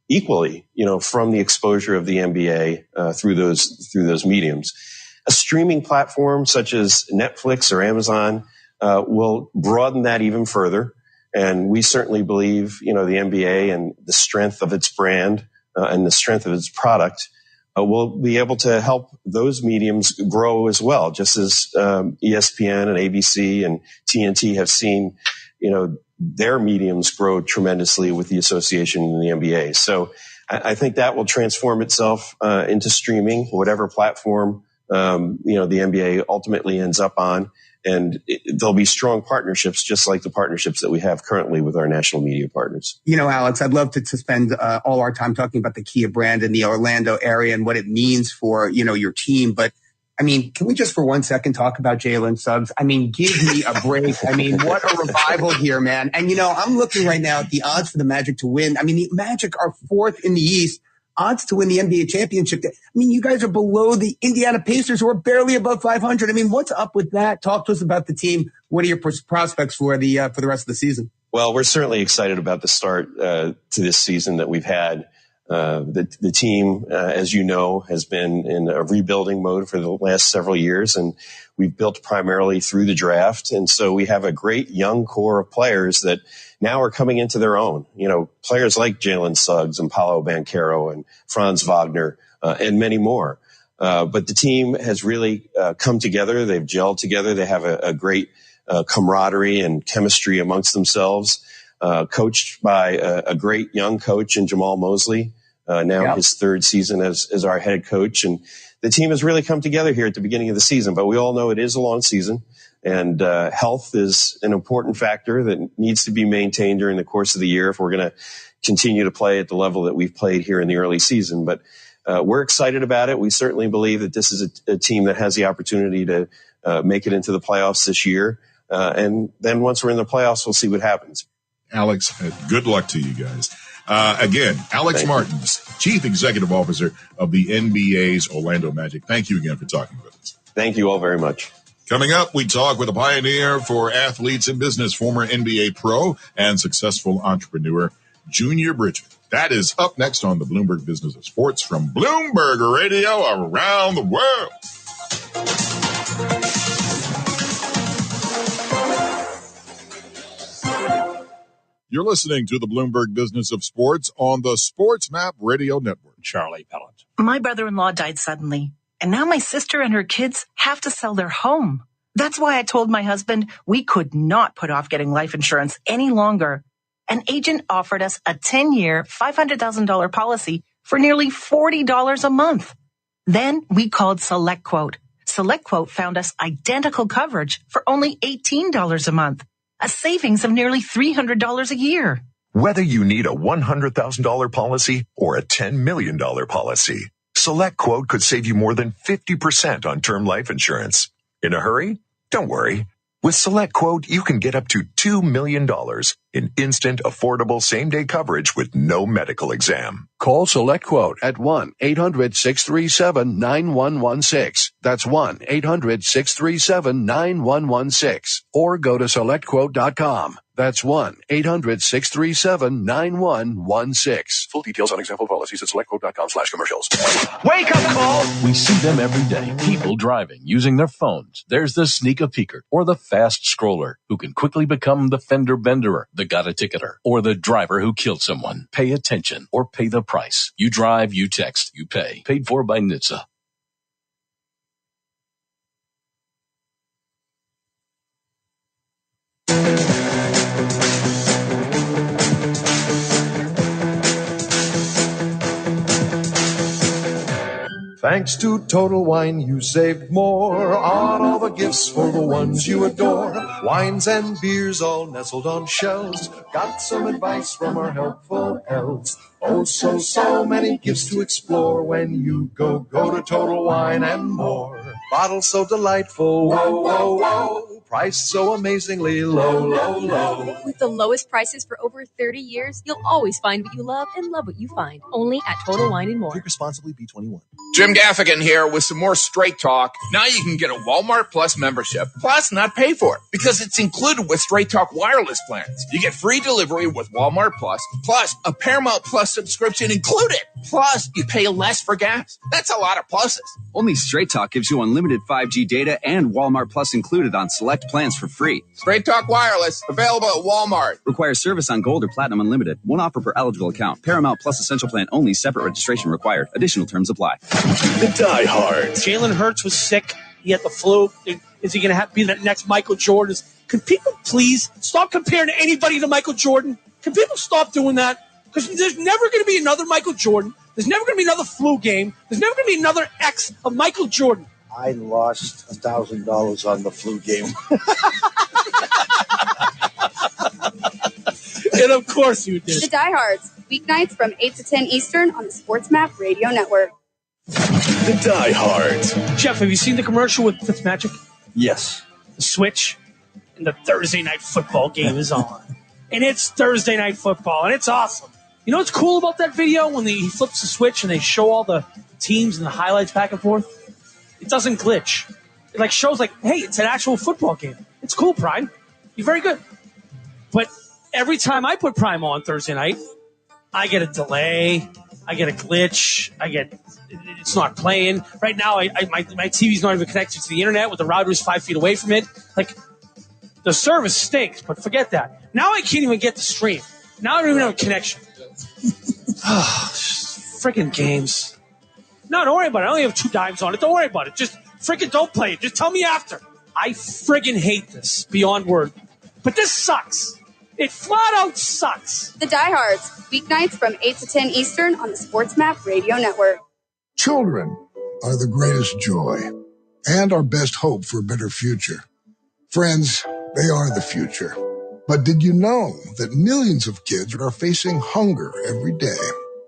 equally, from the exposure of the NBA through those mediums. A streaming platform such as Netflix or Amazon will broaden that even further. And we certainly believe, the NBA and the strength of its brand and the strength of its product will be able to help those mediums grow as well, just as ESPN and ABC and TNT have seen, their mediums grow tremendously with the association in the NBA. So I think that will transform itself into streaming, whatever platform, the NBA ultimately ends up on. And there'll be strong partnerships, just like the partnerships that we have currently with our national media partners. Alex, I'd love to spend all our time talking about the Kia brand in the Orlando area and what it means for, your team. But can we just for 1 second talk about Jalen Suggs? Give me a break. What a revival here, man. And, I'm looking right now at the odds for the Magic to win. The Magic are fourth in the East. Odds to win the NBA championship. You guys are below the Indiana Pacers, who are barely above 500. What's up with that? Talk to us about the team. What are your prospects for the rest of the season? Well, we're certainly excited about the start to this season that we've had. The team, as you know, has been in a rebuilding mode for the last several years, and we've built primarily through the draft. And so we have a great young core of players that now are coming into their own. Players like Jalen Suggs and Paolo Banchero and Franz Wagner and many more. But the team has really come together. They've gelled together. They have a great camaraderie and chemistry amongst themselves, coached by a great young coach in Jamal Mosley. His third season as our head coach. And the team has really come together here at the beginning of the season, but we all know it is a long season, and health is an important factor that needs to be maintained during the course of the year if we're going to continue to play at the level that we've played here in the early season. But we're excited about it. We certainly believe that this is a team that has the opportunity to make it into the playoffs this year. And then once we're in the playoffs, we'll see what happens. Alex, good luck to you guys. Again, Alex Martins, Chief Executive Officer of the NBA's Orlando Magic. Thank you again for talking with us. Thank you all very much. Coming up, we talk with a pioneer for athletes in business, former NBA pro and successful entrepreneur, Junior Bridgman. That is up next on the Bloomberg Business of Sports from Bloomberg Radio around the world. You're listening to the Bloomberg Business of Sports on the Sports Map Radio Network. Charlie Pellet. My brother-in-law died suddenly, and now my sister and her kids have to sell their home. That's why I told my husband we could not put off getting life insurance any longer. An agent offered us a 10-year, $500,000 policy for nearly $40 a month. Then we called SelectQuote. SelectQuote found us identical coverage for only $18 a month. A savings of nearly $300 a year. Whether you need a $100,000 policy or a $10 million policy, SelectQuote could save you more than 50% on term life insurance. In a hurry? Don't worry. With SelectQuote, you can get up to $2 million in instant, affordable same-day coverage with no medical exam. Call SelectQuote at 1-800-637-9116. That's 1-800-637-9116. Or go to SelectQuote.com. That's 1-800-637-9116. Full details on example policies at SelectQuote.com/commercials. Wake up call! We see them every day. People driving, using their phones. There's the sneaker peeker or the fast scroller who can quickly become the fender benderer, the got-a-ticketer, or the driver who killed someone. Pay attention or pay the price. You drive, you text, you pay. Paid for by NHTSA. Thanks to Total Wine, you saved more on all the gifts for the ones you adore. Wines and beers all nestled on shelves. Got some advice from our helpful elves. Oh, so many gifts to explore when you go to Total Wine and More. Bottles so delightful, whoa. Priced so amazingly low. With the lowest prices for over 30 years, you'll always find what you love and love what you find. Only at Total Wine and More. Drink responsibly, B21. Jim Gaffigan here with some more Straight Talk. Now you can get a Walmart Plus membership, plus not pay for it, because it's included with Straight Talk wireless plans. You get free delivery with Walmart plus a Paramount Plus subscription included. Plus, you pay less for gas. That's a lot of pluses. Only Straight Talk gives you unlimited 5G data and Walmart Plus included on select plans for free. Straight Talk Wireless, available at Walmart. Requires service on Gold or Platinum Unlimited. One offer per eligible account. Paramount Plus Essential Plan only. Separate registration required. Additional terms apply. The Die Hards. Jalen Hurts was sick. He had the flu. Is he going to be the next Michael Jordan? Can people please stop comparing anybody to Michael Jordan? Can people stop doing that? Because there's never going to be another Michael Jordan. There's never going to be another flu game. There's never going to be another X of Michael Jordan. I lost $1,000 on the flu game. And of course you did. The Die Hards, weeknights from 8 to 10 Eastern on the Sports Map Radio Network. The Die Hards. Jeff, have you seen the commercial with Fitzmagic? Yes. The Switch and the Thursday Night Football game is on. And it's Thursday Night Football, and it's awesome. You know what's cool about that video? When he flips the switch and they show all the teams and the highlights back and forth, it doesn't glitch. It shows hey, it's an actual football game. It's cool, Prime. You're very good. But every time I put Prime on Thursday night, I get a delay. I get a glitch. It's not playing. Right now, my TV's not even connected to the internet with the routers 5 feet away from it. The service stinks, but forget that. Now I can't even get the stream. Now I don't even have a connection. Freaking games. No, don't worry about it. I only have 2 dimes on it. Don't worry about it. Just freaking don't play it. Just tell me after. I friggin' hate this beyond word. But this sucks. It flat out sucks. The Die Hards, weeknights from 8 to 10 Eastern on the Sports Map Radio Network. Children are the greatest joy and our best hope for a better future. Friends, they are the future. But did you know that millions of kids are facing hunger every day?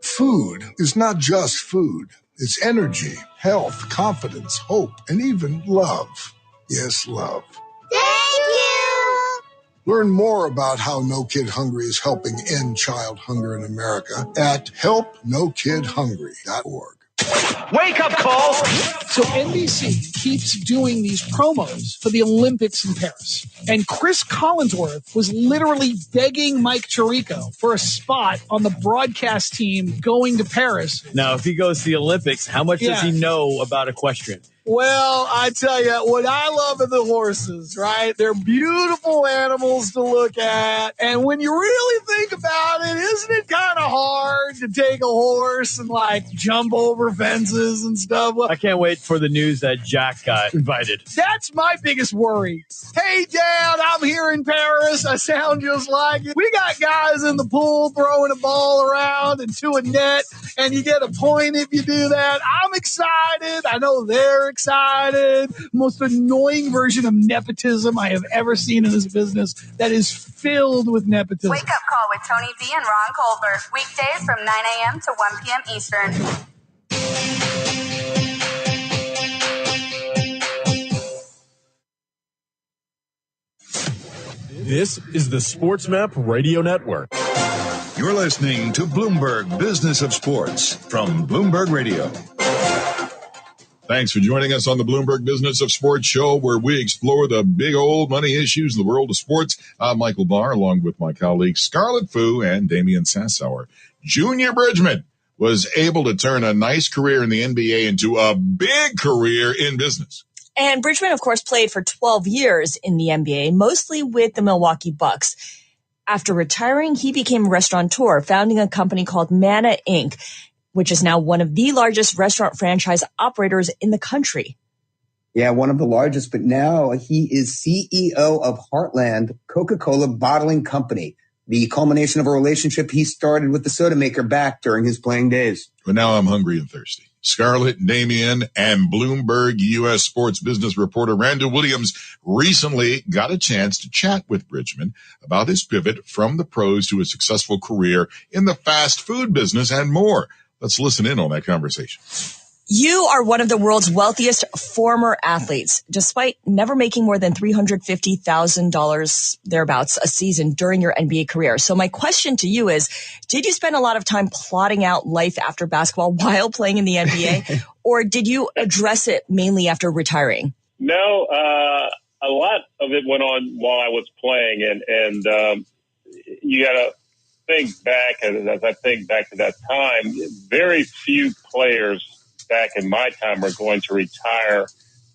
Food is not just food. It's energy, health, confidence, hope, and even love. Yes, love. Thank you! Learn more about how No Kid Hungry is helping end child hunger in America at helpnokidhungry.org. Wake up call! So NBC keeps doing these promos for the Olympics in Paris. And Chris Collinsworth was literally begging Mike Tirico for a spot on the broadcast team going to Paris. Now, if he goes to the Olympics, how much does he know about equestrian? Well, I tell you, what I love are the horses, right? They're beautiful animals to look at. And when you really think about it, isn't it kind of hard to take a horse and jump over fences and stuff? I can't wait for the news that Jack got invited. That's my biggest worry. Hey, Dad, I'm here in Paris. I sound just like it. We got guys in the pool throwing a ball around into a net, and you get a point if you do that. I'm excited. I know they're excited. Most annoying version of nepotism I have ever seen in this business that is filled with nepotism. Wake up call with Tony V and Ron Colbert. Weekdays from 9 a.m. to 1 p.m. Eastern. This is the Sports Map Radio Network. You're listening to Bloomberg Business of Sports from Bloomberg Radio. Thanks for joining us on the Bloomberg Business of Sports show, where we explore the big old money issues in the world of sports. I'm Michael Barr, along with my colleagues Scarlett Fu and Damian Sassauer. Junior Bridgman was able to turn a nice career in the NBA into a big career in business. And Bridgman, of course, played for 12 years in the NBA, mostly with the Milwaukee Bucks. After retiring, he became a restaurateur, founding a company called Manna Inc., which is now one of the largest restaurant franchise operators in the country. Yeah, one of the largest, but now he is CEO of Heartland Coca-Cola Bottling Company. the culmination of a relationship he started with the soda maker back during his playing days. But now I'm hungry and thirsty. Scarlett, Damian, and Bloomberg U.S. sports business reporter Randall Williams recently got a chance to chat with Bridgman about his pivot from the pros to a successful career in the fast food business and more. Let's listen in on that conversation. You are one of the world's wealthiest former athletes, despite never making more than $350,000 thereabouts a season during your NBA career. So my question to you is, did you spend a lot of time plotting out life after basketball while playing in the NBA, or did you address it mainly after retiring? No, a lot of it went on while I was playing, and you got to think back, as I think back to that time, very few players back in my time were going to retire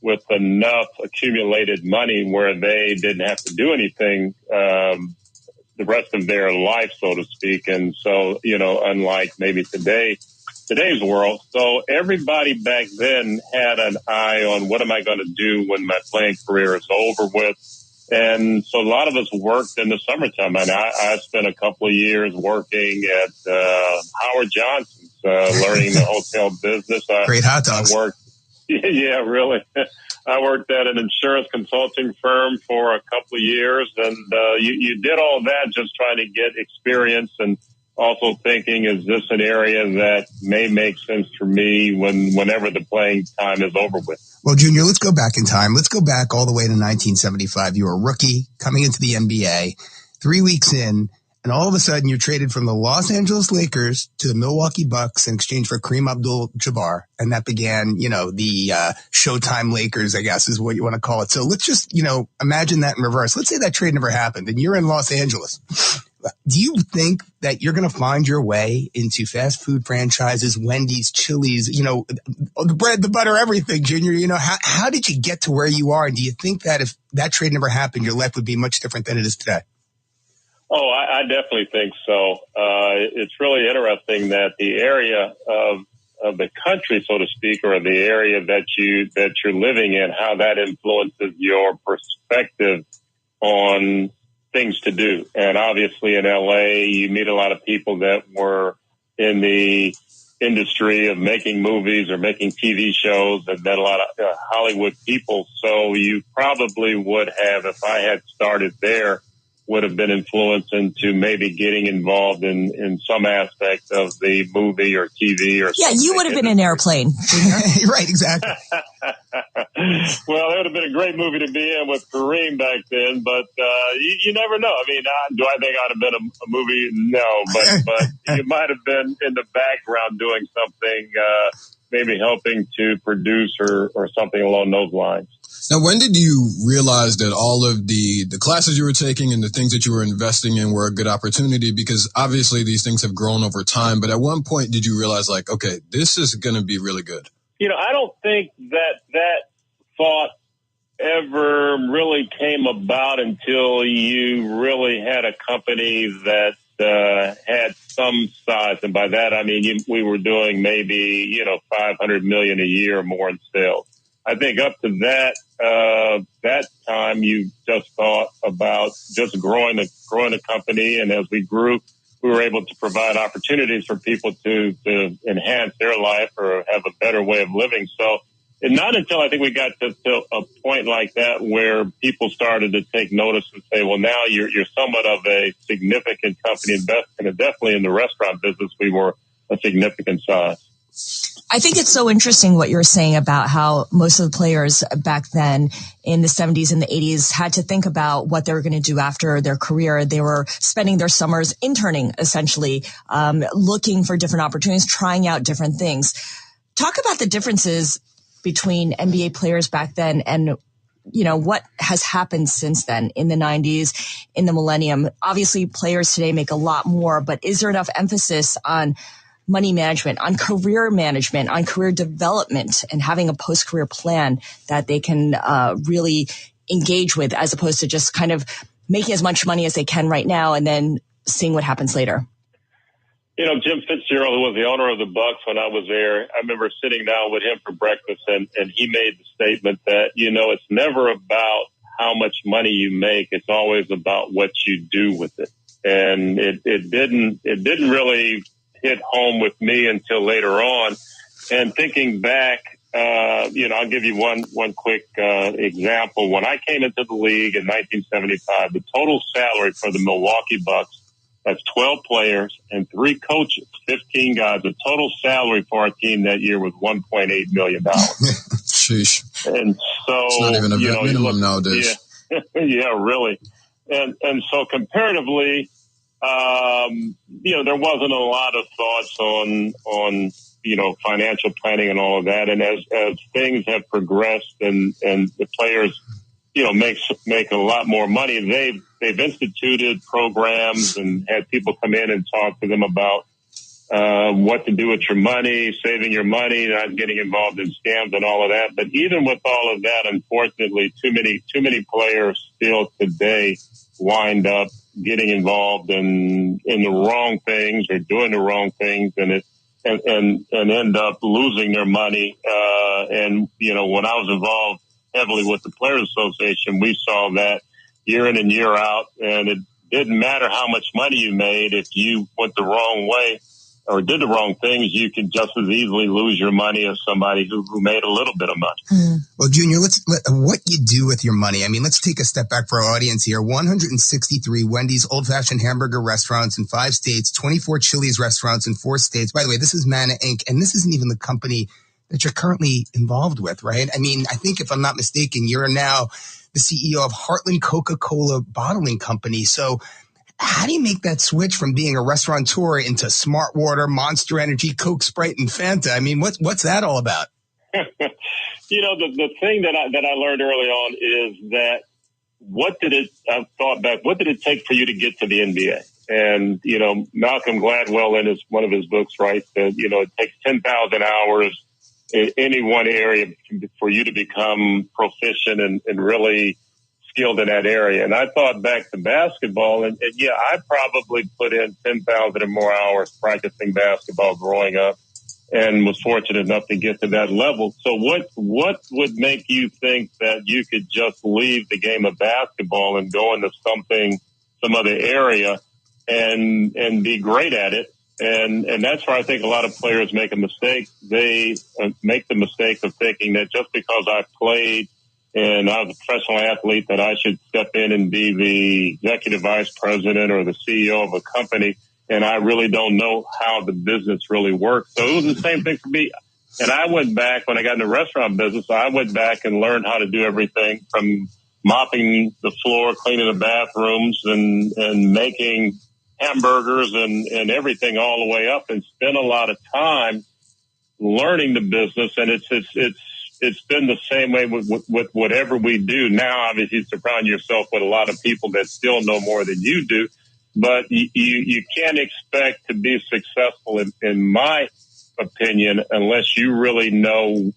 with enough accumulated money where they didn't have to do anything the rest of their life, so to speak. And so, unlike maybe today's world. So everybody back then had an eye on what am I going to do when my playing career is over with. And so a lot of us worked in the summertime. And I spent a couple of years working at Howard Johnson's, learning the hotel business. Great hot dogs. Yeah, really. I worked at an insurance consulting firm for a couple of years, and you did all that just trying to get experience and also thinking, is this an area that may make sense for me whenever the playing time is over with? Well, Junior, let's go back in time. Let's go back all the way to 1975. You were a rookie coming into the NBA, 3 weeks in, and all of a sudden you're traded from the Los Angeles Lakers to the Milwaukee Bucks in exchange for Kareem Abdul-Jabbar. And that began, the Showtime Lakers, I guess is what you want to call it. So let's just, imagine that in reverse. Let's say that trade never happened and you're in Los Angeles. Do you think that you're going to find your way into fast food franchises, Wendy's, Chili's, the bread, the butter, everything, Junior? How did you get to where you are? And do you think that if that trade never happened, your life would be much different than it is today? Oh, I definitely think so. It's really interesting that the area of the country, so to speak, or the area that you're living in, how that influences your perspective on things to do. And obviously in LA, you meet a lot of people that were in the industry of making movies or making TV shows, and then a lot of Hollywood people. So you probably would have, if I had started there, would have been influenced into maybe getting involved in some aspect of the movie or TV or something. Yeah, you would have been in an airplane. Right, exactly. Well, it would have been a great movie to be in with Kareem back then, but you never know. I mean, do I think I'd have been a movie? No, but you might have been in the background doing something, maybe helping to produce or something along those lines. Now, when did you realize that all of the classes you were taking and the things that you were investing in were a good opportunity? Because obviously these things have grown over time, but at one point did you realize, like, okay, this is going to be really good? I don't think that thought ever really came about until you really had a company that had some size. And by that, I mean, we were doing maybe, $500 million a year or more in sales. I think up to that time, you just thought about just growing the company. And as we grew, we were able to provide opportunities for people to enhance their life or have a better way of living. So and not until I think we got to a point like that where people started to take notice and say, well, now you're somewhat of a significant company, and definitely in the restaurant business, we were a significant size. I think it's so interesting what you're saying about how most of the players back then in the 70s and the 80s had to think about what they were going to do after their career. They were spending their summers interning, essentially, looking for different opportunities, trying out different things. Talk about the differences between NBA players back then and what has happened since then in the 90s, in the millennium. Obviously, players today make a lot more, but is there enough emphasis on money management, on career management, on career development, and having a post-career plan that they can really engage with, as opposed to just kind of making as much money as they can right now and then seeing what happens later? Jim Fitzgerald, who was the owner of the Bucks when I was there, I remember sitting down with him for breakfast, and he made the statement that, it's never about how much money you make. It's always about what you do with it. And it didn't really hit home with me until later on. And thinking back, I'll give you one quick example. When I came into the league in 1975, the total salary for the Milwaukee Bucks, that's 12 players and 3 coaches, 15 guys. The total salary for our team that year was $1.8 million. Sheesh. And so, it's not even a minimum nowadays. Yeah, yeah, really. And so comparatively, there wasn't a lot of thoughts on financial planning and all of that. And as things have progressed and the players, make a lot more money, they've instituted programs and had people come in and talk to them about what to do with your money, saving your money, not getting involved in scams and all of that. But even with all of that, unfortunately, too many players still today wind up getting involved in the wrong things or doing the wrong things, and end up losing their money. When I was involved heavily with the Players Association, we saw that year in and year out, and it didn't matter how much money you made. If you went the wrong way or did the wrong things, you could just as easily lose your money as somebody who made a little bit of money. Well, Junior, what you do with your money. I mean, let's take a step back for our audience here. 163 Wendy's old-fashioned hamburger restaurants in 5 states, 24 Chili's restaurants in 4 states. By the way, this is Manna Inc., and this isn't even the company that you're currently involved with, right? I mean, I think if I'm not mistaken, you're now the CEO of Heartland Coca-Cola Bottling Company. So how do you make that switch from being a restaurateur into Smart Water, Monster Energy, Coke, Sprite, and Fanta? I mean, what's that all about? The thing that I learned early on is that what did it take for you to get to the NBA? And, Malcolm Gladwell in one of his books writes that, it takes 10,000 hours in any one area for you to become proficient and really skilled in that area. And I thought back to basketball, and yeah, I probably put in 10,000 or more hours practicing basketball growing up, and was fortunate enough to get to that level. So what would make you think that you could just leave the game of basketball and go into some other area and be great at it? And that's where I think a lot of players make a mistake. They make the mistake of thinking that just because I played and I was a professional athlete that I should step in and be the executive vice president or the CEO of a company, and I really don't know how the business really works. So it was the same thing for me. And I went back, when I got in the restaurant business, I went back and learned how to do everything from mopping the floor, cleaning the bathrooms, and making hamburgers and everything all the way up, and spent a lot of time learning the business. And it's been the same way with whatever we do now. Obviously, you surround yourself with a lot of people that still know more than you do, but you can't expect to be successful, in my opinion, unless you really know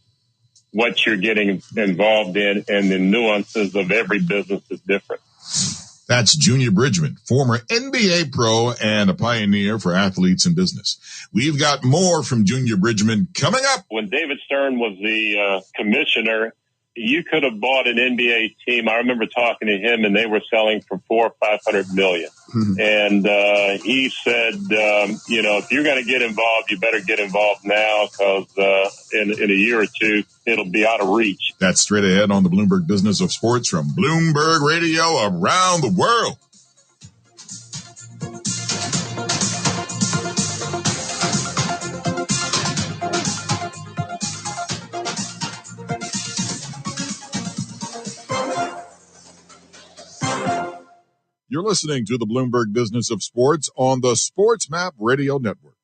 what you're getting involved in, and the nuances of every business is different. That's Junior Bridgman, former NBA pro and a pioneer for athletes in business. We've got more from Junior Bridgman coming up. When David Stern was the commissioner, you could have bought an NBA team. I remember talking to him, and they were selling for $400 or $500 million. Mm-hmm. And he said, if you're going to get involved, you better get involved now, because in a year or two, it'll be out of reach. That's straight ahead on the Bloomberg Business of Sports from Bloomberg Radio around the world. You're listening to the Bloomberg Business of Sports on the Sports Map Radio Network.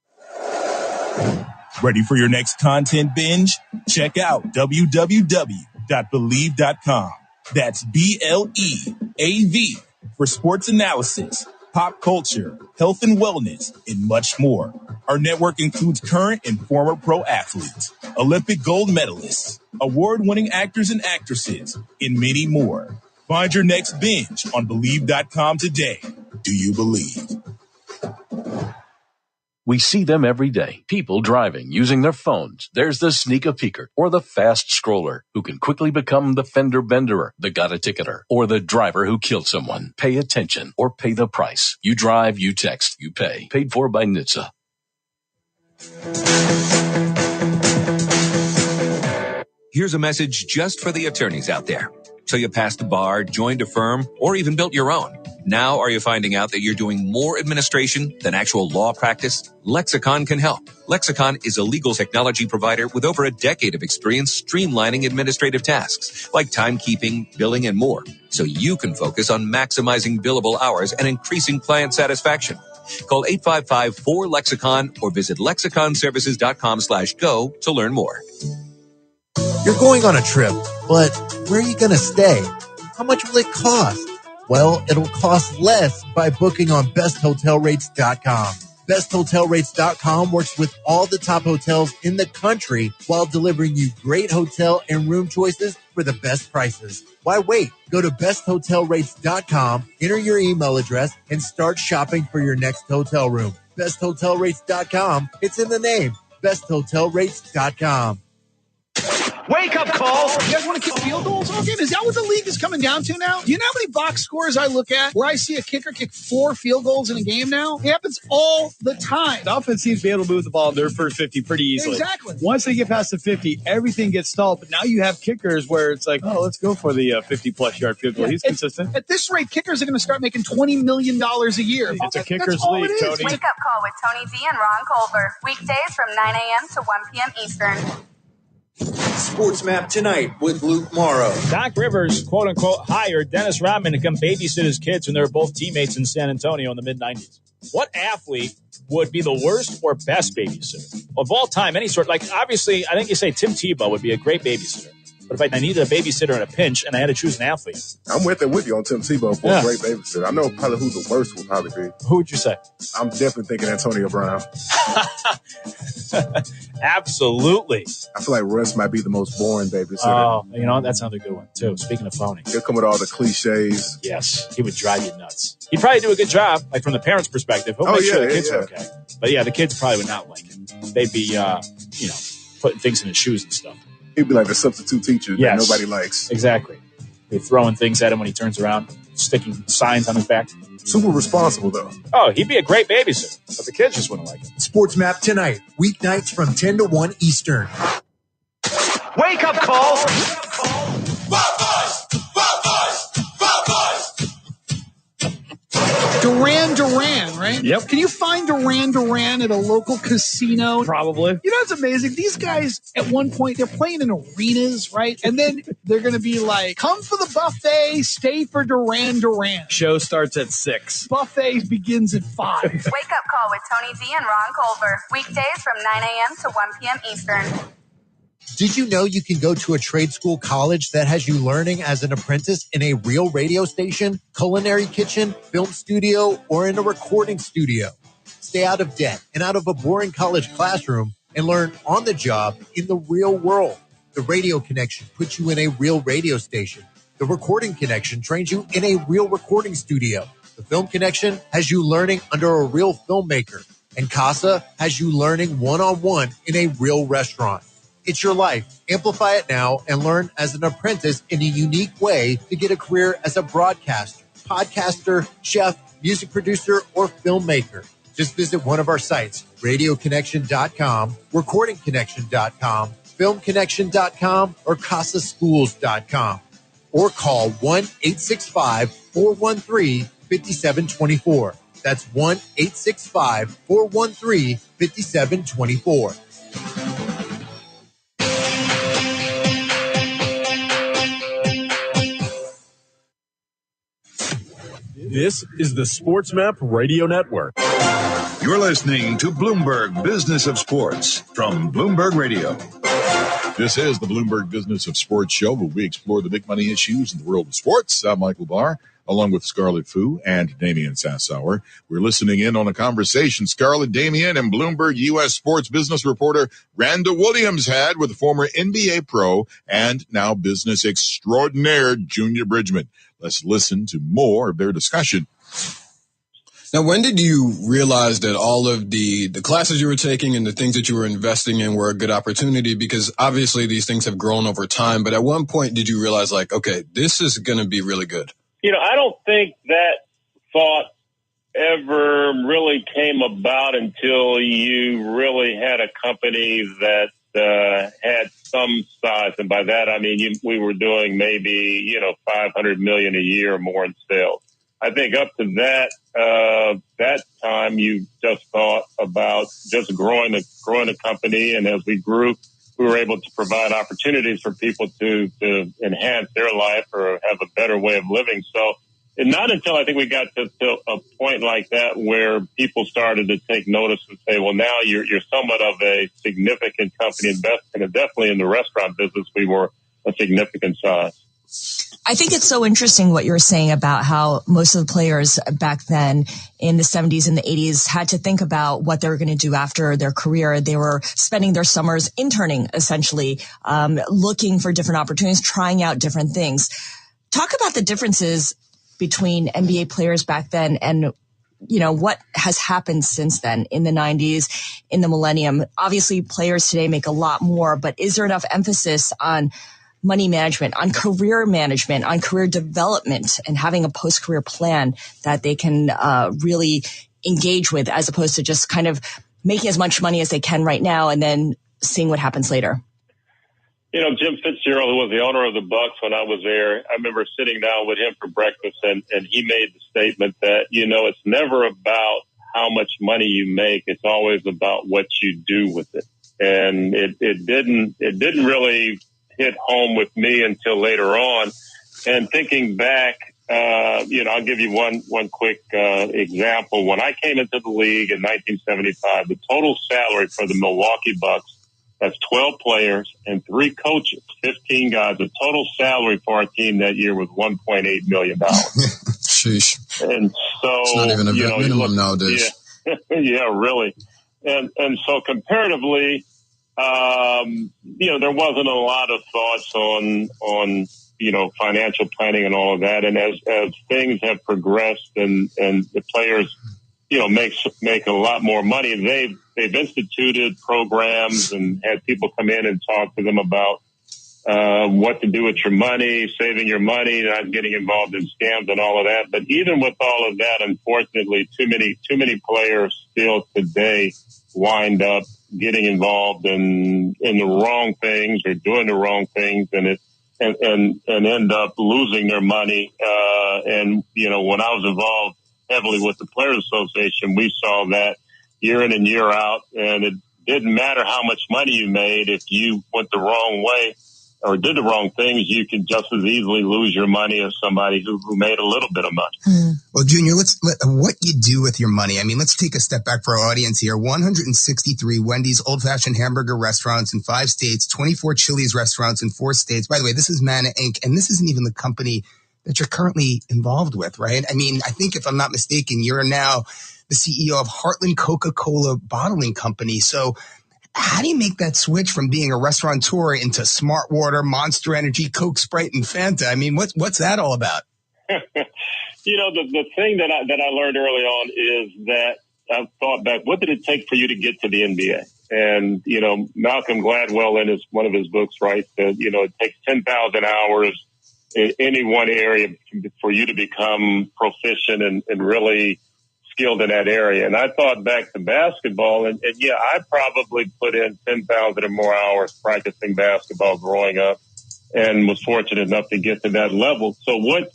Ready for your next content binge? Check out www.believe.com. That's BLEAV for sports analysis, pop culture, health and wellness, and much more. Our network includes current and former pro athletes, Olympic gold medalists, award-winning actors and actresses, and many more. Find your next binge on Believe.com today. Do you believe? We see them every day. People driving, using their phones. There's the sneak-a-peeker or the fast scroller who can quickly become the fender benderer, the got-a-ticketer, or the driver who killed someone. Pay attention or pay the price. You drive, you text, you pay. Paid for by NHTSA. Here's a message just for the attorneys out there. So you passed the bar, joined a firm, or even built your own. Now are you finding out that you're doing more administration than actual law practice? Lexicon can help. Lexicon is a legal technology provider with over a decade of experience streamlining administrative tasks like timekeeping, billing, and more, so you can focus on maximizing billable hours and increasing client satisfaction. Call 855-4-LEXICON or visit lexiconservices.com/go to learn more. You're going on a trip, but where are you going to stay? How much will it cost? Well, it'll cost less by booking on besthotelrates.com. Besthotelrates.com works with all the top hotels in the country while delivering you great hotel and room choices for the best prices. Why wait? Go to besthotelrates.com, enter your email address, and start shopping for your next hotel room. Besthotelrates.com. It's in the name. Besthotelrates.com. Wake up call. You guys want to kick field goals all game? Is that what the league is coming down to now? Do you know how many box scores I look at where I see a kicker kick 4 field goals in a game now? It happens all the time. The offense seems to be able to move the ball in their first 50 pretty easily. Exactly. Once they get past the 50, everything gets stalled. But now you have kickers where it's like, oh, let's go for the 50-plus yard field goal. Yeah, He's consistent. At this rate, kickers are going to start making $20 million a year. It's a kicker's league, Tony. Wake up call with Tony V and Ron Colbert. Weekdays from 9 a.m. to 1 p.m. Eastern. Sports Map tonight with Luke Morrow. Doc Rivers, quote-unquote, hired Dennis Rodman to come babysit his kids when they were both teammates in San Antonio in the mid-'90s. What athlete would be the worst or best babysitter? Of all time, any sort. Like, obviously, I think you say Tim Tebow would be a great babysitter. But if I needed a babysitter in a pinch and I had to choose an athlete. I'm with you on Tim Tebow for a great babysitter. I know probably who the worst would probably be. Who would you say? I'm definitely thinking Antonio Brown. Absolutely. I feel like Russ might be the most boring babysitter. Oh, you know, that's another good one, too. Speaking of phony. He'll come with all the cliches. Yes, he would drive you nuts. He'd probably do a good job, like from the parents' perspective. He'll make sure the kids are okay. But yeah, the kids probably would not like him. They'd be, putting things in his shoes and stuff. He'd be like the substitute teacher that nobody likes. Exactly. They're throwing things at him when he turns around, sticking signs on his back. Super responsible, though. Oh, he'd be a great babysitter, but the kids just wouldn't like him. Sports Map tonight, weeknights from 10 to 1 Eastern. Wake up call. Duran, right? Yep. Can you find Duran at a local casino? Probably. You know what's amazing? These guys, at one point, they're playing in arenas, right? And then they're going to be like, come for the buffet, stay for Duran. Show starts at 6. Buffet begins at 5. Wake up call with Tony V and Ron Colbert. Weekdays from 9 a.m. to 1 p.m. Eastern. Did you know you can go to a trade school college that has you learning as an apprentice in a real radio station, culinary kitchen, film studio, or in a recording studio? Stay out of debt and out of a boring college classroom and learn on the job in the real world. The Radio Connection puts you in a real radio station. The Recording Connection trains you in a real recording studio. The Film Connection has you learning under a real filmmaker. And CASA has you learning one-on-one in a real restaurant. It's your life. Amplify it now and learn as an apprentice in a unique way to get a career as a broadcaster, podcaster, chef, music producer, or filmmaker. Just visit one of our sites, radioconnection.com, recordingconnection.com, filmconnection.com, or casaschools.com. Or call 1-865-413-5724. That's 1-865-413-5724. This is the Sports Map Radio Network. You're listening to Bloomberg Business of Sports from Bloomberg Radio. This is the Bloomberg Business of Sports show, where we explore the big money issues in the world of sports. I'm Michael Barr, along with Scarlett Fu and Damian Sassower. We're listening in on a conversation Scarlett, Damian, and Bloomberg U.S. sports business reporter Randa Williams had with former NBA pro and now business extraordinaire Junior Bridgman. Let's listen to more of their discussion. Now, when did you realize that all of the classes you were taking and the things that you were investing in were a good opportunity? Because obviously these things have grown over time, but at one point did you realize like, okay, this is going to be really good? I don't think that thought ever really came about until you really had a company that had some size. And by that, I mean, we were doing maybe, $500 million a year or more in sales. I think up to that time, you just thought about just growing a company. And as we grew, we were able to provide opportunities for people to enhance their life or have a better way of living. So, and not until I think we got to a point like that where people started to take notice and say, well, now you're somewhat of a significant company investing, and definitely in the restaurant business, we were a significant size. I think it's so interesting what you're saying about how most of the players back then in the 70s and the 80s had to think about what they were going to do after their career. They were spending their summers interning, essentially, looking for different opportunities, trying out different things. Talk about the differences between NBA players back then and what has happened since then in the 90s, in the millennium. Obviously, players today make a lot more, but is there enough emphasis on money management, on career management, on career development, and having a post-career plan that they can really engage with, as opposed to just kind of making as much money as they can right now and then seeing what happens later? Jim Fitzgerald, who was the owner of the Bucks when I was there, I remember sitting down with him for breakfast, and he made the statement that, it's never about how much money you make. It's always about what you do with it. And it didn't really hit home with me until later on. And thinking back, I'll give you one quick example. When I came into the league in 1975, the total salary for the Milwaukee Bucks, that's 12 players and 3 coaches, 15 guys. The total salary for our team that year was $1.8 million. Sheesh. And so, it's not even a minimum nowadays. Yeah, yeah, really. And so comparatively, there wasn't a lot of thoughts on financial planning and all of that. And as things have progressed and the players, make a lot more money, they've instituted programs and had people come in and talk to them about what to do with your money, saving your money, not getting involved in scams and all of that. But even with all of that, unfortunately, too many players still today wind up getting involved in the wrong things or doing the wrong things, and end up losing their money. And when I was involved heavily with the Players Association, we saw that year in and year out, and it didn't matter how much money you made. If you went the wrong way or did the wrong things, you could just as easily lose your money as somebody who made a little bit of money. Well, Junior, what you do with your money. I mean, let's take a step back for our audience here. 163 Wendy's old-fashioned hamburger restaurants in 5 states, 24 Chili's restaurants in 4 states. By the way, this is Manna Inc., and this isn't even the company that you're currently involved with, right? I mean, I think if I'm not mistaken, you're now the CEO of Heartland Coca-Cola Bottling Company. So how do you make that switch from being a restaurateur into Smart Water, Monster Energy, Coke, Sprite, and Fanta? I mean, what's that all about? The thing that I learned early on is that I thought back, what did it take for you to get to the NBA? And, Malcolm Gladwell in one of his books writes that, it takes 10,000 hours in any one area for you to become proficient and really skilled in that area. And I thought back to basketball, and yeah, I probably put in 10,000 or more hours practicing basketball growing up, and was fortunate enough to get to that level. So what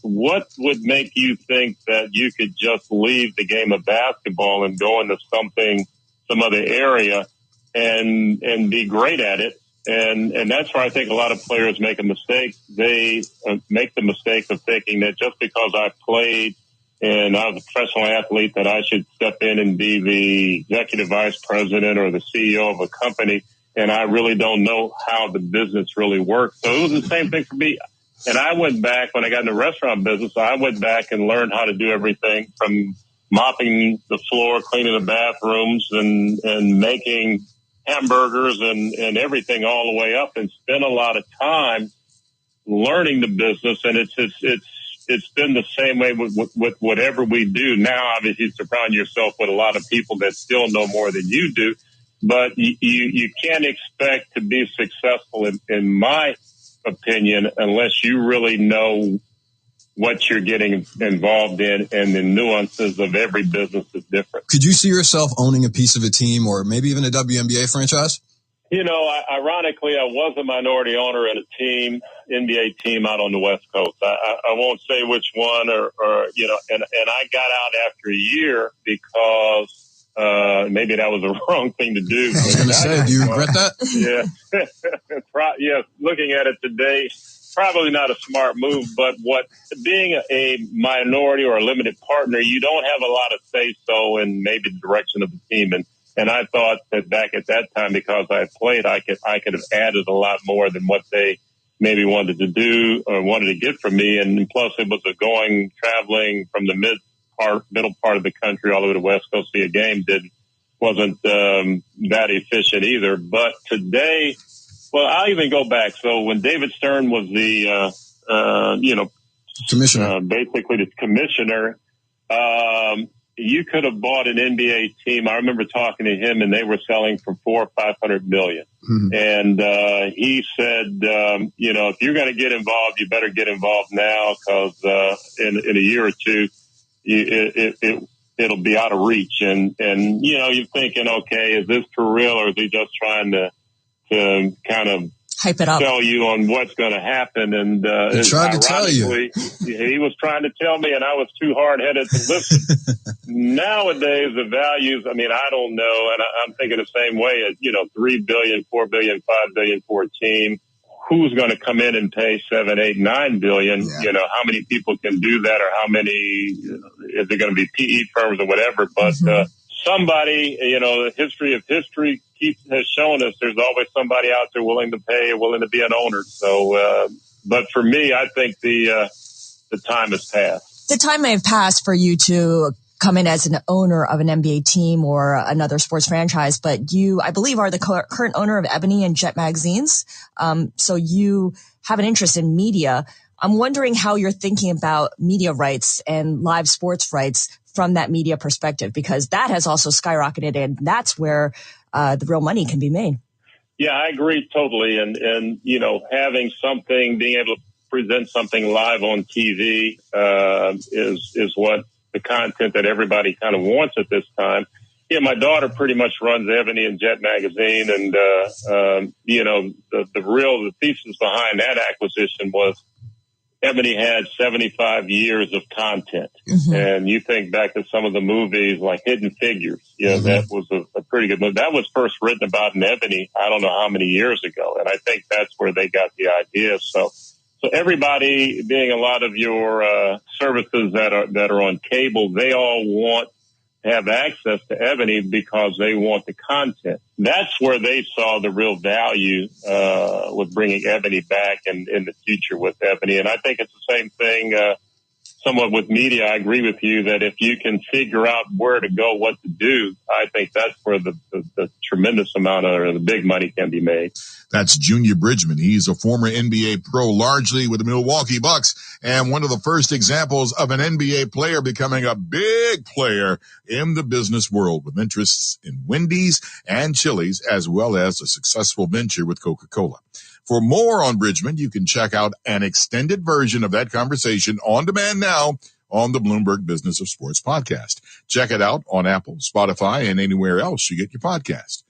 would make you think that you could just leave the game of basketball and go into some other area and be great at it? And that's where I think a lot of players make a mistake. They make the mistake of thinking that just because I played and I was a professional athlete that I should step in and be the executive vice president or the CEO of a company, and I really don't know how the business really works. So it was the same thing for me. And I went back, when I got in the restaurant business, I went back and learned how to do everything from mopping the floor, cleaning the bathrooms, and making hamburgers and everything all the way up, and spent a lot of time learning the business. And it's it's been the same way with whatever we do. Now, obviously, you surround yourself with a lot of people that still know more than you do, but you can't expect to be successful, in my opinion, unless you really know what you're getting involved in, and the nuances of every business is different. Could you see yourself owning a piece of a team or maybe even a WNBA franchise? You know, ironically, I was a minority owner in a team, NBA team out on the West Coast. I won't say which one or you know, and I got out after a year because maybe that was the wrong thing to do. I was going to say, do you regret that? Yeah. Yeah. Looking at it today, probably not a smart move, but being a minority or a limited partner, you don't have a lot of say-so in maybe the direction of the team. And I thought that back at that time, because I played, I could have added a lot more than what they maybe wanted to do or wanted to get from me. And plus it was traveling from the middle part of the country all the way to the West Coast to see a game wasn't that efficient either. But today, well, I'll even go back. So when David Stern was the, commissioner, basically the commissioner, you could have bought an NBA team. I remember talking to him, and they were selling for $400 or $500 million. Mm-hmm. And he said, if you're going to get involved, you better get involved now, because in a year or two, it'll be out of reach. And you're thinking, okay, is this for real, or is he just trying to kind of hype it up, tell you on what's going to happen? And he tried to tell you. He was trying to tell me, and I was too hard-headed to listen. Nowadays, the values, I don't know, and I'm thinking the same way. $3 billion, $4 billion, $5 billion for a team. Who's going to come in and pay $7, $8, $9 billion? Yeah. How many people can do that, or how many? Is it going to be PE firms or whatever? But somebody, the history of history has shown us there's always somebody out there willing to pay, willing to be an owner. So, but for me, I think the time has passed. The time may have passed for you to come in as an owner of an NBA team or another sports franchise, but you, I believe, are the current owner of Ebony and Jet magazines. So you have an interest in media. I'm wondering how you're thinking about media rights and live sports rights from that media perspective, because that has also skyrocketed, and that's where the real money can be made. Yeah, I agree totally. And having something, being able to present something live on TV is what the content that everybody kind of wants at this time. Yeah, my daughter pretty much runs Ebony and Jet magazine, and the thesis behind that acquisition was Ebony had 75 years of content. Mm-hmm. And you think back to some of the movies like Hidden Figures. That was a pretty good movie. That was first written about in Ebony, I don't know how many years ago. And I think that's where they got the idea. So everybody, being a lot of your services that are on cable, they all want to have access to Ebony because they want the content. That's where they saw the real value with bringing Ebony back and in the future with Ebony. And I think it's the same thing somewhat with media. I agree with you that if you can figure out where to go, what to do, I think that's where the tremendous amount of the big money can be made. That's Junior Bridgman. He's a former NBA pro, largely with the Milwaukee Bucks, and one of the first examples of an NBA player becoming a big player in the business world with interests in Wendy's and Chili's, as well as a successful venture with Coca-Cola. For more on Bridgman, you can check out an extended version of that conversation on demand now on the Bloomberg Business of Sports podcast. Check it out on Apple, Spotify, and anywhere else you get your podcast.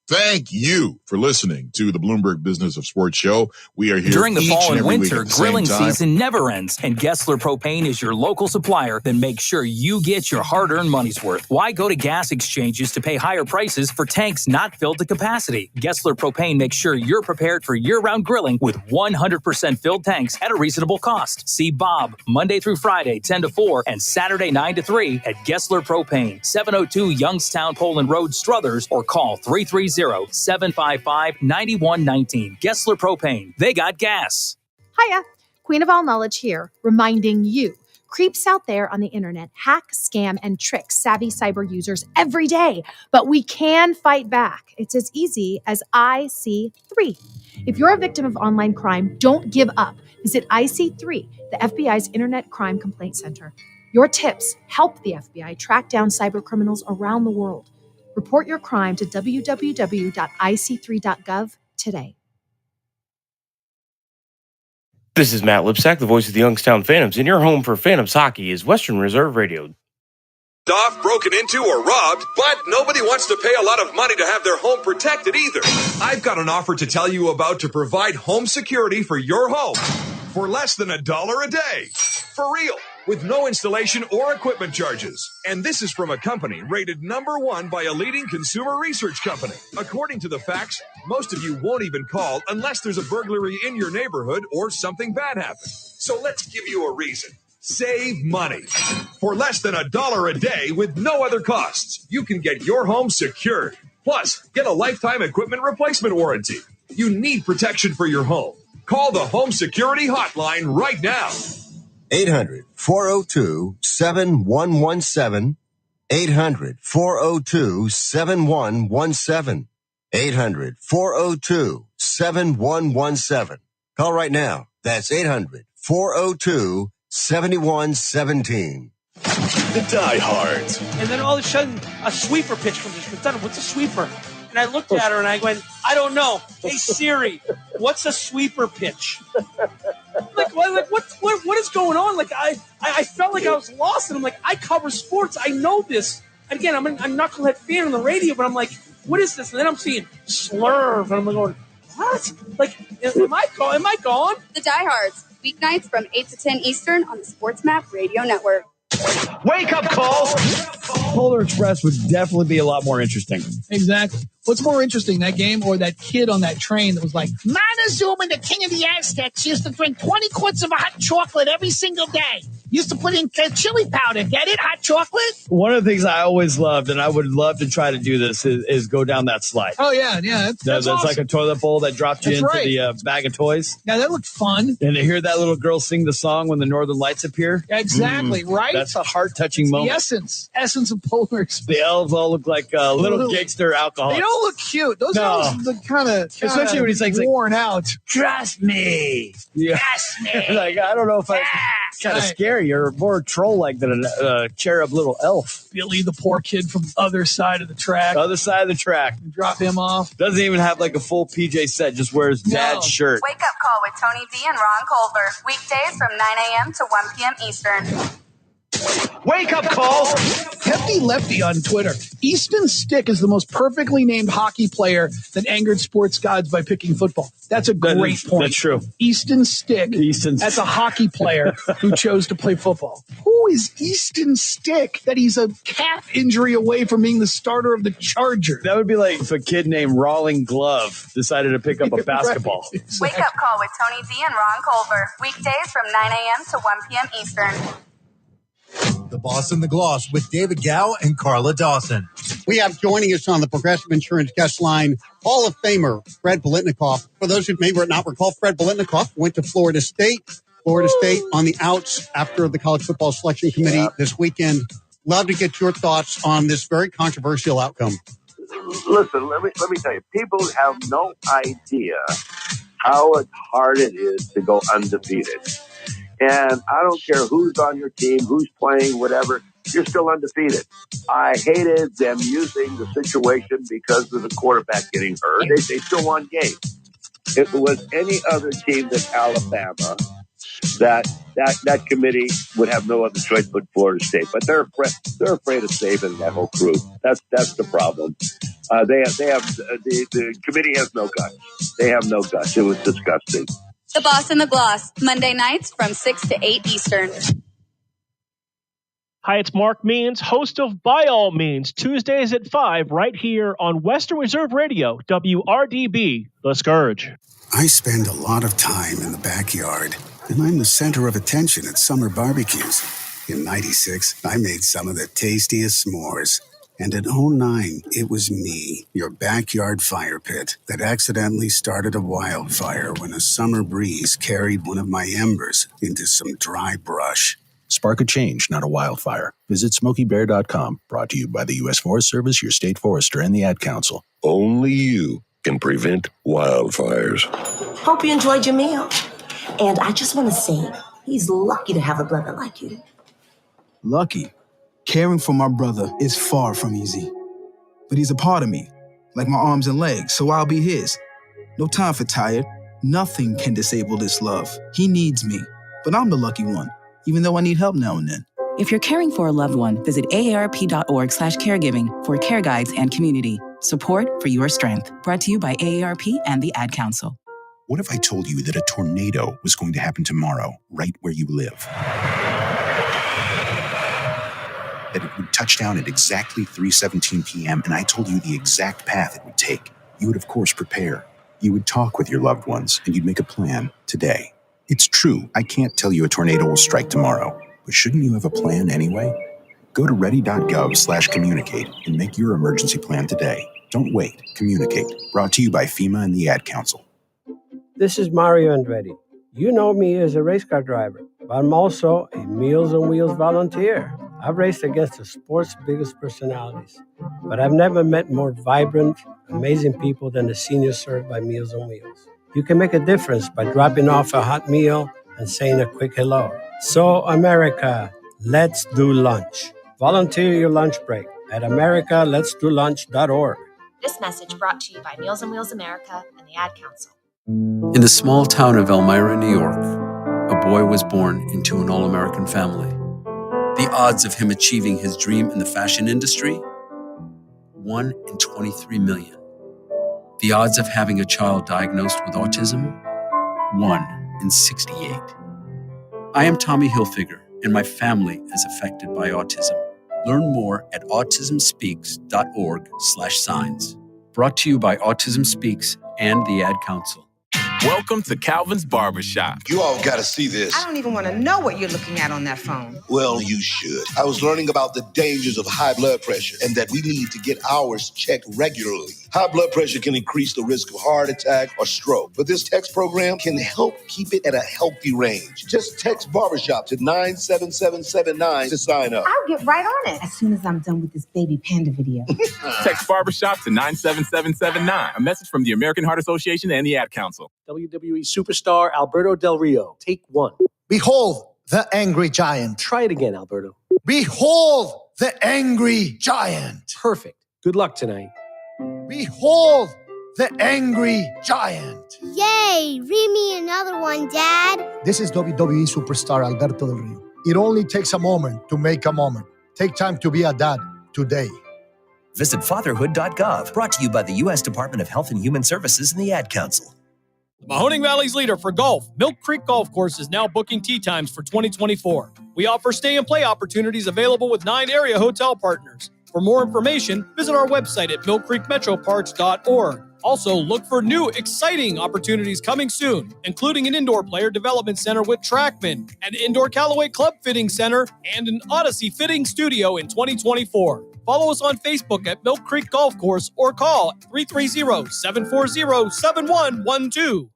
Thank you for listening to the Bloomberg Business of Sports show. We are here during the each fall and every week winter. at the same Grilling time. season never ends, and Gessler Propane is your local supplier that makes sure you get your hard-earned money's worth. Why go to gas exchanges to pay higher prices for tanks not filled to capacity? Gessler Propane makes sure you're prepared for year-round grilling with 100% filled tanks at a reasonable cost. See Bob Monday through Friday, 10 to 4, and Saturday, 9 to 3 at Gessler Propane, 702 Youngstown Poland Road, Struthers, or call 330-755-9119. Gessler Propane. They got gas. Hiya, Queen of All Knowledge here, reminding you, creeps out there on the internet hack, scam, and trick savvy cyber users every day. But we can fight back. It's as easy as IC3. If you're a victim of online crime, don't give up. Visit IC3, the FBI's Internet Crime Complaint Center. Your tips help the FBI track down cybercriminals around the world. Report your crime to www.ic3.gov today. This is Matt Lipsack, the voice of the Youngstown Phantoms, and your home for Phantoms hockey is Western Reserve Radio. Off, broken into, or robbed, but nobody wants to pay a lot of money to have their home protected either. I've got an offer to tell you about to provide home security for your home for less than $1 a day. For real, with no installation or equipment charges. And this is from a company rated #1 by a leading consumer research company. According to the facts, most of you won't even call unless there's a burglary in your neighborhood or something bad happens. So let's give you a reason. Save money. For less than $1 a day with no other costs, you can get your home secured. Plus, get a lifetime equipment replacement warranty. You need protection for your home. Call the Home Security Hotline right now. 800-402-7117. 800-402-7117. 800-402-7117. Call right now. That's 800-402-7117. The diehards. And then all of a sudden, a sweeper pitch comes in. What's a sweeper? And I looked at her and I went, I don't know. Hey, Siri, what's a sweeper pitch? What is going on? I felt like I was lost. And I'm like, I cover sports. I know this. And again, I'm a knucklehead fan on the radio, but I'm like, what is this? And then I'm seeing slurve. And I'm going, what? Am I gone? The Diehards, weeknights from 8 to 10 Eastern on the Sports Map Radio Network. Wake up call. Polar Express would definitely be a lot more interesting. Exactly. What's more interesting, that game or that kid on that train that was like, Montezuma, the king of the Aztecs, used to drink 20 quarts of hot chocolate every single day. Used to put in chili powder. Get it? Hot chocolate? One of the things I always loved, and I would love to try to do this, is go down that slide. Oh, yeah. That's awesome. Like a toilet bowl that dropped you into the bag of toys. Yeah, that looked fun. And to hear that little girl sing the song when the northern lights appear. Exactly, right? That's a heart-touching moment. The essence of Polar Express. The elves all look like little gangster alcoholics. They don't look cute. Those elves look kind of especially when he's like worn out. Trust me. Yeah. Trust me. I don't know if I kind of scary or more troll-like than a cherub little elf. Billy, the poor kid from the other side of the track. Drop him off. Doesn't even have a full PJ set, just wears dad's shirt. Wake up call with Tony V and Ron Culver. Weekdays from 9 a.m. to 1 p.m. Eastern. Wake up call. Hefty Lefty on Twitter. Easton Stick is the most perfectly named hockey player that angered sports gods by picking football. That's a great point. That's true. Easton Stick. That's a hockey player who chose to play football. Who is Easton Stick that he's a calf injury away from being the starter of the Chargers? That would be like if a kid named Rawling Glove decided to pick up a basketball. Right. Exactly. Wake up call with Tony V and Ron Culver. Weekdays from 9 a.m. to 1 p.m. Eastern. The Boss and the Gloss with David Gow and Carla Dawson. We have joining us on the Progressive Insurance guest line, Hall of Famer Fred Biletnikoff. For those who may not recall, Fred Biletnikoff went to Florida State. Florida State on the outs after the College Football Selection Committee this weekend. Love to get your thoughts on this very controversial outcome. Listen, let me tell you, people have no idea how hard it is to go undefeated. And I don't care who's on your team, who's playing, whatever, you're still undefeated. I hated them using the situation because of the quarterback getting hurt. They still won games. If it was any other team than Alabama, that committee would have no other choice but Florida State. But they're afraid of saving that whole crew. That's the problem. The committee has no guts. They have no guts. It was disgusting. The Boss and the Gloss, Monday nights from 6 to 8 Eastern. Hi, it's Mark Means, host of By All Means, Tuesdays at 5, right here on Western Reserve Radio, WRDB, The Scourge. I spend a lot of time in the backyard, and I'm the center of attention at summer barbecues. In '96, I made some of the tastiest s'mores. And in '09, it was me, your backyard fire pit, that accidentally started a wildfire when a summer breeze carried one of my embers into some dry brush. Spark a change, not a wildfire. Visit SmokeyBear.com. Brought to you by the U.S. Forest Service, your state forester, and the Ad Council. Only you can prevent wildfires. Hope you enjoyed your meal. And I just want to say, he's lucky to have a brother like you. Lucky? Caring for my brother is far from easy. But he's a part of me, like my arms and legs, so I'll be his. No time for tired. Nothing can disable this love. He needs me, but I'm the lucky one, even though I need help now and then. If you're caring for a loved one, visit aarp.org/caregiving for care guides and community. Support for your strength. Brought to you by AARP and the Ad Council. What if I told you that a tornado was going to happen tomorrow, right where you live? That it would touch down at exactly 3:17 p.m., and I told you the exact path it would take. You would, of course, prepare. You would talk with your loved ones, and you'd make a plan today. It's true, I can't tell you a tornado will strike tomorrow, but shouldn't you have a plan anyway? Go to ready.gov/communicate and make your emergency plan today. Don't wait. Communicate. Brought to you by FEMA and the Ad Council. This is Mario Andretti. You know me as a race car driver, but I'm also a Meals on Wheels volunteer. I've raced against the sport's biggest personalities, but I've never met more vibrant, amazing people than the seniors served by Meals on Wheels. You can make a difference by dropping off a hot meal and saying a quick hello. So, America, let's do lunch. Volunteer your lunch break at americaletsdolunch.org. This message brought to you by Meals on Wheels America and the Ad Council. In the small town of Elmira, New York, a boy was born into an all-American family. The odds of him achieving his dream in the fashion industry? 1 in 23 million. The odds of having a child diagnosed with autism? 1 in 68. I am Tommy Hilfiger, and my family is affected by autism. Learn more at autismspeaks.org/signs. Brought to you by Autism Speaks and the Ad Council. Welcome to Calvin's Barbershop. You all got to see this. I don't even want to know what you're looking at on that phone. Well, you should. I was learning about the dangers of high blood pressure and that we need to get ours checked regularly. High blood pressure can increase the risk of heart attack or stroke, but this text program can help keep it at a healthy range. Just text Barbershop to 97779 to sign up. I'll get right on it as soon as I'm done with this baby panda video. Text Barbershop to 97779. A message from the American Heart Association and the Ad Council. WWE superstar Alberto Del Rio. Take 1. Behold the angry giant. Try it again, Alberto. Behold the angry giant. Perfect. Good luck tonight. Behold the angry giant. Yay! Read me another one, Dad. This is WWE superstar Alberto Del Rio. It only takes a moment to make a moment. Take time to be a dad today. Visit fatherhood.gov. Brought to you by the U.S. Department of Health and Human Services and the Ad Council. Mahoning Valley's leader for golf, Milk Creek Golf Course, is now booking tee times for 2024. We offer stay and play opportunities available with 9 area hotel partners. For more information, visit our website at millcreekmetroparks.org. Also, look for new, exciting opportunities coming soon, including an indoor player development center with Trackman, an indoor Callaway Club Fitting Center, and an Odyssey Fitting Studio in 2024. Follow us on Facebook at Milk Creek Golf Course or call 330-740-7112.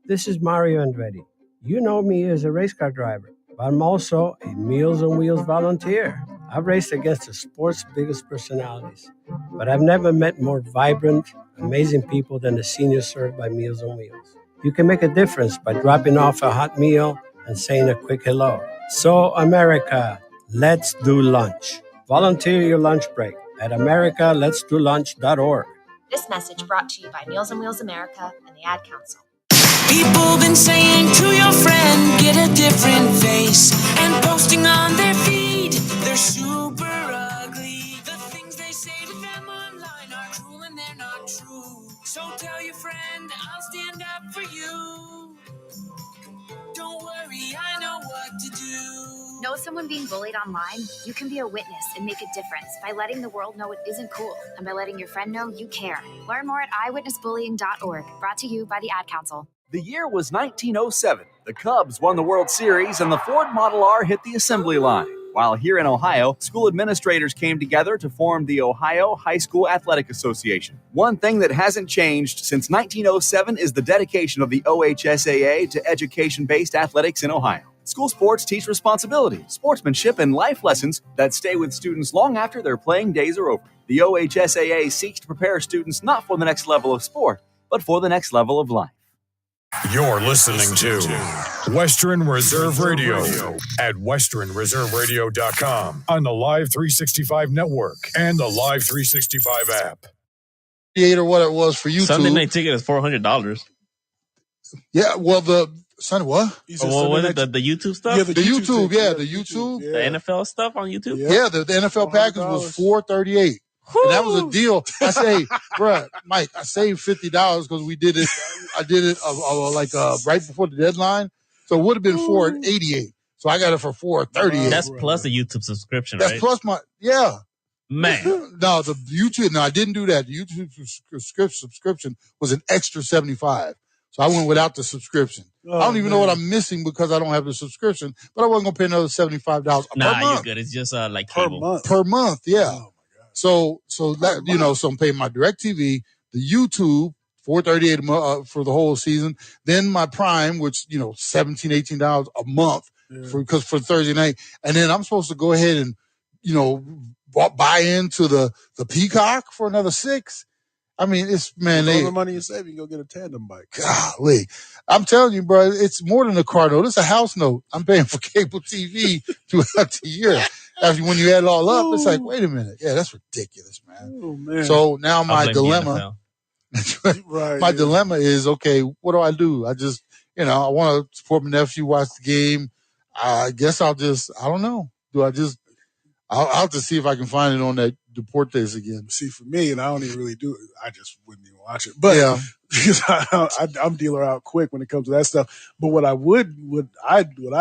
This is Mario Andretti. You know me as a race car driver, but I'm also a Meals on Wheels volunteer. I've raced against the sport's biggest personalities, but I've never met more vibrant, amazing people than the seniors served by Meals on Wheels. You can make a difference by dropping off a hot meal and saying a quick hello. So, America, let's do lunch. Volunteer your lunch break at americaletsdolunch.org. This message brought to you by Meals on Wheels America and the Ad Council. People been saying to your friend, get a different face, and posting on their feed, they're super ugly. The things they say to them online are cruel and they're not true. So tell your friend, I'll stand up for you. Don't worry, I know what to do. Know someone being bullied online? You can be a witness and make a difference by letting the world know it isn't cool and by letting your friend know you care. Learn more at eyewitnessbullying.org. Brought to you by the Ad Council. The year was 1907. The Cubs won the World Series and the Ford Model R hit the assembly line. While here in Ohio, school administrators came together to form the Ohio High School Athletic Association. One thing that hasn't changed since 1907 is the dedication of the OHSAA to education-based athletics in Ohio. School sports teach responsibility, sportsmanship, and life lessons that stay with students long after their playing days are over. The OHSAA seeks to prepare students not for the next level of sport, but for the next level of life. You're listening to Western Reserve Radio at westernreserveradio.com on the Live 365 network and the Live 365 app. Or what it was for YouTube. Sunday night ticket is $400. Yeah, well, the what was it? The YouTube stuff? Yeah, the YouTube. The YouTube. The NFL stuff on YouTube? Yeah, the NFL package was $438. And that was a deal. I say, bruh, Mike, I saved $50 because we did it. I did it right before the deadline. So it would have been $488. So I got it for $438. That's plus a YouTube subscription, That's right? plus Man. No, the YouTube. No, I didn't do that. The YouTube subscription was an extra $75. So I went without the subscription. I don't even know what I'm missing because I don't have the subscription, but I wasn't going to pay another $75 per month. You're good. It's just like cable. Per month, yeah. Oh, So that, so I'm paying my DirecTV, the YouTube, $438 for the whole season. Then my Prime, which, $17, $18 a month for Thursday night. And then I'm supposed to go ahead and, buy into the Peacock for another $6. I mean, all the money you save, you can go get a tandem bike. Golly. I'm telling you, bro, it's more than a car note. It's a house note. I'm paying for cable TV throughout the year. After when you add it all up, it's like, wait a minute. Yeah, that's ridiculous, man. Oh, man. So now my dilemma, dilemma is, okay, what do? I just, I want to support my nephew, watch the game. I guess I don't know. I'll have to see if I can find it on that Deportes again. See, for me, and I don't even really do it, I just wouldn't even watch it. But because I'm dealer out quick when it comes to that stuff. But what I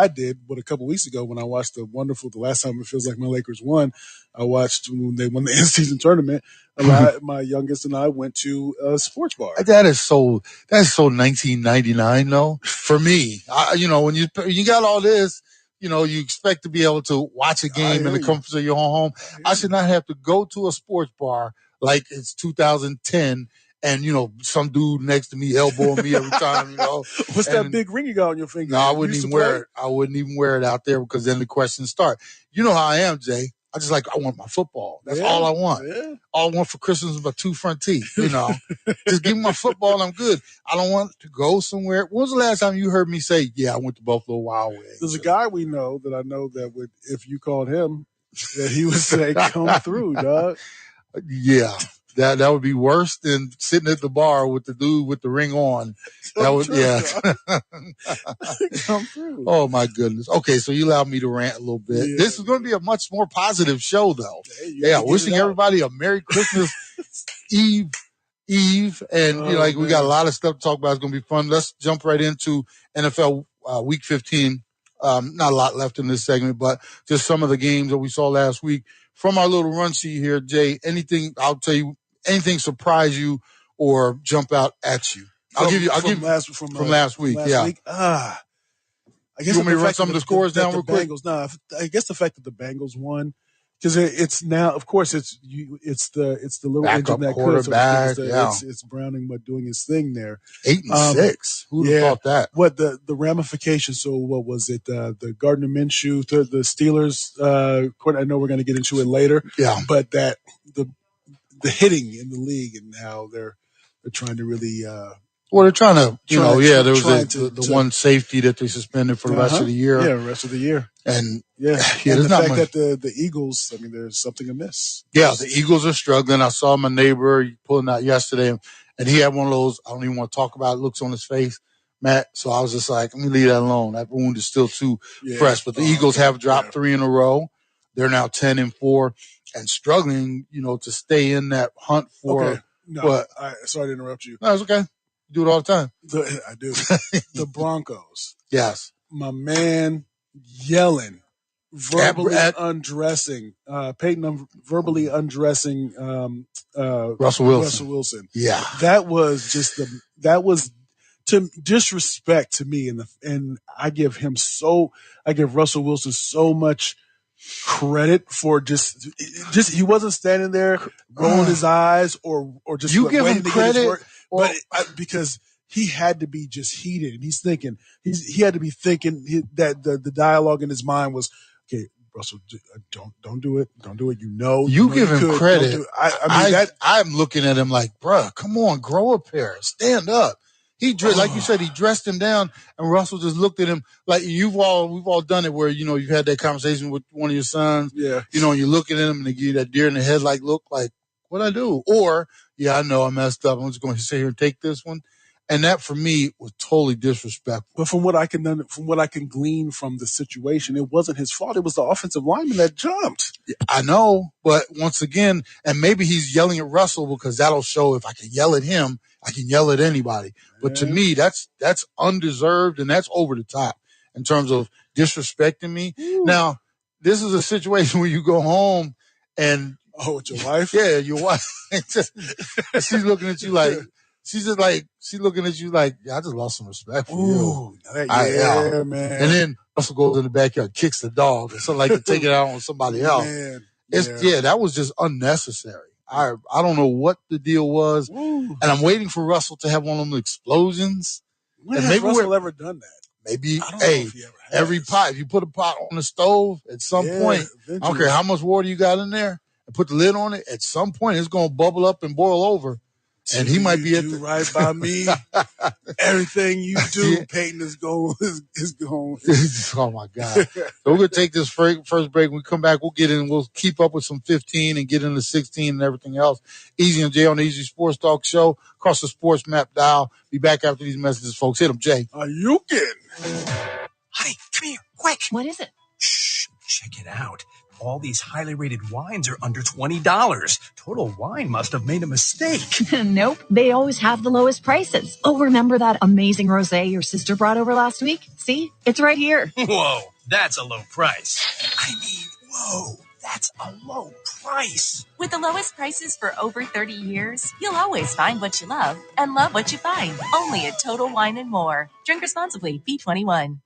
did a couple weeks ago when I watched the last time it feels like my Lakers won, I watched when they won the in-season tournament. My youngest and I went to a sports bar. That's so 1999 though. For me, when you got all this, you expect to be able to watch a game in the comfort of your own home. I should not have to go to a sports bar like it's 2010 and, some dude next to me elbowing me every time, What's that big ring you got on your finger? No, I wouldn't even wear it. I wouldn't even wear it out there because then the questions start. You know how I am, Jay. I want my football. That's all I want. Yeah. All I want for Christmas is my 2 front teeth, Just give me my football and I'm good. I don't want to go somewhere. When was the last time you heard me say, I went to Buffalo Wild Wings? There's a guy we know that I know that would, if you called him, that he would say, come through, dog. Yeah. That would be worse than sitting at the bar with the dude with the ring on. Come through. Oh my goodness. Okay, so you allowed me to rant a little bit. Yeah. This is going to be a much more positive show, though. Wishing everybody a Merry Christmas Eve, and we got a lot of stuff to talk about. It's going to be fun. Let's jump right into NFL Week 15. Not a lot left in this segment, but just some of the games that we saw last week. From our little run sheet here, Jay, anything surprise you or jump out at you? From last week. I guess you want me to run some of the scores down real quick? I guess the fact that the Bengals won, because it's now, of course, it's the little backup engine that quarterback. It's Browning doing his thing there. 8-6. Who would have thought that? What the ramifications? So what was it? The Gardner Minshew, the Steelers. I know we're going to get into it later. Yeah, but that the hitting in the league and how they're trying to really. They're trying to, there was the one safety that they suspended for the rest of the year. Yeah, rest of the year. And and the fact that the Eagles, there's something amiss. Yeah, the Eagles are struggling. I saw my neighbor pulling out yesterday, and he had one of those, I don't even want to talk about it, looks on his face, Matt. So I was just like, let me leave that alone. That wound is still too fresh. But the Eagles have dropped 3 in a row. They're now 10-4 and struggling, to stay in that hunt for. Okay. No, sorry to interrupt you. No, it's okay. You do it all the time. I do. The Broncos. Yes. My man yelling, verbally undressing, Peyton verbally undressing Russell Wilson. Yeah. That was to disrespect to me, and I give Russell Wilson so much credit for just he wasn't standing there rolling his eyes or just you give him credit. But because he had to be just heated, and he's thinking he had to be thinking that the dialogue in his mind was, okay, Russell, don't do it. Don't do it. You give him credit. I mean, I'm looking at him like, bruh, come on, grow a pair. Stand up. He like you said, he dressed him down, and Russell just looked at him like we've all done it where, you've had that conversation with one of your sons. Yeah. And you're looking at him and they give you that deer in the headlight look like, what'd I do? Or, yeah, I know I messed up. I'm just going to sit here and take this one. And that for me was totally disrespectful. But from what I can glean from the situation, it wasn't his fault. It was the offensive lineman that jumped. I know, but once again, and maybe he's yelling at Russell because that'll show if I can yell at him, I can yell at anybody. But to me, that's undeserved and that's over the top in terms of disrespecting me. Ooh. Now, this is a situation where you go home and with your wife? Yeah, your wife. She's looking at you like. She's looking at you like, I just lost some respect for you. Yeah, man. And then Russell goes in the backyard, kicks the dog, or something like to take it out on somebody else. Man, that was just unnecessary. I don't know what the deal was. Ooh. And I'm waiting for Russell to have one of them explosions. When has Russell ever done that? Maybe, I don't know if he ever has. every pot, if you put a pot on the stove, at some point, I don't care how much water you got in there, and put the lid on it, at some point it's going to bubble up and boil over. And he might be right by me. Everything you do, Peyton, is going. Oh my God! So we're gonna take this first break. When we come back, we'll keep up with some 15 and get into 16 and everything else. Easy and Jay on the Easy Sports Talk Show across the Sports Map dial. Be back after these messages, folks. Hit them, Jay. Are you kidding? Honey, come here, quick. What is it? Shh, check it out. All these highly rated wines are under $20. Total Wine must have made a mistake. Nope, they always have the lowest prices. Oh, remember that amazing rosé your sister brought over last week? See, it's right here. Whoa, that's a low price. Whoa, that's a low price. With the lowest prices for over 30 years, you'll always find what you love and love what you find. Only at Total Wine & More. Drink responsibly. B21.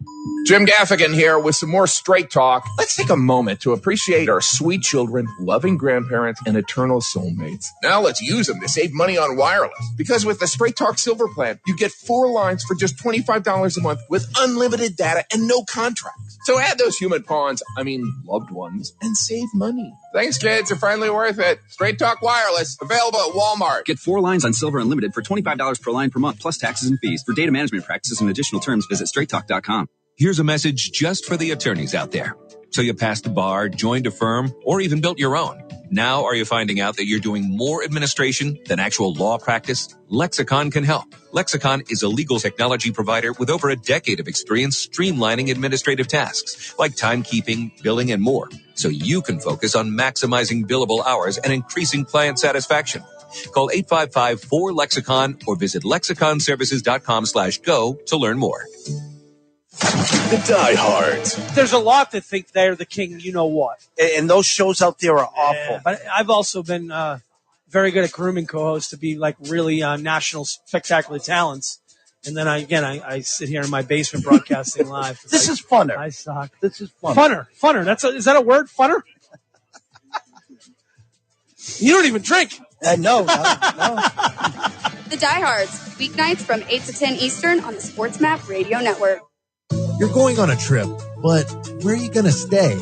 Jim Gaffigan here with some more Straight Talk. Let's take a moment to appreciate our sweet children, loving grandparents, and eternal soulmates. Now let's use them to save money on wireless. Because with the Straight Talk Silver Plan, you get 4 lines for just $25 a month with unlimited data and no contracts. So add those human pawns, loved ones, and save money. Thanks, kids. They're finally worth it. Straight Talk Wireless, available at Walmart. Get 4 lines on Silver Unlimited for $25 per line per month, plus taxes and fees. For data management practices and additional terms, visit straighttalk.com. Here's a message just for the attorneys out there. So you passed the bar, joined a firm, or even built your own. Now are you finding out that you're doing more administration than actual law practice? Lexicon can help. Lexicon is a legal technology provider with over a decade of experience streamlining administrative tasks like timekeeping, billing, and more, so you can focus on maximizing billable hours and increasing client satisfaction. Call 855-4-LEXICON or visit lexiconservices.com/go to learn more. The diehards. There's a lot that think they're the king, you know what. And those shows out there are awful. But I've also been very good at grooming co-hosts to be like really national spectacular talents. And then I sit here in my basement broadcasting live. This is funner. I suck. This is funner. Funner. Is that a word? Funner? You don't even drink. No. The Diehards, weeknights from 8 to 10 Eastern on the Sports Map Radio Network. You're going on a trip, but where are you going to stay?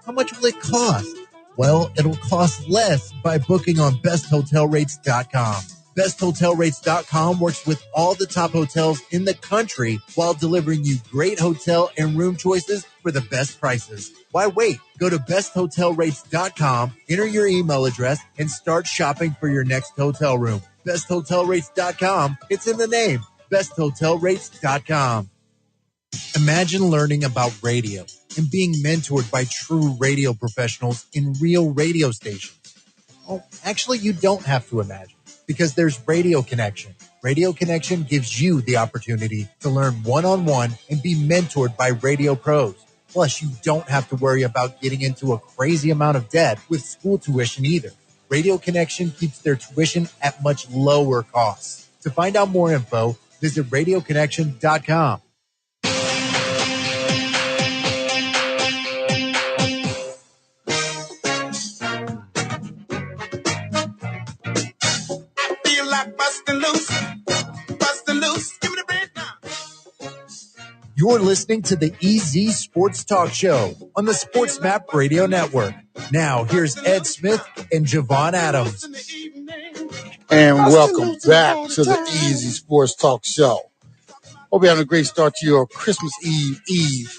How much will it cost? Well, it'll cost less by booking on besthotelrates.com. BestHotelRates.com works with all the top hotels in the country while delivering you great hotel and room choices for the best prices. Why wait? Go to besthotelrates.com, enter your email address, and start shopping for your next hotel room. BestHotelRates.com. It's in the name. BestHotelRates.com. Imagine learning about radio and being mentored by true radio professionals in real radio stations. Well, actually, you don't have to imagine, because there's Radio Connection. Radio Connection gives you the opportunity to learn one-on-one and be mentored by radio pros. Plus, you don't have to worry about getting into a crazy amount of debt with school tuition either. Radio Connection keeps their tuition at much lower costs. To find out more info, visit radioconnection.com. Bustin' loose, give me the bread now. You're listening to the EZ Sports Talk Show on the Sports Map Radio Network. Now, here's Ed Smith and Javon Adams. And welcome back to the Easy Sports Talk Show. Hope you're having a great start to your Christmas Eve.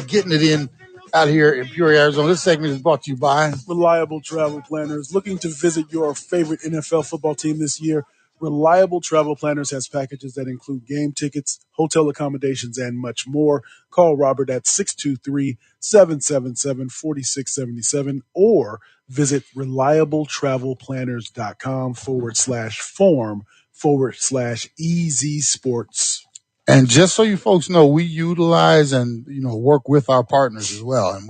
Getting it in out here in Peoria, Arizona. This segment is brought to you by Reliable Travel Planners. Looking to visit your favorite NFL football team this year? Reliable Travel Planners has packages that include game tickets, hotel accommodations, and much more. Call Robert at 623-777-4677 or visit reliabletravelplanners.com/form/EZ Sports. And just so you folks know, we utilize and, work with our partners as well. And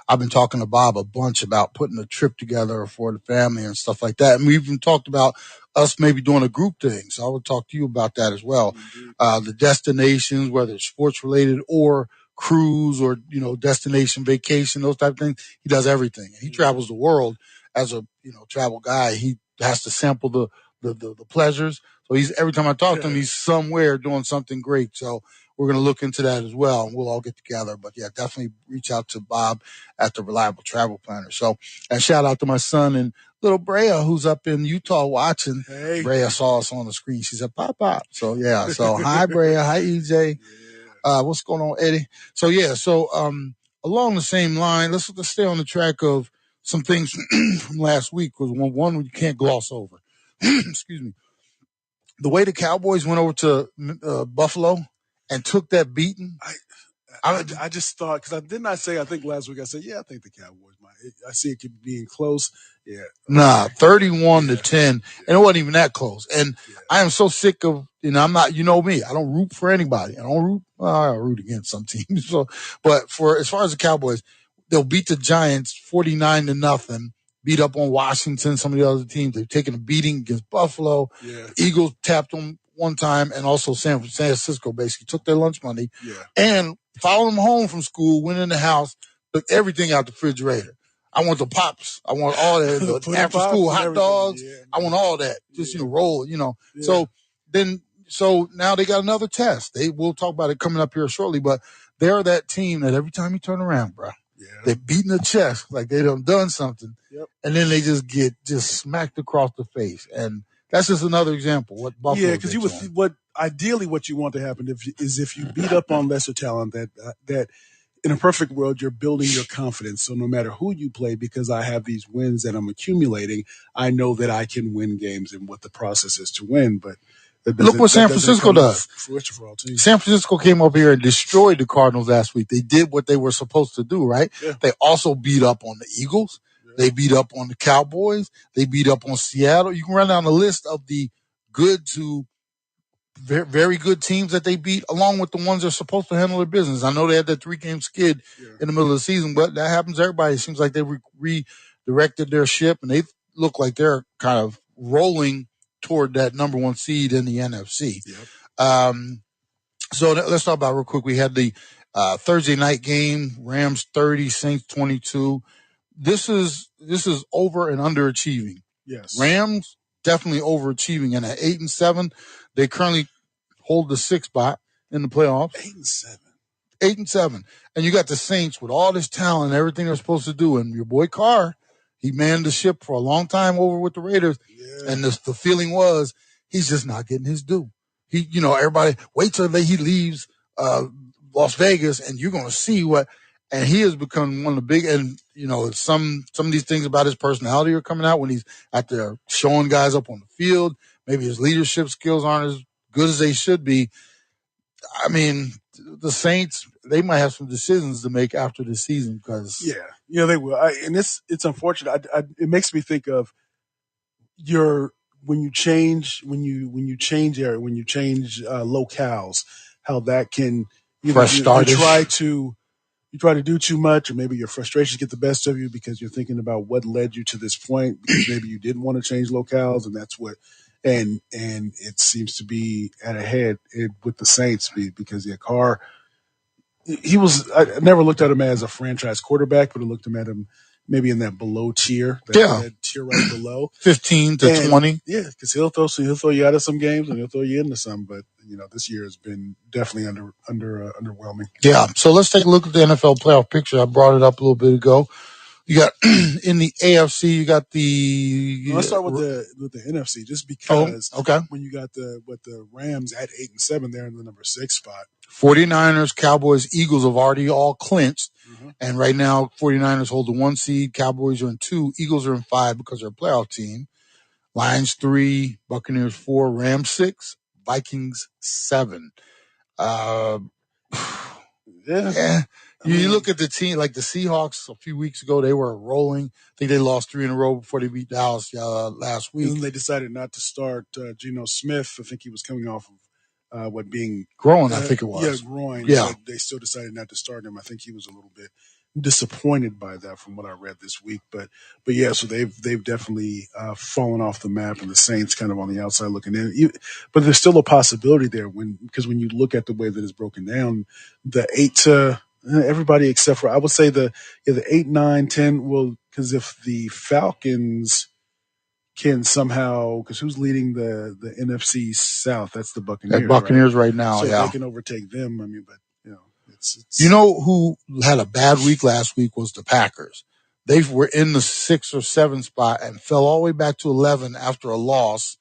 I've been talking to Bob a bunch about putting a trip together for the family and stuff like that. And we even talked about us maybe doing a group thing. So I would talk to you about that as well. The destinations, whether it's sports related or cruise or, destination vacation, those type of things. He does everything. And he travels the world as a, travel guy. He has to sample the pleasures. So every time I talk to him, he's somewhere doing something great. So we're going to look into that as well, and we'll all get together. But yeah, definitely reach out to Bob at the Reliable Travel Planner. So, and shout out to my son and little Brea, who's up in Utah watching. Hey. Brea saw us on the screen. She said, "Pop, pop." So yeah. So hi, Brea. Hi, EJ. What's going on, Eddie? So yeah. So along the same line, let's stay on the track of some things from last week. Was one you can't gloss over. Excuse me. The way the Cowboys went over to Buffalo and took that beating. I just thought, because I think last week I said, I think the Cowboys might. I see it being close. Yeah. Nah, 31-10. And it wasn't even that close. And I am so sick of, I'm not, me, I don't root for anybody. I root against some teams. So, but as far as the Cowboys, they'll beat the Giants 49-0. Beat up on Washington, some of the other teams. They've taken a beating against Buffalo. Yeah. Eagles tapped them one time, and also San Francisco basically took their lunch money. Yeah. And followed them home from school, went in the house, took everything out the refrigerator. I want the pops. I want all that. The after school hot dogs. Yeah. I want all that. Just, roll, Yeah. So now they got another test. We'll talk about it coming up here shortly, but they're that team that every time you turn around, bro, they're beating the chest like they done something. Yep. And then they just get smacked across the face. And that's just another example. What Buffalo because ideally what you want to happen is if you beat up on lesser talent, that in a perfect world, you're building your confidence. So no matter who you play, because I have these wins that I'm accumulating, I know that I can win games and what the process is to win. But look what San Francisco does. San Francisco came up here and destroyed the Cardinals last week. They did what they were supposed to do, right? Yeah. They also beat up on the Eagles. Yeah. They beat up on the Cowboys. They beat up on Seattle. You can run down the list of the good to very, very good teams that they beat, along with the ones that are supposed to handle their business. I know they had that 3-game skid in the middle of the season, but that happens to everybody. It seems like they redirected their ship, and they look like they're kind of rolling toward that number one seed in the NFC. Yep. So let's talk about real quick. We had the Thursday night game, Rams 30, Saints 22. This is over and underachieving. Yes. Rams definitely overachieving, and at 8-7, they currently hold the 6th spot in the playoffs. 8-7. 8-7. And you got the Saints with all this talent, everything they're supposed to do, and your boy Carr, he manned the ship for a long time over with the Raiders. Yeah. And the feeling was he's just not getting his due. Everybody wait till he leaves Las Vegas and you're going to see what, and he has become one of the big, and some of these things about his personality are coming out when he's out there showing guys up on the field. Maybe his leadership skills aren't as good as they should be. I mean, the Saints, they might have some decisions to make after the season because they will. And it's unfortunate. It makes me think of when you change locales, how that can you try to do too much, or maybe your frustrations get the best of you because you're thinking about what led you to this point, because maybe you didn't want to change locales, and that's what. And it seems to be at a head with the Saints because Carr, I never looked at him as a franchise quarterback, but I looked at him maybe in that below tier, that tier right below, 15 to 20. Yeah, because he'll throw you out of some games and he'll throw you into some. But this year has been definitely underwhelming. Yeah. So let's take a look at the NFL playoff picture. I brought it up a little bit ago. You got in the AFC, you got the. Let's start with the NFC, just because. Okay. When you got the Rams at 8-7, they're in the number 6 spot. 49ers, Cowboys, Eagles have already all clinched. Mm-hmm. And right now, 49ers hold the 1 seed. Cowboys are in 2. Eagles are in 5 because they're a playoff team. Lions 3, Buccaneers 4, Rams 6, Vikings 7. Yeah. You look at the team, like the Seahawks a few weeks ago, they were rolling. I think they lost 3 in a row before they beat Dallas last week. And then they decided not to start Geno Smith. I think he was coming off of being groin, I think it was. Yeah, groin. Yeah. But they still decided not to start him. I think he was a little bit disappointed by that from what I read this week. But yeah, so they've definitely fallen off the map, and the Saints kind of on the outside looking in. But there's still a possibility there because when you look at the way that it's broken down, the 8 to everybody except for, I would say the 8, 9, 10 will, because if the Falcons can somehow, because who's leading the NFC South? That's the Buccaneers. Buccaneers right now, so yeah. they can overtake them. I mean, but it's you know who had a bad week last week was the Packers. They were in the 6 or 7 spot and fell all the way back to 11 after a loss.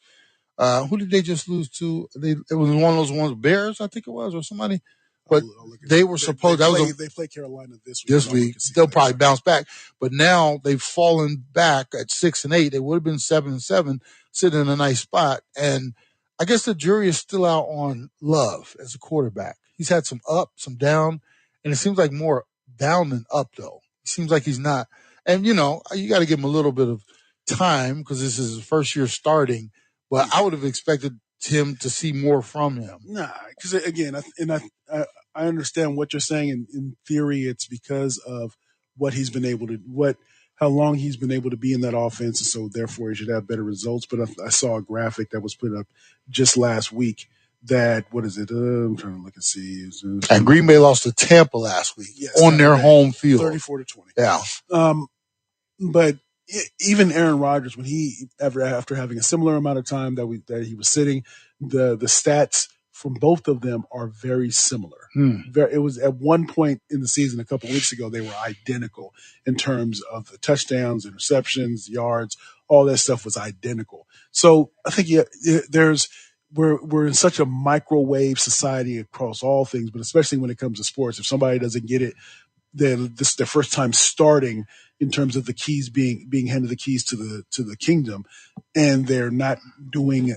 Who did they just lose to? It was one of those ones, Bears, I think it was, or somebody. But they were supposed. They play Carolina this week. They'll probably bounce back. But now they've fallen back at 6 and 8. They would have been 7 and 7, sitting in a nice spot. And I guess the jury is still out on Love as a quarterback. He's had some up, some down, and it seems like more down than up, though. It seems like he's not. And, you got to give him a little bit of time because this is his first year starting. But I would have expected him to see more from him. Nah, because, again, I understand what you're saying. In theory, it's because of what he's been able to how long he's been able to be in that offense, and so therefore he should have better results. But I saw a graphic that was put up just last week that, what is it? I'm trying to look and see. And Green Bay lost to Tampa last week on their home field. 34-20. Yeah. But even Aaron Rodgers, when he after having a similar amount of time that he was sitting, the stats from both of them are very similar. It was at one point in the season a couple of weeks ago, they were identical in terms of the touchdowns, interceptions, yards, all that stuff was identical. So I think we're in such a microwave society across all things, but especially when it comes to sports. If somebody doesn't get it, this is their first time starting in terms of the keys being handed the keys to the kingdom, and they're not doing.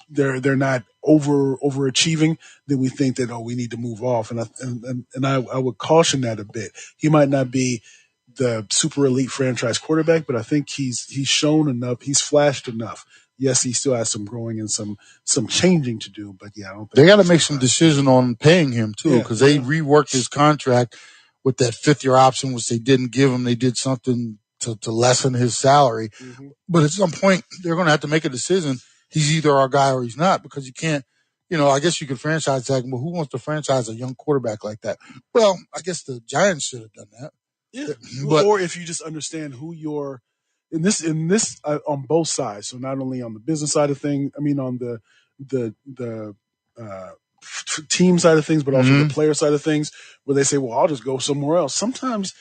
They're not overachieving, then we think that, we need to move off, and I would caution that a bit. He might not be the super elite franchise quarterback, but I think he's shown enough, he's flashed enough. Yes, he still has some growing and some changing to do, but yeah, I don't think they got to make some decision on paying him too, because they reworked his contract with that 5th-year option, which they didn't give him. They did something to lessen his salary, but at some point they're going to have to make a decision. He's either our guy or he's not, because you can't, I guess you could franchise tag him, but who wants to franchise a young quarterback like that? Well, I guess the Giants should have done that. Yeah. Or if you just understand who you're in this on both sides. So not only on the business side of things, on the team side of things, but also the player side of things, where they say, well, I'll just go somewhere else. Sometimes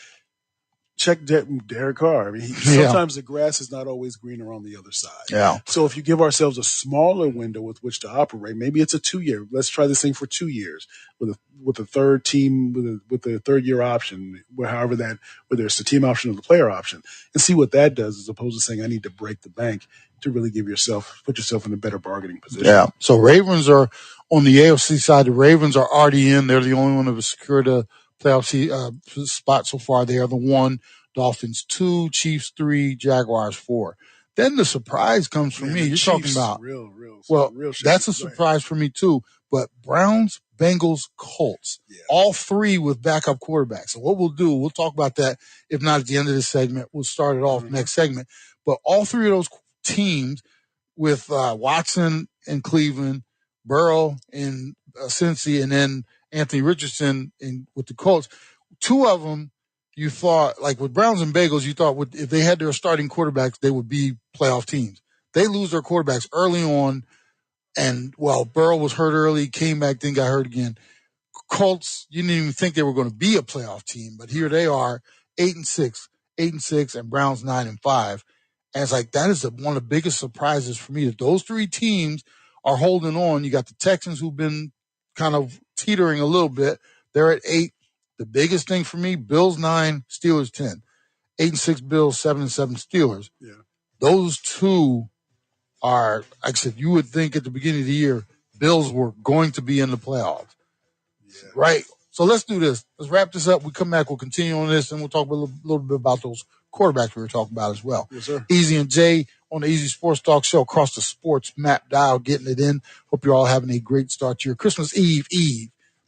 check Derek Carr. Sometimes the grass is not always greener on the other side. Yeah. So if you give ourselves a smaller window with which to operate, maybe it's a 2-year. Let's try this thing for 2 years with a third team with a 3rd-year option, whether it's the team option or the player option, and see what that does, as opposed to saying I need to break the bank to really put yourself in a better bargaining position. Yeah. So Ravens are on the AFC side. The Ravens are already in. They're the only one that have secured a playoff spot so far. They are the 1. Dolphins 2, Chiefs 3, Jaguars 4. Then the surprise comes for me. You're talking about real that's a surprise for me too. But Browns, Bengals, Colts, all 3 with backup quarterbacks. So what we'll do, we'll talk about that. If not at the end of this segment, we'll start it off next segment. But all 3 of those teams with Watson in Cleveland, Burrow in Cincy, and then Anthony Richardson with the Colts. 2 of them you thought, like with Browns and Bagels, you thought if they had their starting quarterbacks, they would be playoff teams. They lose their quarterbacks early on, and, Burrow was hurt early, came back, then got hurt again. Colts, you didn't even think they were going to be a playoff team, but here they are, 8-6, and Browns 9-5. And it's like, that is one of the biggest surprises for me, that those three teams are holding on. You got the Texans, who've been kind of teetering a little bit. They're at 8. The biggest thing for me, Bills 9, Steelers 10. 8-6 Bills, 7-7 Steelers. Yeah. Those two are, like I said, you would think at the beginning of the year, Bills were going to be in the playoffs. Yeah. Right? So let's do this. Let's wrap this up. We come back, we'll continue on this, and we'll talk a little bit about those quarterbacks we were talking about as well. Yes, sir. Easy and Jay on the Easy Sports Talk Show across the sports map dial, getting it in. Hope you're all having a great start to your Christmas Eve.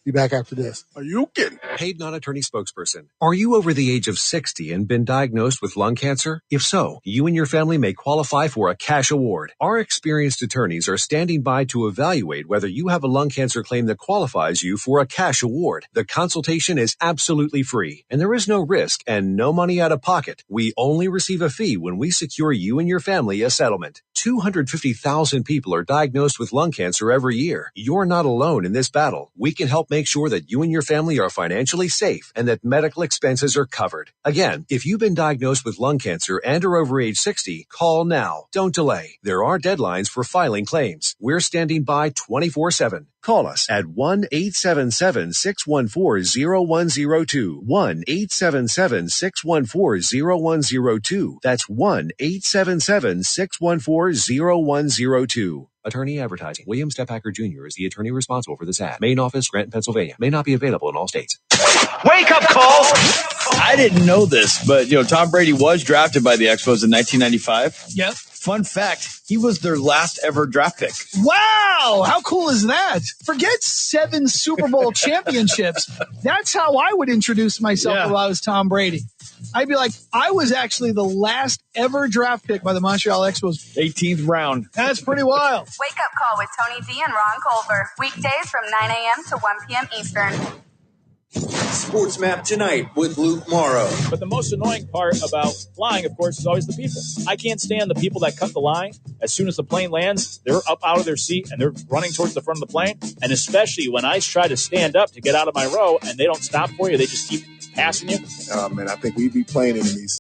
Be back after this. Are you kidding? Paid non-attorney spokesperson. Are you over the age of 60 and been diagnosed with lung cancer? If so, you and your family may qualify for a cash award. Our experienced attorneys are standing by to evaluate whether you have a lung cancer claim that qualifies you for a cash award. The consultation is absolutely free, and there is no risk and no money out of pocket. We only receive a fee when we secure you and your family a settlement. 250,000 people are diagnosed with lung cancer every year. You're not alone in this battle. We can help make sure that you and your family are financially safe and that medical expenses are covered. Again, if you've been diagnosed with lung cancer and are over age 60, call now. Don't delay. There are deadlines for filing claims. We're standing by 24/7. Call us at 1-877-614-0102. 1-877-614-0102. That's 1-877-614-0102. Attorney advertising. William Stephacker Jr. is the attorney responsible for this ad. Main office, Scranton, Pennsylvania. May not be available in all states. Wake up call! I didn't know this, but Tom Brady was drafted by the Expos in 1995. Yep. Fun fact, he was their last ever draft pick. Wow, how cool is that? Forget 7 Super Bowl championships. That's how I would introduce myself if I was Tom Brady. I'd be like, I was actually the last ever draft pick by the Montreal Expos. 18th round. That's pretty wild. Wake Up Call with Tony D and Ron Culver. Weekdays from 9 a.m. to 1 p.m. Eastern. Sports Map Tonight with Luke Morrow. But the most annoying part about flying, of course, is always the people. I can't stand the people that cut the line. As soon as the plane lands, they're up out of their seat and they're running towards the front of the plane. And especially when I try to stand up to get out of my row and they don't stop for you, they just keep passing you. Man, I think we'd be plane enemies.